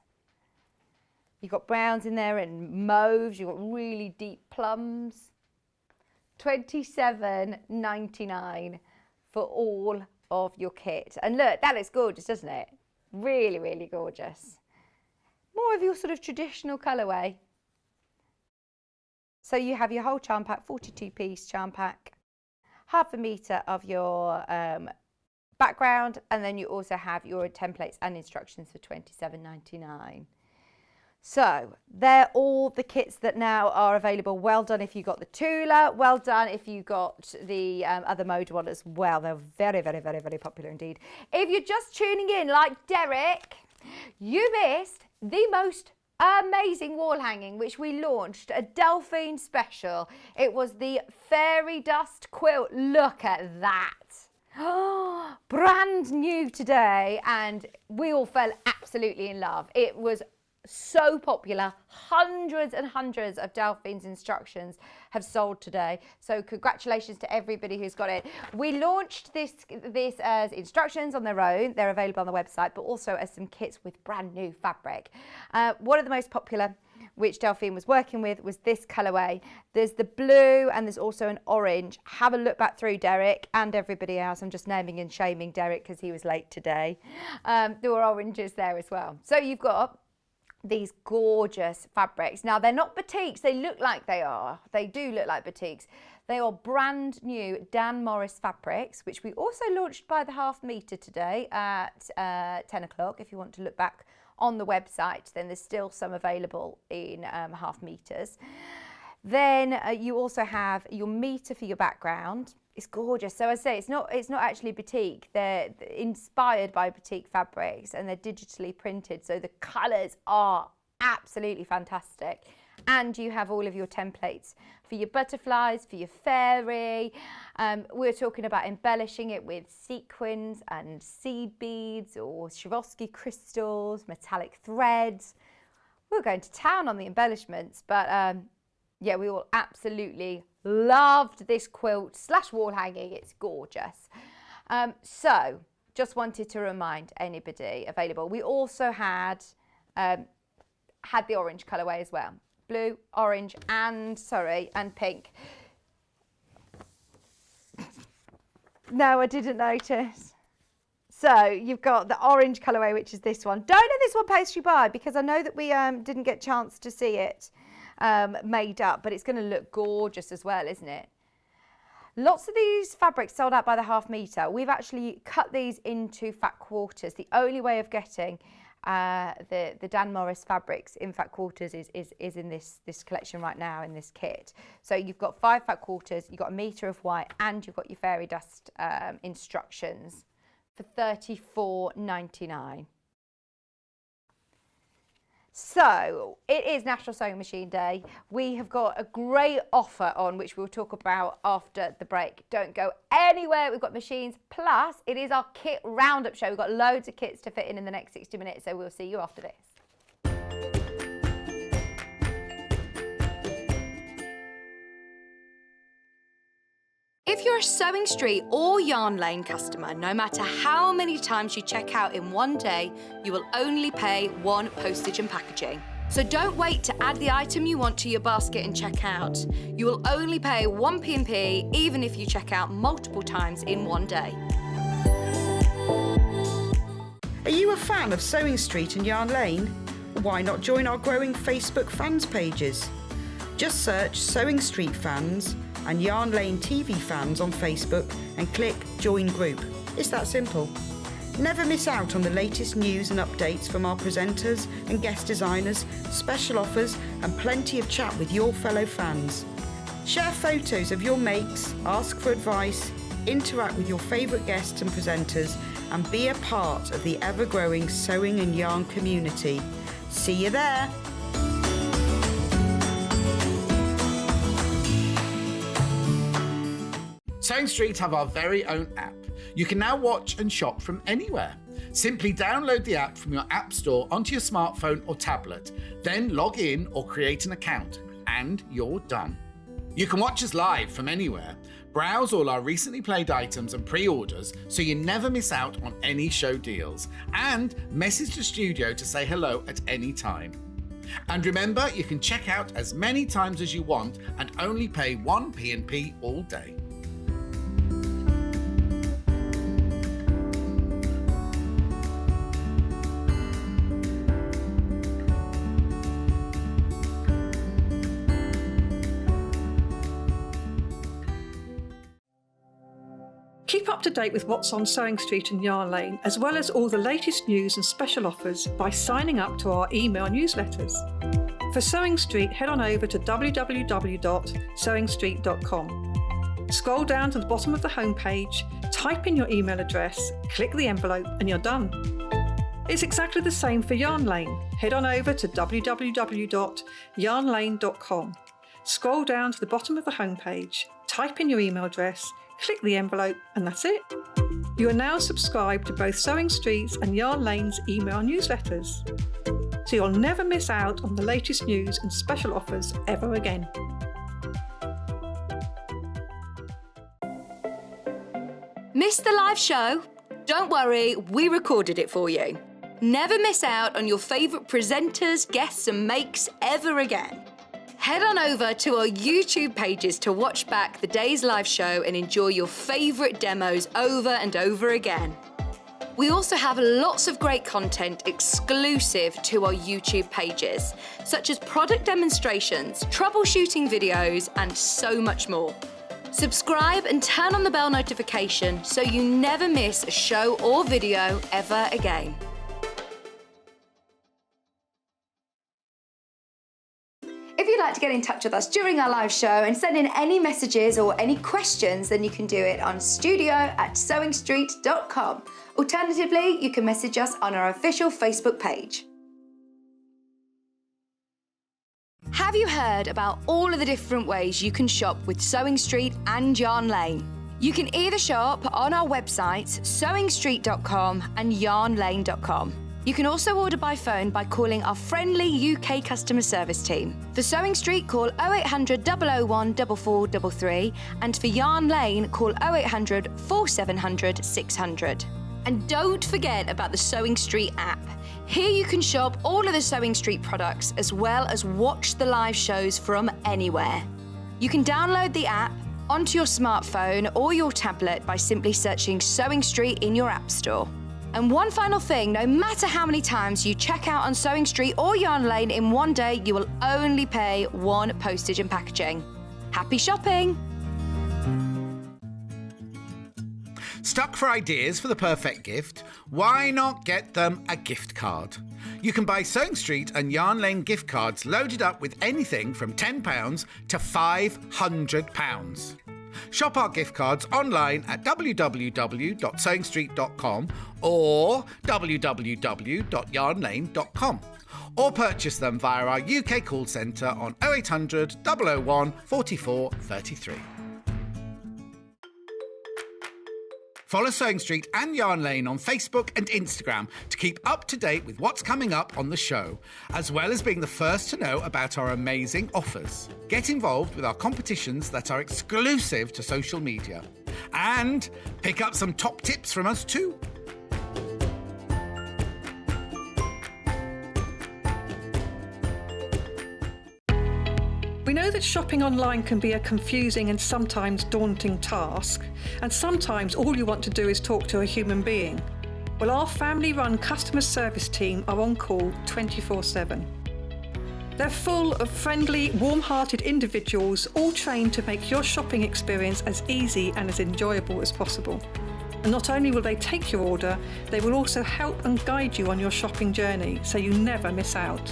You've got browns in there and mauves. You've got really deep plums. £27.99 for all of your kit. And look, that looks gorgeous, doesn't it? Really, really gorgeous. More of your sort of traditional colourway. So you have your whole charm pack, 42-piece charm pack, ½ metre of your background, and then you also have your templates and instructions for £27.99. So they're all the kits that now are available. Well done if you got the Tula. Well done if you got the other mode one as well. They're very, very, very, very popular indeed. If you're just tuning in like Derek, you missed the most amazing wall hanging, which we launched, a Delphine special. It was the fairy dust quilt. Look at that. Brand new today, and we all fell absolutely in love. It was so popular. Hundreds and hundreds of Delphine's instructions have sold today, so congratulations to everybody who's got it. We launched this as instructions on their own. They're available on the website, but also as some kits with brand new fabric. One of the most popular, which Delphine was working with, was this colourway. There's the blue and there's also an orange. Have a look back through, Derek, and everybody else. I'm just naming and shaming Derek because he was late today. There were oranges there as well. So you've got these gorgeous fabrics. Now, they're not batiks. They look like they are. They do look like batiks. They are brand new Dan Morris fabrics, which we also launched by the ½ metre today at 10 o'clock. If you want to look back on the website, then there's still some available in ½ metres. Then you also have your metre for your background. It's gorgeous. So I say it's not actually batik. They're inspired by batik fabrics and they're digitally printed. So the colours are absolutely fantastic. And you have all of your templates for your butterflies, for your fairy. We're talking about embellishing it with sequins and seed beads or Swarovski crystals, metallic threads. We're going to town on the embellishments, but yeah, we all absolutely loved this quilt / wall hanging. It's gorgeous. So just wanted to remind anybody available. We also had the orange colourway as well. Blue, orange, and pink. No, I didn't notice. So you've got the orange colourway, which is this one. Don't let this one pass you by because I know that we didn't get a chance to see it made up, but it's going to look gorgeous as well, isn't it? Lots of these fabrics sold out by the ½ metre. We've actually cut these into fat quarters. The only way of getting the Dan Morris fabrics in fat quarters is in this collection right now in this kit. So you've got 5 fat quarters, you've got a metre of white, and you've got your fairy dust instructions for $34.99. So it is National Sewing Machine Day. We have got a great offer on, which we'll talk about after the break. Don't go anywhere. We've got machines. Plus, it is our kit roundup show. We've got loads of kits to fit in the next 60 minutes. So we'll see you after this. a Sewing Street or Yarn Lane customer, no matter how many times you check out in one day, you will only pay one postage and packaging. So don't wait to add the item you want to your basket and check out. You will only pay one P&P even if you check out multiple times in one day. Are you a fan of Sewing Street and Yarn Lane? Why not join our growing Facebook fans pages? Just search Sewing Street Fans and Yarn Lane TV Fans on Facebook and click Join Group. It's that simple. Never miss out on the latest news and updates from our presenters and guest designers, special offers and plenty of chat with your fellow fans. Share photos of your makes, ask for advice, interact with your favourite guests and presenters and be a part of the ever-growing sewing and yarn community. See you there! Sewing Street have our very own app. You can now watch and shop from anywhere. Simply download the app from your app store onto your smartphone or tablet, then log in or create an account, and you're done. You can watch us live from anywhere, browse all our recently played items and pre-orders so you never miss out on any show deals, and message the studio to say hello at any time. And remember, you can check out as many times as you want and only pay one P&P all day. Keep up to date with what's on Sewing Street and Yarn Lane, as well as all the latest news and special offers by signing up to our email newsletters. For Sewing Street, head on over to www.sewingstreet.com. Scroll down to the bottom of the homepage, type in your email address, click the envelope, and you're done. It's exactly the same for Yarn Lane. Head on over to www.yarnlane.com. Scroll down to the bottom of the homepage, type in your email address, click the envelope, and that's it. You are now subscribed to both Sewing Street's and Yarn Lane's email newsletters, so you'll never miss out on the latest news and special offers ever again. Missed the live show? Don't worry, we recorded it for you. Never miss out on your favourite presenters, guests and makes ever again. Head on over to our YouTube pages to watch back the day's live show and enjoy your favourite demos over and over again. We also have lots of great content exclusive to our YouTube pages, such as product demonstrations, troubleshooting videos, and so much more. Subscribe and turn on the bell notification so you never miss a show or video ever again. If you'd like to get in touch with us during our live show and send in any messages or any questions, then you can do it on studio@sewingstreet.com. Alternatively, you can message us on our official Facebook page. Have you heard about all of the different ways you can shop with Sewing Street and Yarn Lane? You can either shop on our websites, sewingstreet.com and yarnlane.com. You can also order by phone by calling our friendly UK customer service team. For Sewing Street, call 0800 001 4433, and for Yarn Lane, call 0800 4700 600. And don't forget about the Sewing Street app. Here you can shop all of the Sewing Street products as well as watch the live shows from anywhere. You can download the app onto your smartphone or your tablet by simply searching Sewing Street in your app store. And one final thing, no matter how many times you check out on Sewing Street or Yarn Lane in one day, you will only pay one postage and packaging. Happy shopping! Stuck for ideas for the perfect gift? Why not get them a gift card? You can buy Sewing Street and Yarn Lane gift cards loaded up with anything from £10 to £500. Shop our gift cards online at www.sewingstreet.com or www.yarnlane.com, or purchase them via our UK call centre on 0800 001 44 33. Follow Sewing Street and Yarn Lane on Facebook and Instagram to keep up to date with what's coming up on the show, as well as being the first to know about our amazing offers. Get involved with our competitions that are exclusive to social media. And pick up some top tips from us too. We know that shopping online can be a confusing and sometimes daunting task, and sometimes all you want to do is talk to a human being. Well, our family-run customer service team are on call 24/7. They're full of friendly, warm-hearted individuals, all trained to make your shopping experience as easy and as enjoyable as possible. And not only will they take your order, they will also help and guide you on your shopping journey, so you never miss out.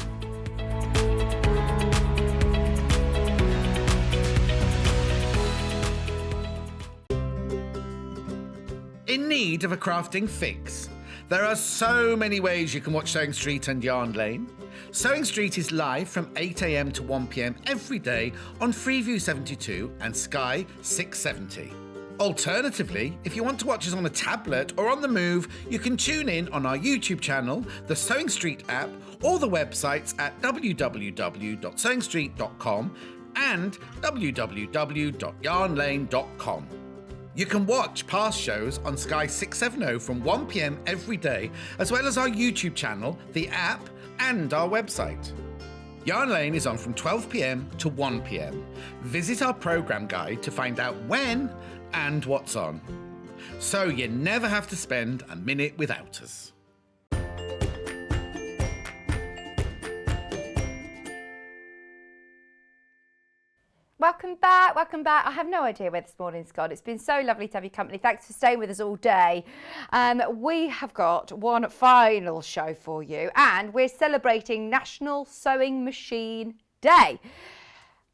In need of a crafting fix? There are so many ways you can watch Sewing Street and Yarn Lane. Sewing Street is live from 8 a.m. to 1 p.m. every day on Freeview 72 and Sky 670. Alternatively, if you want to watch us on a tablet or on the move, you can tune in on our YouTube channel, the Sewing Street app, or the websites at www.sewingstreet.com and www.yarnlane.com. You can watch past shows on Sky 670 from 1 p.m. every day, as well as our YouTube channel, the app, and our website. Yarn Lane is on from 12 p.m. to 1 p.m. Visit our programme guide to find out when and what's on. So you never have to spend a minute without us. Welcome back, welcome back. I have no idea where this morning's gone. It's been so lovely to have your company. Thanks for staying with us all day. We have got one final show for you, and we're celebrating National Sewing Machine Day.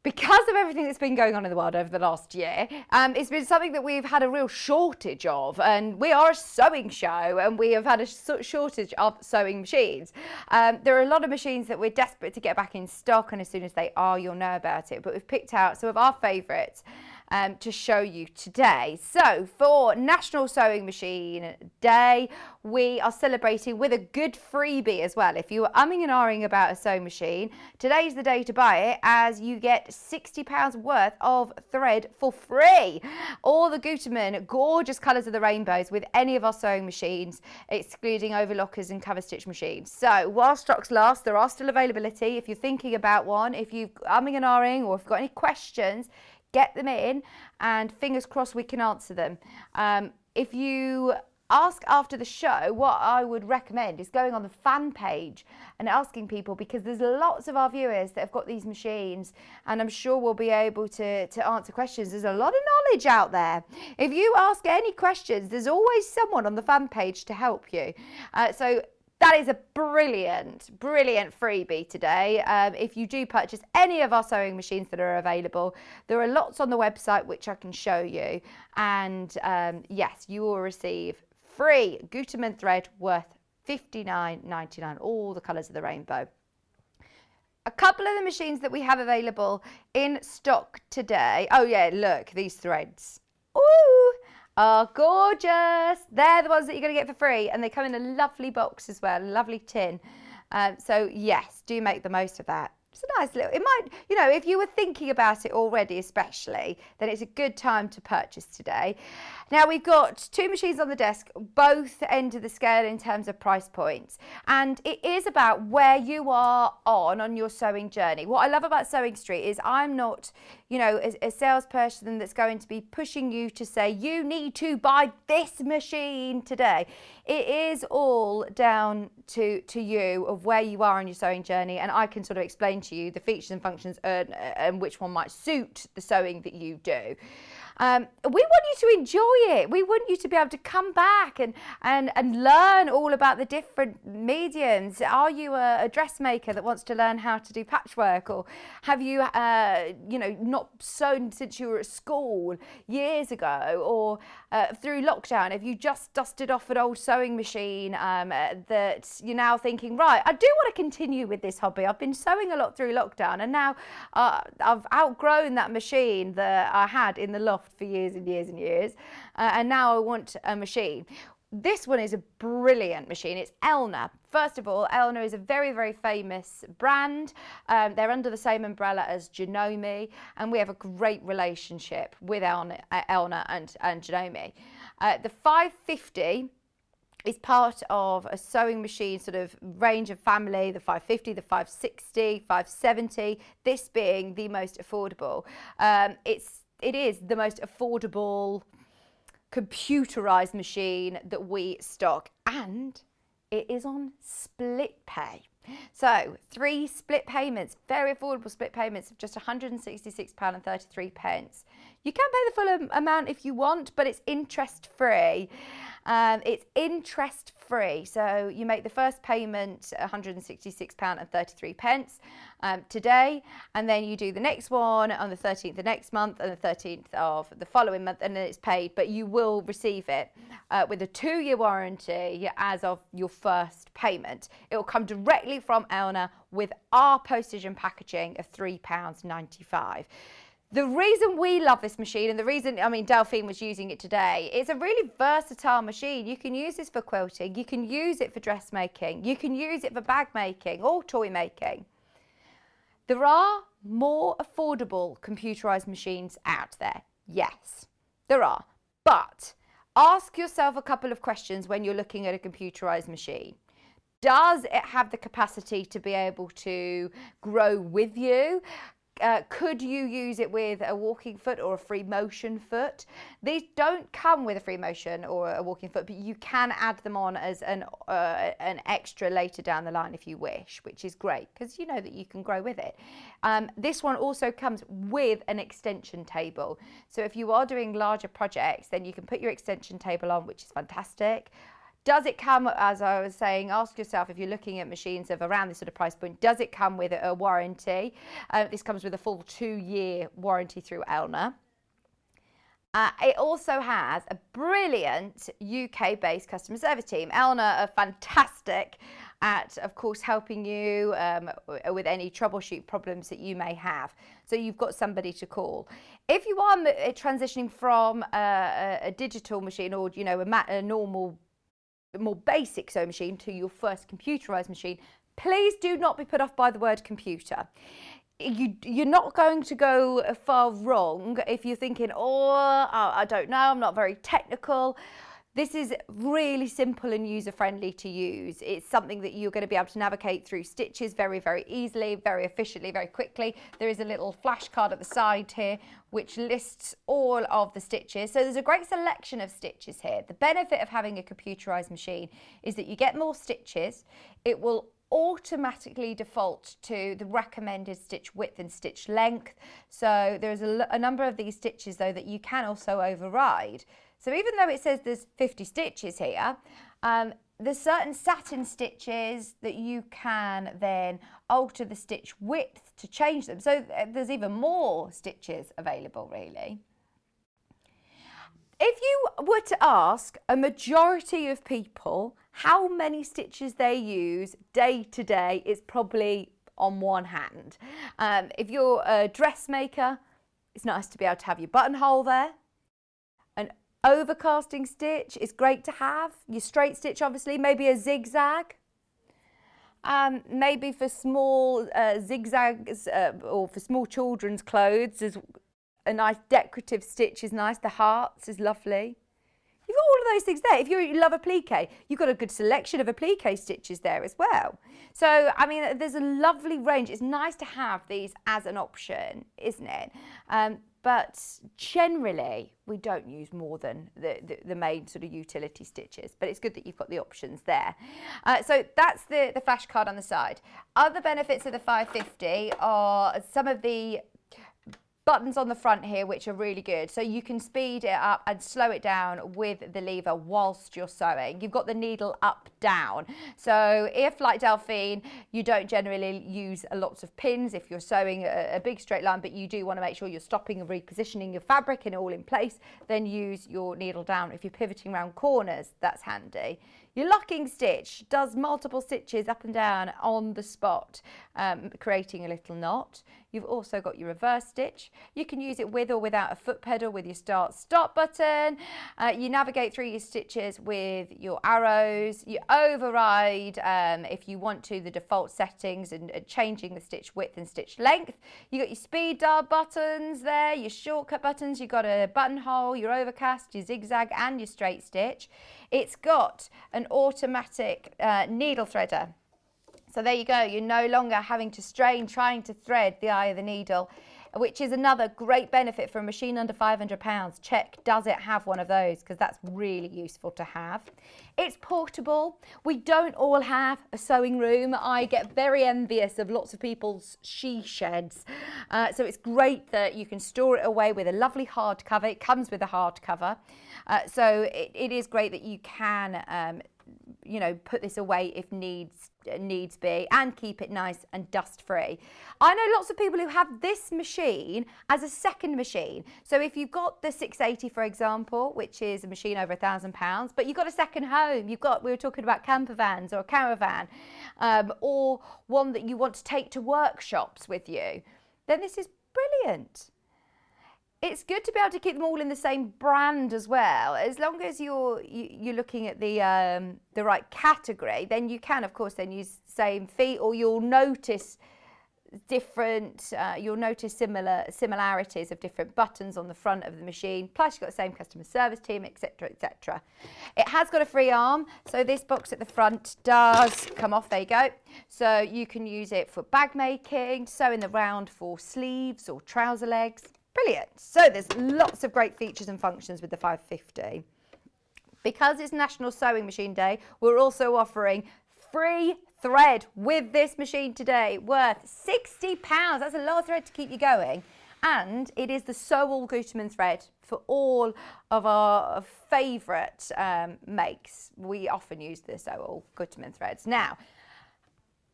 Because of everything that's been going on in the world over the last year, it's been something that we've had a real shortage of, and we are a sewing show and we have had a shortage of sewing machines. There are a lot of machines that we're desperate to get back in stock, and as soon as they are, you'll know about it. But we've picked out some of our favourites to show you today. So for National Sewing Machine Day, we are celebrating with a good freebie as well. If you were umming and ahhing about a sewing machine, today's the day to buy it, as you get £60 worth of thread for free. All the Gutermann gorgeous colours of the rainbows with any of our sewing machines, excluding overlockers and cover stitch machines. So while stocks last, there are still availability. If you're thinking about one, if you've umming and ahhing, or if you've got any questions, get them in, and fingers crossed we can answer them. If you ask after the show, what I would recommend is going on the fan page and asking people, because there's lots of our viewers that have got these machines, and I'm sure we'll be able to answer questions. There's a lot of knowledge out there. If you ask any questions, there's always someone on the fan page to help you. So that is a brilliant freebie today. If you do purchase any of our sewing machines that are available, there are lots on the website which I can show you. And yes, you will receive free Gutermann thread worth $59.99, all the colours of the rainbow. A couple of the machines that we have available in stock today. Oh yeah, look, these threads. Ooh! Are gorgeous. They're the ones that you're going to get for free, and they come in a lovely box as well, a lovely tin. So yes, do make the most of that. It's a nice little, it might, you know, if you were thinking about it already especially, then it's a good time to purchase today. Now we've got two machines on the desk, both end of the scale in terms of price points. And it is about where you are on your sewing journey. What I love about Sewing Street is I'm not, you know, a salesperson that's going to be pushing you to say, you need to buy this machine today. It is all down to you of where you are on your sewing journey, and I can sort of explain to you the features and functions and which one might suit the sewing that you do. We want you to enjoy it. We want you to be able to come back and learn all about the different mediums. Are you a dressmaker that wants to learn how to do patchwork, or have you, you know, not sewn since you were at school years ago, or through lockdown, have you just dusted off an old sewing machine that you're now thinking, right, I do want to continue with this hobby. I've been sewing a lot through lockdown, and now I've outgrown that machine that I had in the loft for years and years and years, and now I want a machine. This one is a brilliant machine. It's Elna. First of all, Elna is a very, very famous brand. They're under the same umbrella as Janome, and we have a great relationship with Elna and Janome. The 550 is part of a sewing machine sort of range of family, the 550, the 560, 570, this being the most affordable. It is the most affordable computerized machine that we stock, and it is on split pay. So 3 split payments, very affordable split payments of just £166.33. You can pay the full amount if you want, but it's interest free. It's interest free. So you make the first payment £166.33 today, and then you do the next one on the 13th of next month and the 13th of the following month, and then it's paid, but you will receive it with a 2-year warranty as of your first payment. It will come directly from Elna with our postage and packaging of £3.95. The reason we love this machine, and the reason, I mean, Delphine was using it today, it's a really versatile machine. You can use this for quilting, you can use it for dressmaking, you can use it for bag making or toy making. There are more affordable computerized machines out there. Yes, there are. But ask yourself a couple of questions when you're looking at a computerized machine. Does it have the capacity to be able to grow with you? Could you use it with a walking foot or a free motion foot? These don't come with a free motion or a walking foot, but you can add them on as an extra later down the line if you wish, which is great because you know that you can grow with it. This one also comes with an extension table. So if you are doing larger projects, then you can put your extension table on, which is fantastic. Does it come, as I was saying, ask yourself if you're looking at machines of around this sort of price point, does it come with a warranty? This comes with a full 2-year warranty through Elna. It also has a brilliant UK-based customer service team. Elna are fantastic at, of course, helping you with any troubleshoot problems that you may have. So you've got somebody to call. If you are transitioning from a digital machine or, you know, a normal more basic sewing machine to your first computerized machine, please do not be put off by the word computer. You're not going to go far wrong if you're thinking, oh, I don't know, I'm not very technical. This is really simple and user-friendly to use. It's something that you're going to be able to navigate through stitches very, very easily, very efficiently, very quickly. There is a little flashcard at the side here which lists all of the stitches. So there's a great selection of stitches here. The benefit of having a computerized machine is that you get more stitches. It will automatically default to the recommended stitch width and stitch length. So there's a number of these stitches though that you can also override. So even though it says there's 50 stitches here, there's certain satin stitches that you can then alter the stitch width to change them. So there's even more stitches available really. If you were to ask a majority of people how many stitches they use day to day, it's probably on one hand. If you're a dressmaker, it's nice to be able to have your buttonhole there. An overcasting stitch is great to have. Your straight stitch, obviously, maybe a zigzag. Maybe for small zigzags or for small children's clothes, is a nice decorative stitch is nice. The hearts is lovely. You've got all of those things there. If you love applique, you've got a good selection of applique stitches there as well. So, I mean, there's a lovely range. It's nice to have these as an option, isn't it? But generally, we don't use more than the main sort of utility stitches. But it's good that you've got the options there. So that's the flashcard on the side. Other benefits of the 550 are some of the buttons on the front here which are really good, so you can speed it up and slow it down with the lever whilst you're sewing. You've got the needle up down, so if like Delphine you don't generally use lots of pins if you're sewing a big straight line, but you do want to make sure you're stopping and repositioning your fabric and all in place, then use your needle down. If you're pivoting around corners, that's handy. Your locking stitch does multiple stitches up and down on the spot, creating a little knot. You've also got your reverse stitch. You can use it with or without a foot pedal with your start-stop button. You navigate through your stitches with your arrows. You override, if you want to, the default settings and changing the stitch width and stitch length. You got your speed dial buttons there, your shortcut buttons. You've got a buttonhole, your overcast, your zigzag and your straight stitch. It's got an automatic needle threader. So there you go, you're no longer having to strain trying to thread the eye of the needle, which is another great benefit for a machine under £500. Check, does it have one of those? Because that's really useful to have. It's portable. We don't all have a sewing room. I get very envious of lots of people's she sheds. So it's great that you can store it away with a lovely hard cover. It comes with a hard cover. So it is great that you can you know, put this away if needs be, and keep it nice and dust free. I know lots of people who have this machine as a second machine. So if you've got the 680, for example, which is a machine over £1,000, but you've got a second home, we were talking about camper vans or a caravan, or one that you want to take to workshops with you, then this is brilliant. It's good to be able to keep them all in the same brand as well. As long as you're looking at the right category, then you can, of course, then use same feet, or you'll notice similarities of different buttons on the front of the machine. Plus, you've got the same customer service team, etc., etc. It has got a free arm, so this box at the front does come off. There you go. So you can use it for bag making, sewing the round for sleeves or trouser legs. Brilliant. So there's lots of great features and functions with the 550. Because it's National Sewing Machine Day, we're also offering free thread with this machine today, worth £60. That's a lot of thread to keep you going. And it is the Sew-All Gutermann thread for all of our favourite makes. We often use the Sew-All Gutermann threads. Now,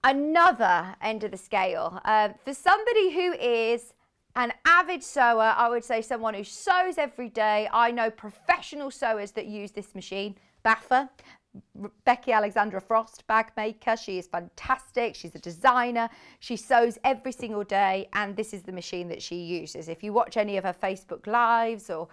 another end of the scale, for somebody who is an avid sewer, I would say someone who sews every day. I know professional sewers that use this machine. Baffa, Becky Alexandra Frost, bag maker. She is fantastic. She's a designer. She sews every single day, and this is the machine that she uses. If you watch any of her Facebook Lives or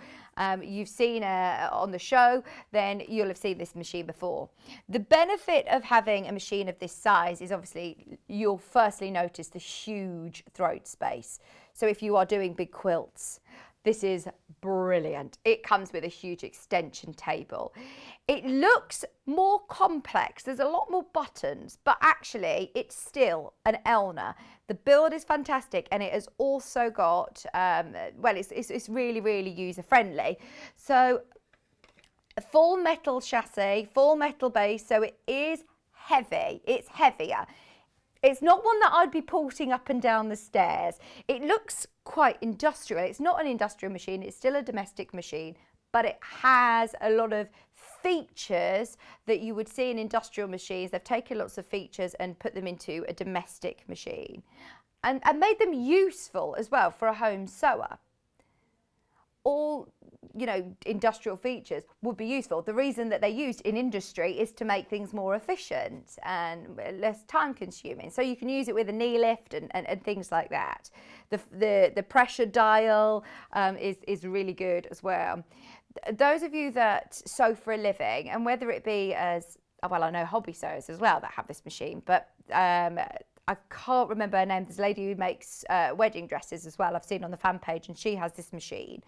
you've seen her on the show, then you'll have seen this machine before. The benefit of having a machine of this size is obviously you'll firstly notice the huge throat space. So if you are doing big quilts, this is brilliant. It comes with a huge extension table. It looks more complex. There's a lot more buttons, but actually it's still an Elna. The build is fantastic, and it has also got, well, it's really, really user friendly. So a full metal chassis, full metal base, so it is heavy. It's heavier. It's not one that I'd be porting up and down the stairs. It looks quite industrial. It's not an industrial machine, it's still a domestic machine, but it has a lot of features that you would see in industrial machines. They've taken lots of features and put them into a domestic machine and made them useful as well for a home sewer. All, you know, industrial features would be useful. The reason that they're used in industry is to make things more efficient and less time consuming. So you can use it with a knee lift and things like that. The pressure dial is really good as well. Those of you that sew for a living, and whether it be as, well, I know hobby sewers as well that have this machine, but I can't remember her name. There's a lady who makes wedding dresses as well. I've seen on the fan page, and she has this machine.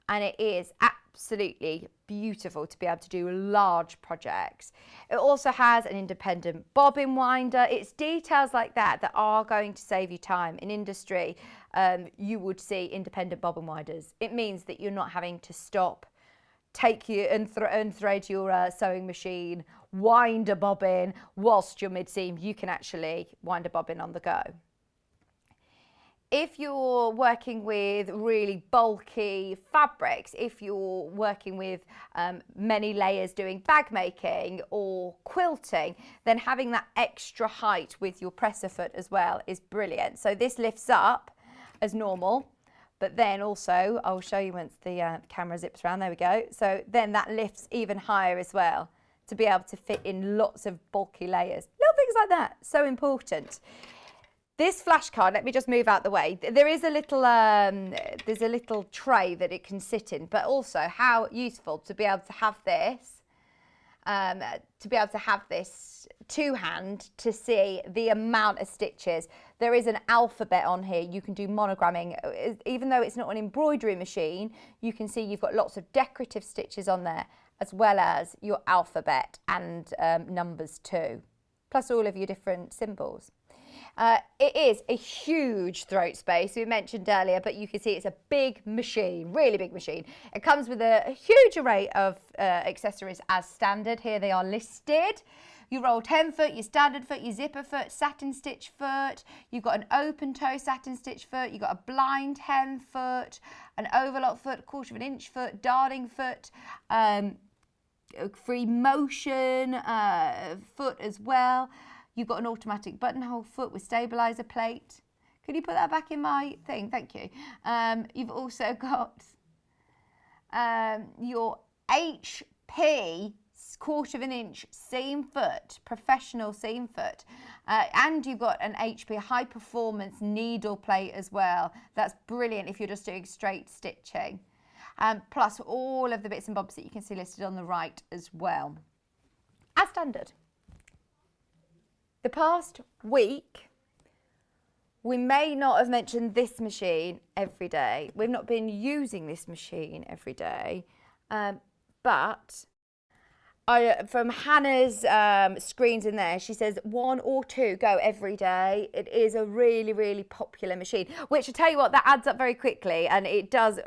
And it is absolutely beautiful to be able to do large projects. It also has an independent bobbin winder. It's details like that that are going to save you time. In industry, you would see independent bobbin winders. It means that you're not having to stop, take you and thread your sewing machine, wind a bobbin whilst you're mid-seam. You can actually wind a bobbin on the go. If you're working with really bulky fabrics, if you're working with many layers doing bag making or quilting, then having that extra height with your presser foot as well is brilliant. So this lifts up as normal, but then also, I'll show you once the camera zips around, there we go. So then that lifts even higher as well to be able to fit in lots of bulky layers. Little things like that, so important. This flashcard, let me just move out the way. There is a little, there's a little tray that it can sit in, but also how useful to be able to have this, to hand to see the amount of stitches. There is an alphabet on here. You can do monogramming. Even though it's not an embroidery machine, you can see you've got lots of decorative stitches on there, as well as your alphabet and numbers too, plus all of your different symbols. It is a huge throat space, we mentioned earlier, but you can see it's a big machine, really big machine. It comes with a huge array of accessories as standard. Here they are listed. Your roll 10 foot, your standard foot, your zipper foot, satin stitch foot. You've got an open toe satin stitch foot. You've got a blind hem foot, an overlock foot, 1/4 inch foot, darning foot, free motion foot as well. You've got an automatic buttonhole foot with stabilizer plate. Could you put that back in my thing? Thank you. You've also got your HP 1/4 inch seam foot, professional seam foot. And you've got an HP high performance needle plate as well. That's brilliant if you're just doing straight stitching. Plus all of the bits and bobs that you can see listed on the right as well. As standard. The past week, we may not have mentioned this machine every day. We've not been using this machine every day, but from Hannah's screens in there, she says 1 or 2 go every day. It is a really, really popular machine, which I tell you what, that adds up very quickly, and it does.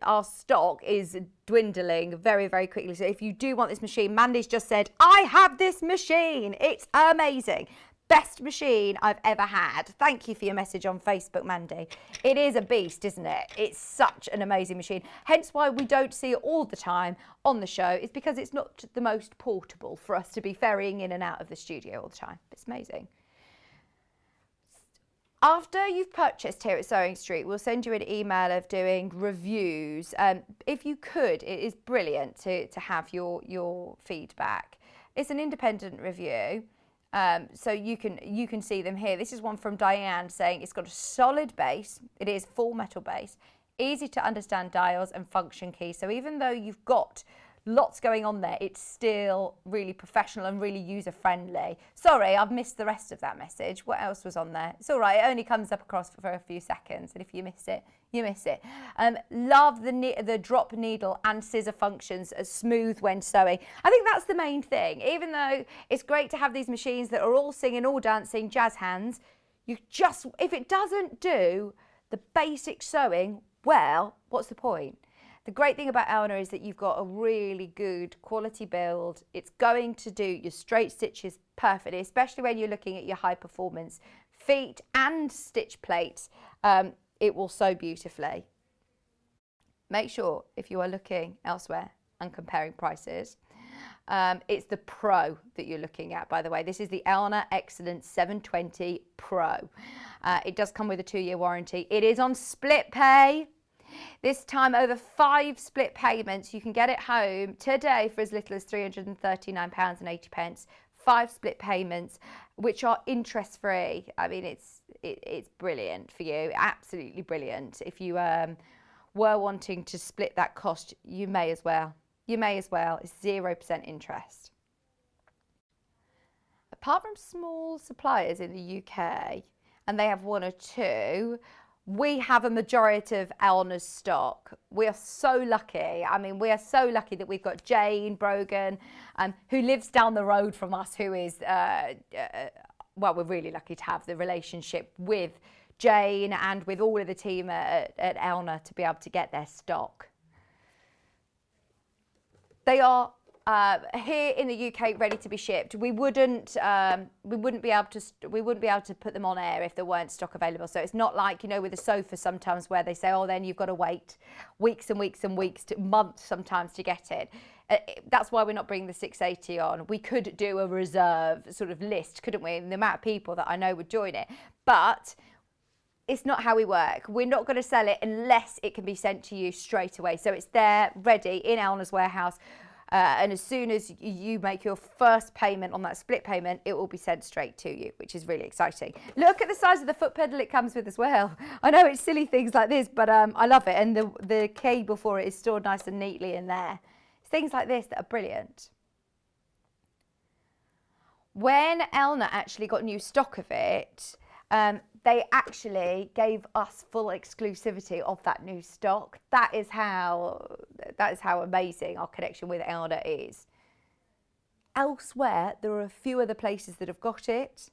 Our stock is dwindling very, very quickly. So if you do want this machine, Mandy's just said, I have this machine. It's amazing. Best machine I've ever had. Thank you for your message on Facebook, Mandy. It is a beast, isn't it? It's such an amazing machine. Hence why we don't see it all the time on the show. It's because it's not the most portable for us to be ferrying in and out of the studio all the time. It's amazing. After you've purchased here at Sewing Street, we'll send you an email of doing reviews. If you could, it is brilliant to have your feedback. It's an independent review. So you can see them here. This is one from Diane saying it's got a solid base. It is full metal base, easy to understand dials and function keys. So even though you've got lots going on there, it's still really professional and really user friendly. Sorry, I've missed the rest of that message. What else was on there? It's all right. It only comes up across for a few seconds, and if you miss it, you miss it. Love the drop needle and scissor functions as smooth when sewing. I think that's the main thing. Even though it's great to have these machines that are all singing, all dancing, jazz hands, if it doesn't do the basic sewing well, what's the point? The great thing about Elna is that you've got a really good quality build. It's going to do your straight stitches perfectly, especially when you're looking at your high performance feet and stitch plates. It will sew beautifully. Make sure if you are looking elsewhere and comparing prices, it's the Pro that you're looking at, by the way. This is the Elna Excellence 720 Pro. It does come with a 2-year warranty. It is on split pay. This time over 5 split payments. You can get it home today for as little as £339.80. 5 split payments, which are interest free. I mean, it's brilliant for you, absolutely brilliant. If you were wanting to split that cost, you may as well. You may as well. It's 0% interest. Apart from small suppliers in the UK, and they have 1 or 2, we have a majority of Elna's stock. We are so lucky. I mean, we are so lucky that we've got Jane Brogan, who lives down the road from us, who is, well, we're really lucky to have the relationship with Jane and with all of the team at Elna to be able to get their stock. They are here in the UK ready to be shipped. We wouldn't be able to put them on air if there weren't stock available. So it's not like, you know, with a sofa sometimes where they say, oh, then you've got to wait weeks and weeks and weeks, months sometimes to get it. That's why we're not bringing the 680 on. We could do a reserve sort of list, couldn't we? And the amount of people that I know would join it. But it's not how we work. We're not going to sell it unless it can be sent to you straight away. So it's there, ready in Elna's warehouse. And as soon as you make your first payment on that split payment, it will be sent straight to you, which is really exciting. Look at the size of the foot pedal it comes with as well. I know it's silly things like this, but I love it. And the cable for it is stored nice and neatly in there. It's things like this that are brilliant. When Elna actually got new stock of it, they actually gave us full exclusivity of that new stock. That is how amazing our connection with Elna is. Elsewhere, there are a few other places that have got it,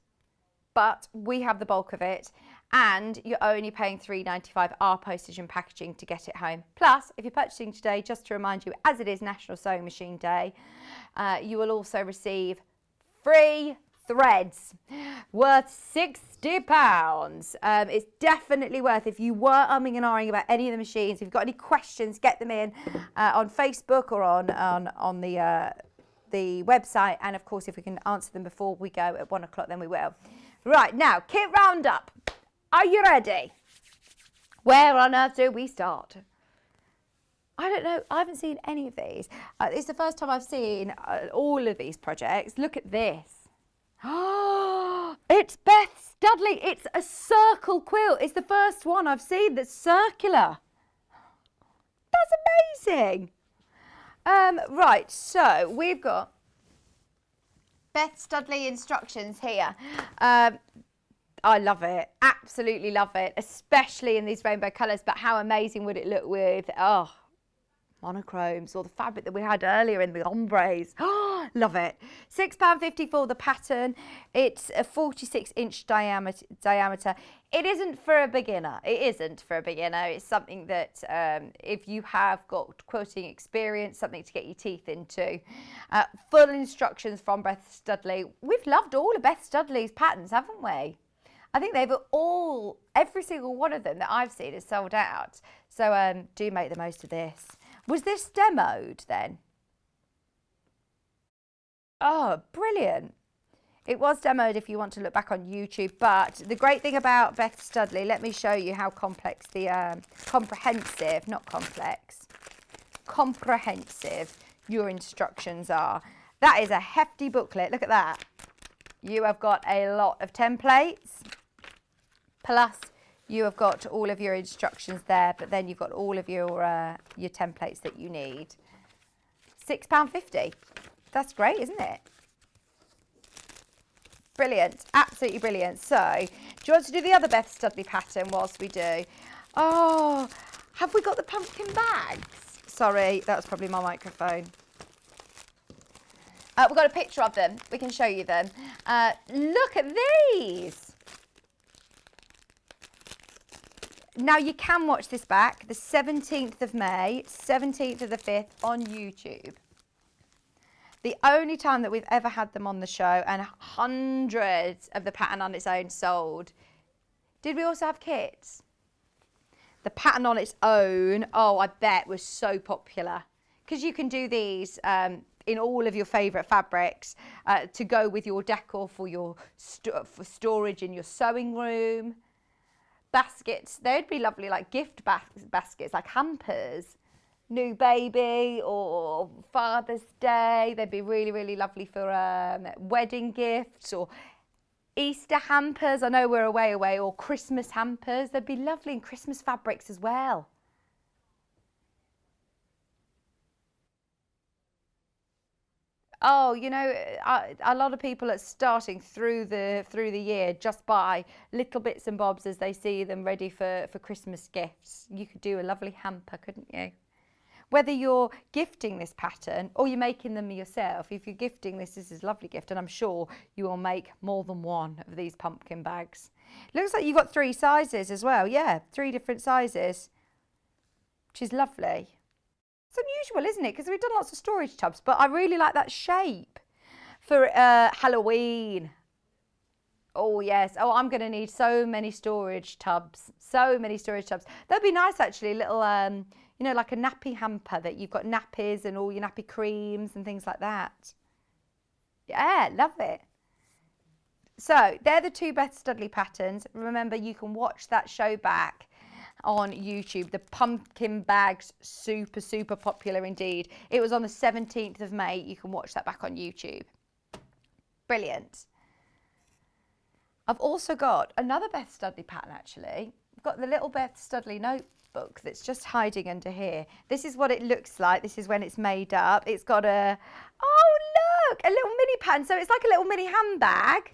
but we have the bulk of it, and you're only paying £3.95 our postage and packaging to get it home. Plus, if you're purchasing today, just to remind you, as it is National Sewing Machine Day, you will also receive free threads worth £60. It's definitely worth, if you were umming and ahhing about any of the machines, if you've got any questions, get them in on Facebook or on the website. And of course, if we can answer them before we go at 1 o'clock, then we will. Right, now, kit roundup. Are you ready? Where on earth do we start? I don't know. I haven't seen any of these. It's the first time I've seen all of these projects. Look at this. Oh, it's Beth Studley. It's a circle quilt. It's the first one I've seen that's circular. That's amazing. Right, so we've got Beth Studley instructions here. I love it. Absolutely love it, especially in these rainbow colours. But how amazing would it look with, monochromes or the fabric that we had earlier in the ombres. Love it. £6.50 for the pattern. It's a 46-inch diameter. It isn't for a beginner. It isn't for a beginner. It's something that if you have got quilting experience, something to get your teeth into. Full instructions from Beth Studley. We've loved all of Beth Studley's patterns, haven't we? I think they've all, every single one of them that I've seen is sold out. So do make the most of this. Was this demoed then? Oh, brilliant. It was demoed if you want to look back on YouTube, but the great thing about Beth Studley, let me show you how complex the, comprehensive your instructions are. That is a hefty booklet. Look at that. You have got a lot of templates, plus you have got all of your instructions there, but then you've got all of your templates that you need. £6.50. That's great, isn't it? Brilliant, absolutely brilliant. So, do you want to do the other Beth Studley pattern whilst we do? Oh, have we got the pumpkin bags? Sorry, that was probably my microphone. We've got a picture of them. We can show you them. Look at these. Now, you can watch this back the 17th of May, 17th of the 5th on YouTube. The only time that we've ever had them on the show, and hundreds of the pattern on its own sold. Did we also have kits? The pattern on its own, oh, I bet was so popular. Because you can do these in all of your favourite fabrics to go with your decor for your for storage in your sewing room. Baskets, they'd be lovely, like gift baskets, like hampers. New baby or Father's Day, they'd be really, really lovely for wedding gifts or Easter hampers. I know we're away, or Christmas hampers. They'd be lovely in Christmas fabrics as well. Oh, you know, a lot of people are starting through the year just buy little bits and bobs as they see them ready for Christmas gifts. You could do a lovely hamper, couldn't you? Whether you're gifting this pattern or you're making them yourself, if you're gifting this is a lovely gift, and I'm sure you will make more than one of these pumpkin bags. Looks like you've got 3 sizes as well. Yeah, 3 different sizes, which is lovely. It's unusual, isn't it? Because we've done lots of storage tubs, but I really like that shape for Halloween. Oh, yes. Oh, I'm going to need so many storage tubs. So many storage tubs. That'd be nice, actually, little, you know, like a nappy hamper that you've got nappies and all your nappy creams and things like that. Yeah, love it. So, they're the 2 Beth Studley patterns. Remember, you can watch that show back on YouTube. The pumpkin bags, super, super popular indeed. It was on the 17th of May. You can watch that back on YouTube. Brilliant. I've also got another Beth Studley pattern actually. I've got the little Beth Studley notebook that's just hiding under here. This is what it looks like. This is when it's made up. It's got a, oh look, a little mini pattern. So it's like a little mini handbag.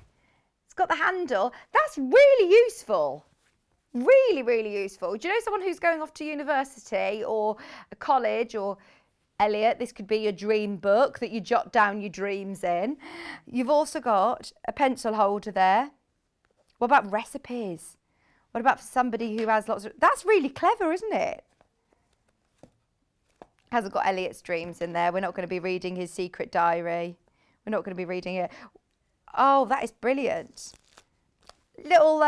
It's got the handle. That's really useful. Really, really useful. Do you know someone who's going off to university or a college, or Elliot, this could be your dream book that you jot down your dreams in. You've also got a pencil holder there. What about recipes? What about for somebody who has lots of... That's really clever, isn't it? Hasn't got Elliot's dreams in there. We're not going to be reading his secret diary. We're not going to be reading it. Oh, that is brilliant. Little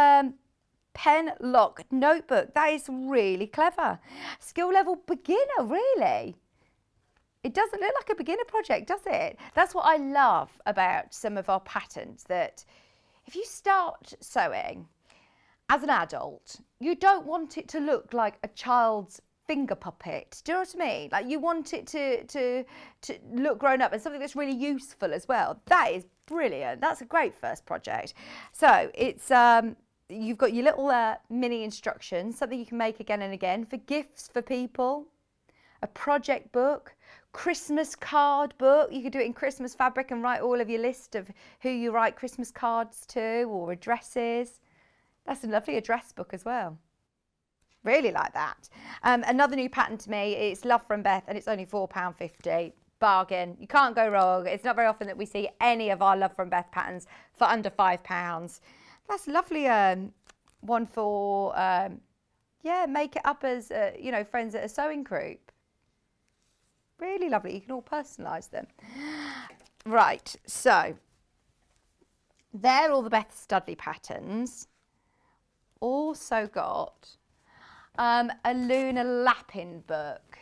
pen lock notebook. That is really clever. Skill level beginner, really. It doesn't look like a beginner project, does it? That's what I love about some of our patterns, that if you start sewing as an adult, you don't want it to look like a child's finger puppet. Do you know what I mean? Like, you want it to look grown up and something that's really useful as well. That is brilliant. That's a great first project. So it's you've got your little mini instructions, something you can make again and again for gifts for people, a project book, Christmas card book. You could do it in Christmas fabric and write all of your list of who you write Christmas cards to, or addresses. That's a lovely address book as well. Really like that. Another new pattern to me, it's Love from Beth, and it's only £4.50. Bargain. You can't go wrong. It's not very often that we see any of our Love from Beth patterns for under £5. That's a lovely one for, yeah, make it up as, you know, friends at a sewing group. Really lovely. You can all personalise them. Right, so they're all the Beth Studley patterns. Also got a Luna Lappin book.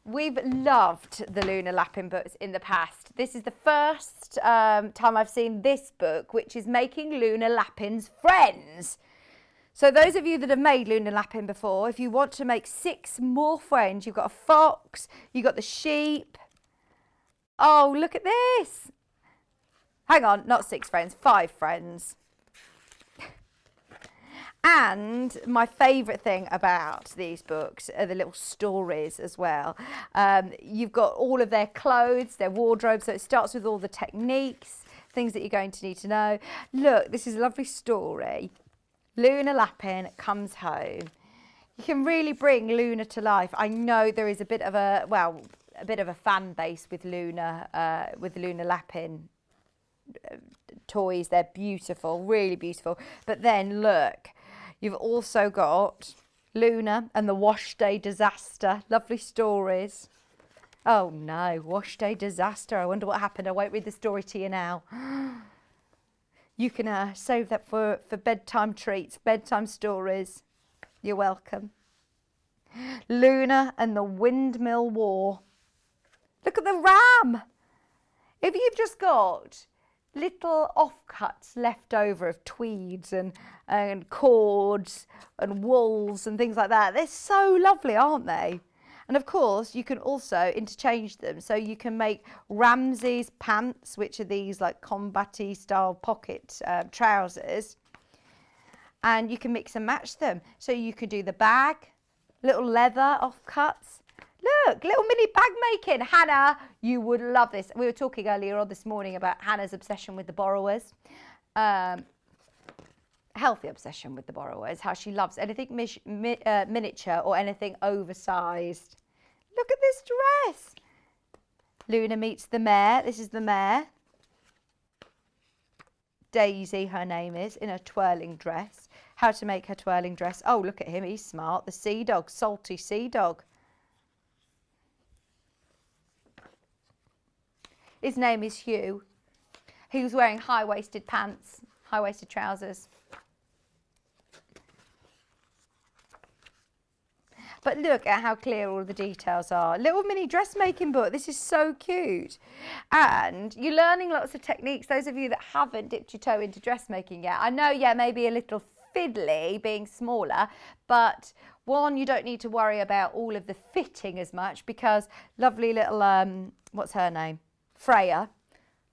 We've loved the Luna Lappin books in the past. This is the first time I've seen this book, which is Making Luna Lappin's Friends. So those of you that have made Luna Lappin before, if you want to make 6 more friends, you've got a fox, you've got the sheep. Oh, look at this. Hang on, not 6 friends, 5 friends. And my favourite thing about these books are the little stories as well. You've got all of their clothes, their wardrobe, so it starts with all the techniques, things that you're going to need to know. Look, this is a lovely story. Luna Lappin comes home. You can really bring Luna to life. I know there is a bit of a, well, a bit of a fan base with Luna Lappin toys. They're beautiful, really beautiful. But then look, you've also got Luna and the wash day disaster. Lovely stories. Oh no, wash day disaster. I wonder what happened. I won't read the story to you now. You can save that for bedtime treats, bedtime stories. You're welcome. Luna and the Windmill War. Look at the ram. If you've just got little offcuts left over of tweeds and cords and wools and things like that, they're so lovely, aren't they? And of course, you can also interchange them. So you can make Ramsey's pants, which are these like combat-y style pocket trousers. And you can mix and match them. So you could do the bag, little leather offcuts. Look, little mini bag making. Hannah, you would love this. We were talking earlier on this morning about Hannah's obsession with the borrowers. Healthy obsession with the borrowers, how she loves anything miniature or anything oversized. Look at this dress. Luna meets the mare. This is the mare. Daisy, her name is, in a twirling dress. How to make her twirling dress. Oh, look at him. He's smart. The sea dog, salty sea dog. His name is Hugh. He was wearing high-waisted pants, high-waisted trousers. But look at how clear all the details are. Little mini dressmaking book. This is so cute. And you're learning lots of techniques. Those of you that haven't dipped your toe into dressmaking yet. I know, yeah, maybe a little fiddly being smaller, but One, you don't need to worry about all of the fitting as much because lovely little, what's her name? Freya.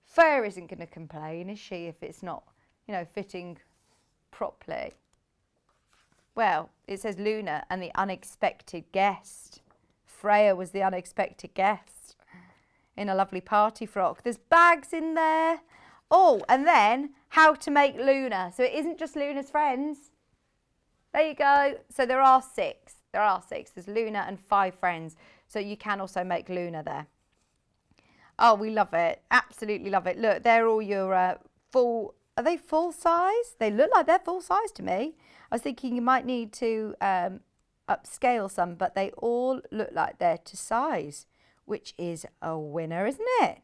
Freya isn't going to complain, is she, if it's not, you know, fitting properly? Well, it says Luna and the unexpected guest. Freya was the unexpected guest in a lovely party frock. There's bags in there. Oh, and then how to make Luna. So it isn't just Luna's friends. There you go. So there are 6. There are 6. There's Luna and 5 friends. So you can also make Luna there. Oh, we love it. Absolutely love it. Look, they're all your full... Are they full size? They look like they're full size to me. I was thinking you might need to upscale some, but they all look like they're to size, which is a winner, isn't it?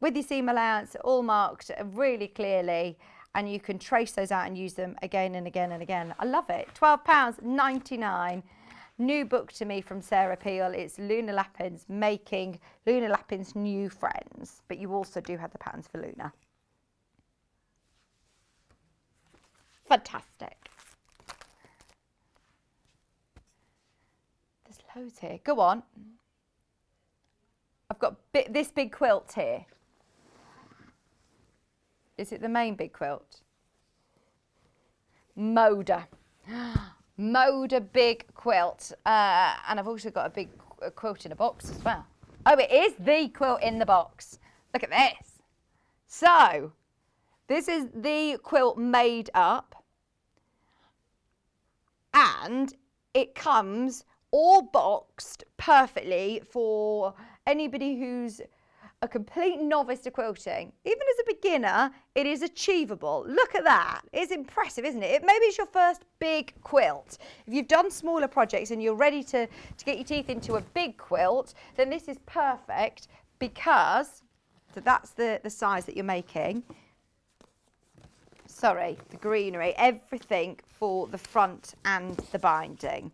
With your seam allowance, all marked really clearly, and you can trace those out and use them again and again and again. I love it. £12.99. New book to me from Sarah Peel. It's Luna Lappin's making Luna Lappin's new friends, but you also do have the patterns for Luna. Fantastic. There's loads here. Go on. I've got this big quilt here. Is it the main big quilt? Moda. Moda big quilt. And I've also got a big quilt in a box as well. Oh, it is the quilt in the box. Look at this. So, this is the quilt made up, and it comes all boxed perfectly for anybody who's a complete novice to quilting. Even as a beginner, it is achievable. Look at that. It's impressive, isn't it? Maybe it's your first big quilt. If you've done smaller projects and you're ready to get your teeth into a big quilt, then this is perfect because, so that's the size that you're making. Sorry, the greenery, everything for the front and the binding.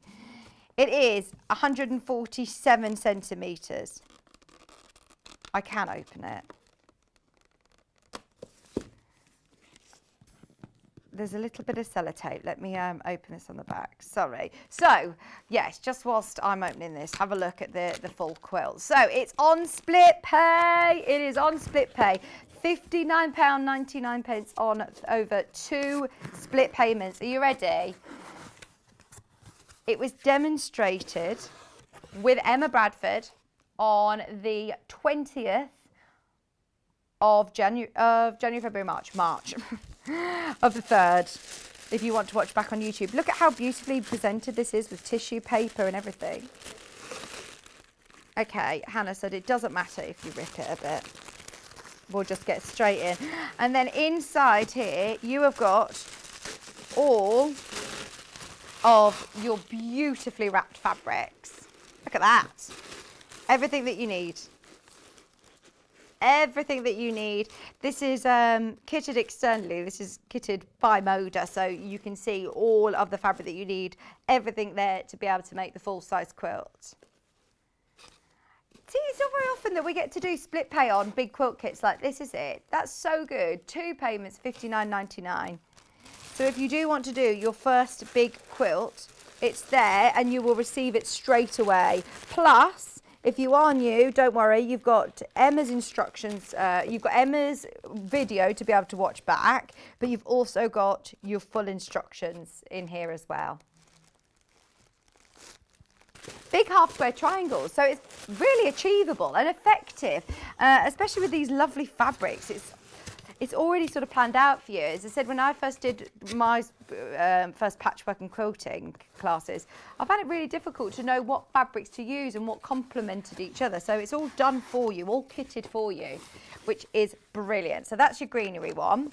It is 147 centimetres. I can open it. There's a little bit of sellotape. Let me open this on the back. Sorry. So, yes, just whilst I'm opening this, have a look at the full quilt. So, it's on split pay. It is on split pay. £59.99 on over 2 split payments. Are you ready? It was demonstrated with Emma Bradford on the 20th of January, February, March of the 3rd. If you want to watch back on YouTube, look at how beautifully presented this is with tissue paper and everything. Okay, Hannah said it doesn't matter if you rip it a bit. We'll just get straight in. And then inside here, you have got all of your beautifully wrapped fabrics. Look at that. Everything that you need. Everything that you need. This is kitted externally. This is kitted by Moda, so you can see all of the fabric that you need. Everything there to be able to make the full-size quilt. See, it's not very often that we get to do split pay on big quilt kits like this, is it? That's so good. 2 payments, £59.99. So if you do want to do your first big quilt, it's there and you will receive it straight away. Plus, if you are new, don't worry, you've got Emma's instructions, you've got Emma's video to be able to watch back, but you've also got your full instructions in here as well. Big half square triangles, so it's really achievable and effective, especially with these lovely fabrics. It's already sort of planned out for you. As I said, when I first did my first patchwork and quilting classes, I found it really difficult to know what fabrics to use and what complemented each other. So it's all done for you, all kitted for you, which is brilliant. So that's your greenery one.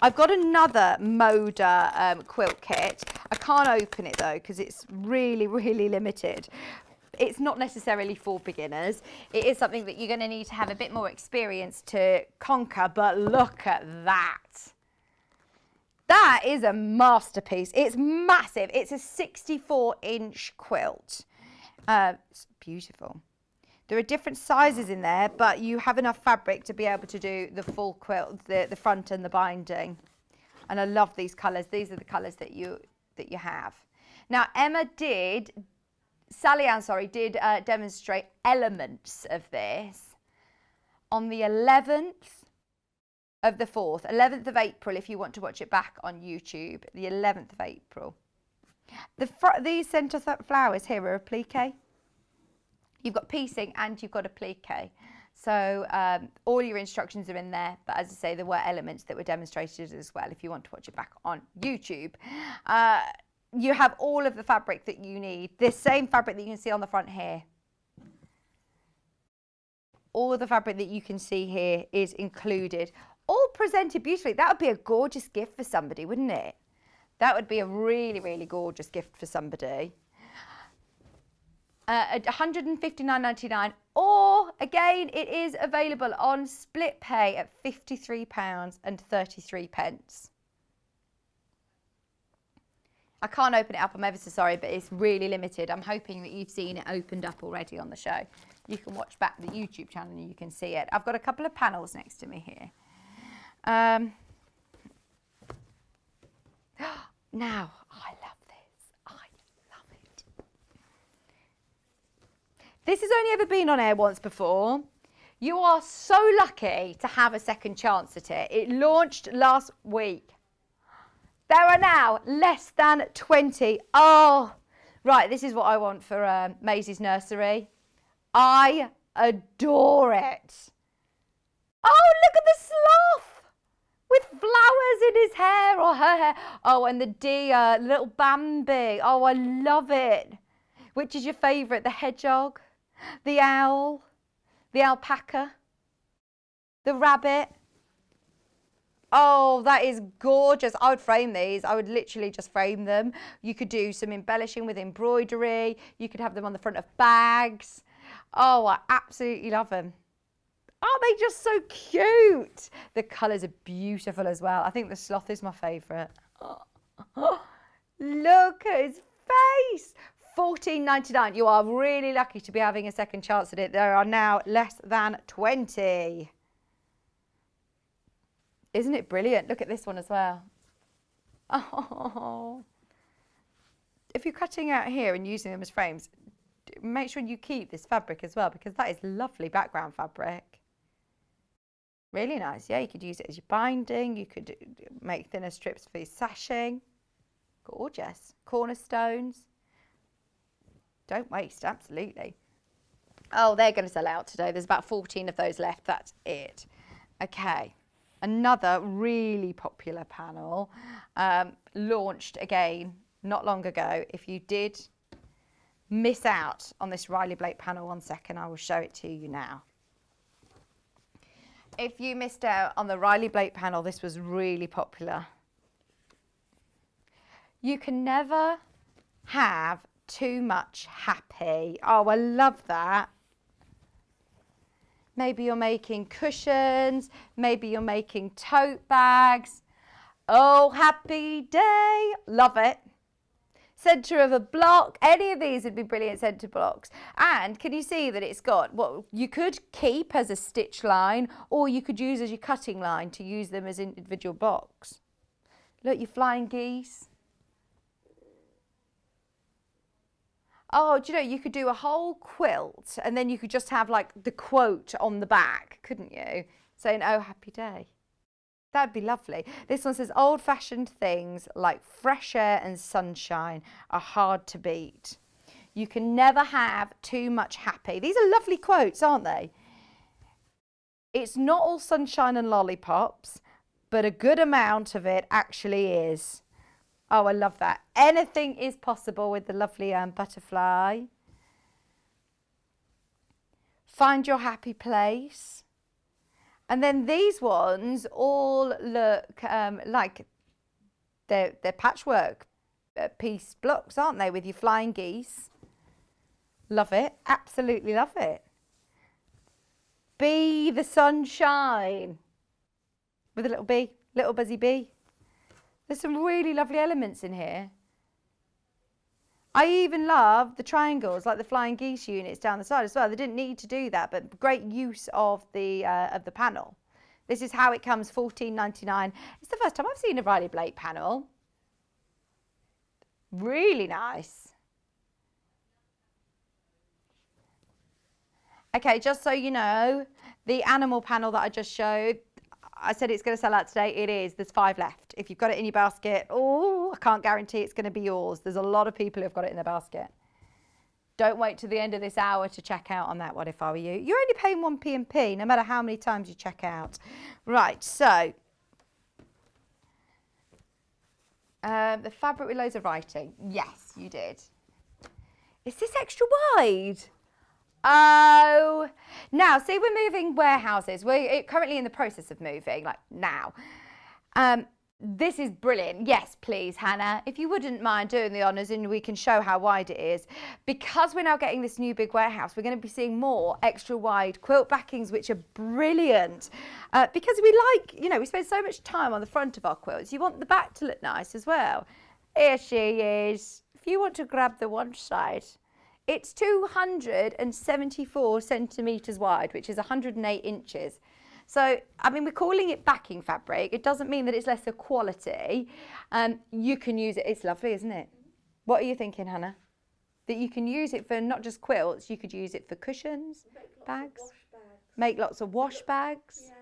I've got another Moda quilt kit. I can't open it though because it's really, really limited. It's not necessarily for beginners. It is something that you're going to need to have a bit more experience to conquer, but look at that. That is a masterpiece. It's massive. It's a 64-inch quilt. It's beautiful. There are different sizes in there, but you have enough fabric to be able to do the full quilt, the front and the binding. And I love these colours. These are the colours that you that you have. Now, Sally Ann, did demonstrate elements of this on the 11th of the 4th, 11th of April, if you want to watch it back on YouTube, the 11th of April. These centre flowers here are applique. You've got piecing and you've got applique. So all your instructions are in there, but as I say, there were elements that were demonstrated as well if you want to watch it back on YouTube. You have all of the fabric that you need. This same fabric that you can see on the front here. All of the fabric that you can see here is included, all presented beautifully. That would be a gorgeous gift for somebody, wouldn't it? That would be a really, really gorgeous gift for somebody. At £159.99, or again, it is available on split pay at £53.33. I can't open it up, I'm ever so sorry, but it's really limited. I'm hoping that you've seen it opened up already on the show. You can watch back the YouTube channel and you can see it. I've got a couple of panels next to me here. Now, I love this. I love it. This has only ever been on air once before. You are so lucky to have a second chance at it. It launched last week. There are now less than 20. Oh, right, this is what I want for Maisie's nursery. I adore it. Oh, look at the sloth with flowers in his hair or her hair. Oh, and the deer, little Bambi. Oh, I love it. Which is your favourite? The hedgehog, the owl, the alpaca, the rabbit. Oh, that is gorgeous. I would frame these. I would literally just frame them. You could do some embellishing with embroidery. You could have them on the front of bags. Oh, I absolutely love them. Aren't they just so cute? The colours are beautiful as well. I think the sloth is my favourite. Oh, look at his face. £14.99. You are really lucky to be having a second chance at it. There are now less than 20. Isn't it brilliant? Look at this one as well. Oh. If you're cutting out here and using them as frames, make sure you keep this fabric as well, because that is lovely background fabric. Really nice. Yeah, you could use it as your binding. You could make thinner strips for your sashing. Gorgeous. Cornerstones. Don't waste, absolutely. Oh, they're going to sell out today. There's about 14 of those left. That's it. Okay. Another really popular panel launched again not long ago. If you did miss out on this Riley Blake panel, 1 second, I will show it to you now. If you missed out on the Riley Blake panel, this was really popular. You can never have too much happy. Oh, I love that. Maybe you're making cushions, maybe you're making tote bags. Oh, happy day. Love it. Centre of a block. Any of these would be brilliant centre blocks. And can you see that it's got what you could keep as a stitch line, or you could use as your cutting line to use them as individual blocks. Look, your flying geese. Oh, do you know, you could do a whole quilt and then you could just have like the quote on the back, couldn't you? Saying, oh, happy day. That'd be lovely. This one says, old-fashioned things like fresh air and sunshine are hard to beat. You can never have too much happy. These are lovely quotes, aren't they? It's not all sunshine and lollipops, but a good amount of it actually is. Oh, I love that. Anything is possible with the lovely butterfly. Find your happy place. And then these ones all look like they're patchwork piece blocks, aren't they, with your flying geese? Love it. Absolutely love it. Be the sunshine. With a little bee, little buzzy bee. There's some really lovely elements in here. I even love the triangles, like the flying geese units down the side as well. They didn't need to do that, but great use of the panel. This is how it comes, £14.99. It's the first time I've seen a Riley Blake panel. Really nice. Okay, just so you know, the animal panel that I just showed, I said it's going to sell out today. It is. There's 5 left. If you've got it in your basket, oh, I can't guarantee it's going to be yours. There's a lot of people who've got it in their basket. Don't wait till the end of this hour to check out on that one if I were you. You're only paying 1p&p, no matter how many times you check out. Right, so the fabric with loads of writing. Yes, you did. Is this extra wide? Oh, now see, we're moving warehouses. We're currently in the process of moving, like now. This is brilliant. Yes, please, Hannah, if you wouldn't mind doing the honours and we can show how wide it is. Because we're now getting this new big warehouse, we're going to be seeing more extra wide quilt backings, which are brilliant. Because we like, you know, we spend so much time on the front of our quilts. You want the back to look nice as well. Here she is. If you want to grab the one side. It's 274 centimetres wide, which is 108 inches. So, I mean, we're calling it backing fabric. It doesn't mean that it's lesser quality. You can use it. It's lovely, isn't it? What are you thinking, Hannah? That you can use it for not just quilts, you could use it for cushions, bags. Make lots of wash bags. Yeah,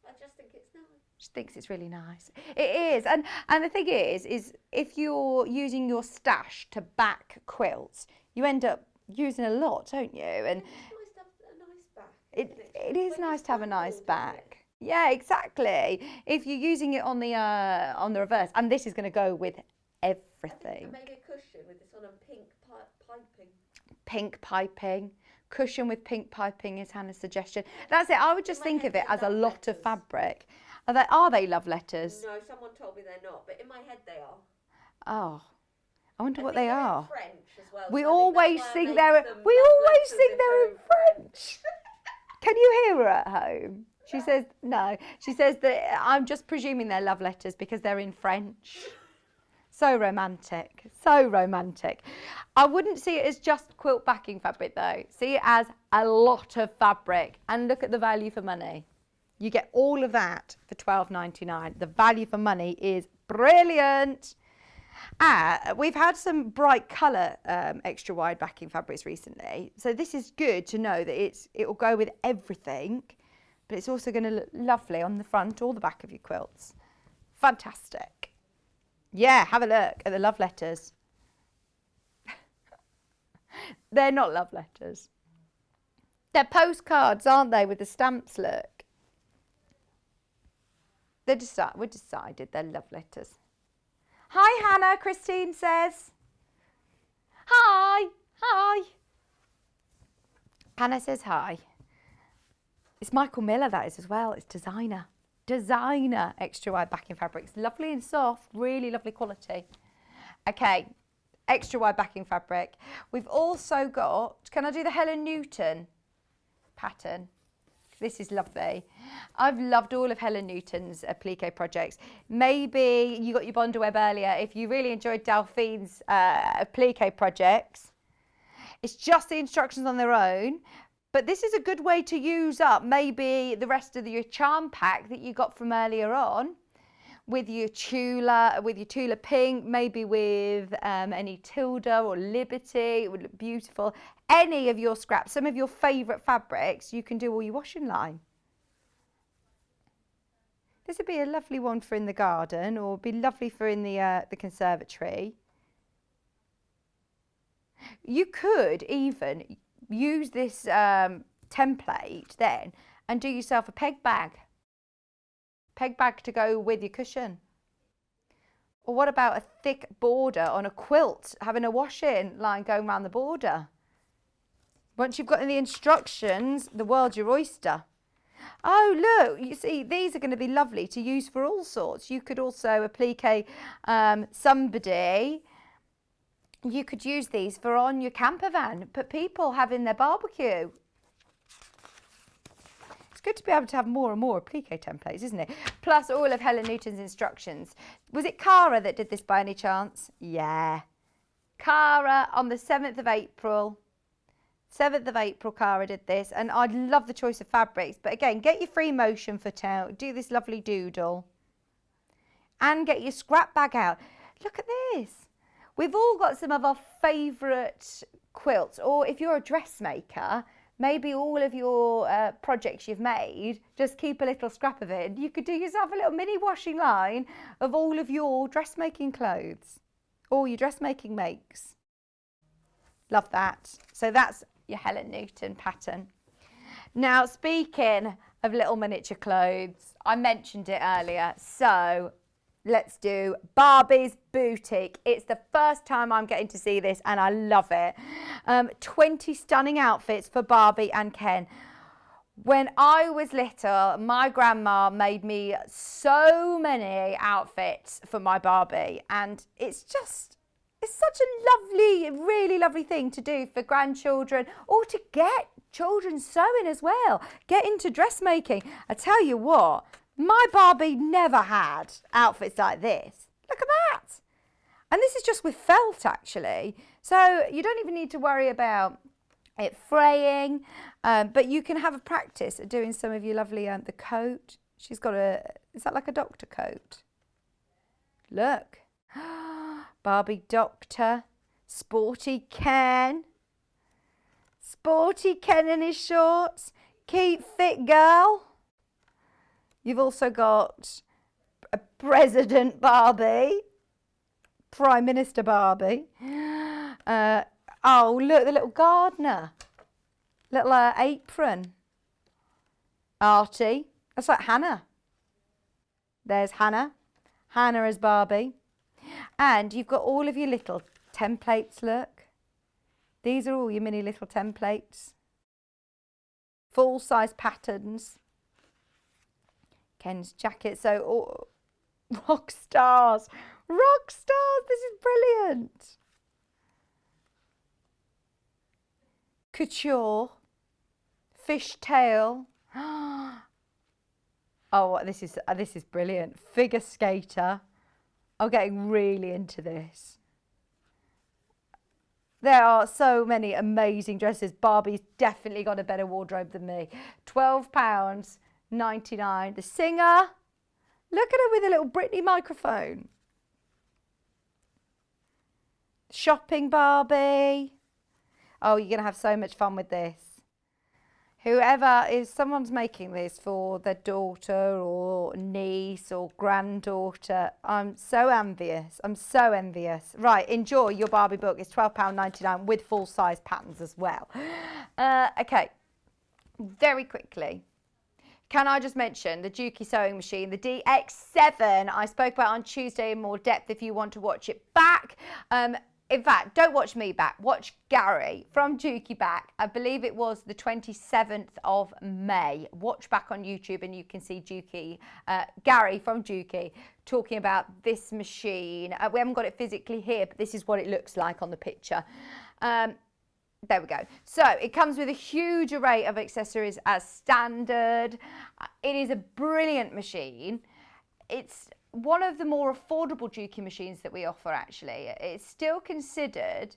I just think it's nice. She thinks it's really nice. It is. And the thing is if you're using your stash to back quilts, you end up using a lot, don't you? And It's nice to have a nice back. it is nice to have a nice back. Yeah, exactly. If you're using it on the reverse, and this is going to go with everything. Maybe a cushion with this on pink piping. Pink piping. Cushion with pink piping is Hannah's suggestion. That's it. I would just think of it as a lot of fabric. Are they love letters? No, someone told me they're not, but in my head they are. Oh, I wonder what they are. French as well. We so always think they're in French. Can you hear her at home? She says no. She says that I'm just presuming they're love letters because they're in French. So romantic, so romantic. I wouldn't see it as just quilt backing fabric though. See it as a lot of fabric, and look at the value for money. You get all of that for £12.99. The value for money is brilliant. We've had some bright colour extra wide backing fabrics recently. So this is good to know that it will go with everything, but it's also going to look lovely on the front or the back of your quilts. Fantastic. Yeah, have a look at the love letters. They're not love letters. They're postcards, aren't they, with the stamps, look. We decided they're love letters. Hi, Hannah, Christine says. Hi, hi. Hannah says hi. It's Michael Miller, that is, as well. It's designer. Designer extra wide backing fabrics. Lovely and soft, really lovely quality. Okay, extra wide backing fabric. We've also got, can I do the Helen Newton pattern? This is lovely. I've loved all of Helen Newton's applique projects. Maybe you got your Bonder Web earlier. If you really enjoyed Delphine's applique projects, it's just the instructions on their own. But this is a good way to use up maybe the rest of your charm pack that you got from earlier on with your Tula pink, maybe with any Tilda or Liberty. It would look beautiful. Any of your scraps, some of your favourite fabrics, you can do all your washing line. This would be a lovely one for in the garden, or be lovely for in the conservatory. You could even use this template then and do yourself a peg bag to go with your cushion. Or what about a thick border on a quilt, having a wash-in line going around the border? Once you've got in the instructions, the world's your oyster. Oh, look, you see, these are going to be lovely to use for all sorts. You could also applique somebody. You could use these for on your camper van, but people having their barbecue. It's good to be able to have more and more applique templates, isn't it? Plus all of Helen Newton's instructions. Was it Cara that did this by any chance? Yeah. Cara on the 7th of April. 7th of April, Cara did this, and I love the choice of fabrics. But again, get your free motion foot out, do this lovely doodle, and get your scrap bag out. Look at this. We've all got some of our favourite quilts, or if you're a dressmaker, maybe all of your projects you've made, just keep a little scrap of it. You could do yourself a little mini washing line of all of your dressmaking clothes, all your dressmaking makes. Love that. So that's your Helen Newton pattern. Now, speaking of little miniature clothes, I mentioned it earlier, so let's do Barbie's Boutique. It's the first time I'm getting to see this and I love it. 20 stunning outfits for Barbie and Ken. When I was little, my grandma made me so many outfits for my Barbie, and it's such a lovely, really lovely thing to do for grandchildren, or to get children sewing as well. Get into dressmaking. I tell you what, my Barbie never had outfits like this. Look at that. And this is just with felt, actually. So you don't even need to worry about it fraying, but you can have a practice at doing some of your lovely, the coat. She's got is that like a doctor coat? Look. Barbie Doctor, Sporty Ken. Sporty Ken in his shorts. Keep fit girl. You've also got a President Barbie, Prime Minister Barbie. Oh, look, the little gardener. Little apron. Artie. That's like Hannah. There's Hannah. Hannah as Barbie. And you've got all of your little templates, look. These are all your mini little templates. Full-size patterns. Ken's jacket. So, rock stars. Rock stars. This is brilliant. Couture. Fishtail. Oh, this is brilliant. Figure skater. I'm getting really into this. There are so many amazing dresses. Barbie's definitely got a better wardrobe than me. £12.99. The singer. Look at her with a little Britney microphone. Shopping Barbie. Oh, you're going to have so much fun with this. Someone's making this for their daughter or niece or granddaughter. I'm so envious. I'm so envious. Right, enjoy your Barbie book. It's £12.99 with full-size patterns as well. Okay, very quickly. Can I just mention the Juki sewing machine, the DX7, I spoke about on Tuesday in more depth if you want to watch it back. In fact, don't watch me back. Watch Gary from Juki back. I believe it was the 27th of May. Watch back on YouTube and you can see Gary from Juki talking about this machine. We haven't got it physically here, but this is what it looks like on the picture. There we go. So it comes with a huge array of accessories as standard. It is a brilliant machine. It's one of the more affordable Juki machines that we offer, actually. It's still considered,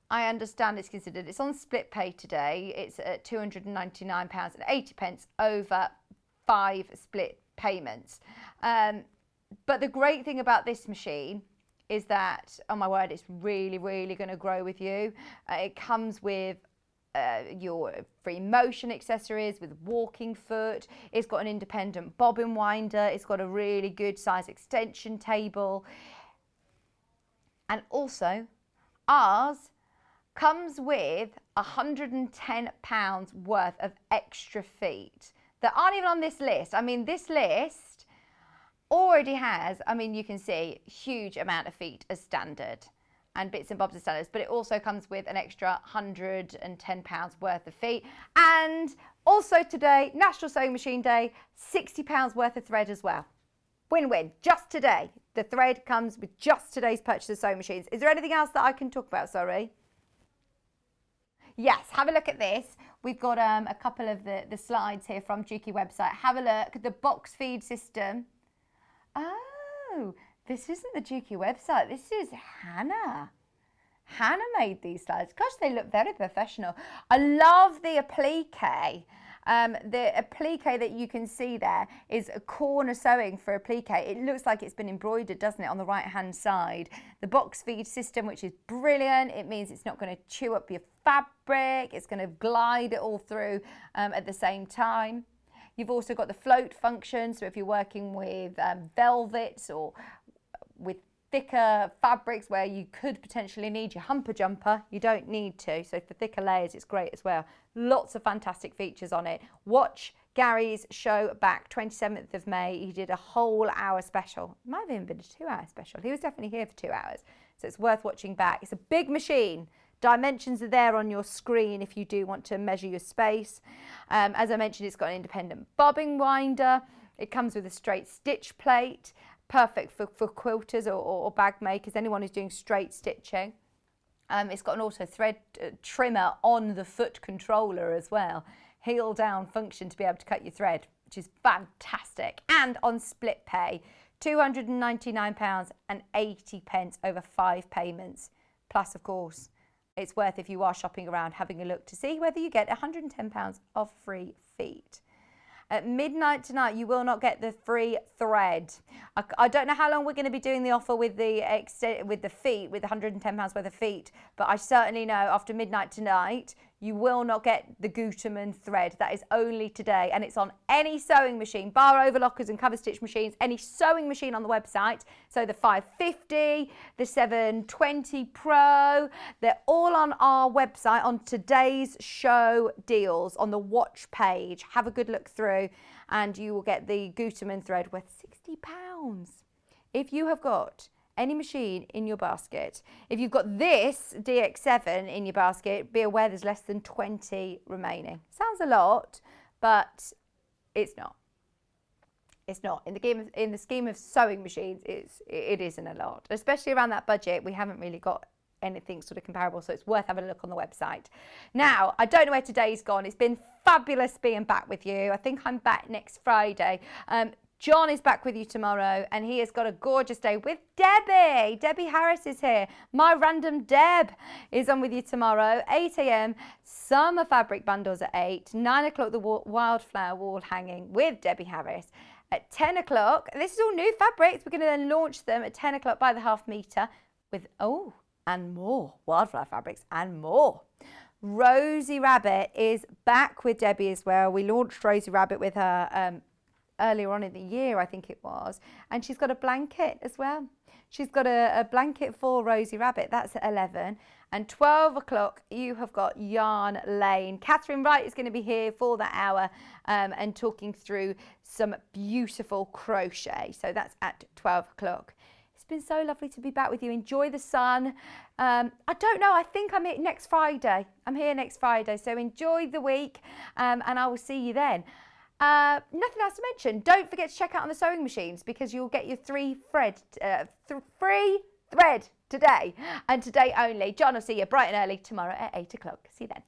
I understand it's on split pay today. It's at £299.80 over 5 split payments. But the great thing about this machine is that, oh my word, it's really, really going to grow with you. It comes with your free motion accessories with walking foot. It's got an independent bobbin winder. It's got a really good size extension table. And also, ours comes with £110 worth of extra feet that aren't even on this list. I mean, this list already has, you can see, huge amount of feet as standard and bits and bobs as standards, but it also comes with an extra £110 worth of feet. And also today, National Sewing Machine Day, £60 worth of thread as well. Win-win, just today. The thread comes with just today's purchase of sewing machines. Is there anything else that I can talk about, sorry? Yes, have a look at this. We've got a couple of the slides here from Juki website. Have a look at the box feed system. Oh, this isn't the Juki website. This is Hannah. Hannah made these slides. Gosh, they look very professional. I love the applique The applique that you can see there is a corner sewing for applique. It looks like it's been embroidered, doesn't it, on the right hand side. The box feed system, which is brilliant. It means it's not going to chew up your fabric. It's going to glide it all through at the same time. You've also got the float function, so if you're working with velvets or with thicker fabrics where you could potentially need your humper jumper, you don't need to. So for thicker layers, it's great as well. Lots of fantastic features on it. Watch Gary's show back 27th of May. He did a whole hour special. It might have even been a 2-hour special. He was definitely here for 2 hours. So it's worth watching back. It's a big machine. Dimensions are there on your screen if you do want to measure your space. As I mentioned, it's got an independent bobbin winder. It comes with a straight stitch plate, perfect for quilters or bag makers, anyone who's doing straight stitching. It's got an auto thread trimmer on the foot controller as well. Heel down function to be able to cut your thread, which is fantastic. And on split pay, £299.80 over 5 payments. Plus, of course, it's worth, if you are shopping around, having a look to see whether you get £110 of free feet. At midnight tonight, you will not get the free thread. I don't know how long we're going to be doing the offer with the feet, with £110 worth of feet, but I certainly know after midnight tonight, you will not get the Gutermann thread. That is only today, and it's on any sewing machine, bar overlockers and cover stitch machines, any sewing machine on the website. So the 550, the 720 Pro, they're all on our website on today's show deals on the watch page. Have a good look through, and you will get the Gutermann thread worth £60. If you have got any machine in your basket, if you've got this DX7 in your basket, be aware there's less than 20 remaining. Sounds a lot, but it's not. It's not. In the scheme of sewing machines, it isn't a lot. Especially around that budget, we haven't really got anything sort of comparable, so it's worth having a look on the website. Now, I don't know where today's gone. It's been fabulous being back with you. I think I'm back next Friday. John is back with you tomorrow, and he has got a gorgeous day with Debbie. Debbie Harris is here. My Random Deb is on with you tomorrow, 8 a.m. Summer fabric bundles at 8, 9 o'clock the wildflower wall hanging with Debbie Harris. At 10 o'clock, this is all new fabrics. We're going to then launch them at 10 o'clock by the half metre with, and more wildflower fabrics and more. Rosie Rabbit is back with Debbie as well. We launched Rosie Rabbit with her earlier on in the year, I think it was, and she's got a blanket as well. She's got a blanket for Rosie Rabbit. That's at 11. And 12 o'clock, you have got Yarn Lane. Catherine Wright is going to be here for that hour and talking through some beautiful crochet. So that's at 12 o'clock. It's been so lovely to be back with you. Enjoy the sun. I don't know, I think I'm here next Friday. I'm here next Friday. So enjoy the week and I will see you then. Nothing else to mention. Don't forget to check out on the sewing machines because you'll get your free thread today and today only. John will see you bright and early tomorrow at 8 o'clock. See you then.